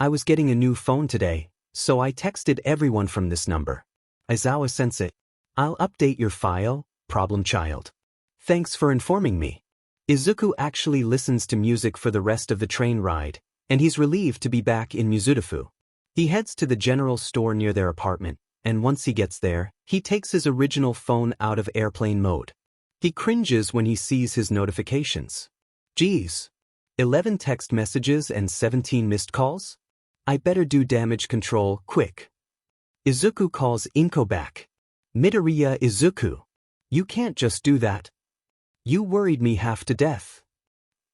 I was getting a new phone today, so I texted everyone from this number. Aizawa-sensei. I'll update your file, problem child. Thanks for informing me. Izuku actually listens to music for the rest of the train ride, and he's relieved to be back in Mizudafu. He heads to the general store near their apartment, and once he gets there, he takes his original phone out of airplane mode. He cringes when he sees his notifications. Geez. 11 text messages and 17 missed calls? I better do damage control quick. Izuku calls Inko back. Midoriya Izuku. You can't just do that. You worried me half to death.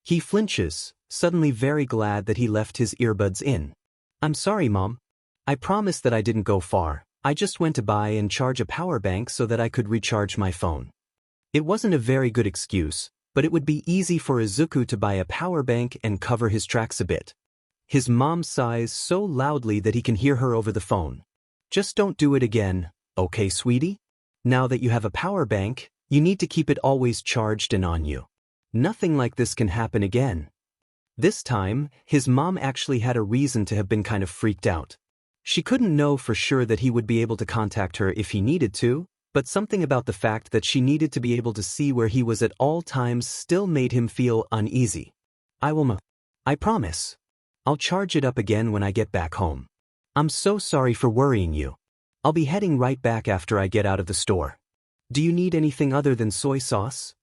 He flinches, suddenly very glad that he left his earbuds in. I'm sorry, Mom. I promise that I didn't go far. I just went to buy and charge a power bank so that I could recharge my phone. It wasn't a very good excuse, but it would be easy for Izuku to buy a power bank and cover his tracks a bit. His mom sighs so loudly that he can hear her over the phone. Just don't do it again, okay, sweetie? Now that you have a power bank, you need to keep it always charged and on you. Nothing like this can happen again. This time, his mom actually had a reason to have been kind of freaked out. She couldn't know for sure that he would be able to contact her if he needed to, but something about the fact that she needed to be able to see where he was at all times still made him feel uneasy. I promise. I'll charge it up again when I get back home. I'm so sorry for worrying you. I'll be heading right back after I get out of the store. Do you need anything other than soy sauce?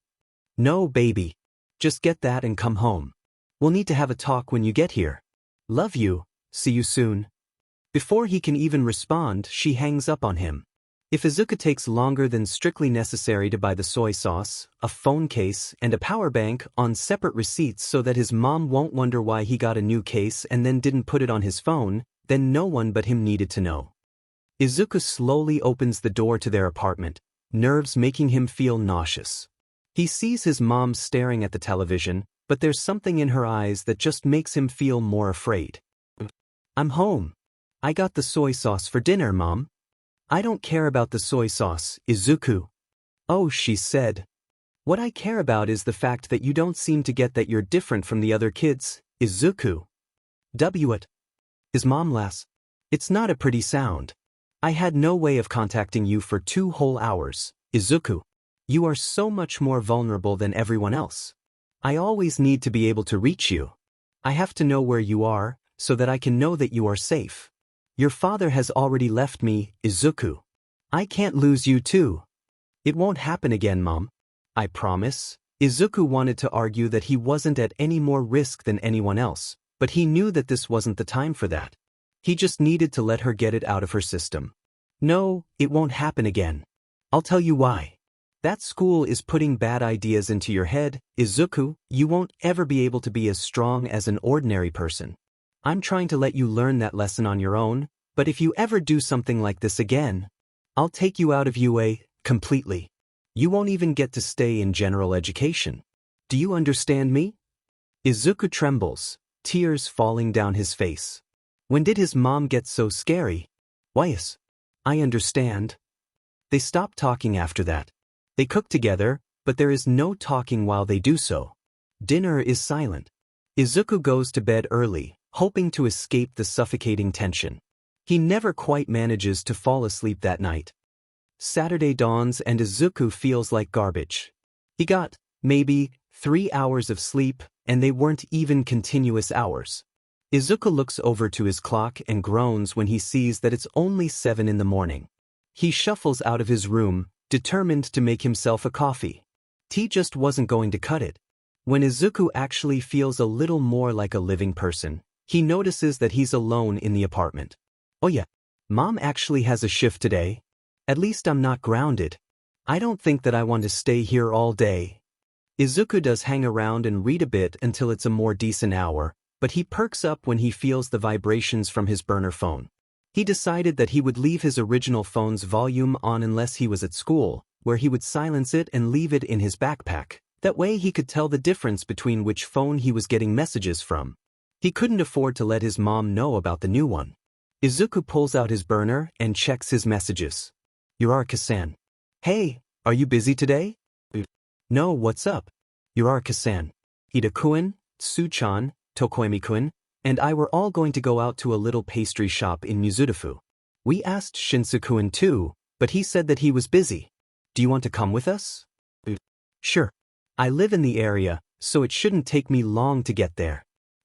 No, baby. Just get that and come home. We'll need to have a talk when you get here. Love you. See you soon. Before he can even respond, she hangs up on him. If Izuku takes longer than strictly necessary to buy the soy sauce, a phone case, and a power bank on separate receipts so that his mom won't wonder why he got a new case and then didn't put it on his phone, then no one but him needed to know. Izuku slowly opens the door to their apartment, nerves making him feel nauseous. He sees his mom staring at the television, but there's something in her eyes that just makes him feel more afraid. I'm home. I got the soy sauce for dinner, Mom. I don't care about the soy sauce, Izuku. Oh, she said. What I care about is the fact that you don't seem to get that you're different from the other kids, Izuku. What? His mom laughs. It's not a pretty sound. I had no way of contacting you for 2 whole hours, Izuku. You are so much more vulnerable than everyone else. I always need to be able to reach you. I have to know where you are, so that I can know that you are safe. Your father has already left me, Izuku. I can't lose you too. It won't happen again, Mom. I promise. Izuku wanted to argue that he wasn't at any more risk than anyone else, but he knew that this wasn't the time for that. He just needed to let her get it out of her system. No, it won't happen again. I'll tell you why. That school is putting bad ideas into your head, Izuku. You won't ever be able to be as strong as an ordinary person. I'm trying to let you learn that lesson on your own, but if you ever do something like this again, I'll take you out of UA completely. You won't even get to stay in general education. Do you understand me? Izuku trembles, tears falling down his face. When did his mom get so scary? Why yes, I understand. They stop talking after that. They cook together, but there is no talking while they do so. Dinner is silent. Izuku goes to bed early, hoping to escape the suffocating tension. He never quite manages to fall asleep that night. Saturday dawns and Izuku feels like garbage. He got, maybe, 3 hours of sleep, and they weren't even continuous hours. Izuku looks over to his clock and groans when he sees that it's only 7 in the morning. He shuffles out of his room, determined to make himself a coffee. Tea just wasn't going to cut it. When Izuku actually feels a little more like a living person, he notices that he's alone in the apartment. Oh yeah, Mom actually has a shift today. At least I'm not grounded. I don't think that I want to stay here all day. Izuku does hang around and read a bit until it's a more decent hour, but he perks up when he feels the vibrations from his burner phone. He decided that he would leave his original phone's volume on unless he was at school, where he would silence it and leave it in his backpack. That way he could tell the difference between which phone he was getting messages from. He couldn't afford to let his mom know about the new one. Izuku pulls out his burner and checks his messages. Uraraka-san. Hey, are you busy today? No, what's up? Uraraka-san. Ida-kun, Tsu-chan, Tokoemi-kun, and I were all going to go out to a little pastry shop in Mizudafu. We asked Shinsuke-kun too, but he said that he was busy. Do you want to come with us? Sure. I live in the area, so it shouldn't take me long to get there.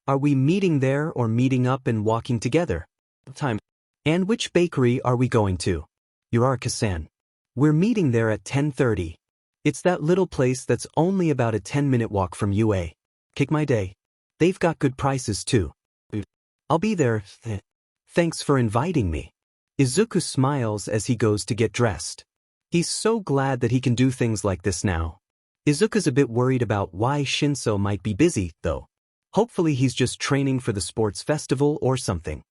Are we meeting there or meeting up and walking together? Time. And which bakery are we going to? Uraraka-san. We're meeting there at 10:30. It's that little place that's only about a 10-minute walk from UA. Kick my day. They've got good prices too. I'll be there. Thanks for inviting me. Izuku smiles as he goes to get dressed. He's so glad that he can do things like this now. Izuku's a bit worried about why Shinso might be busy, though. Hopefully he's just training for the sports festival or something.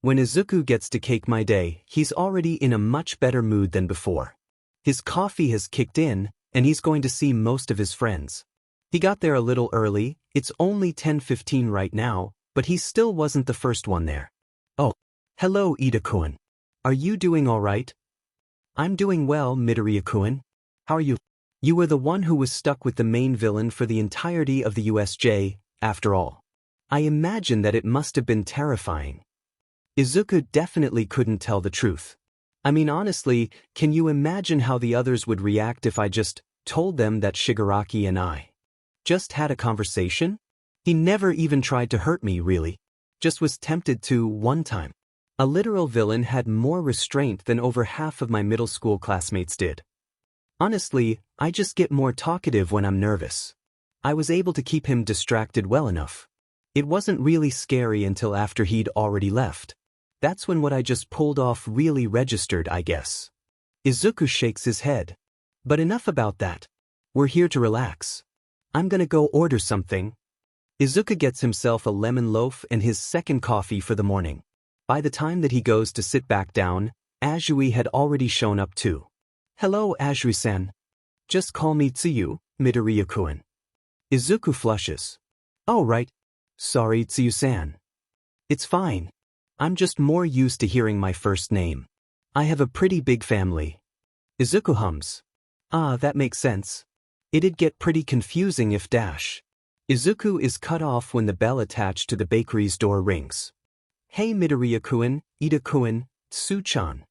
When Izuku gets to Cake My Day, he's already in a much better mood than before. His coffee has kicked in, and he's going to see most of his friends. He got there a little early, it's only 10:15 right now, but he still wasn't the first one there. Oh, hello Ida-kun. Are you doing alright? I'm doing well, Midoriya-kun. How are you? You were the one who was stuck with the main villain for the entirety of the USJ, after all. I imagine that it must have been terrifying. Izuku definitely couldn't tell the truth. I mean honestly, can you imagine how the others would react if I just told them that Shigaraki and I just had a conversation? He never even tried to hurt me, really. Just was tempted to one time. A literal villain had more restraint than over half of my middle school classmates did. Honestly, I just get more talkative when I'm nervous. I was able to keep him distracted well enough. It wasn't really scary until after he'd already left. That's when what I just pulled off really registered, I guess. Izuku shakes his head. But enough about that. We're here to relax. I'm gonna go order something. Izuku gets himself a lemon loaf and his second coffee for the morning. By the time that he goes to sit back down, Azui had already shown up too. Hello Azui-san. Just call me Tsuyu, Midoriya-kun. Izuku flushes. Oh right. Sorry Tsuyu-san. It's fine. I'm just more used to hearing my first name. I have a pretty big family. Izuku hums. Ah, that makes sense. It'd get pretty confusing if dash. Izuku is cut off when the bell attached to the bakery's door rings. Hey Midoriya-kun, Ida-kun, Tsu-chan.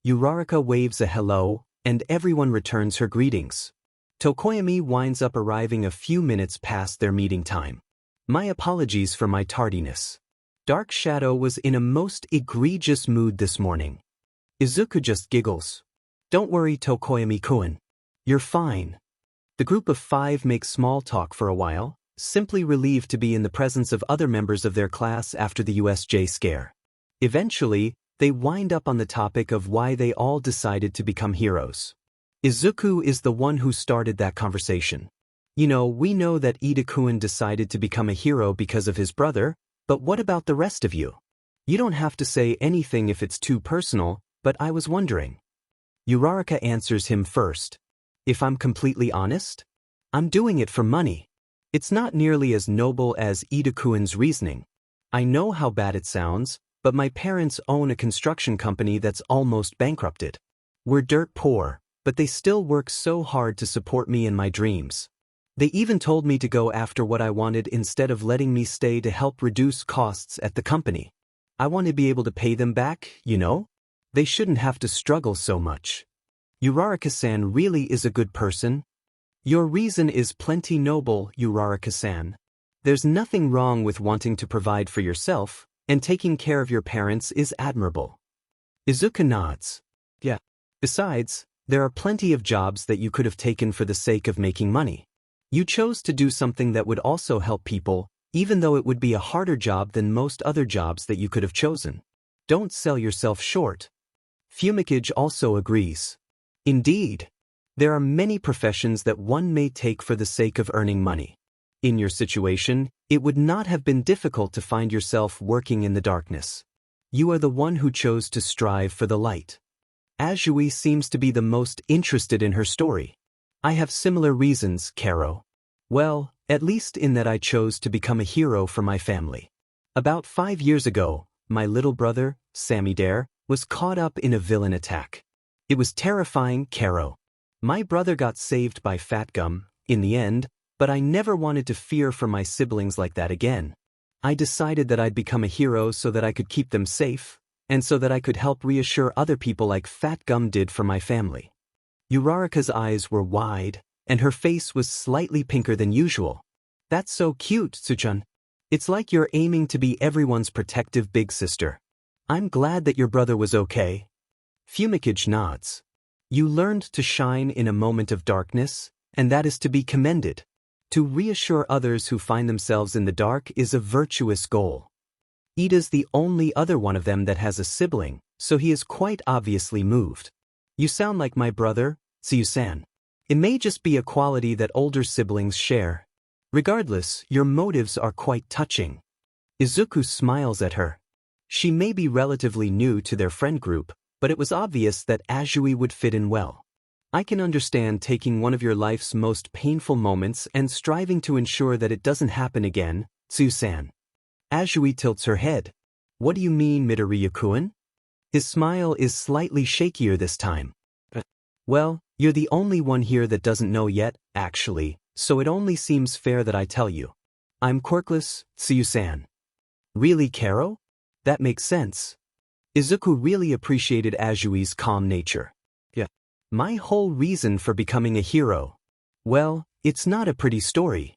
Uraraka waves a hello, and everyone returns her greetings. Tokoyami winds up arriving a few minutes past their meeting time. My apologies for my tardiness. Dark Shadow was in a most egregious mood this morning. Izuku just giggles. Don't worry Tokoyami-kun. You're fine. The group of 5 makes small talk for a while, simply relieved to be in the presence of other members of their class after the USJ scare. Eventually, they wind up on the topic of why they all decided to become heroes. Izuku is the one who started that conversation. You know, we know that Ida-kun decided to become a hero because of his brother, but what about the rest of you? You don't have to say anything if it's too personal, but I was wondering. Uraraka answers him first. If I'm completely honest, I'm doing it for money. It's not nearly as noble as Ida-kun's reasoning. I know how bad it sounds, but my parents own a construction company that's almost bankrupted. We're dirt poor, but they still work so hard to support me in my dreams. They even told me to go after what I wanted instead of letting me stay to help reduce costs at the company. I want to be able to pay them back, you know? They shouldn't have to struggle so much. Uraraka-san really is a good person. Your reason is plenty noble, Uraraka-san. There's nothing wrong with wanting to provide for yourself, and taking care of your parents is admirable. Izuku nods. Yeah. Besides, there are plenty of jobs that you could have taken for the sake of making money. You chose to do something that would also help people, even though it would be a harder job than most other jobs that you could have chosen. Don't sell yourself short. Fumikage also agrees. Indeed. There are many professions that one may take for the sake of earning money. In your situation, it would not have been difficult to find yourself working in the darkness. You are the one who chose to strive for the light. Azui seems to be the most interested in her story. I have similar reasons, Karo. Well, at least in that I chose to become a hero for my family. About 5 years ago, my little brother, Sammy Dare, was caught up in a villain attack. It was terrifying, Karo. My brother got saved by Fat Gum, in the end, but I never wanted to fear for my siblings like that again. I decided that I'd become a hero so that I could keep them safe, and so that I could help reassure other people like Fat Gum did for my family. Uraraka's eyes were wide, and her face was slightly pinker than usual. That's so cute, Tsuchan. It's like you're aiming to be everyone's protective big sister. I'm glad that your brother was okay. Fumikage nods. You learned to shine in a moment of darkness, and that is to be commended. To reassure others who find themselves in the dark is a virtuous goal. Ida's the only other one of them that has a sibling, so he is quite obviously moved. You sound like my brother, Tsuyu-san. It may just be a quality that older siblings share. Regardless, your motives are quite touching. Izuku smiles at her. She may be relatively new to their friend group, but it was obvious that Azui would fit in well. I can understand taking one of your life's most painful moments and striving to ensure that it doesn't happen again, Tsuyu-san. Azui tilts her head. What do you mean, Midoriya-kun? His smile is slightly shakier this time. Well, you're the only one here that doesn't know yet, actually, so it only seems fair that I tell you. I'm Quirkless, Tsuyu-san. Really, Karo? That makes sense. Izuku really appreciated Azui's calm nature. Yeah. My whole reason for becoming a hero. Well, it's not a pretty story.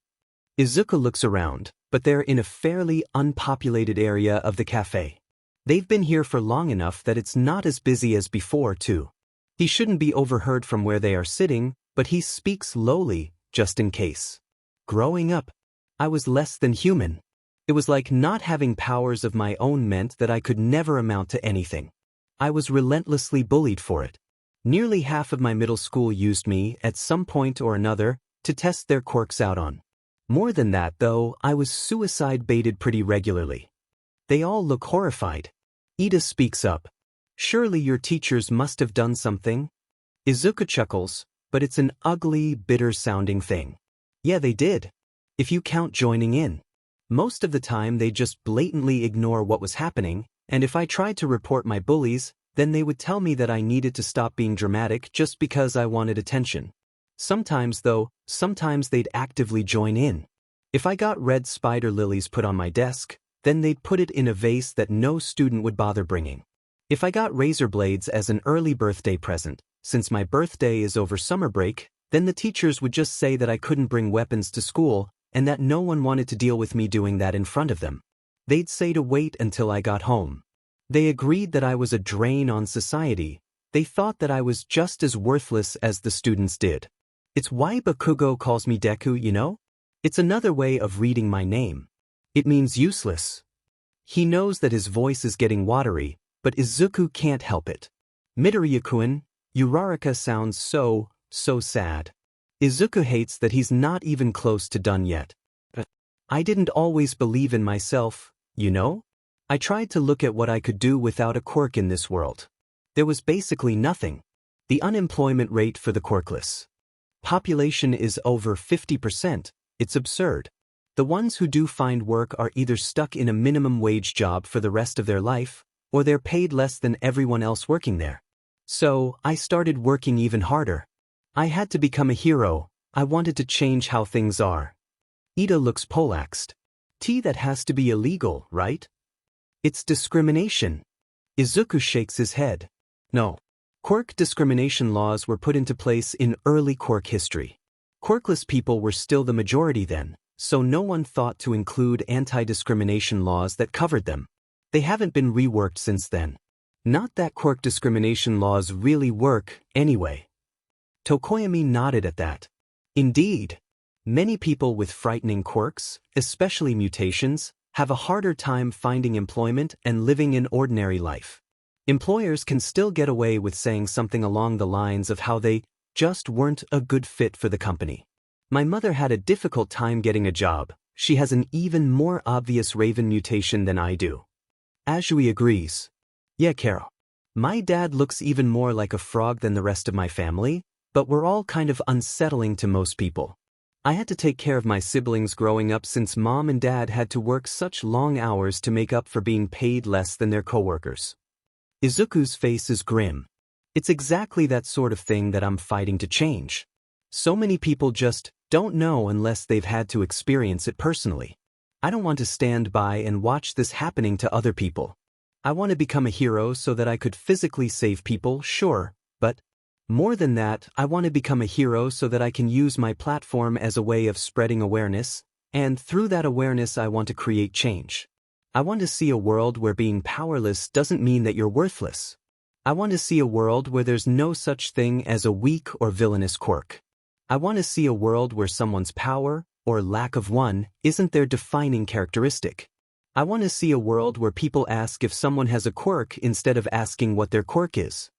Izuku looks around, but they're in a fairly unpopulated area of the cafe. They've been here for long enough that it's not as busy as before, too. He shouldn't be overheard from where they are sitting, but he speaks lowly, just in case. Growing up, I was less than human. It was like not having powers of my own meant that I could never amount to anything. I was relentlessly bullied for it. Nearly half of my middle school used me, at some point or another, to test their quirks out on. More than that, though, I was suicide-baited pretty regularly. They all look horrified. Ida speaks up. Surely your teachers must have done something? Izuku chuckles, but it's an ugly, bitter-sounding thing. Yeah, they did. If you count joining in. Most of the time they just blatantly ignore what was happening, and if I tried to report my bullies, then they would tell me that I needed to stop being dramatic just because I wanted attention. Sometimes, though, they'd actively join in. If I got red spider lilies put on my desk, then they'd put it in a vase that no student would bother bringing. If I got razor blades as an early birthday present, since my birthday is over summer break, then the teachers would just say that I couldn't bring weapons to school, and that no one wanted to deal with me doing that in front of them. They'd say to wait until I got home. They agreed that I was a drain on society. They thought that I was just as worthless as the students did. It's why Bakugo calls me Deku, you know? It's another way of reading my name. It means useless. He knows that his voice is getting watery, but Izuku can't help it. Midoriya-kun, Uraraka sounds so sad. Izuku hates that he's not even close to done yet. I didn't always believe in myself, you know? I tried to look at what I could do without a quirk in this world. There was basically nothing. The unemployment rate for the quirkless population is over 50%. It's absurd. The ones who do find work are either stuck in a minimum wage job for the rest of their life, or they're paid less than everyone else working there. So, I started working even harder. I had to become a hero. I wanted to change how things are. Ida looks polaxed. That has to be illegal, right? It's discrimination. Izuku shakes his head. No. Quirk discrimination laws were put into place in early quirk history. Quirkless people were still the majority then, so no one thought to include anti-discrimination laws that covered them. They haven't been reworked since then. Not that quirk discrimination laws really work, anyway. Tokoyami nodded at that. Indeed. Many people with frightening quirks, especially mutations, have a harder time finding employment and living an ordinary life. Employers can still get away with saying something along the lines of how they just weren't a good fit for the company. My mother had a difficult time getting a job. She has an even more obvious raven mutation than I do. Azui agrees. Yeah, Carol. My dad looks even more like a frog than the rest of my family, but we're all kind of unsettling to most people. I had to take care of my siblings growing up since mom and dad had to work such long hours to make up for being paid less than their coworkers. Izuku's face is grim. It's exactly that sort of thing that I'm fighting to change. So many people just don't know unless they've had to experience it personally. I don't want to stand by and watch this happening to other people. I want to become a hero so that I could physically save people, sure, but more than that, I want to become a hero so that I can use my platform as a way of spreading awareness, and through that awareness I want to create change. I want to see a world where being powerless doesn't mean that you're worthless. I want to see a world where there's no such thing as a weak or villainous quirk. I want to see a world where someone's power, or lack of one, isn't their defining characteristic. I want to see a world where people ask if someone has a quirk instead of asking what their quirk is.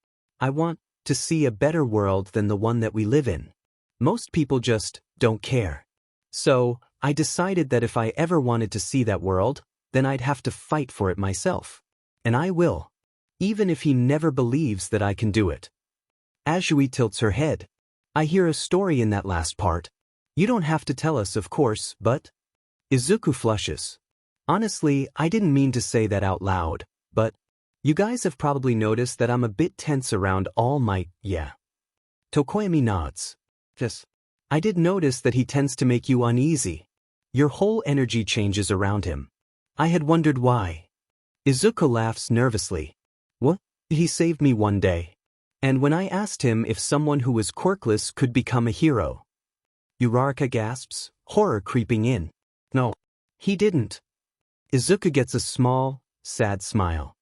I want to see a better world than the one that we live in. Most people just don't care. So, I decided that if I ever wanted to see that world, then I'd have to fight for it myself. And I will. Even if he never believes that I can do it. Azui tilts her head. I hear a story in that last part. You don't have to tell us, of course, but... Izuku flushes. Honestly, I didn't mean to say that out loud, but... You guys have probably noticed that I'm a bit tense around All Might, yeah. Tokoyami nods. Yes. I did notice that he tends to make you uneasy. Your whole energy changes around him. I had wondered why. Izuku laughs nervously. What? He saved me one day. And when I asked him if someone who was quirkless could become a hero. Uraraka gasps, horror creeping in. No. He didn't. Izuku gets a small, sad smile.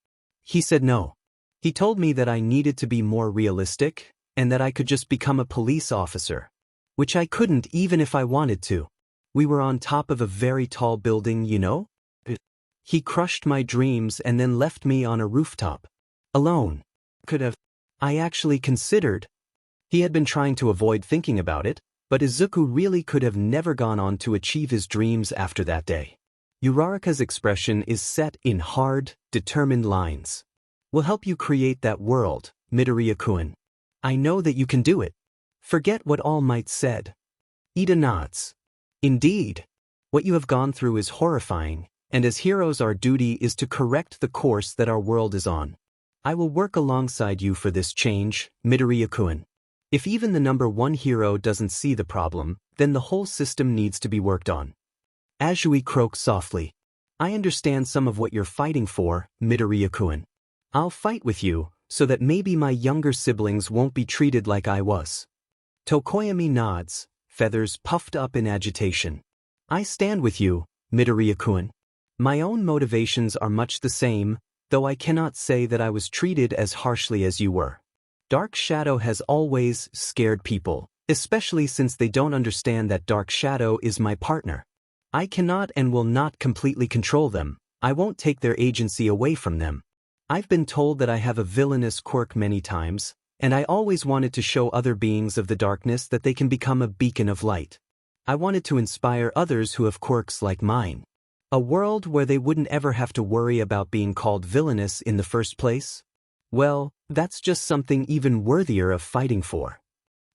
He said no. He told me that I needed to be more realistic, and that I could just become a police officer. Which I couldn't even if I wanted to. We were on top of a very tall building, you know? He crushed my dreams and then left me on a rooftop. Alone. I actually considered. He had been trying to avoid thinking about it, but Izuku really could have never gone on to achieve his dreams after that day. Uraraka's expression is set in hard, determined lines. We'll help you create that world, Midoriya-kun. I know that you can do it. Forget what All Might said. Ida nods. Indeed. What you have gone through is horrifying, and as heroes our duty is to correct the course that our world is on. I will work alongside you for this change, Midoriya-kun. If even the number one hero doesn't see the problem, then the whole system needs to be worked on. Azui croaks softly. I understand some of what you're fighting for, Midoriya-kun. I'll fight with you, so that maybe my younger siblings won't be treated like I was. Tokoyami nods, feathers puffed up in agitation. I stand with you, Midoriya-kun. My own motivations are much the same, though I cannot say that I was treated as harshly as you were. Dark Shadow has always scared people, especially since they don't understand that Dark Shadow is my partner. I cannot and will not completely control them. I won't take their agency away from them. I've been told that I have a villainous quirk many times, and I always wanted to show other beings of the darkness that they can become a beacon of light. I wanted to inspire others who have quirks like mine. A world where they wouldn't ever have to worry about being called villainous in the first place? Well, that's just something even worthier of fighting for.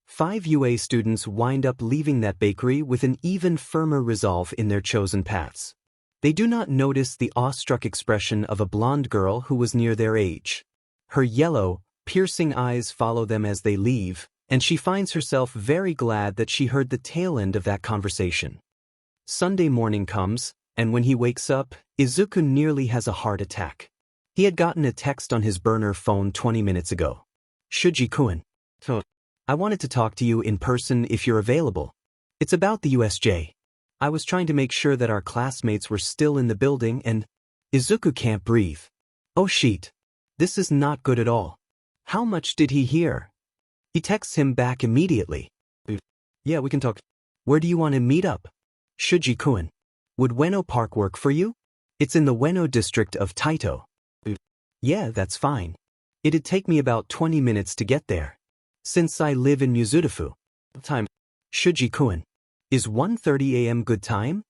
5 UA students wind up leaving that bakery with an even firmer resolve in their chosen paths. They do not notice the awestruck expression of a blonde girl who was near their age. Her yellow, piercing eyes follow them as they leave, and she finds herself very glad that she heard the tail end of that conversation. Sunday morning comes, and when he wakes up, Izuku nearly has a heart attack. He had gotten a text on his burner phone 20 minutes ago. Shuji-kun. I wanted to talk to you in person if you're available. It's about the USJ. I was trying to make sure that our classmates were still in the building and... Izuku can't breathe. Oh shit. This is not good at all. How much did he hear? He texts him back immediately. Yeah, we can talk. Where do you want to meet up? Shuji-kun. Would Ueno Park work for you? It's in the Ueno district of Taito. Yeah, that's fine. It'd take me about 20 minutes to get there. Since I live in Mizudafu. Time. Shuji-kun. Is 1:30 a.m. good time?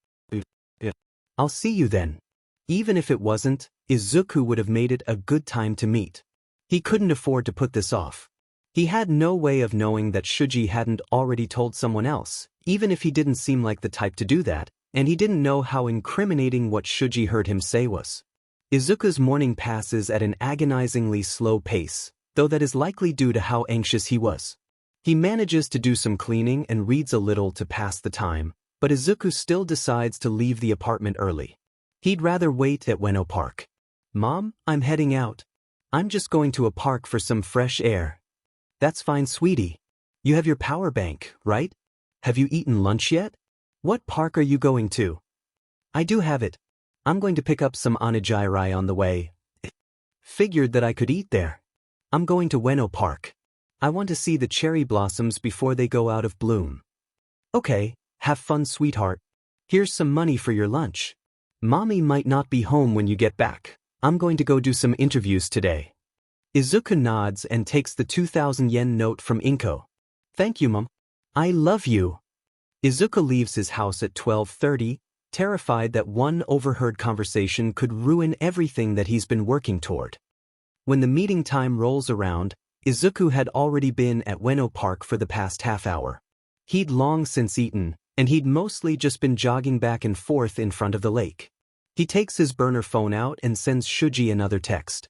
Yeah. I'll see you then. Even if it wasn't, Izuku would have made it a good time to meet. He couldn't afford to put this off. He had no way of knowing that Shuji hadn't already told someone else, even if he didn't seem like the type to do that, and he didn't know how incriminating what Shuji heard him say was. Izuku's morning passes at an agonizingly slow pace, though that is likely due to how anxious he was. He manages to do some cleaning and reads a little to pass the time, But Izuku still decides to leave the apartment early. He'd rather wait at Ueno Park. Mom, I'm heading out. I'm just going to a park for some fresh air. That's fine, sweetie. You have your power bank, right? Have you eaten lunch yet? What park are you going to? I do have it. I'm going to pick up some onigiri on the way. Figured that I could eat there. I'm going to Ueno Park. I want to see the cherry blossoms before they go out of bloom. Okay, have fun, sweetheart. Here's some money for your lunch. Mommy might not be home when you get back. I'm going to go do some interviews today. Izuku nods and takes the 2,000 yen note from Inko. Thank you, Mom. I love you. Izuku leaves his house at 12:30, terrified that one overheard conversation could ruin everything that he's been working toward. When the meeting time rolls around, Izuku had already been at Ueno Park for the past half hour. He'd long since eaten, and he'd mostly just been jogging back and forth in front of the lake. He takes his burner phone out and sends Shuji another text.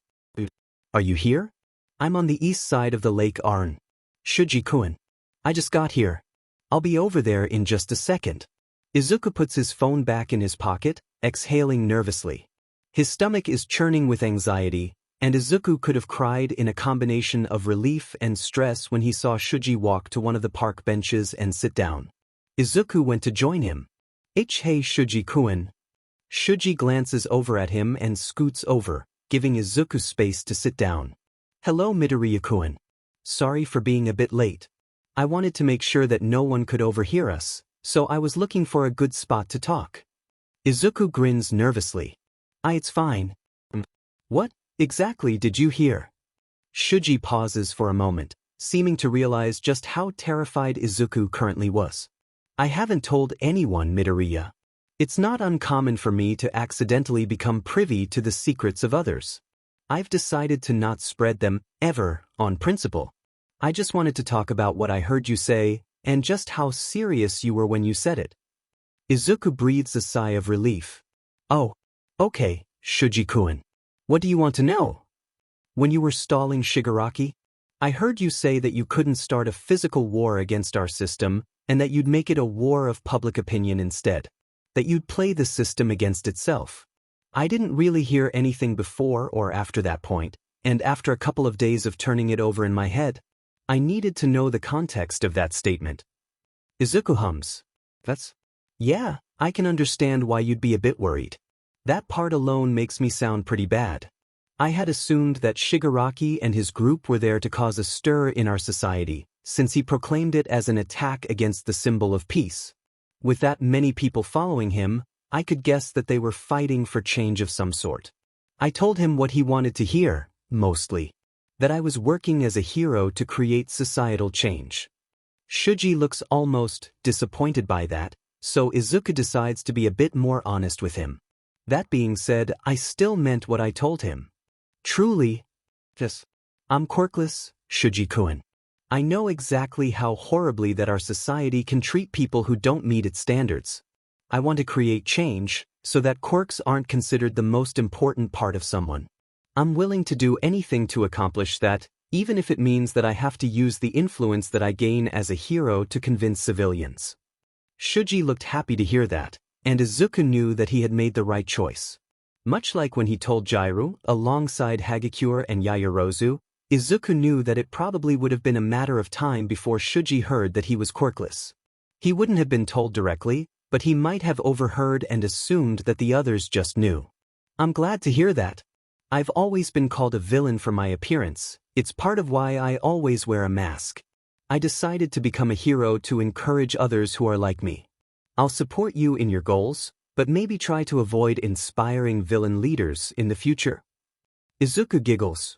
Are you here? I'm on the east side of the Lake Arn. Shuji-kun. I just got here. I'll be over there in just a second. Izuku puts his phone back in his pocket, exhaling nervously. His stomach is churning with anxiety, and Izuku could have cried in a combination of relief and stress when he saw Shuji walk to one of the park benches and sit down. Izuku went to join him. Hey Shuji-kun. Shuji glances over at him and scoots over, giving Izuku space to sit down. Hello Midoriya-kun. Sorry for being a bit late. I wanted to make sure that no one could overhear us, so I was looking for a good spot to talk. Izuku grins nervously. It's fine. What exactly did you hear? Shuji pauses for a moment, seeming to realize just how terrified Izuku currently was. I haven't told anyone, Midoriya. It's not uncommon for me to accidentally become privy to the secrets of others. I've decided to not spread them, ever, on principle. I just wanted to talk about what I heard you say, and just how serious you were when you said it. Izuku breathes a sigh of relief. Oh, okay, Shuji-kun. What do you want to know? When you were stalling Shigaraki, I heard you say that you couldn't start a physical war against our system, and that you'd make it a war of public opinion instead. That you'd play the system against itself. I didn't really hear anything before or after that point, and after a couple of days of turning it over in my head, I needed to know the context of that statement. Izuku hums. Yeah, I can understand why you'd be a bit worried. That part alone makes me sound pretty bad. I had assumed that Shigaraki and his group were there to cause a stir in our society, since he proclaimed it as an attack against the symbol of peace. With that many people following him, I could guess that they were fighting for change of some sort. I told him what he wanted to hear, mostly. That I was working as a hero to create societal change. Shuji looks almost disappointed by that, so Izuku decides to be a bit more honest with him. That being said, I still meant what I told him. Truly. I'm Quirkless, Shuji-kun. I know exactly how horribly that our society can treat people who don't meet its standards. I want to create change, so that quirks aren't considered the most important part of someone. I'm willing to do anything to accomplish that, even if it means that I have to use the influence that I gain as a hero to convince civilians. Shuji looked happy to hear that, and Izuku knew that he had made the right choice. Much like when he told Jairu, alongside Hagakure and Yaoyorozu, Izuku knew that it probably would have been a matter of time before Shuji heard that he was quirkless. He wouldn't have been told directly, but he might have overheard and assumed that the others just knew. I'm glad to hear that. I've always been called a villain for my appearance. It's part of why I always wear a mask. I decided to become a hero to encourage others who are like me. I'll support you in your goals, but maybe try to avoid inspiring villain leaders in the future. Izuku giggles.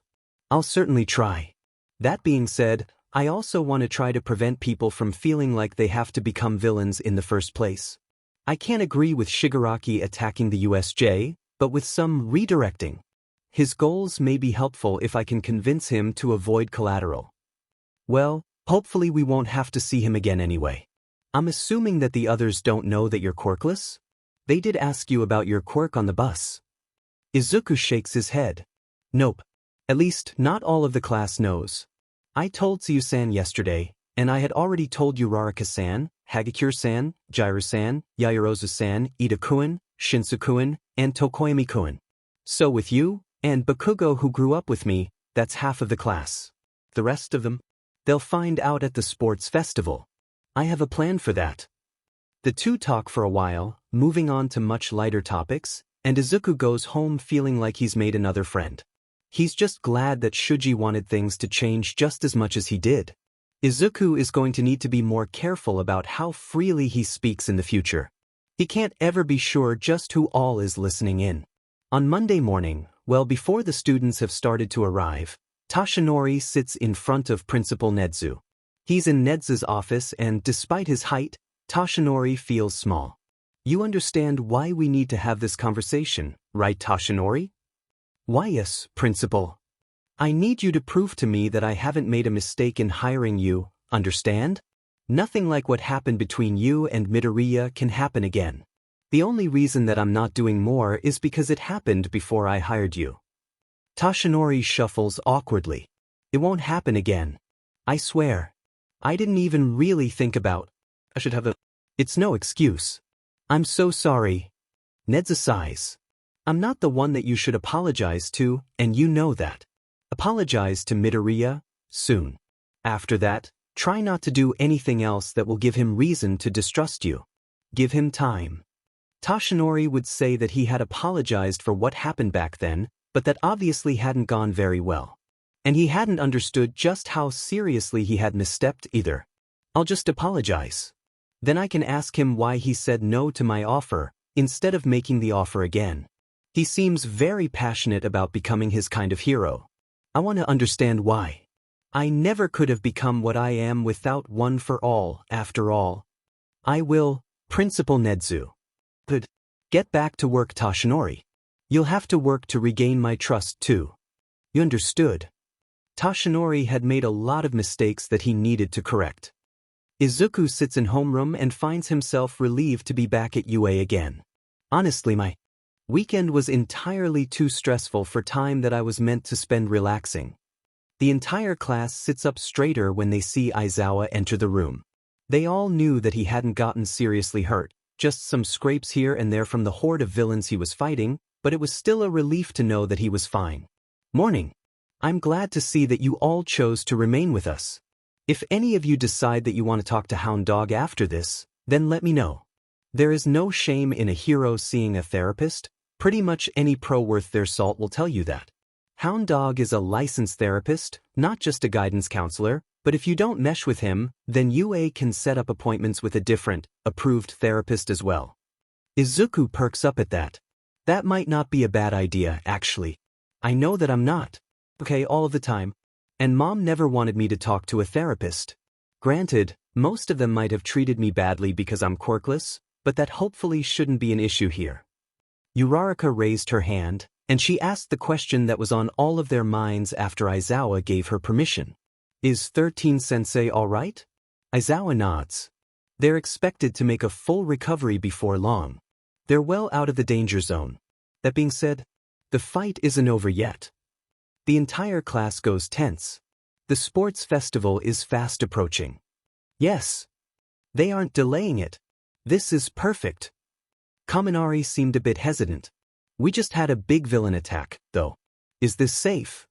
I'll certainly try. That being said, I also want to try to prevent people from feeling like they have to become villains in the first place. I can't agree with Shigaraki attacking the USJ, but with some redirecting. His goals may be helpful if I can convince him to avoid collateral. Well, hopefully we won't have to see him again anyway. I'm assuming that the others don't know that you're quirkless? They did ask you about your quirk on the bus. Izuku shakes his head. Nope. At least, not all of the class knows. I told Tsuyu-san yesterday, and I had already told Uraraka-san, Hagakure-san, Jiru-san, Yaoyorozu-san, Ida-kun, Shinsu-kun, and Tokoyami-kun. So with you, and Bakugo who grew up with me, that's half of the class. The rest of them? They'll find out at the sports festival. I have a plan for that. The two talk for a while, moving on to much lighter topics, and Izuku goes home feeling like he's made another friend. He's just glad that Shuji wanted things to change just as much as he did. Izuku is going to need to be more careful about how freely he speaks in the future. He can't ever be sure just who all is listening in. On Monday morning, well before the students have started to arrive, Tashinori sits in front of Principal Nedzu. He's in Nedzu's office and despite his height, Tashinori feels small. You understand why we need to have this conversation, right Tashinori? Why yes, Principal. I need you to prove to me that I haven't made a mistake in hiring you, understand? Nothing like what happened between you and Midoriya can happen again. The only reason that I'm not doing more is because it happened before I hired you. Tashinori shuffles awkwardly. It won't happen again. I swear. I didn't even really think about. I should have a. It's no excuse. I'm so sorry. Nedzu sighs. I'm not the one that you should apologize to, and you know that. Apologize to Midoriya, soon. After that, try not to do anything else that will give him reason to distrust you. Give him time. Tashinori would say that he had apologized for what happened back then, but that obviously hadn't gone very well. And he hadn't understood just how seriously he had misstepped either. I'll just apologize. Then I can ask him why he said no to my offer, instead of making the offer again. He seems very passionate about becoming his kind of hero. I want to understand why. I never could have become what I am without One for All, after all. I will, Principal Nedzu. Good. Get back to work, Tashinori. You'll have to work to regain my trust too. You understood? Tashinori had made a lot of mistakes that he needed to correct. Izuku sits in homeroom and finds himself relieved to be back at UA again. Honestly, my weekend was entirely too stressful for time that I was meant to spend relaxing. The entire class sits up straighter when they see Aizawa enter the room. They all knew that he hadn't gotten seriously hurt, just some scrapes here and there from the horde of villains he was fighting, but it was still a relief to know that he was fine. Morning. I'm glad to see that you all chose to remain with us. If any of you decide that you want to talk to Hound Dog after this, then let me know. There is no shame in a hero seeing a therapist. Pretty much any pro worth their salt will tell you that. Hound Dog is a licensed therapist, not just a guidance counselor, but if you don't mesh with him, then UA can set up appointments with a different, approved therapist as well. Izuku perks up at that. That might not be a bad idea, actually. I know that I'm not. Okay, all of the time. And Mom never wanted me to talk to a therapist. Granted, most of them might have treated me badly because I'm quirkless, but that hopefully shouldn't be an issue here. Uraraka raised her hand, and she asked the question that was on all of their minds after Aizawa gave her permission. Is 13-sensei alright? Aizawa nods. They're expected to make a full recovery before long. They're well out of the danger zone. That being said, the fight isn't over yet. The entire class goes tense. The sports festival is fast approaching. Yes. They aren't delaying it. This is perfect. Kaminari seemed a bit hesitant. We just had a big villain attack, though. Is this safe?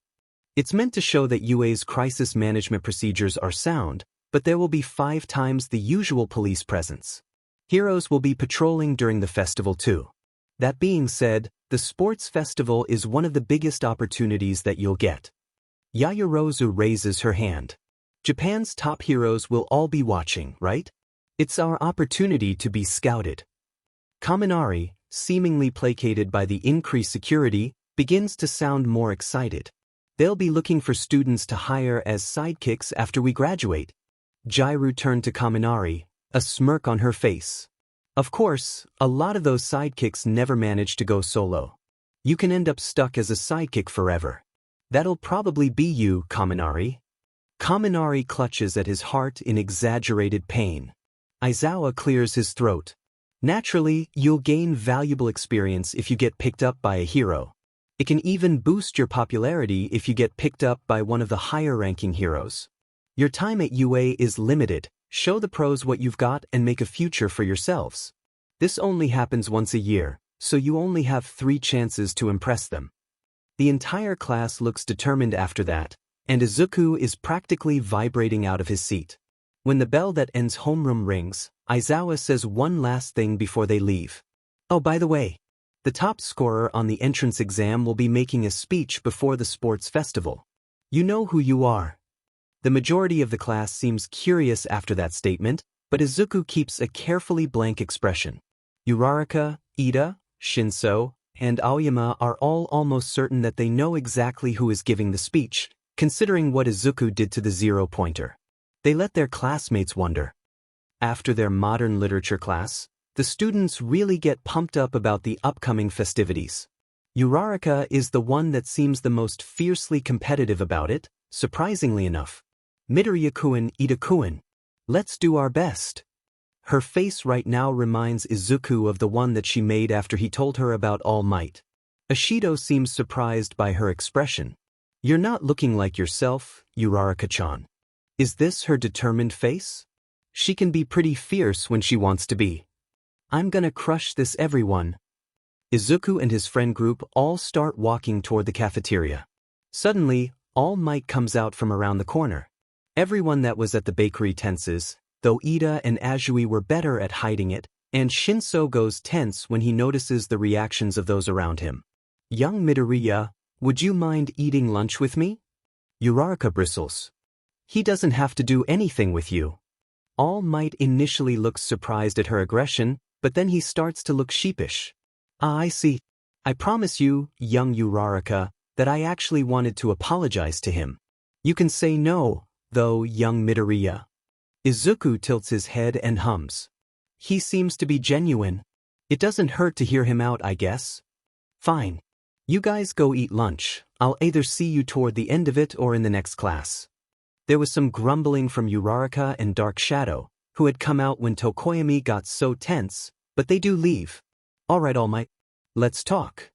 It's meant to show that UA's crisis management procedures are sound, but there will be 5 times the usual police presence. Heroes will be patrolling during the festival too. That being said, the sports festival is one of the biggest opportunities that you'll get. Yaoyorozu raises her hand. Japan's top heroes will all be watching, right? It's our opportunity to be scouted. Kaminari, seemingly placated by the increased security, begins to sound more excited. They'll be looking for students to hire as sidekicks after we graduate. Jiru turned to Kaminari, a smirk on her face. Of course, a lot of those sidekicks never manage to go solo. You can end up stuck as a sidekick forever. That'll probably be you, Kaminari. Kaminari clutches at his heart in exaggerated pain. Aizawa clears his throat. Naturally, you'll gain valuable experience if you get picked up by a hero. It can even boost your popularity if you get picked up by one of the higher-ranking heroes. Your time at UA is limited, Show the pros what you've got and make a future for yourselves. This only happens once a year, so you only have 3 chances to impress them. The entire class looks determined after that, and Izuku is practically vibrating out of his seat. When the bell that ends homeroom rings, Aizawa says one last thing before they leave. Oh, by the way, the top scorer on the entrance exam will be making a speech before the sports festival. You know who you are. The majority of the class seems curious after that statement, but Izuku keeps a carefully blank expression. Uraraka, Ida, Shinso, and Aoyama are all almost certain that they know exactly who is giving the speech, considering what Izuku did to the 0-pointer. They let their classmates wonder. After their modern literature class, the students really get pumped up about the upcoming festivities. Uraraka is the one that seems the most fiercely competitive about it, surprisingly enough. Midoriya-kun, Ida-kun. Let's do our best. Her face right now reminds Izuku of the one that she made after he told her about All Might. Ashido seems surprised by her expression. You're not looking like yourself, Uraraka-chan. Is this her determined face? She can be pretty fierce when she wants to be. I'm gonna crush this, everyone. Izuku and his friend group all start walking toward the cafeteria. Suddenly, All Might comes out from around the corner. Everyone that was at the bakery tenses, though Ida and Azui were better at hiding it, and Shinso goes tense when he notices the reactions of those around him. Young Midoriya, would you mind eating lunch with me? Uraraka bristles. He doesn't have to do anything with you. All Might initially looks surprised at her aggression, but then he starts to look sheepish. Ah, I see. I promise you, young Uraraka, that I actually wanted to apologize to him. You can say no, though, young Midoriya. Izuku tilts his head and hums. He seems to be genuine. It doesn't hurt to hear him out, I guess. Fine. You guys go eat lunch. I'll either see you toward the end of it or in the next class. There was some grumbling from Uraraka and Dark Shadow, who had come out when Tokoyami got so tense, but they do leave. Alright, All Might. Let's talk.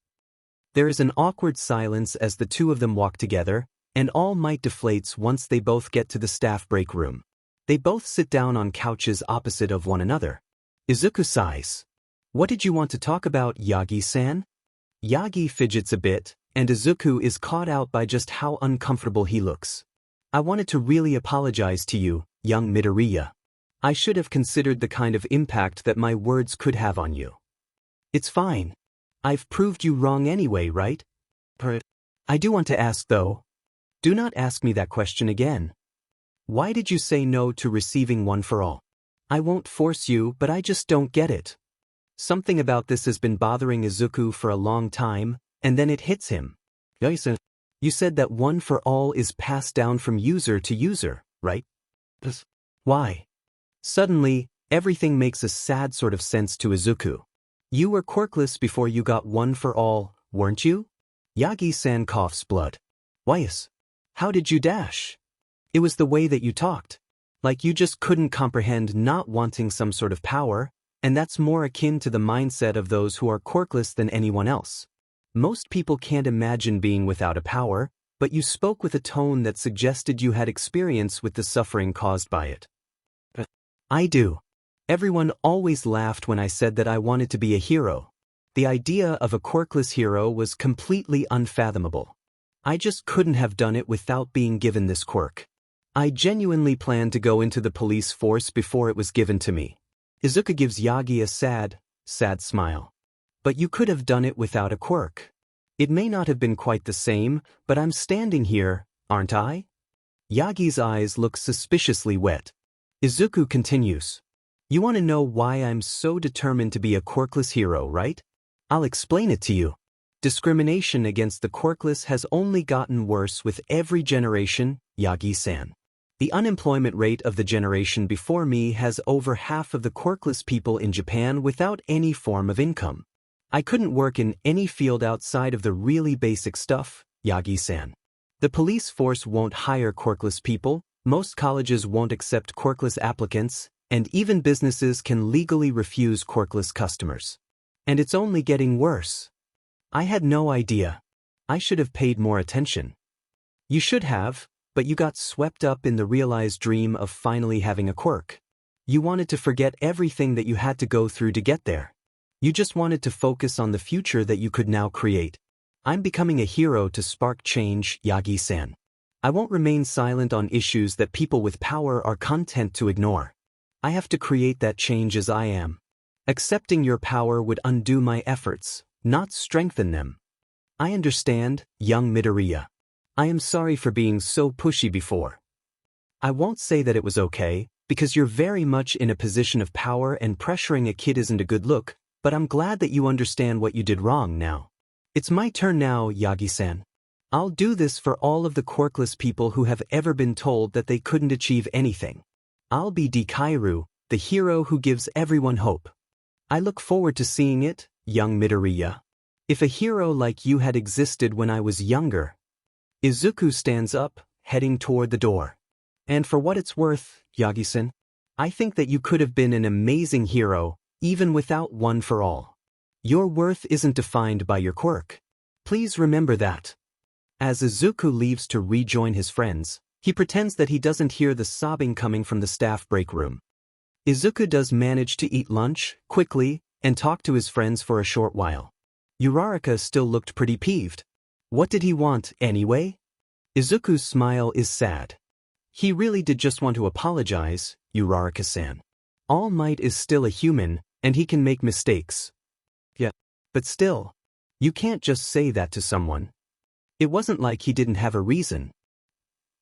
There is an awkward silence as the two of them walk together, and All Might deflates once they both get to the staff break room. They both sit down on couches opposite of one another. Izuku sighs. What did you want to talk about, Yagi-san? Yagi fidgets a bit, and Izuku is caught out by just how uncomfortable he looks. I wanted to really apologize to you, young Midoriya. I should have considered the kind of impact that my words could have on you. It's fine. I've proved you wrong anyway, right? I do want to ask though. Do not ask me that question again. Why did you say no to receiving one for all? I won't force you, but I just don't get it. Something about this has been bothering Izuku for a long time, and then it hits him. You said that one for all is passed down from user to user, right? Why? Suddenly, everything makes a sad sort of sense to Izuku. You were quirkless before you got one for all, weren't you? Yagi-san coughs blood. Whyus? How did you dash? It was the way that you talked. Like you just couldn't comprehend not wanting some sort of power, and that's more akin to the mindset of those who are quirkless than anyone else. Most people can't imagine being without a power, but you spoke with a tone that suggested you had experience with the suffering caused by it. I do. Everyone always laughed when I said that I wanted to be a hero. The idea of a quirkless hero was completely unfathomable. I just couldn't have done it without being given this quirk. I genuinely planned to go into the police force before it was given to me. Izuku gives Yagi a sad smile. But you could have done it without a quirk. It may not have been quite the same, but I'm standing here, aren't I? Yagi's eyes look suspiciously wet. Izuku continues. You want to know why I'm so determined to be a quirkless hero, right? I'll explain it to you. Discrimination against the quirkless has only gotten worse with every generation, Yagi-san. The unemployment rate of the generation before me has over half of the quirkless people in Japan without any form of income. I couldn't work in any field outside of the really basic stuff, Yagi-san. The police force won't hire quirkless people, most colleges won't accept quirkless applicants, and even businesses can legally refuse quirkless customers. And it's only getting worse. I had no idea. I should have paid more attention. You should have, but you got swept up in the realized dream of finally having a quirk. You wanted to forget everything that you had to go through to get there. You just wanted to focus on the future that you could now create. I'm becoming a hero to spark change, Yagi-san. I won't remain silent on issues that people with power are content to ignore. I have to create that change as I am. Accepting your power would undo my efforts, not strengthen them. I understand, young Midoriya. I am sorry for being so pushy before. I won't say that it was okay, because you're very much in a position of power and pressuring a kid isn't a good look, but I'm glad that you understand what you did wrong now. It's my turn now, Yagi-san. I'll do this for all of the quirkless people who have ever been told that they couldn't achieve anything. I'll be Deku, the hero who gives everyone hope. I look forward to seeing it, young Midoriya. If a hero like you had existed when I was younger. Izuku stands up, heading toward the door. And for what it's worth, Yagi-san, I think that you could have been an amazing hero, even without one for all. Your worth isn't defined by your quirk. Please remember that. As Izuku leaves to rejoin his friends, he pretends that he doesn't hear the sobbing coming from the staff break room. Izuku does manage to eat lunch, quickly, and talk to his friends for a short while. Uraraka still looked pretty peeved. What did he want, anyway? Izuku's smile is sad. He really did just want to apologize, Uraraka-san. All Might is still a human, and he can make mistakes. Yeah, but still, you can't just say that to someone. It wasn't like he didn't have a reason.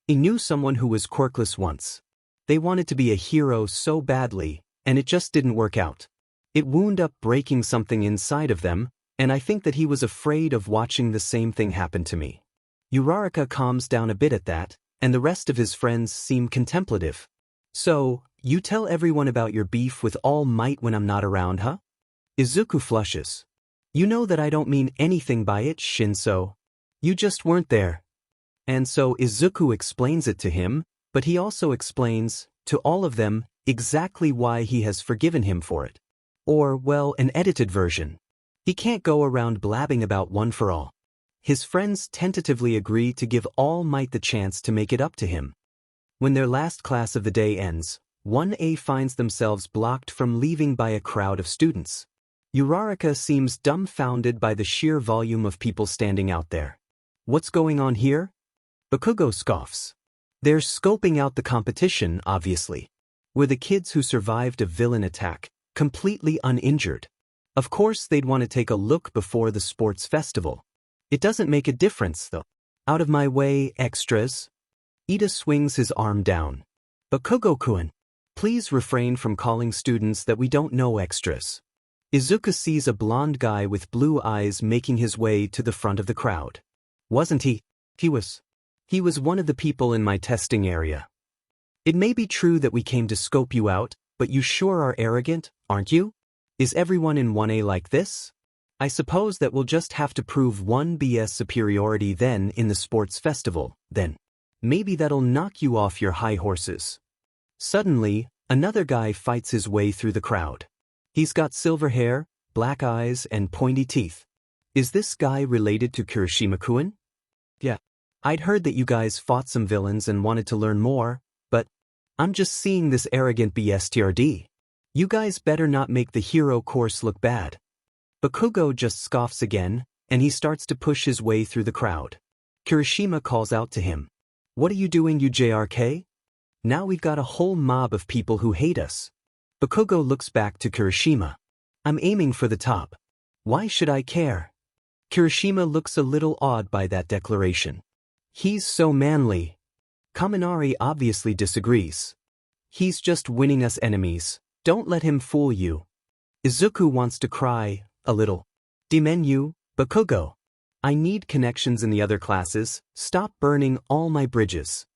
He knew someone who was quirkless once. They wanted to be a hero so badly, and it just didn't work out. It wound up breaking something inside of them, and I think that he was afraid of watching the same thing happen to me. Uraraka calms down a bit at that, and the rest of his friends seem contemplative. So, you tell everyone about your beef with All Might when I'm not around, huh? Izuku flushes. You know that I don't mean anything by it, Shinso. You just weren't there. And so Izuku explains it to him, but he also explains, to all of them, exactly why he has forgiven him for it. Or, well, an edited version. He can't go around blabbing about one for all. His friends tentatively agree to give All Might the chance to make it up to him. When their last class of the day ends, 1A finds themselves blocked from leaving by a crowd of students. Uraraka seems dumbfounded by the sheer volume of people standing out there. What's going on here? Bakugo scoffs. They're scoping out the competition, obviously. We're the kids who survived a villain attack, completely uninjured. Of course they'd want to take a look before the sports festival. It doesn't make a difference, though. Out of my way, extras. Ida swings his arm down. Bakugo-kun, please refrain from calling students that we don't know extras. Izuku sees a blonde guy with blue eyes making his way to the front of the crowd. Wasn't he? He was one of the people in my testing area. It may be true that we came to scope you out, but you sure are arrogant, aren't you? Is everyone in 1A like this? I suppose that we'll just have to prove 1B's superiority then in the sports festival, then. Maybe that'll knock you off your high horses. Suddenly, another guy fights his way through the crowd. He's got silver hair, black eyes, and pointy teeth. Is this guy related to Kirishima-kun? Yeah. I'd heard that you guys fought some villains and wanted to learn more, but I'm just seeing this arrogant BSTRD. You guys better not make the hero course look bad. Bakugo just scoffs again, and he starts to push his way through the crowd. Kirishima calls out to him. What are you doing, you JRK? Now we've got a whole mob of people who hate us. Bakugo looks back to Kirishima. I'm aiming for the top. Why should I care? Kirishima looks a little awed by that declaration. He's so manly. Kaminari obviously disagrees. He's just winning us enemies. Don't let him fool you. Izuku wants to cry, a little. Demenu, Bakugo. I need connections in the other classes. Stop burning all my bridges.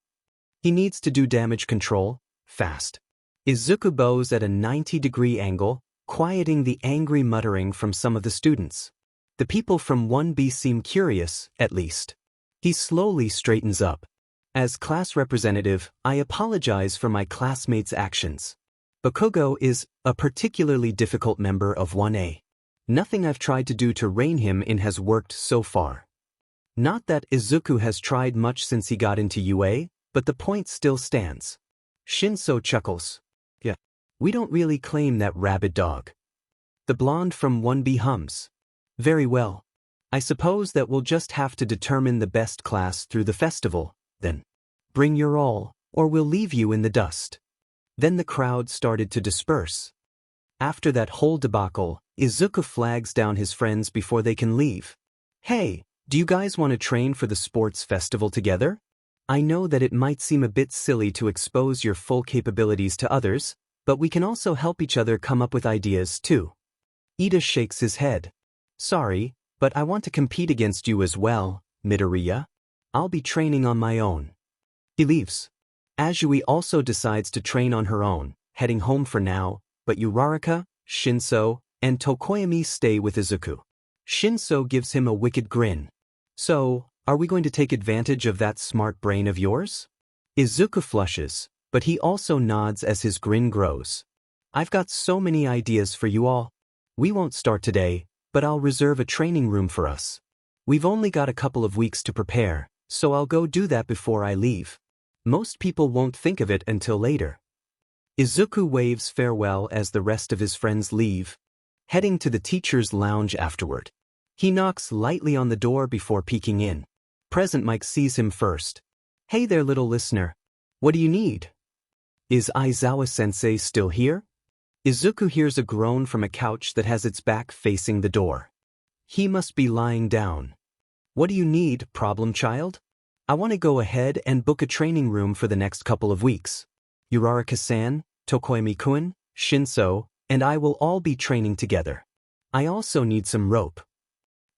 He needs to do damage control, fast. Izuku bows at a 90-degree angle, quieting the angry muttering from some of the students. The people from 1B seem curious, at least. He slowly straightens up. As class representative, I apologize for my classmates' actions. Bakugo is a particularly difficult member of 1A. Nothing I've tried to do to rein him in has worked so far. Not that Izuku has tried much since he got into UA, but the point still stands. Shinso chuckles. Yeah. We don't really claim that rabid dog. The blonde from 1B hums. Very well. I suppose that we'll just have to determine the best class through the festival, then. Bring your all, or we'll leave you in the dust. Then the crowd started to disperse. After that whole debacle, Izuku flags down his friends before they can leave. Hey, do you guys want to train for the sports festival together? I know that it might seem a bit silly to expose your full capabilities to others, but we can also help each other come up with ideas too. Ida shakes his head. Sorry, but I want to compete against you as well, Midoriya. I'll be training on my own. He leaves. Azui also decides to train on her own, heading home for now, but Uraraka, Shinso, and Tokoyami stay with Izuku. Shinso gives him a wicked grin. So, are we going to take advantage of that smart brain of yours? Izuku flushes, but he also nods as his grin grows. I've got so many ideas for you all. We won't start today, but I'll reserve a training room for us. We've only got a couple of weeks to prepare, so I'll go do that before I leave. Most people won't think of it until later. Izuku waves farewell as the rest of his friends leave, heading to the teacher's lounge afterward. He knocks lightly on the door before peeking in. Present Mike sees him first. Hey there, little listener. What do you need? Is Aizawa-sensei still here? Izuku hears a groan from a couch that has its back facing the door. He must be lying down. What do you need, problem child? I want to go ahead and book a training room for the next couple of weeks. Uraraka-san, Tokoyami-kun, Shinso, and I will all be training together. I also need some rope.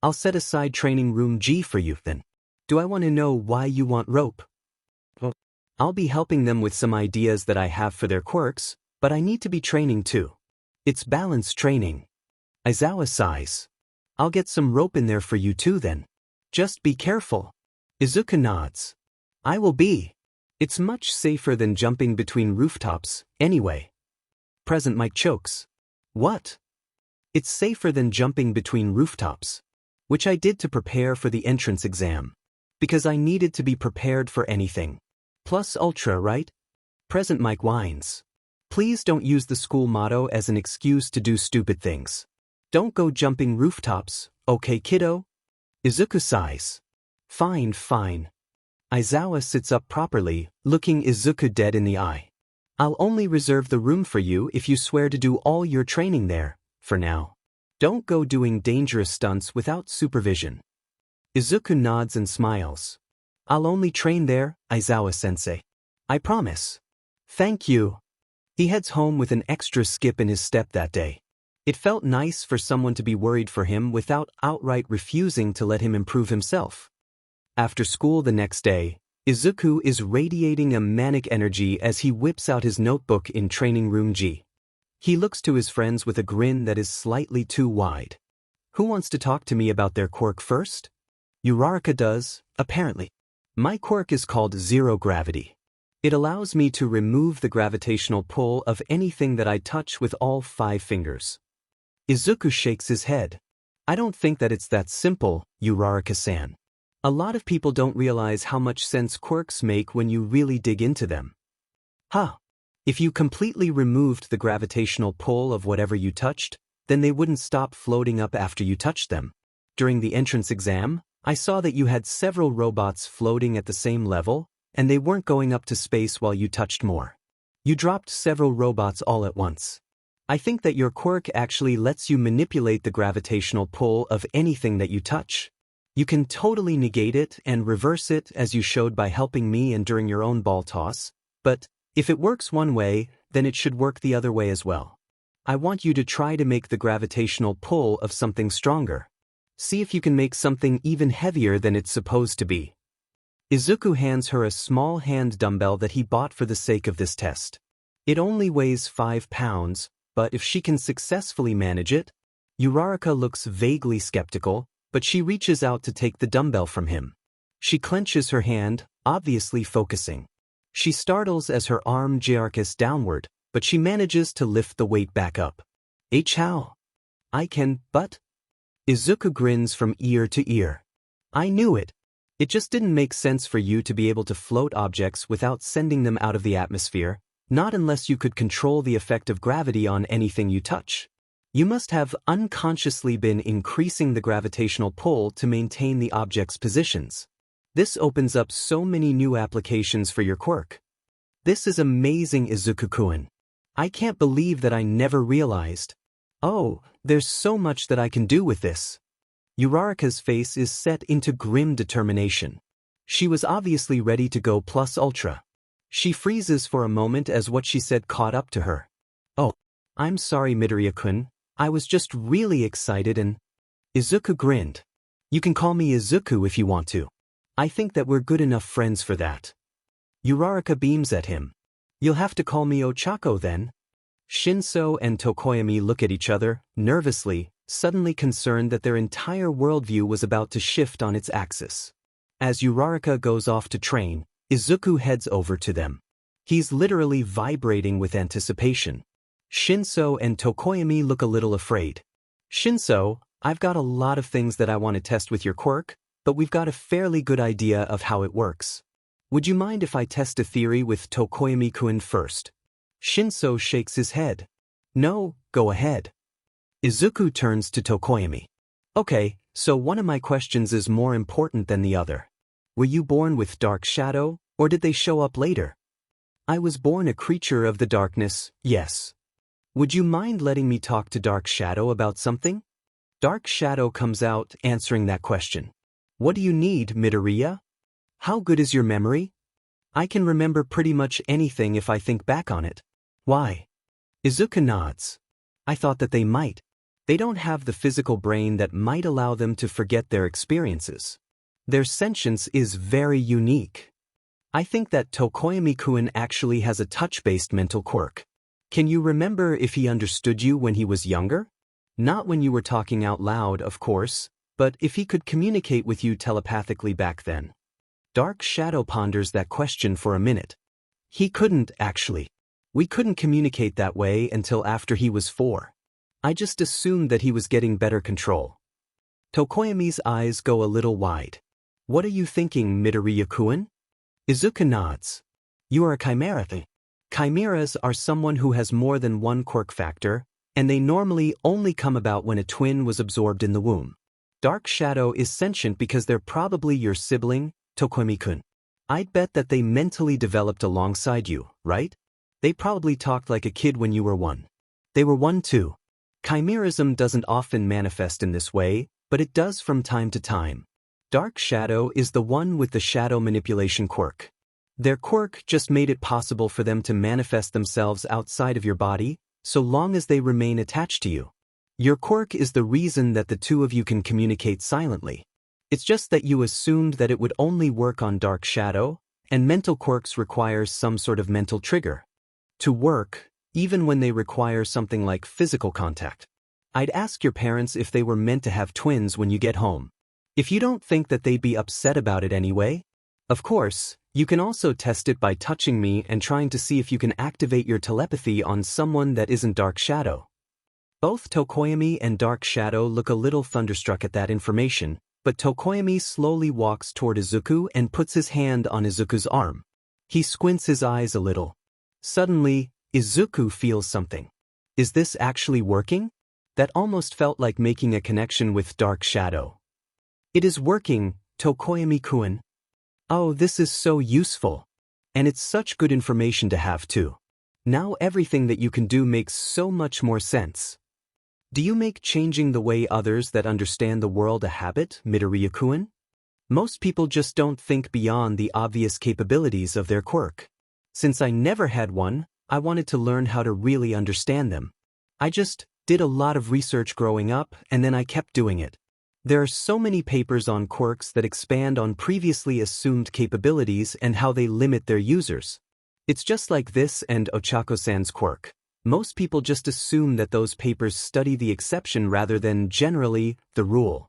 I'll set aside training room G for you then. Do I want to know why you want rope? Well, I'll be helping them with some ideas that I have for their quirks, but I need to be training too. It's balance training. Aizawa sighs. I'll get some rope in there for you too then. Just be careful. Izuku nods. I will be. It's much safer than jumping between rooftops, anyway. Present Mike chokes. What? It's safer than jumping between rooftops. Which I did to prepare for the entrance exam. Because I needed to be prepared for anything. Plus ultra, right? Present Mike whines. Please don't use the school motto as an excuse to do stupid things. Don't go jumping rooftops, okay kiddo? Izuku sighs. Fine, fine. Aizawa sits up properly, looking Izuku dead in the eye. I'll only reserve the room for you if you swear to do all your training there, for now. Don't go doing dangerous stunts without supervision. Izuku nods and smiles. I'll only train there, Aizawa-sensei. I promise. Thank you. He heads home with an extra skip in his step that day. It felt nice for someone to be worried for him without outright refusing to let him improve himself. After school the next day, Izuku is radiating a manic energy as he whips out his notebook in training room G. He looks to his friends with a grin that is slightly too wide. Who wants to talk to me about their quirk first? Uraraka does, apparently. My quirk is called zero gravity. It allows me to remove the gravitational pull of anything that I touch with all 5 fingers. Izuku shakes his head. I don't think that it's that simple, Uraraka-san. A lot of people don't realize how much sense quirks make when you really dig into them. Huh. If you completely removed the gravitational pull of whatever you touched, then they wouldn't stop floating up after you touched them. During the entrance exam, I saw that you had several robots floating at the same level, and they weren't going up to space while you touched more. You dropped several robots all at once. I think that your quirk actually lets you manipulate the gravitational pull of anything that you touch. You can totally negate it and reverse it as you showed by helping me and during your own ball toss, but if it works one way, then it should work the other way as well. I want you to try to make the gravitational pull of something stronger. See if you can make something even heavier than it's supposed to be. Izuku hands her a small hand dumbbell that he bought for the sake of this test. It only weighs 5 pounds, but if she can successfully manage it, Uraraka looks vaguely skeptical, but she reaches out to take the dumbbell from him. She clenches her hand, obviously focusing. She startles as her arm jerks downward, but she manages to lift the weight back up. How? I can, but? Izuku grins from ear to ear. I knew it. It just didn't make sense for you to be able to float objects without sending them out of the atmosphere, Not unless you could control the effect of gravity on anything you touch. You must have unconsciously been increasing the gravitational pull to maintain the object's positions. This opens up so many new applications for your quirk. This is amazing, Izuku-kun. I can't believe that I never realized. Oh, there's so much that I can do with this. Uraraka's face is set into grim determination. She was obviously ready to go plus ultra. She freezes for a moment as what she said caught up to her. Oh, I'm sorry, Midoriya-kun. I was just really excited and… Izuku grinned. You can call me Izuku if you want to. I think that we're good enough friends for that. Uraraka beams at him. You'll have to call me Ochako then. Shinso and Tokoyami look at each other, nervously, suddenly concerned that their entire worldview was about to shift on its axis. As Uraraka goes off to train, Izuku heads over to them. He's literally vibrating with anticipation. Shinso and Tokoyami look a little afraid. Shinso, I've got a lot of things that I want to test with your quirk, but we've got a fairly good idea of how it works. Would you mind if I test a theory with Tokoyami-kun first? Shinso shakes his head. No, go ahead. Izuku turns to Tokoyami. Okay, so one of my questions is more important than the other. Were you born with dark shadow, or did they show up later? I was born a creature of the darkness, yes. Would you mind letting me talk to Dark Shadow about something? Dark Shadow comes out, answering that question. What do you need, Midoriya? How good is your memory? I can remember pretty much anything if I think back on it. Why? Izuku nods. I thought that they might. They don't have the physical brain that might allow them to forget their experiences. Their sentience is very unique. I think that Tokoyami-kun actually has a touch-based mental quirk. Can you remember if he understood you when he was younger? Not when you were talking out loud, of course, but if he could communicate with you telepathically back then. Dark Shadow ponders that question for a minute. He couldn't, actually. We couldn't communicate that way until after he was 4. I just assumed that he was getting better control. Tokoyami's eyes go a little wide. What are you thinking, Midoriya-kun? Izuku nods. You are a chimera. Chimeras are someone who has more than one quirk factor, and they normally only come about when a twin was absorbed in the womb. Dark Shadow is sentient because they're probably your sibling, Tokoyami-kun. I'd bet that they mentally developed alongside you, right? They probably talked like a kid when you were 1. They were 1 too. Chimerism doesn't often manifest in this way, but it does from time to time. Dark Shadow is the one with the shadow manipulation quirk. Their quirk just made it possible for them to manifest themselves outside of your body, so long as they remain attached to you. Your quirk is the reason that the two of you can communicate silently. It's just that you assumed that it would only work on Dark Shadow, and mental quirks require some sort of mental trigger to work, even when they require something like physical contact. I'd ask your parents if they were meant to have twins when you get home. If you don't think that they'd be upset about it anyway. Of course, you can also test it by touching me and trying to see if you can activate your telepathy on someone that isn't Dark Shadow. Both Tokoyami and Dark Shadow look a little thunderstruck at that information, but Tokoyami slowly walks toward Izuku and puts his hand on Izuku's arm. He squints his eyes a little. Suddenly, Izuku feels something. Is this actually working? That almost felt like making a connection with Dark Shadow. It is working, Tokoyami-kun. Oh, this is so useful. And it's such good information to have too. Now everything that you can do makes so much more sense. Do you make changing the way others that understand the world a habit, Midoriya-kun? Most people just don't think beyond the obvious capabilities of their quirk. Since I never had one, I wanted to learn how to really understand them. I just did a lot of research growing up, and then I kept doing it. There are so many papers on quirks that expand on previously assumed capabilities and how they limit their users. It's just like this and Ochako-san's quirk. Most people just assume that those papers study the exception rather than, generally, the rule.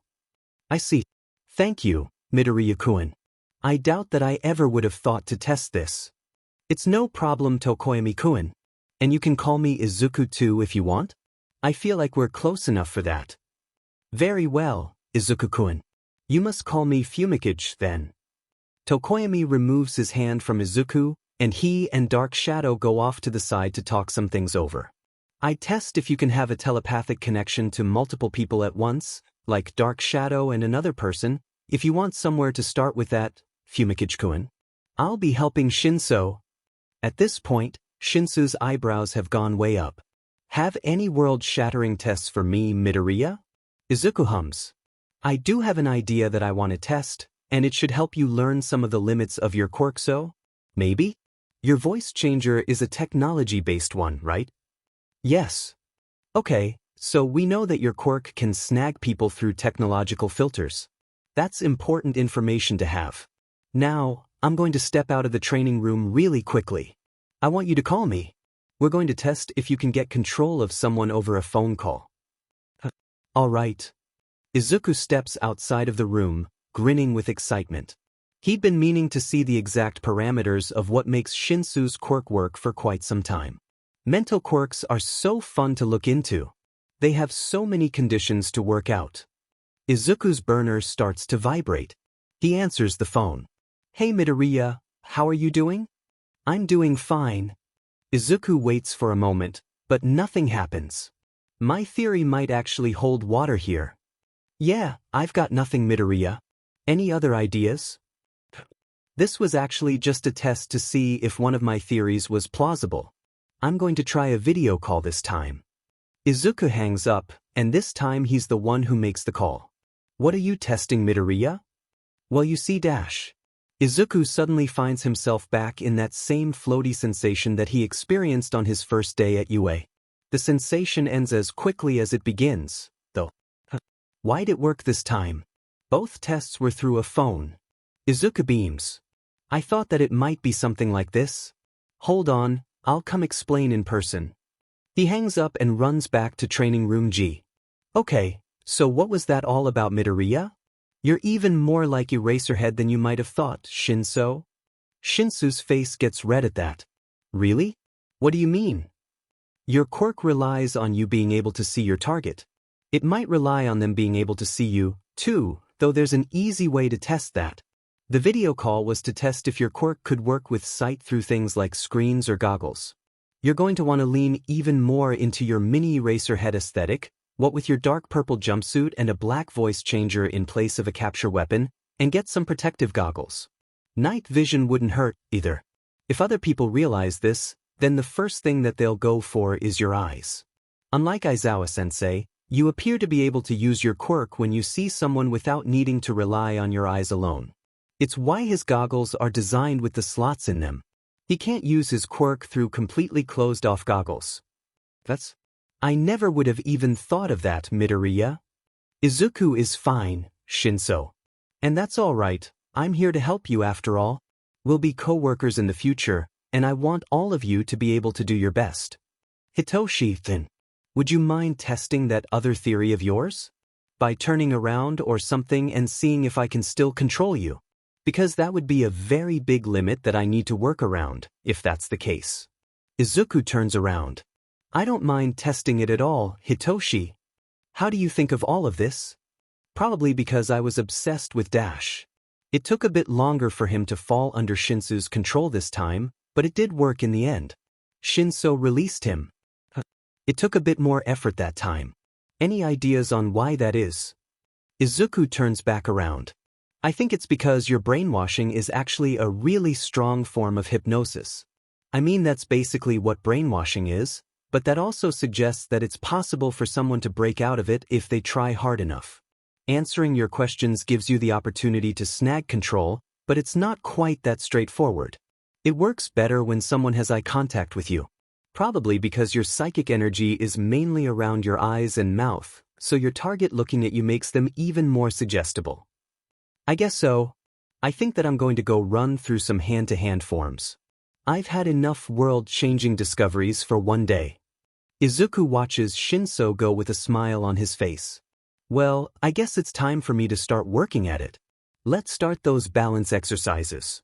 I see. Thank you, Midoriya-kun. I doubt that I ever would have thought to test this. It's no problem, Tokoyami-kun. And you can call me Izuku too if you want? I feel like we're close enough for that. Very well, Izuku-kun. You must call me Fumikage then. Tokoyami removes his hand from Izuku and he and Dark Shadow go off to the side to talk some things over. I test if you can have a telepathic connection to multiple people at once, like Dark Shadow and another person. If you want somewhere to start with that, Fumikage-kun. I'll be helping Shinso. At this point, Shinso's eyebrows have gone way up. Have any world-shattering tests for me, Midoriya? Izuku hums. I do have an idea that I want to test, and it should help you learn some of the limits of your quirk, so? Maybe? Your voice changer is a technology-based one, right? Yes. Okay, so we know that your quirk can snag people through technological filters. That's important information to have. Now, I'm going to step out of the training room really quickly. I want you to call me. We're going to test if you can get control of someone over a phone call. All right. Izuku steps outside of the room, grinning with excitement. He'd been meaning to see the exact parameters of what makes Shinso's quirk work for quite some time. Mental quirks are so fun to look into. They have so many conditions to work out. Izuku's burner starts to vibrate. He answers the phone. Hey Midoriya, how are you doing? I'm doing fine. Izuku waits for a moment, but nothing happens. My theory might actually hold water here. Yeah, I've got nothing, Midoriya. Any other ideas? This was actually just a test to see if one of my theories was plausible. I'm going to try a video call this time. Izuku hangs up, and this time he's the one who makes the call. What are you testing, Midoriya? Well, you see, Izuku suddenly finds himself back in that same floaty sensation that he experienced on his first day at UA. The sensation ends as quickly as it begins, though. Why'd it work this time? Both tests were through a phone. Izuku beams. I thought that it might be something like this. Hold on, I'll come explain in person. He hangs up and runs back to training room G. Okay, so what was that all about, Midoriya? You're even more like Eraserhead than you might have thought, Shinso. Shinso's face gets red at that. Really? What do you mean? Your quirk relies on you being able to see your target. It might rely on them being able to see you, too, though there's an easy way to test that. The video call was to test if your quirk could work with sight through things like screens or goggles. You're going to want to lean even more into your mini Eraserhead aesthetic, what with your dark purple jumpsuit and a black voice changer in place of a capture weapon, and get some protective goggles. Night vision wouldn't hurt, either. If other people realize this, then the first thing that they'll go for is your eyes. Unlike Aizawa-sensei, you appear to be able to use your quirk when you see someone without needing to rely on your eyes alone. It's why his goggles are designed with the slots in them. He can't use his quirk through completely closed-off goggles. I never would have even thought of that, Midoriya. Izuku is fine, Shinso. And that's all right, I'm here to help you after all. We'll be co-workers in the future, and I want all of you to be able to do your best. Hitoshi, then, would you mind testing that other theory of yours? By turning around or something and seeing if I can still control you. Because that would be a very big limit that I need to work around, if that's the case. Izuku turns around. I don't mind testing it at all, Hitoshi. How do you think of all of this? Probably because I was obsessed with Dash. It took a bit longer for him to fall under Shinso's control this time, but it did work in the end. Shinso released him. It took a bit more effort that time. Any ideas on why that is? Izuku turns back around. I think it's because your brainwashing is actually a really strong form of hypnosis. I mean, that's basically what brainwashing is, but that also suggests that it's possible for someone to break out of it if they try hard enough. Answering your questions gives you the opportunity to snag control, but it's not quite that straightforward. It works better when someone has eye contact with you. Probably because your psychic energy is mainly around your eyes and mouth, so your target looking at you makes them even more suggestible. I guess so. I think that I'm going to go run through some hand-to-hand forms. I've had enough world-changing discoveries for one day. Izuku watches Shinso go with a smile on his face. Well, I guess it's time for me to start working at it. Let's start those balance exercises.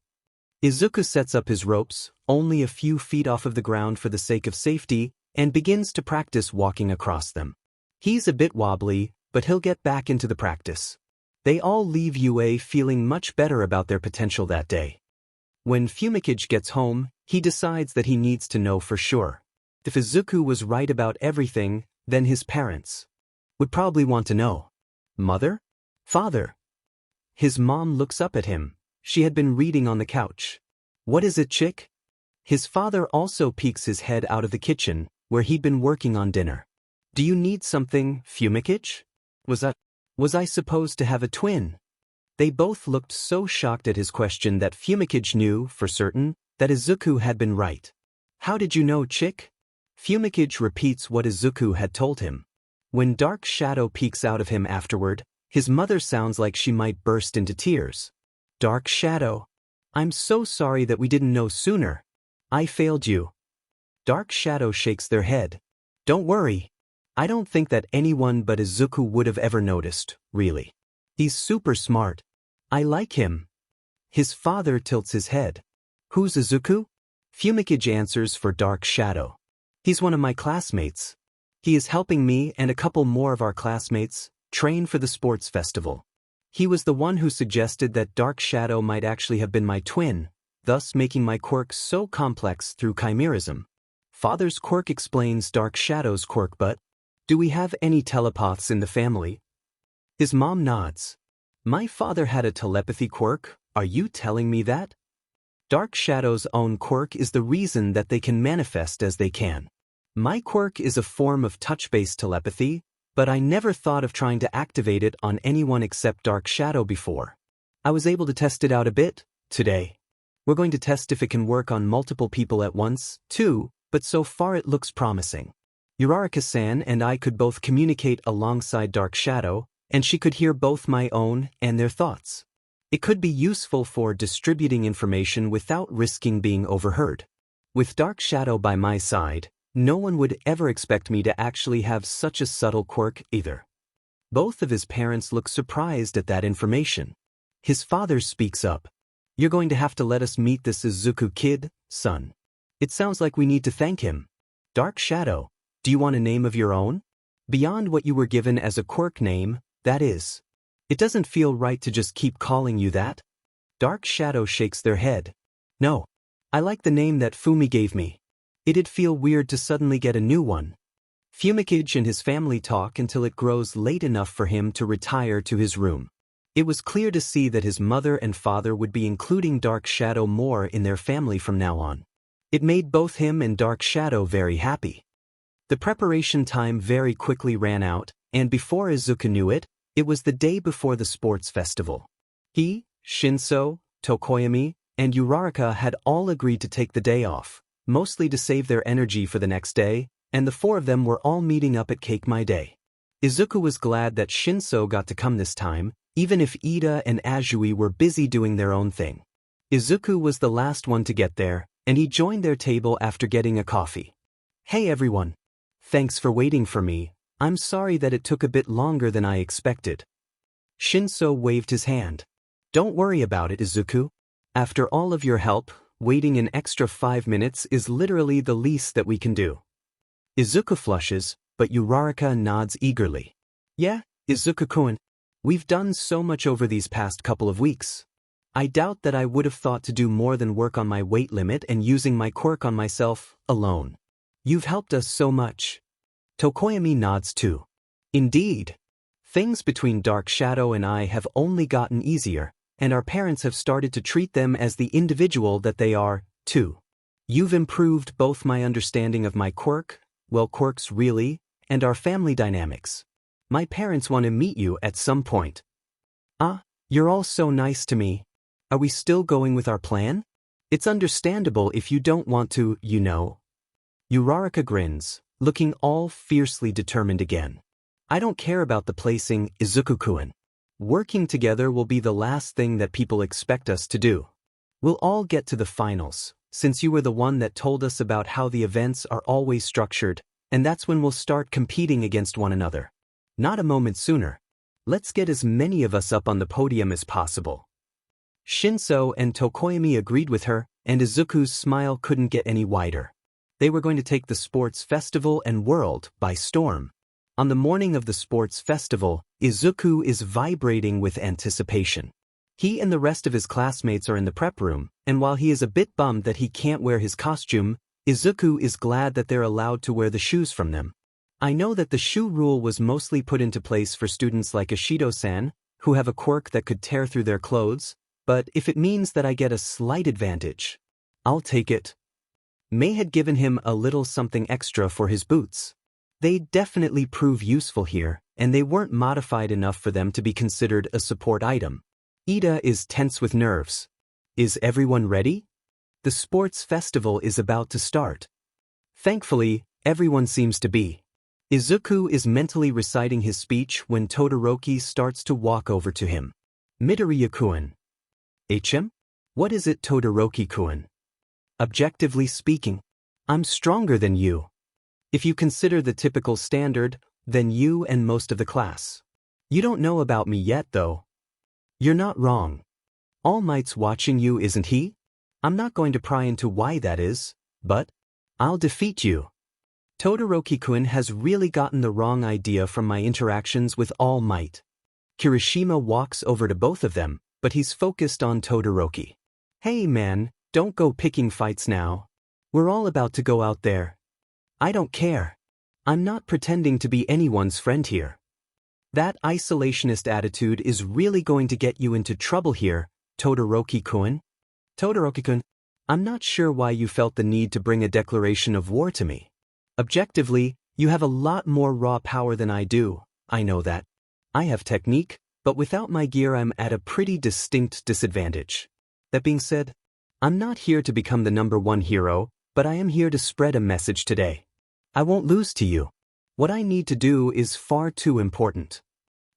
Izuku sets up his ropes, only a few feet off of the ground for the sake of safety, and begins to practice walking across them. He's a bit wobbly, but he'll get back into the practice. They all leave UA feeling much better about their potential that day. When Fumikage gets home, He decides that he needs to know for sure. If Izuku was right about everything, then his parents would probably want to know. Mother? Father? His mom looks up at him. She had been reading on the couch. What is it, chick? His father also peeks his head out of the kitchen, where he'd been working on dinner. Do you need something, Fumikage? Was I supposed to have a twin? They both looked so shocked at his question that Fumikage knew, for certain, that Izuku had been right. How did you know, chick? Fumikage repeats what Izuku had told him. When Dark Shadow peeks out of him afterward, his mother sounds like she might burst into tears. Dark Shadow. I'm so sorry that we didn't know sooner. I failed you. Dark Shadow shakes their head. Don't worry. I don't think that anyone but Izuku would have ever noticed, really. He's super smart. I like him. His father tilts his head. Who's Izuku? Fumikage answers for Dark Shadow. He's one of my classmates. He is helping me and a couple more of our classmates train for the sports festival. He was the one who suggested that Dark Shadow might actually have been my twin, thus making my quirk so complex through chimerism. Father's quirk explains Dark Shadow's quirk, but do we have any telepaths in the family? His mom nods. My father had a telepathy quirk, are you telling me that? Dark Shadow's own quirk is the reason that they can manifest as they can. My quirk is a form of touch-based telepathy, but I never thought of trying to activate it on anyone except Dark Shadow before. I was able to test it out a bit today. We're going to test if it can work on multiple people at once, too, but so far it looks promising. Uraraka-san and I could both communicate alongside Dark Shadow, and she could hear both my own and their thoughts. It could be useful for distributing information without risking being overheard. With Dark Shadow by my side, no one would ever expect me to actually have such a subtle quirk either. Both of his parents look surprised at that information. His father speaks up. You're going to have to let us meet this Izuku kid, son. It sounds like we need to thank him. Dark Shadow, do you want a name of your own? Beyond what you were given as a quirk name, that is. It doesn't feel right to just keep calling you that. Dark Shadow shakes their head. No. I like the name that Fumi gave me. It'd feel weird to suddenly get a new one. Fumikage and his family talk until it grows late enough for him to retire to his room. It was clear to see that his mother and father would be including Dark Shadow more in their family from now on. It made both him and Dark Shadow very happy. The preparation time very quickly ran out, and before Izuku knew it, it was the day before the sports festival. He, Shinso, Tokoyami, and Uraraka had all agreed to take the day off, mostly to save their energy for the next day, and the four of them were all meeting up at Cake My Day. Izuku was glad that Shinso got to come this time, even if Ida and Azui were busy doing their own thing. Izuku was the last one to get there, and he joined their table after getting a coffee. Hey everyone. Thanks for waiting for me. I'm sorry that it took a bit longer than I expected. Shinso waved his hand. Don't worry about it, Izuku. After all of your help, waiting an extra 5 minutes is literally the least that we can do. Izuku flushes, but Uraraka nods eagerly. Yeah, Izuku-kun. We've done so much over these past couple of weeks. I doubt that I would have thought to do more than work on my weight limit and using my quirk on myself, alone. You've helped us so much. Tokoyami nods too. Indeed. Things between Dark Shadow and I have only gotten easier, and our parents have started to treat them as the individual that they are, too. You've improved both my understanding of my quirk, well, quirks really, and our family dynamics. My parents want to meet you at some point. You're all so nice to me. Are we still going with our plan? It's understandable if you don't want to, you know. Uraraka grins, looking all fiercely determined again. I don't care about the placing, Izuku-kun. Working together will be the last thing that people expect us to do. We'll all get to the finals, since you were the one that told us about how the events are always structured, and that's when we'll start competing against one another. Not a moment sooner. Let's get as many of us up on the podium as possible. Shinso and Tokoyami agreed with her, and Izuku's smile couldn't get any wider. They were going to take the sports festival and world by storm. On the morning of the sports festival, Izuku is vibrating with anticipation. He and the rest of his classmates are in the prep room, and while he is a bit bummed that he can't wear his costume, Izuku is glad that they're allowed to wear the shoes from them. I know that the shoe rule was mostly put into place for students like Ashido-san, who have a quirk that could tear through their clothes, but if it means that I get a slight advantage, I'll take it. May had given him a little something extra for his boots. They definitely prove useful here, and they weren't modified enough for them to be considered a support item. Ida is tense with nerves. Is everyone ready? The sports festival is about to start. Thankfully, everyone seems to be. Izuku is mentally reciting his speech when Todoroki starts to walk over to him. Midoriya-kun. HM? What is it, Todoroki-kun? Objectively speaking, I'm stronger than you. If you consider the typical standard, then you and most of the class. You don't know about me yet, though. You're not wrong. All Might's watching you, isn't he? I'm not going to pry into why that is, but I'll defeat you. Todoroki-kun has really gotten the wrong idea from my interactions with All Might. Kirishima walks over to both of them, but he's focused on Todoroki. Hey man, don't go picking fights now. We're all about to go out there. I don't care. I'm not pretending to be anyone's friend here. That isolationist attitude is really going to get you into trouble here, Todoroki-kun. Todoroki-kun, I'm not sure why you felt the need to bring a declaration of war to me. Objectively, you have a lot more raw power than I do, I know that. I have technique, but without my gear I'm at a pretty distinct disadvantage. That being said, I'm not here to become the #1 hero, but I am here to spread a message today. I won't lose to you. What I need to do is far too important.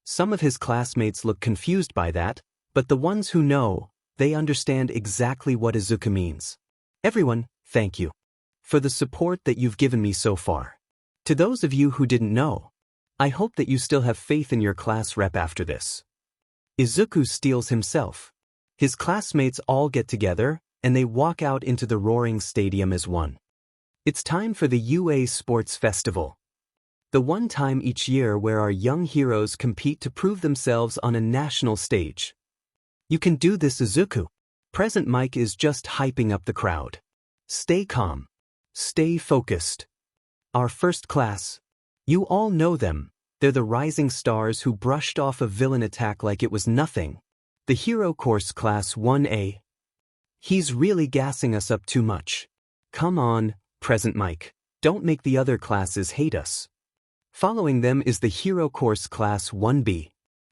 Some of his classmates look confused by that, but the ones who know, they understand exactly what Izuku means. Everyone, thank you for the support that you've given me so far. To those of you who didn't know, I hope that you still have faith in your class rep after this. Izuku steals himself. His classmates all get together, and they walk out into the roaring stadium as one. It's time for the UA Sports Festival. The one time each year where our young heroes compete to prove themselves on a national stage. You can do this, Izuku. Present Mike is just hyping up the crowd. Stay calm. Stay focused. Our first class. You all know them. They're the rising stars who brushed off a villain attack like it was nothing. The Hero Course Class 1A. He's really gassing us up too much. Come on, Present Mike. Don't make the other classes hate us. Following them is the Hero Course Class 1B.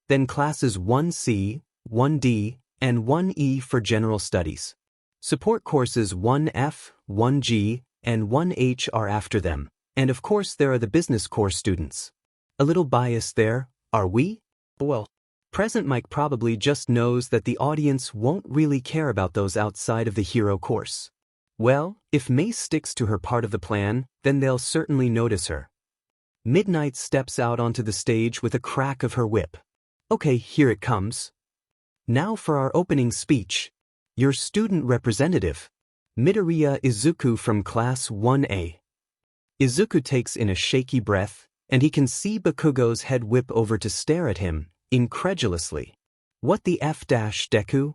Then classes 1C, 1D, and 1E for general studies. Support courses 1F, 1G, and 1H are after them, and of course there are the business course students. A little biased there, are we? Well, Present Mike probably just knows that the audience won't really care about those outside of the hero course. Well, if May sticks to her part of the plan, then they'll certainly notice her. Midnight steps out onto the stage with a crack of her whip. Okay, here it comes. Now for our opening speech. Your student representative, Midoriya Izuku from Class 1A. Izuku takes in a shaky breath, and he can see Bakugo's head whip over to stare at him, incredulously. What the F-Deku?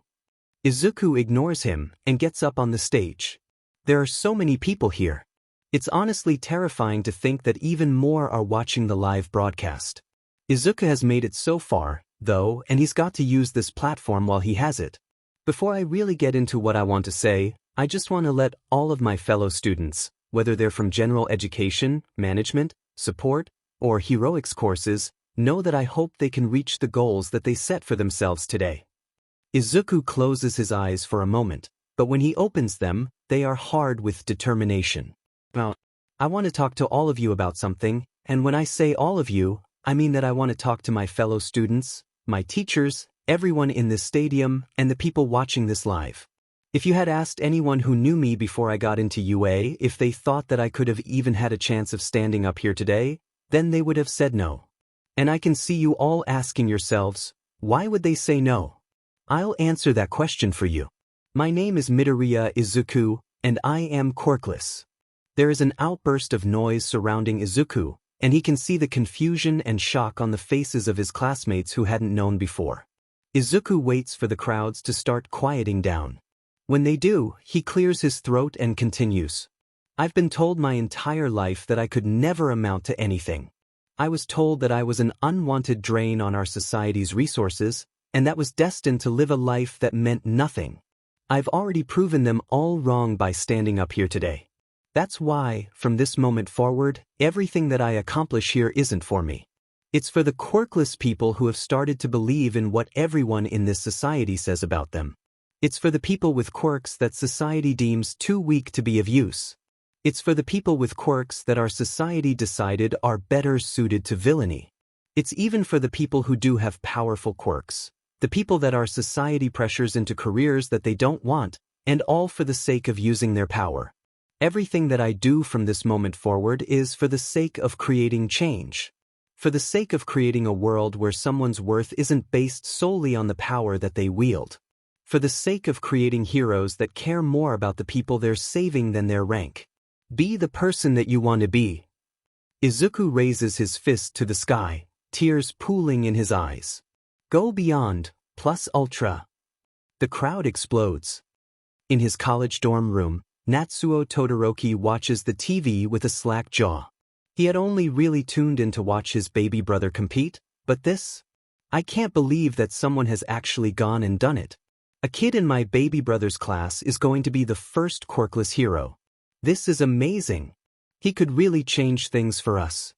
Izuku ignores him and gets up on the stage. There are so many people here. It's honestly terrifying to think that even more are watching the live broadcast. Izuku has made it so far, though, and he's got to use this platform while he has it. Before I really get into what I want to say, I just want to let all of my fellow students, whether they're from general education, management, support, or heroics courses, know that I hope they can reach the goals that they set for themselves today. Izuku closes his eyes for a moment, but when he opens them, they are hard with determination. Well, I want to talk to all of you about something, and when I say all of you, I mean that I want to talk to my fellow students, my teachers, everyone in this stadium, and the people watching this live. If you had asked anyone who knew me before I got into UA if they thought that I could have even had a chance of standing up here today, then they would have said no. And I can see you all asking yourselves, why would they say no? I'll answer that question for you. My name is Midoriya Izuku, and I am Quirkless. There is an outburst of noise surrounding Izuku, and he can see the confusion and shock on the faces of his classmates who hadn't known before. Izuku waits for the crowds to start quieting down. When they do, he clears his throat and continues. I've been told my entire life that I could never amount to anything. I was told that I was an unwanted drain on our society's resources, and that was destined to live a life that meant nothing. I've already proven them all wrong by standing up here today. That's why, from this moment forward, everything that I accomplish here isn't for me. It's for the quirkless people who have started to believe in what everyone in this society says about them. It's for the people with quirks that society deems too weak to be of use. It's for the people with quirks that our society decided are better suited to villainy. It's even for the people who do have powerful quirks, the people that our society pressures into careers that they don't want, and all for the sake of using their power. Everything that I do from this moment forward is for the sake of creating change. For the sake of creating a world where someone's worth isn't based solely on the power that they wield. For the sake of creating heroes that care more about the people they're saving than their rank. Be the person that you want to be. Izuku raises his fist to the sky, tears pooling in his eyes. Go beyond, plus ultra. The crowd explodes. In his college dorm room, Natsuo Todoroki watches the TV with a slack jaw. He had only really tuned in to watch his baby brother compete, but this? I can't believe that someone has actually gone and done it. A kid in my baby brother's class is going to be the first quirkless hero. This is amazing. He could really change things for us.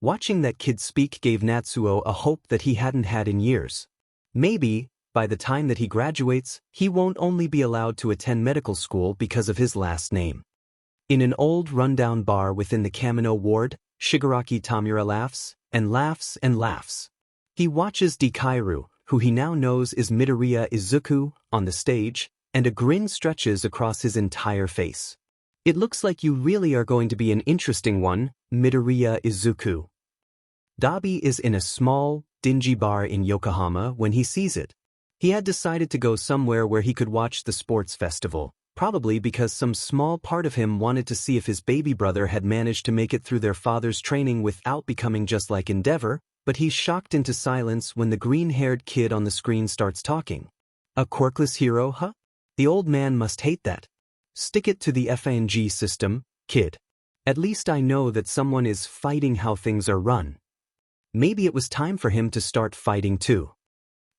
Watching that kid speak gave Natsuo a hope that he hadn't had in years. Maybe, by the time that he graduates, he won't only be allowed to attend medical school because of his last name. In an old rundown bar within the Kamino ward, Shigaraki Tamura laughs, and laughs, and laughs. He watches Dikairu, who he now knows is Midoriya Izuku, on the stage, and a grin stretches across his entire face. It looks like you really are going to be an interesting one, Midoriya Izuku. Dabi is in a small, dingy bar in Yokohama when he sees it. He had decided to go somewhere where he could watch the sports festival, probably because some small part of him wanted to see if his baby brother had managed to make it through their father's training without becoming just like Endeavor, but he's shocked into silence when the green-haired kid on the screen starts talking. A quirkless hero, huh? The old man must hate that. Stick it to the FNG system, kid. At least I know that someone is fighting how things are run. Maybe it was time for him to start fighting too.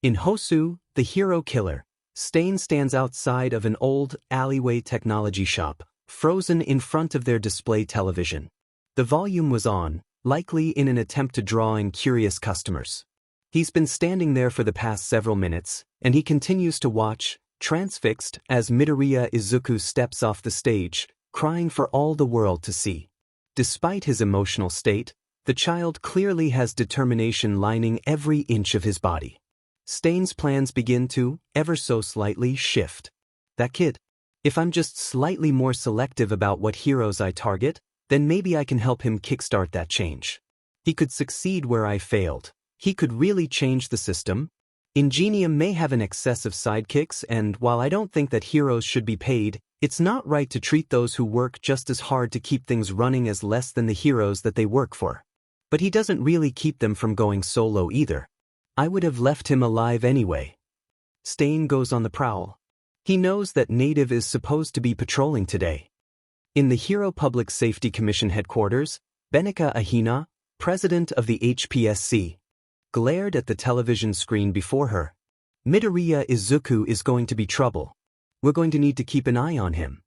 In Hosu, the hero killer, Stain stands outside of an old alleyway technology shop, frozen in front of their display television. The volume was on, likely in an attempt to draw in curious customers. He's been standing there for the past several minutes, and he continues to watch, transfixed, as Midoriya Izuku steps off the stage, crying for all the world to see. Despite his emotional state, the child clearly has determination lining every inch of his body. Stain's plans begin to, ever so slightly, shift. That kid. If I'm just slightly more selective about what heroes I target, then maybe I can help him kickstart that change. He could succeed where I failed. He could really change the system. Ingenium may have an excess of sidekicks, and while I don't think that heroes should be paid, it's not right to treat those who work just as hard to keep things running as less than the heroes that they work for. But he doesn't really keep them from going solo either. I would have left him alive anyway. Stain goes on the prowl. He knows that Native is supposed to be patrolling today. In the Hero Public Safety Commission headquarters, Benika Ahina, president of the HPSC, glared at the television screen before her. Midoriya Izuku is going to be trouble. We're going to need to keep an eye on him.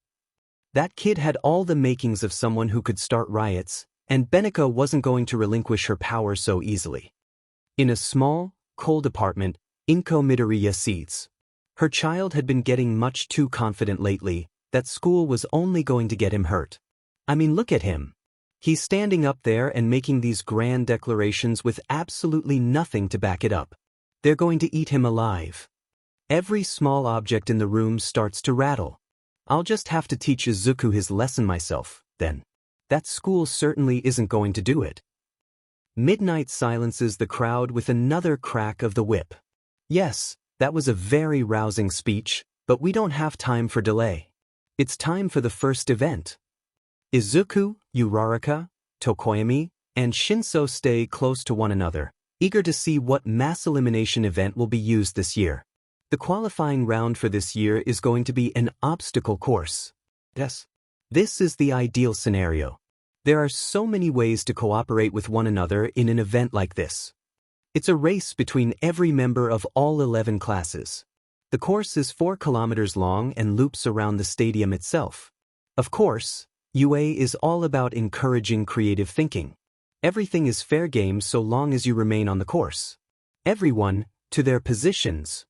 That kid had all the makings of someone who could start riots, and Benika wasn't going to relinquish her power so easily. In a small, cold apartment, Inko Midoriya sees. Her child had been getting much too confident lately, that school was only going to get him hurt. I mean, look at him. He's standing up there and making these grand declarations with absolutely nothing to back it up. They're going to eat him alive. Every small object in the room starts to rattle. I'll just have to teach Izuku his lesson myself, then. That school certainly isn't going to do it. Midnight silences the crowd with another crack of the whip. Yes, that was a very rousing speech, but we don't have time for delay. It's time for the first event. Izuku, Uraraka, Tokoyami, and Shinso stay close to one another, eager to see what mass elimination event will be used this year. The qualifying round for this year is going to be an obstacle course. Yes. This is the ideal scenario. There are so many ways to cooperate with one another in an event like this. It's a race between every member of all 11 classes. The course is 4 kilometers long and loops around the stadium itself. Of course, UA is all about encouraging creative thinking. Everything is fair game so long as you remain on the course. Everyone, to their positions.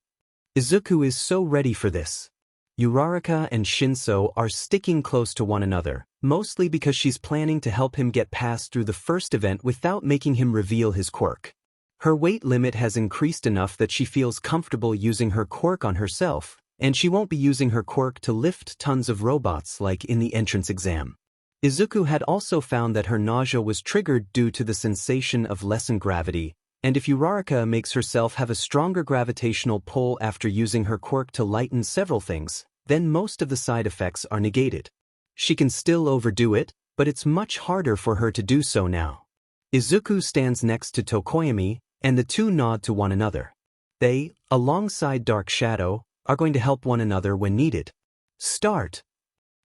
Izuku is so ready for this. Uraraka and Shinso are sticking close to one another, mostly because she's planning to help him get past through the first event without making him reveal his quirk. Her weight limit has increased enough that she feels comfortable using her quirk on herself, and she won't be using her quirk to lift tons of robots like in the entrance exam. Izuku had also found that her nausea was triggered due to the sensation of lessened gravity, and if Uraraka makes herself have a stronger gravitational pull after using her quirk to lighten several things, then most of the side effects are negated. She can still overdo it, but it's much harder for her to do so now. Izuku stands next to Tokoyami, and the two nod to one another. They, alongside Dark Shadow, are going to help one another when needed. Start!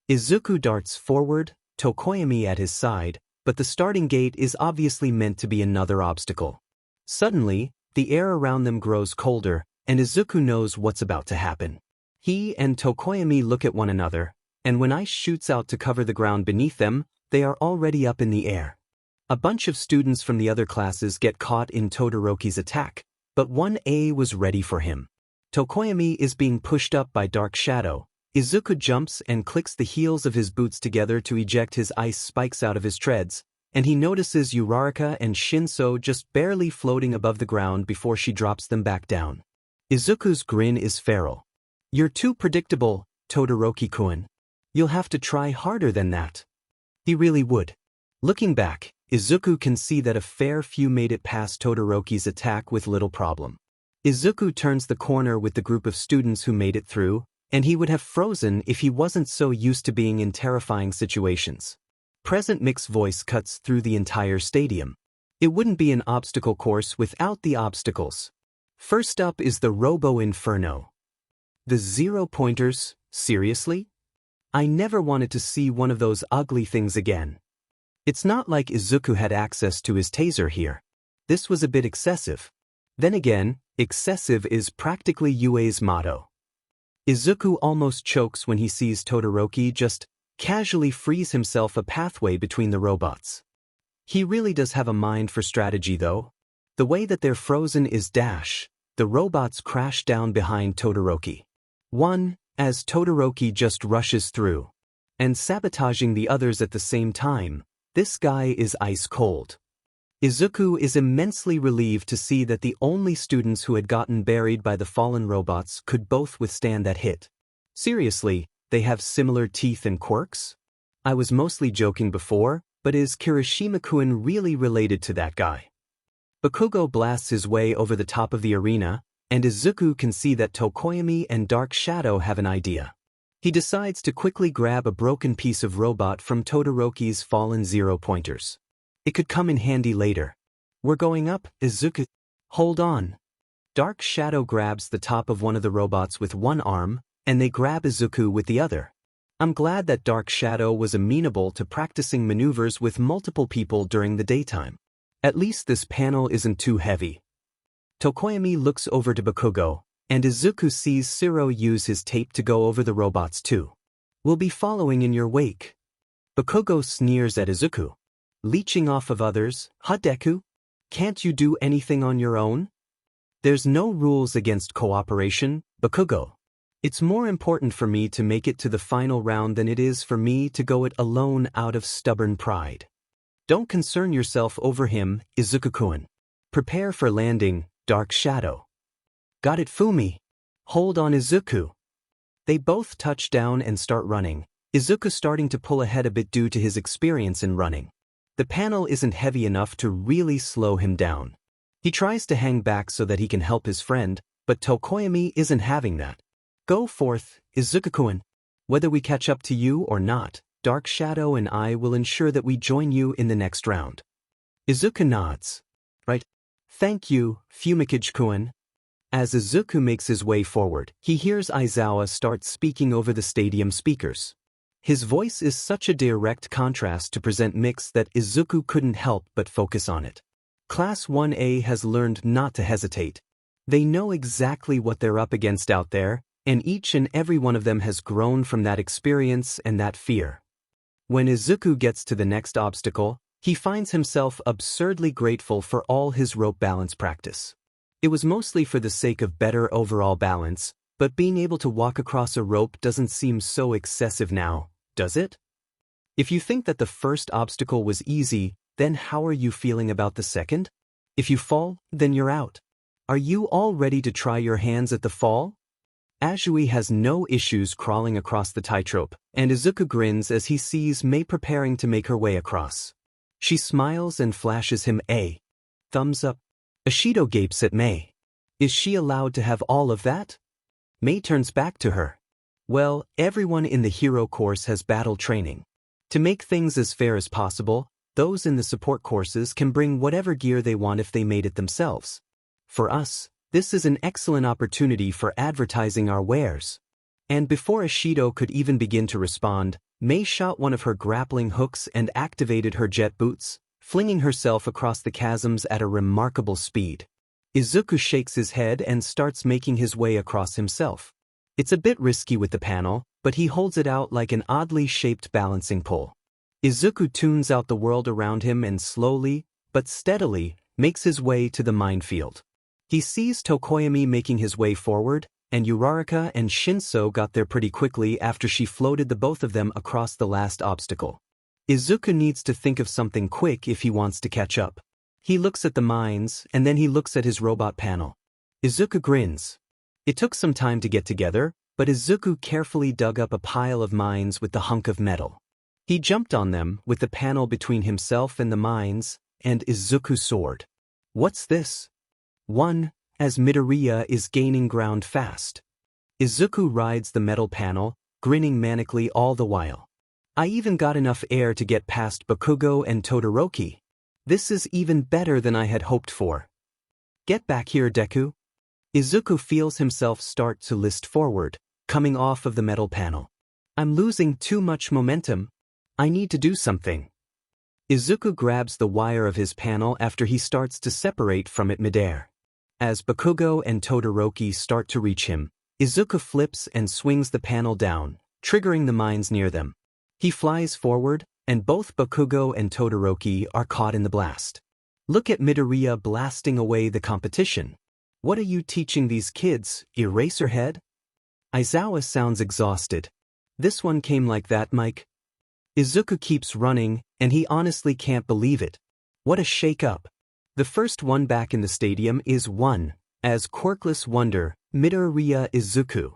Izuku darts forward, Tokoyami at his side, but the starting gate is obviously meant to be another obstacle. Suddenly, the air around them grows colder, and Izuku knows what's about to happen. He and Tokoyami look at one another, and when ice shoots out to cover the ground beneath them, they are already up in the air. A bunch of students from the other classes get caught in Todoroki's attack, but 1A was ready for him. Tokoyami is being pushed up by Dark Shadow. Izuku jumps and clicks the heels of his boots together to eject his ice spikes out of his treads, and he notices Uraraka and Shinso just barely floating above the ground before she drops them back down. Izuku's grin is feral. "You're too predictable, Todoroki-kun. You'll have to try harder than that." He really would. Looking back, Izuku can see that a fair few made it past Todoroki's attack with little problem. Izuku turns the corner with the group of students who made it through, and he would have frozen if he wasn't so used to being in terrifying situations. Present Mix's voice cuts through the entire stadium. It wouldn't be an obstacle course without the obstacles. First up is the Robo Inferno. The 0-pointers, seriously? I never wanted to see one of those ugly things again. It's not like Izuku had access to his taser here. This was a bit excessive. Then again, excessive is practically UA's motto. Izuku almost chokes when he sees Todoroki just casually freeze himself a pathway between the robots. He really does have a mind for strategy though. The way that they're frozen is dash. The robots crash down behind Todoroki. One, as Todoroki just rushes through. And sabotaging the others at the same time. This guy is ice cold. Izuku is immensely relieved to see that the only students who had gotten buried by the fallen robots could both withstand that hit. Seriously, they have similar teeth and quirks? I was mostly joking before, but is Kirishima-kun really related to that guy? Bakugo blasts his way over the top of the arena, and Izuku can see that Tokoyami and Dark Shadow have an idea. He decides to quickly grab a broken piece of robot from Todoroki's fallen 0-pointers. It could come in handy later. "We're going up, Izuku." "Hold on." Dark Shadow grabs the top of one of the robots with one arm, and they grab Izuku with the other. I'm glad that Dark Shadow was amenable to practicing maneuvers with multiple people during the daytime. At least this panel isn't too heavy. Tokoyami looks over to Bakugo, and Izuku sees Siro use his tape to go over the robots too. "We'll be following in your wake." Bakugo sneers at Izuku. "Leeching off of others, huh Deku? Can't you do anything on your own?" "There's no rules against cooperation, Bakugo. It's more important for me to make it to the final round than it is for me to go it alone out of stubborn pride. Don't concern yourself over him, Izuku-kun. Prepare for landing, Dark Shadow." "Got it, Fumi." "Hold on, Izuku." They both touch down and start running, Izuku starting to pull ahead a bit due to his experience in running. The panel isn't heavy enough to really slow him down. He tries to hang back so that he can help his friend, but Tokoyami isn't having that. "Go forth, Izuku-kun. Whether we catch up to you or not, Dark Shadow and I will ensure that we join you in the next round." Izuku nods. "Right. Thank you, Fumikage-kun. As Izuku makes his way forward, he hears Aizawa start speaking over the stadium speakers. His voice is such a direct contrast to present mix that Izuku couldn't help but focus on it. Class 1A has learned not to hesitate. They know exactly what they're up against out there, and each and every one of them has grown from that experience and that fear. When Izuku gets to the next obstacle, he finds himself absurdly grateful for all his rope balance practice. It was mostly for the sake of better overall balance, but being able to walk across a rope doesn't seem so excessive now, does it? If you think that the first obstacle was easy, then how are you feeling about the second? If you fall, then you're out. Are you all ready to try your hands at the fall? Azui has no issues crawling across the tightrope, and Izuku grins as he sees Mei preparing to make her way across. She smiles and flashes him a thumbs up. Ashido gapes at Mei. Is she allowed to have all of that? Mei turns back to her. Well, everyone in the hero course has battle training. To make things as fair as possible, those in the support courses can bring whatever gear they want if they made it themselves. For us, this is an excellent opportunity for advertising our wares. And before Ashido could even begin to respond, Mei shot one of her grappling hooks and activated her jet boots, flinging herself across the chasms at a remarkable speed. Izuku shakes his head and starts making his way across himself. It's a bit risky with the panel, but he holds it out like an oddly shaped balancing pole. Izuku tunes out the world around him and slowly, but steadily, makes his way to the minefield. He sees Tokoyami making his way forward, and Uraraka and Shinso got there pretty quickly after she floated the both of them across the last obstacle. Izuku needs to think of something quick if he wants to catch up. He looks at the mines, and then he looks at his robot panel. Izuku grins. It took some time to get together, but Izuku carefully dug up a pile of mines with the hunk of metal. He jumped on them with the panel between himself and the mines, and Izuku soared. What's this? 1. As Midoriya is gaining ground fast. Izuku rides the metal panel, grinning manically all the while. I even got enough air to get past Bakugo and Todoroki. This is even better than I had hoped for. Get back here, Deku. Izuku feels himself start to list forward, coming off of the metal panel. I'm losing too much momentum. I need to do something. Izuku grabs the wire of his panel after he starts to separate from it midair. As Bakugo and Todoroki start to reach him, Izuku flips and swings the panel down, triggering the mines near them. He flies forward, and both Bakugo and Todoroki are caught in the blast. Look at Midoriya blasting away the competition. What are you teaching these kids, Eraserhead? Aizawa sounds exhausted. This one came like that, Mike. Izuku keeps running, and he honestly can't believe it. What a shake-up. The first one back in the stadium is 1, as Quirkless Wonder, Midoriya Izuku.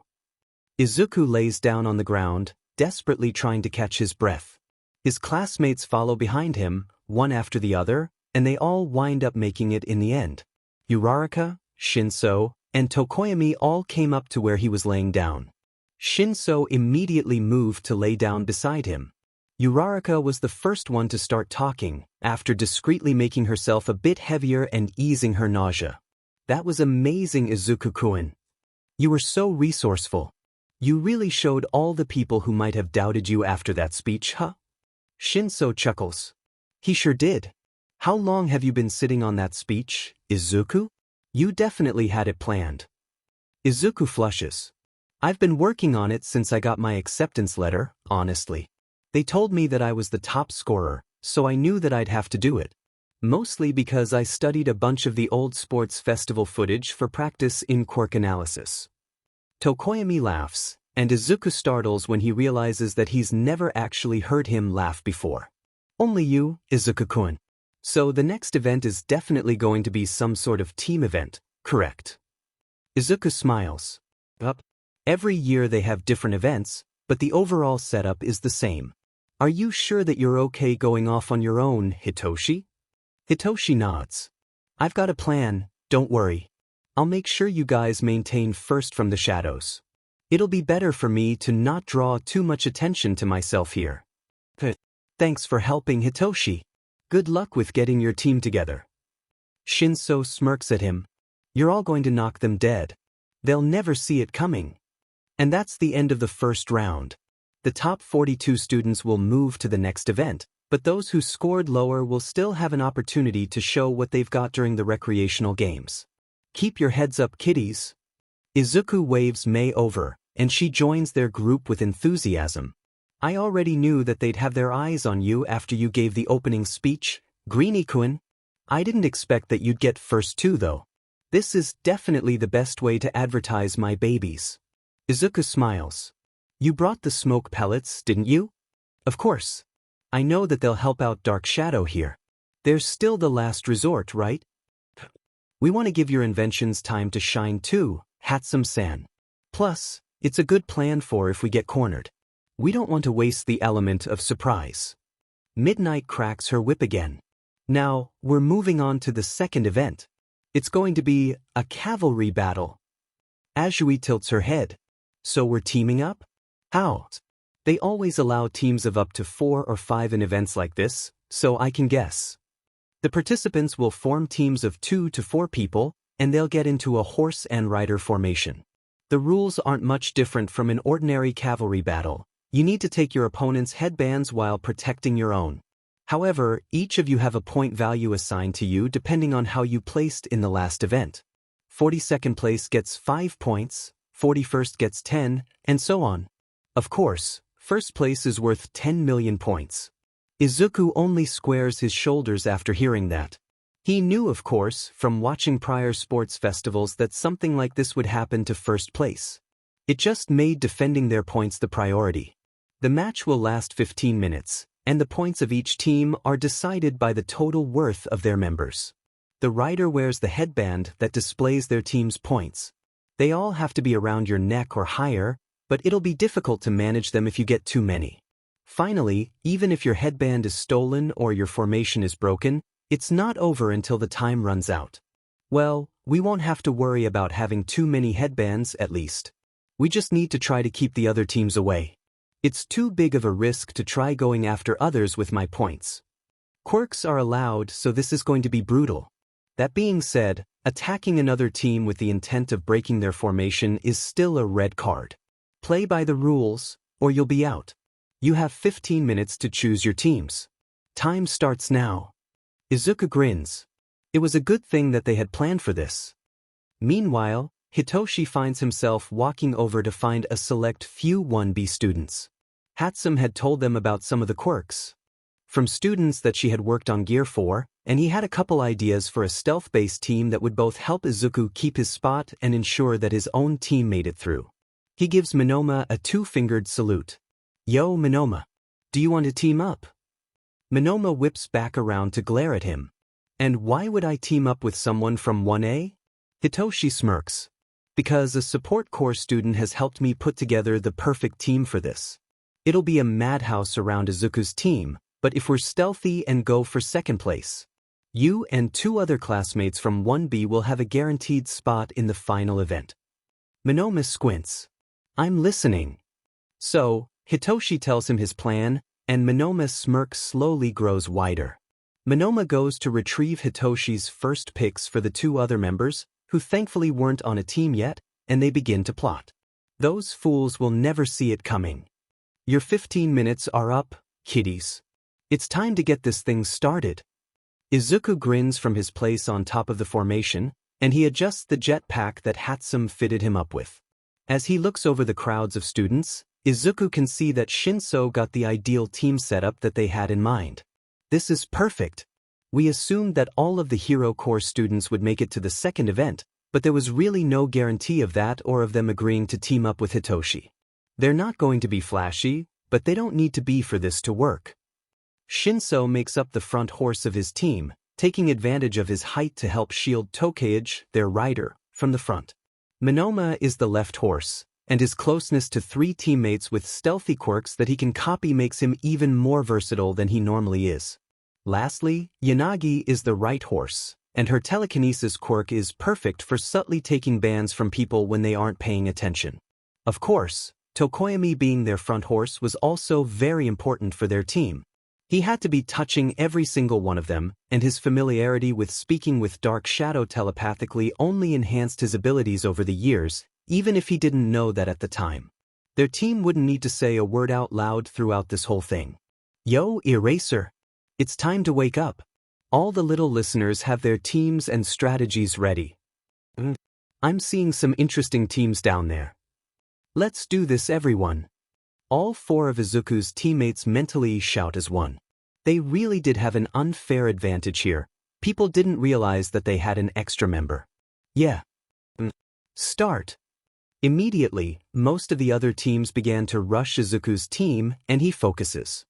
Izuku lays down on the ground, desperately trying to catch his breath. His classmates follow behind him, one after the other, and they all wind up making it in the end. Uraraka, Shinso, and Tokoyami all came up to where he was laying down. Shinso immediately moved to lay down beside him. Uraraka was the first one to start talking, after discreetly making herself a bit heavier and easing her nausea. That was amazing, Izuku-kun. You were so resourceful. You really showed all the people who might have doubted you after that speech, huh? Shinso chuckles. He sure did. How long have you been sitting on that speech, Izuku? You definitely had it planned. Izuku flushes. I've been working on it since I got my acceptance letter, honestly. They told me that I was the top scorer, so I knew that I'd have to do it. Mostly because I studied a bunch of the old sports festival footage for practice in quirk analysis. Tokoyami laughs, and Izuku startles when he realizes that he's never actually heard him laugh before. Only you, Izuku-kun. So the next event is definitely going to be some sort of team event, correct? Izuku smiles. Every year they have different events, but the overall setup is the same. Are you sure that you're okay going off on your own, Hitoshi? Hitoshi nods. I've got a plan, don't worry. I'll make sure you guys maintain first from the shadows. It'll be better for me to not draw too much attention to myself here. Thanks for helping, Hitoshi. Good luck with getting your team together. Shinso smirks at him. You're all going to knock them dead. They'll never see it coming. And that's the end of the first round. The top 42 students will move to the next event, but those who scored lower will still have an opportunity to show what they've got during the recreational games. Keep your heads up, kiddies. Izuku waves Mei over, and she joins their group with enthusiasm. I already knew that they'd have their eyes on you after you gave the opening speech, Greenie-kun. I didn't expect that you'd get first too, though. This is definitely the best way to advertise my babies. Izuku smiles. You brought the smoke pellets, didn't you? Of course. I know that they'll help out Dark Shadow here. There's still the last resort, right? We want to give your inventions time to shine too, Hatsum-san. Plus, it's a good plan for if we get cornered. We don't want to waste the element of surprise. Midnight cracks her whip again. Now, we're moving on to the second event. It's going to be a cavalry battle. Azui tilts her head. So we're teaming up? How? They always allow teams of up to 4 or 5 in events like this, so I can guess. The participants will form teams of 2 to 4 people, and they'll get into a horse and rider formation. The rules aren't much different from an ordinary cavalry battle. You need to take your opponent's headbands while protecting your own. However, each of you have a point value assigned to you depending on how you placed in the last event. 42nd place gets 5 points, 41st gets 10, and so on. Of course, first place is worth 10 million points. Izuku only squares his shoulders after hearing that. He knew, of course, from watching prior sports festivals that something like this would happen to first place. It just made defending their points the priority. The match will last 15 minutes, and the points of each team are decided by the total worth of their members. The rider wears the headband that displays their team's points. They all have to be around your neck or higher, but it'll be difficult to manage them if you get too many. Finally, even if your headband is stolen or your formation is broken, it's not over until the time runs out. Well, we won't have to worry about having too many headbands at least. We just need to try to keep the other teams away. It's too big of a risk to try going after others with my points. Quirks are allowed, so this is going to be brutal. That being said, attacking another team with the intent of breaking their formation is still a red card. Play by the rules, or you'll be out. You have 15 minutes to choose your teams. Time starts now. Izuku grins. It was a good thing that they had planned for this. Meanwhile, Hitoshi finds himself walking over to find a select few 1B students. Hatsum had told them about some of the quirks from students that she had worked on gear for, and he had a couple ideas for a stealth-based team that would both help Izuku keep his spot and ensure that his own team made it through. He gives Minoma a 2-fingered salute. Yo, Minoma. Do you want to team up? Minoma whips back around to glare at him. And why would I team up with someone from 1A? Hitoshi smirks. Because a support corps student has helped me put together the perfect team for this. It'll be a madhouse around Izuku's team, but if we're stealthy and go for second place, you and 2 other classmates from 1B will have a guaranteed spot in the final event. Minoma squints. I'm listening. So, Hitoshi tells him his plan, and Minoma's smirk slowly grows wider. Minoma goes to retrieve Hitoshi's first picks for the 2 other members, who thankfully weren't on a team yet, and they begin to plot. Those fools will never see it coming. Your 15 minutes are up, kiddies. It's time to get this thing started. Izuku grins from his place on top of the formation, and he adjusts the jetpack that Hatsum fitted him up with. As he looks over the crowds of students, Izuku can see that Shinso got the ideal team setup that they had in mind. This is perfect. We assumed that all of the Hero Corps students would make it to the second event, but there was really no guarantee of that or of them agreeing to team up with Hitoshi. They're not going to be flashy, but they don't need to be for this to work. Shinso makes up the front horse of his team, taking advantage of his height to help shield Tokage, their rider, from the front. Minoma is the left horse, and his closeness to 3 teammates with stealthy quirks that he can copy makes him even more versatile than he normally is. Lastly, Yanagi is the right horse, and her telekinesis quirk is perfect for subtly taking bans from people when they aren't paying attention. Of course, Tokoyami being their front horse was also very important for their team. He had to be touching every single one of them, and his familiarity with speaking with Dark Shadow telepathically only enhanced his abilities over the years, even if he didn't know that at the time. Their team wouldn't need to say a word out loud throughout this whole thing. Yo, Eraser! It's time to wake up. All the little listeners have their teams and strategies ready. I'm seeing some interesting teams down there. Let's do this, everyone. All 4 of Izuku's teammates mentally shout as one. They really did have an unfair advantage here. People didn't realize that they had an extra member. Yeah. Start. Immediately, most of the other teams began to rush Izuku's team, and he focuses.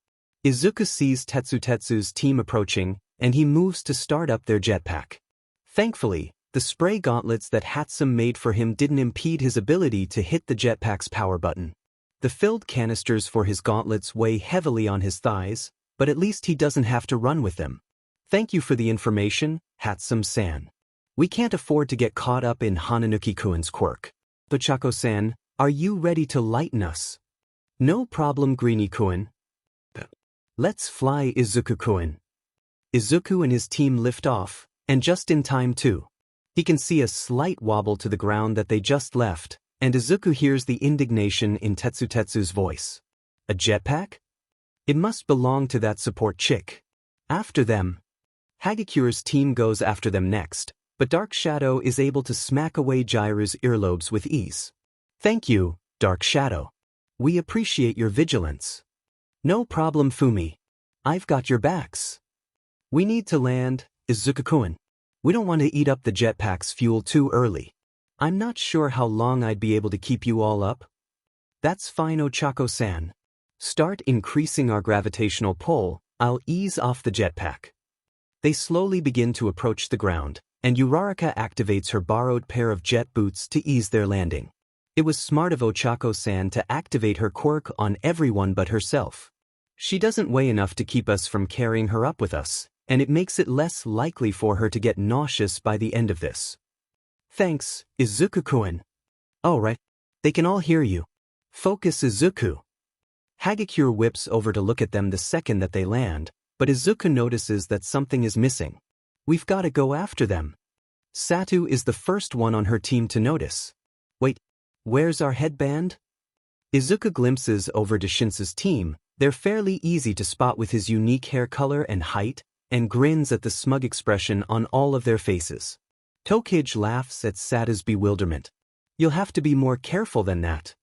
Izuku sees Tetsu's team approaching, and he moves to start up their jetpack. Thankfully, the spray gauntlets that Hiatus made for him didn't impede his ability to hit the jetpack's power button. The filled canisters for his gauntlets weigh heavily on his thighs, but at least he doesn't have to run with them. Thank you for the information, Hiatus-san. We can't afford to get caught up in Hananuki-kun's quirk. Ochako-san, are you ready to lighten us? No problem, Greenie-kun. Let's fly, Izuku-kun. Izuku and his team lift off, and just in time too. He can see a slight wobble to the ground that they just left, and Izuku hears the indignation in Tetsu's voice. A jetpack? It must belong to that support chick. After them. Hagakure's team goes after them next, but Dark Shadow is able to smack away Jiru's earlobes with ease. Thank you, Dark Shadow. We appreciate your vigilance. No problem, Fumi. I've got your backs. We need to land, Izuku-kun. We don't want to eat up the jetpack's fuel too early. I'm not sure how long I'd be able to keep you all up. That's fine, Ochako-san. Start increasing our gravitational pull, I'll ease off the jetpack. They slowly begin to approach the ground, and Uraraka activates her borrowed pair of jet boots to ease their landing. It was smart of Ochako-san to activate her quirk on everyone but herself. She doesn't weigh enough to keep us from carrying her up with us, and it makes it less likely for her to get nauseous by the end of this. Thanks, Izuku-kun. Oh right. They can all hear you. Focus, Izuku. Hagakure whips over to look at them the second that they land, but Izuku notices that something is missing. We've got to go after them. Satu is the first one on her team to notice. Wait, where's our headband? Izuku glimpses over to Shinsu's team. They're fairly easy to spot with his unique hair color and height, and grins at the smug expression on all of their faces. Tokage laughs at Satu's bewilderment. You'll have to be more careful than that.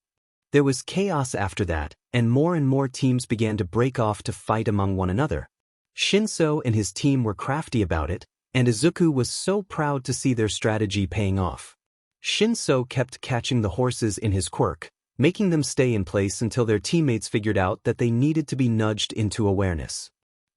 There was chaos after that, and more teams began to break off to fight among one another. Shinso and his team were crafty about it, and Izuku was so proud to see their strategy paying off. Shinso kept catching the horses in his quirk, making them stay in place until their teammates figured out that they needed to be nudged into awareness.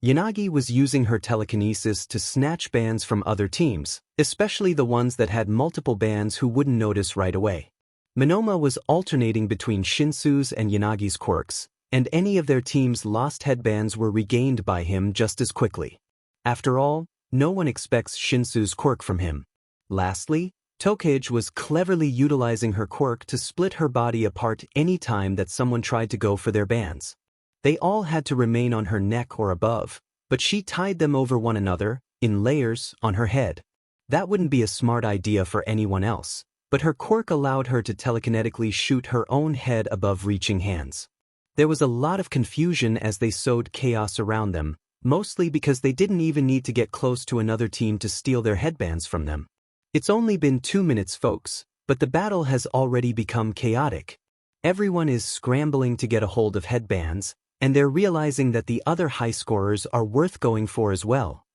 Yanagi was using her telekinesis to snatch bands from other teams, especially the ones that had multiple bands who wouldn't notice right away. Monoma was alternating between Shinsu's and Yanagi's quirks, and any of their team's lost headbands were regained by him just as quickly. After all, no one expects Shinsu's quirk from him. Lastly, Tokage was cleverly utilizing her quirk to split her body apart any time that someone tried to go for their bands. They all had to remain on her neck or above, but she tied them over one another, in layers, on her head. That wouldn't be a smart idea for anyone else, but her quirk allowed her to telekinetically shoot her own head above reaching hands. There was a lot of confusion as they sowed chaos around them, mostly because they didn't even need to get close to another team to steal their headbands from them. It's only been 2 minutes, folks, but the battle has already become chaotic. Everyone is scrambling to get a hold of headbands, and they're realizing that the other high scorers are worth going for as well.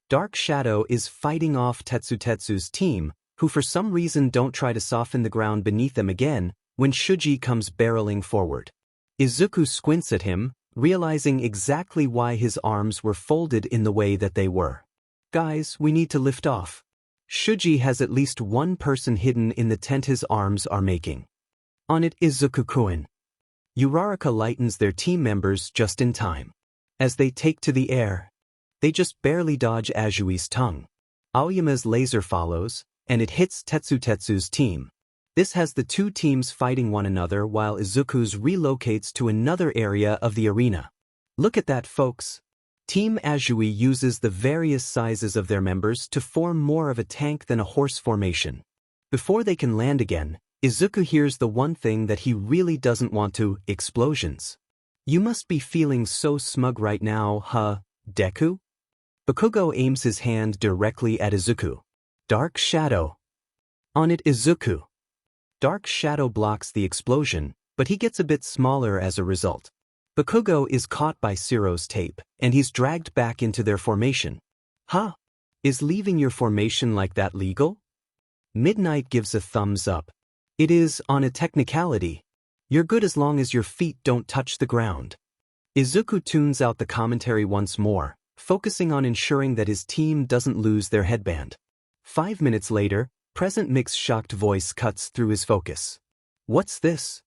Dark Shadow is fighting off Tetsu's team, who for some reason don't try to soften the ground beneath them again when Shuji comes barreling forward. Izuku squints at him, realizing exactly why his arms were folded in the way that they were. Guys, we need to lift off. Shuji has at least one person hidden in the tent his arms are making. On it, Izuku-kun. Uraraka lightens their team members just in time. As they take to the air, they just barely dodge Azui's tongue. Aoyama's laser follows, and it hits Tetsu's team. This has the two teams fighting one another while Izuku's relocates to another area of the arena. Look at that, folks. Team Azui uses the various sizes of their members to form more of a tank than a horse formation. Before they can land again, Izuku hears the one thing that he really doesn't want to: explosions. You must be feeling so smug right now, huh, Deku? Bakugo aims his hand directly at Izuku. Dark Shadow. On it, Izuku. Dark Shadow blocks the explosion, but he gets a bit smaller as a result. Bakugo is caught by Siro's tape, and he's dragged back into their formation. Huh? Is leaving your formation like that legal? Midnight gives a thumbs up. It is, on a technicality. You're good as long as your feet don't touch the ground. Izuku tunes out the commentary once more, focusing on ensuring that his team doesn't lose their headband. 5 minutes later, Present Mix's shocked voice cuts through his focus. What's this?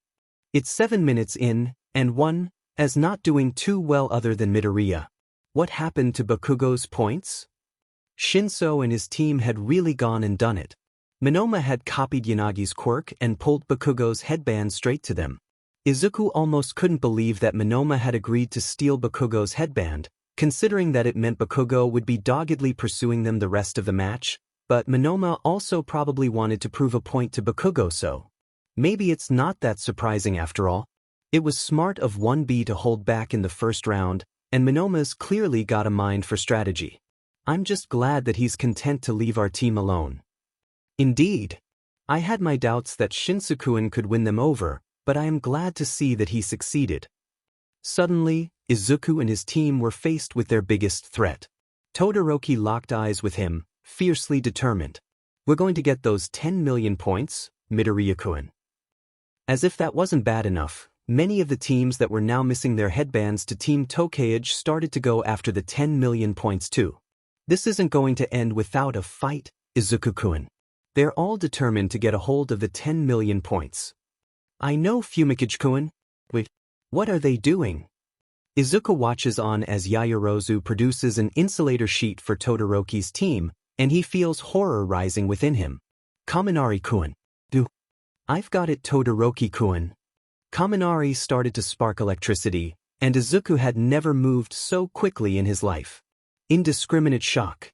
It's 7 minutes in, and one, as not doing too well other than Midoriya. What happened to Bakugo's points? Shinso and his team had really gone and done it. Monoma had copied Yanagi's quirk and pulled Bakugo's headband straight to them. Izuku almost couldn't believe that Monoma had agreed to steal Bakugo's headband, considering that it meant Bakugo would be doggedly pursuing them the rest of the match, but Monoma also probably wanted to prove a point to Bakugo, so maybe it's not that surprising after all. It was smart of 1B to hold back in the first round, and Monoma's clearly got a mind for strategy. I'm just glad that he's content to leave our team alone. Indeed. I had my doubts that Shinsukuin could win them over, but I am glad to see that he succeeded. Suddenly, Izuku and his team were faced with their biggest threat. Todoroki locked eyes with him, fiercely determined. We're going to get those 10 million points, Midoriya-kun. As if that wasn't bad enough, many of the teams that were now missing their headbands to Team Tokage started to go after the 10 million points too. This isn't going to end without a fight, Izuku-kun. They're all determined to get a hold of the 10 million points. I know, Fumikage-kun. Wait, what are they doing? Izuku watches on as Yaoyorozu produces an insulator sheet for Todoroki's team, and he feels horror rising within him. Kaminari-kun. I've got it, Todoroki-kun. Kaminari started to spark electricity, and Izuku had never moved so quickly in his life. Indiscriminate shock.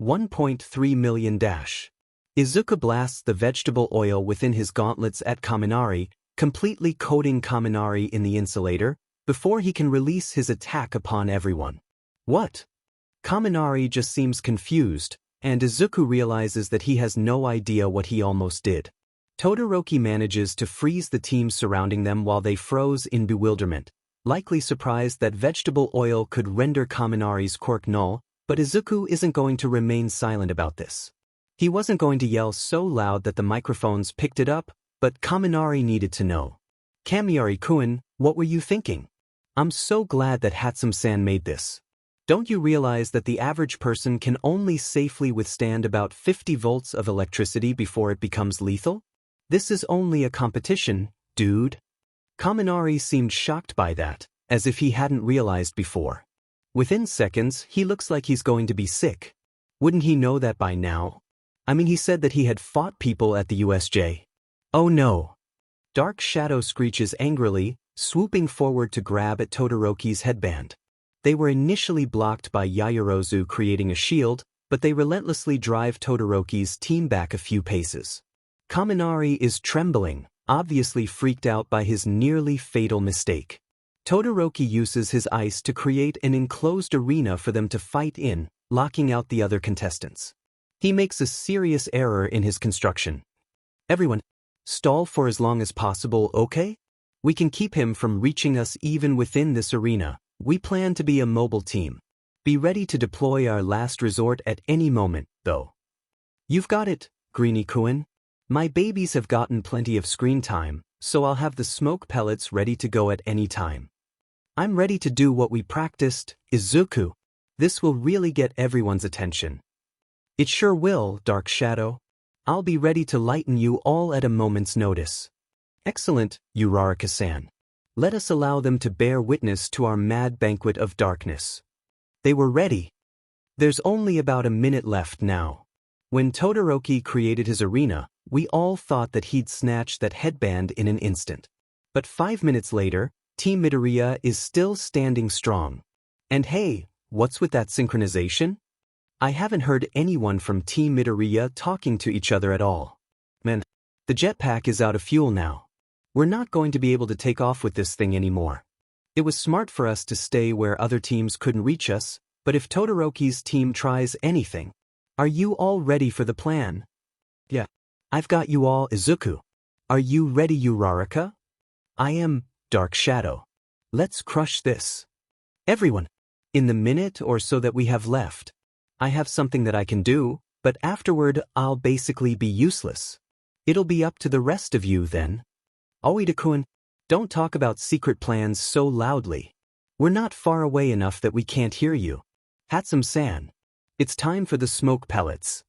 1.3 million dash. Izuku blasts the vegetable oil within his gauntlets at Kaminari, completely coating Kaminari in the insulator, before he can release his attack upon everyone. What? Kaminari just seems confused, and Izuku realizes that he has no idea what he almost did. Todoroki manages to freeze the team surrounding them while they froze in bewilderment, likely surprised that vegetable oil could render Kaminari's quirk null, but Izuku isn't going to remain silent about this. He wasn't going to yell so loud that the microphones picked it up, but Kaminari needed to know. Kaminari-kun, what were you thinking? I'm so glad that Hatsum-san made this. Don't you realize that the average person can only safely withstand about 50 volts of electricity before it becomes lethal? This is only a competition, dude. Kaminari seemed shocked by that, as if he hadn't realized before. Within seconds, he looks like he's going to be sick. Wouldn't he know that by now? I mean, he said that he had fought people at the USJ. Oh no. Dark Shadow screeches angrily, swooping forward to grab at Todoroki's headband. They were initially blocked by Yaoyorozu creating a shield, but they relentlessly drive Todoroki's team back a few paces. Kaminari is trembling, obviously freaked out by his nearly fatal mistake. Todoroki uses his ice to create an enclosed arena for them to fight in, locking out the other contestants. He makes a serious error in his construction. Everyone, stall for as long as possible, okay? We can keep him from reaching us even within this arena. We plan to be a mobile team. Be ready to deploy our last resort at any moment, though. You've got it, Greenie-kun. My babies have gotten plenty of screen time, so I'll have the smoke pellets ready to go at any time. I'm ready to do what we practiced, Izuku. This will really get everyone's attention. It sure will, Dark Shadow. I'll be ready to lighten you all at a moment's notice. Excellent, Uraraka-san. Let us allow them to bear witness to our mad banquet of darkness. They were ready. There's only about a minute left now. When Todoroki created his arena, we all thought that he'd snatch that headband in an instant. But 5 minutes later, Team Midoriya is still standing strong. And hey, What's with that synchronization? I haven't heard anyone from Team Midoriya talking to each other at all. Man, the jetpack is out of fuel now. We're not going to be able to take off with this thing anymore. It was smart for us to stay where other teams couldn't reach us, but if Todoroki's team tries anything, are you all ready for the plan? Yeah. I've got you all, Izuku. Are you ready, Uraraka? I am, Dark Shadow. Let's crush this. Everyone, in the minute or so that we have left, I have something that I can do, but afterward I'll basically be useless. It'll be up to the rest of you then. Oida-kun, don't talk about secret plans so loudly. We're not far away enough that we can't hear you. Hatsum-san, it's time for the smoke pellets.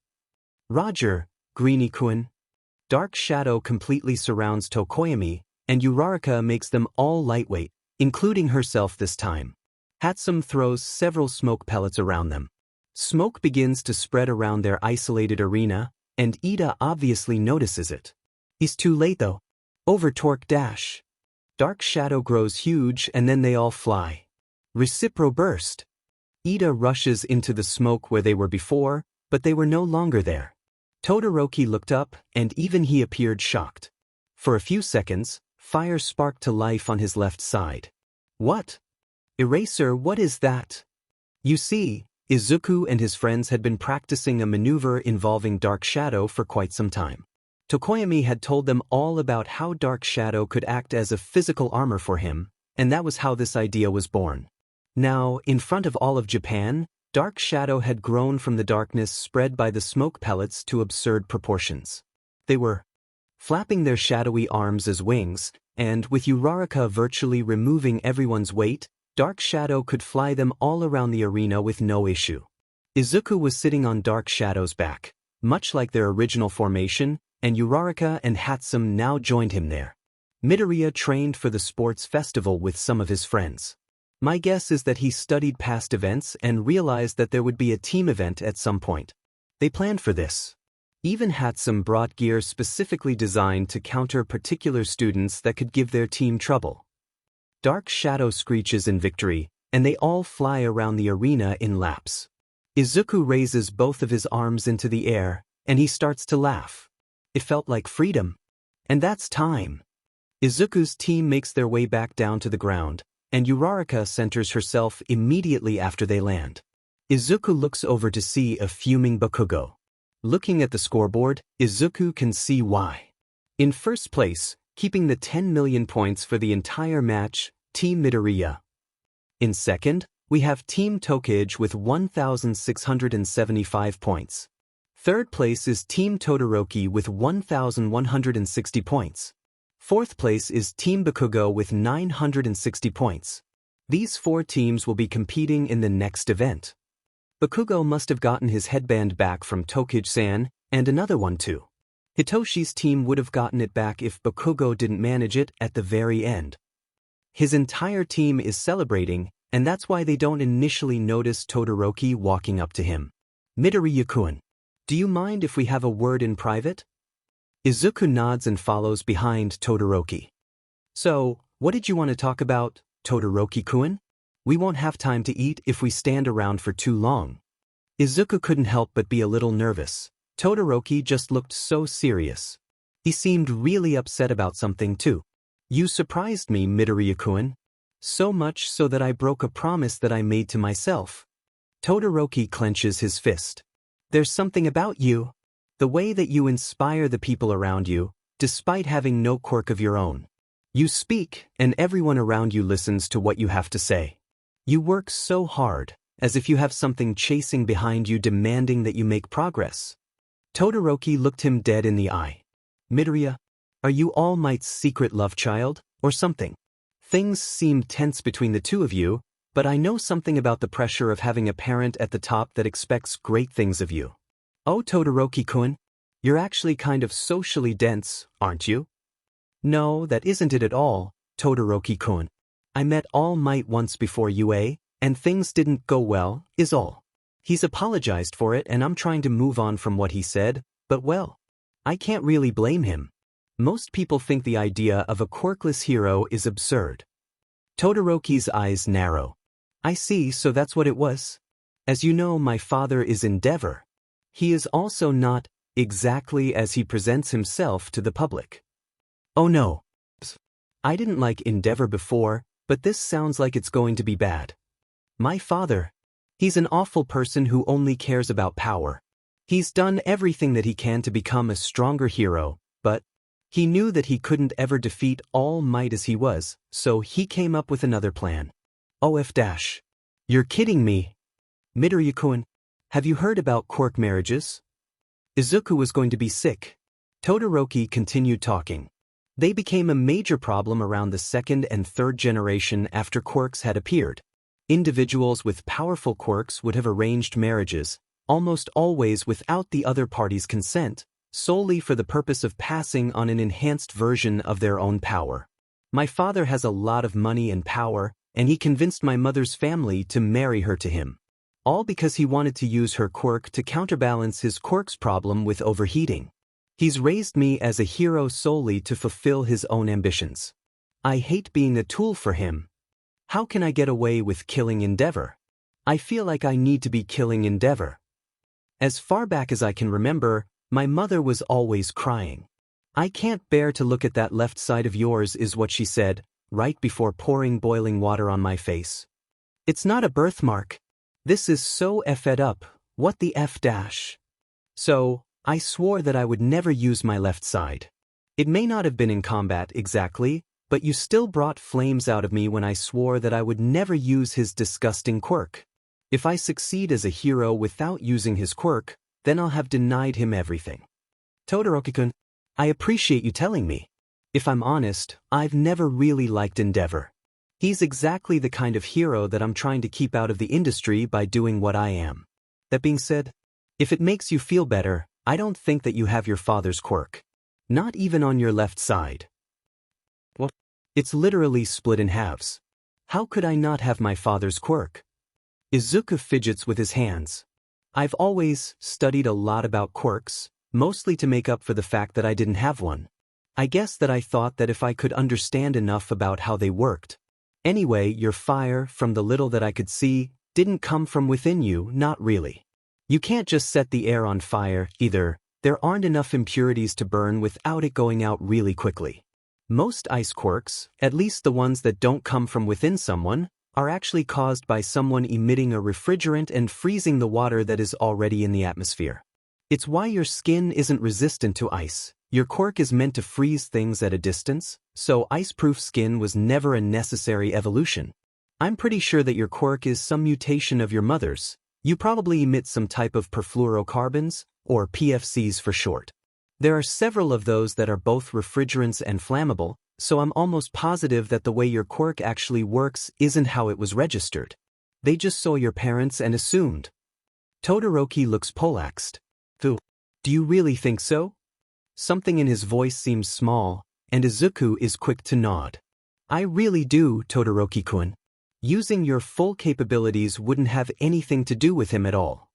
Roger, Greenie-kun. Dark Shadow completely surrounds Tokoyami, and Uraraka makes them all lightweight, including herself this time. Hatsum throws several smoke pellets around them. Smoke begins to spread around their isolated arena, and Ida obviously notices it. He's too late though. Over torque dash. Dark Shadow grows huge and then they all fly. Recipro burst. Ida rushes into the smoke where they were before, but they were no longer there. Todoroki looked up, and even he appeared shocked. For a few seconds, fire sparked to life on his left side. What? Eraser, what is that? You see, Izuku and his friends had been practicing a maneuver involving Dark Shadow for quite some time. Tokoyami had told them all about how Dark Shadow could act as a physical armor for him, and that was how this idea was born. Now, in front of all of Japan, Dark Shadow had grown from the darkness spread by the smoke pellets to absurd proportions. They were flapping their shadowy arms as wings, and with Uraraka virtually removing everyone's weight, Dark Shadow could fly them all around the arena with no issue. Izuku was sitting on Dark Shadow's back, much like their original formation, and Uraraka and Hatsum now joined him there. Midoriya trained for the sports festival with some of his friends. My guess is that he studied past events and realized that there would be a team event at some point. They planned for this. Even Hatsum brought gear specifically designed to counter particular students that could give their team trouble. Dark Shadow screeches in victory, and they all fly around the arena in laps. Izuku raises both of his arms into the air, and he starts to laugh. It felt like freedom. And that's time. Izuku's team makes their way back down to the ground, and Uraraka centers herself immediately after they land. Izuku looks over to see a fuming Bakugo. Looking at the scoreboard, Izuku can see why. In first place, keeping the 10 million points for the entire match, Team Midoriya. In second, we have Team Tokage with 1,675 points. Third place is Team Todoroki with 1,160 points. Fourth place is Team Bakugo with 960 points. These four teams will be competing in the next event. Bakugo must have gotten his headband back from Tokage-san, and another one too. Hitoshi's team would have gotten it back if Bakugo didn't manage it at the very end. His entire team is celebrating, and that's why they don't initially notice Todoroki walking up to him. Midoriya-kun, do you mind if we have a word in private? Izuku nods and follows behind Todoroki. So, what did you want to talk about, Todoroki-kun? We won't have time to eat if we stand around for too long. Izuku couldn't help but be a little nervous. Todoroki just looked so serious. He seemed really upset about something too. You surprised me, Midoriya-kun. So much so that I broke a promise that I made to myself. Todoroki clenches his fist. There's something about you. The way that you inspire the people around you, despite having no quirk of your own. You speak, and everyone around you listens to what you have to say. You work so hard, as if you have something chasing behind you demanding that you make progress. Todoroki looked him dead in the eye. Midoriya, are you All Might's secret love child, or something? Things seem tense between the two of you, but I know something about the pressure of having a parent at the top that expects great things of you. Oh, Todoroki-kun, you're actually kind of socially dense, aren't you? No, that isn't it at all, Todoroki-kun. I met All Might once before UA, and things didn't go well, is all. He's apologized for it and I'm trying to move on from what he said, but well, I can't really blame him. Most people think the idea of a quirkless hero is absurd. Todoroki's eyes narrow. I see, so that's what it was. As you know, my father is Endeavor. He is also not exactly as he presents himself to the public. Oh no. I didn't like Endeavor before, but this sounds like it's going to be bad. My father. He's an awful person who only cares about power. He's done everything that he can to become a stronger hero, but he knew that he couldn't ever defeat All Might as he was, so he came up with another plan. OF-. You're kidding me. Midoriya-kun, have you heard about quirk marriages? Izuku was going to be sick. Todoroki continued talking. They became a major problem around the second and third generation after quirks had appeared. Individuals with powerful quirks would have arranged marriages, almost always without the other party's consent, solely for the purpose of passing on an enhanced version of their own power. My father has a lot of money and power, and he convinced my mother's family to marry her to him. All because he wanted to use her quirk to counterbalance his quirk's problem with overheating. He's raised me as a hero solely to fulfill his own ambitions. I hate being a tool for him. How can I get away with killing Endeavor? I feel like I need to be killing Endeavor. As far back as I can remember, my mother was always crying. I can't bear to look at that left side of yours, is what she said, right before pouring boiling water on my face. It's not a birthmark. This is so effed up, what the F-. So, I swore that I would never use my left side. It may not have been in combat exactly, but you still brought flames out of me when I swore that I would never use his disgusting quirk. If I succeed as a hero without using his quirk, then I'll have denied him everything. Todoroki-kun, I appreciate you telling me. If I'm honest, I've never really liked Endeavor. He's exactly the kind of hero that I'm trying to keep out of the industry by doing what I am. That being said, if it makes you feel better, I don't think that you have your father's quirk. Not even on your left side. What? It's literally split in halves. How could I not have my father's quirk? Izuku fidgets with his hands. I've always studied a lot about quirks, mostly to make up for the fact that I didn't have one. I guess that I thought that if I could understand enough about how they worked. Anyway, your fire, from the little that I could see, didn't come from within you, not really. You can't just set the air on fire, either. There aren't enough impurities to burn without it going out really quickly. Most ice quirks, at least the ones that don't come from within someone, are actually caused by someone emitting a refrigerant and freezing the water that is already in the atmosphere. It's why your skin isn't resistant to ice. Your quirk is meant to freeze things at a distance, so ice-proof skin was never a necessary evolution. I'm pretty sure that your quirk is some mutation of your mother's. You probably emit some type of perfluorocarbons, or PFCs for short. There are several of those that are both refrigerants and flammable, so I'm almost positive that the way your quirk actually works isn't how it was registered. They just saw your parents and assumed. Todoroki looks poleaxed. Do you really think so? Something in his voice seems small, and Izuku is quick to nod. I really do, Todoroki-kun. Using your full capabilities wouldn't have anything to do with him at all.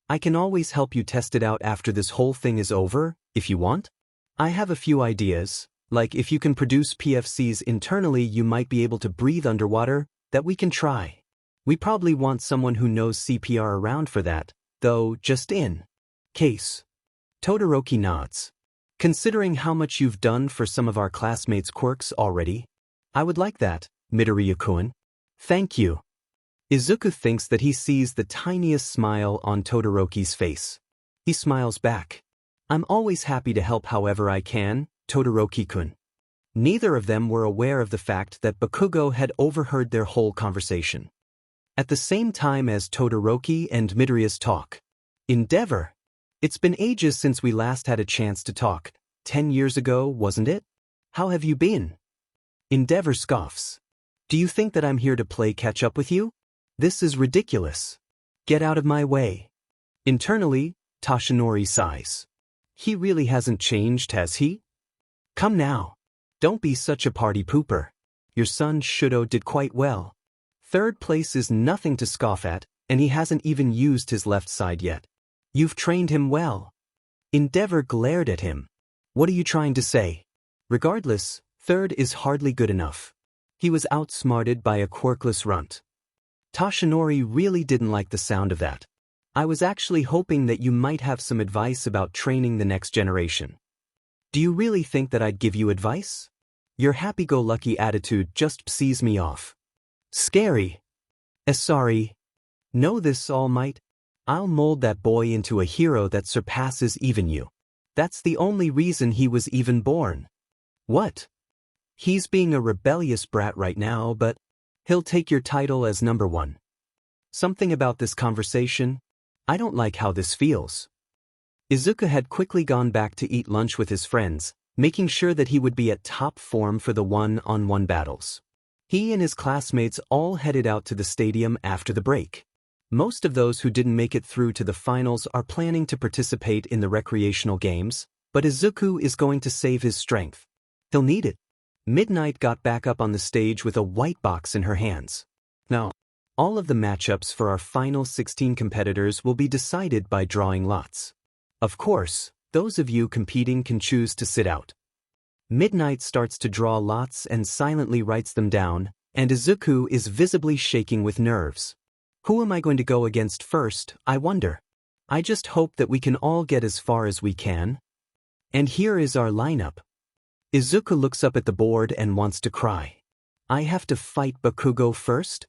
I can always help you test it out after this whole thing is over, if you want. I have a few ideas, like if you can produce PFCs internally you might be able to breathe underwater, that we can try. We probably want someone who knows CPR around for that, though just in case. Todoroki nods. Considering how much you've done for some of our classmates' quirks already, I would like that, Midoriya-kun. Thank you. Izuku thinks that he sees the tiniest smile on Todoroki's face. He smiles back. I'm always happy to help however I can, Todoroki-kun. Neither of them were aware of the fact that Bakugo had overheard their whole conversation. At the same time as Todoroki and Midoriya's talk. Endeavor. It's been ages since we last had a chance to talk. 10 years ago, wasn't it? How have you been? Endeavor scoffs. Do you think that I'm here to play catch-up with you? This is ridiculous. Get out of my way. Internally, Toshinori sighs. He really hasn't changed, has he? Come now. Don't be such a party pooper. Your son Shudo did quite well. Third place is nothing to scoff at, and he hasn't even used his left side yet. You've trained him well. Endeavor glared at him. What are you trying to say? Regardless, third is hardly good enough. He was outsmarted by a quirkless runt. Toshinori really didn't like the sound of that. I was actually hoping that you might have some advice about training the next generation. Do you really think that I'd give you advice? Your happy-go-lucky attitude just pisses me off. Scary. Sorry. Know this, All Might? I'll mold that boy into a hero that surpasses even you. That's the only reason he was even born. What? He's being a rebellious brat right now, but he'll take your title as number one. Something about this conversation? I don't like how this feels. Izuku had quickly gone back to eat lunch with his friends, making sure that he would be at top form for the one-on-one battles. He and his classmates all headed out to the stadium after the break. Most of those who didn't make it through to the finals are planning to participate in the recreational games, but Izuku is going to save his strength. He'll need it. Midnight got back up on the stage with a white box in her hands. Now, all of the matchups for our final 16 competitors will be decided by drawing lots. Of course, those of you competing can choose to sit out. Midnight starts to draw lots and silently writes them down, and Izuku is visibly shaking with nerves. Who am I going to go against first, I wonder? I just hope that we can all get as far as we can. And here is our lineup. Izuku looks up at the board and wants to cry. I have to fight Bakugo first?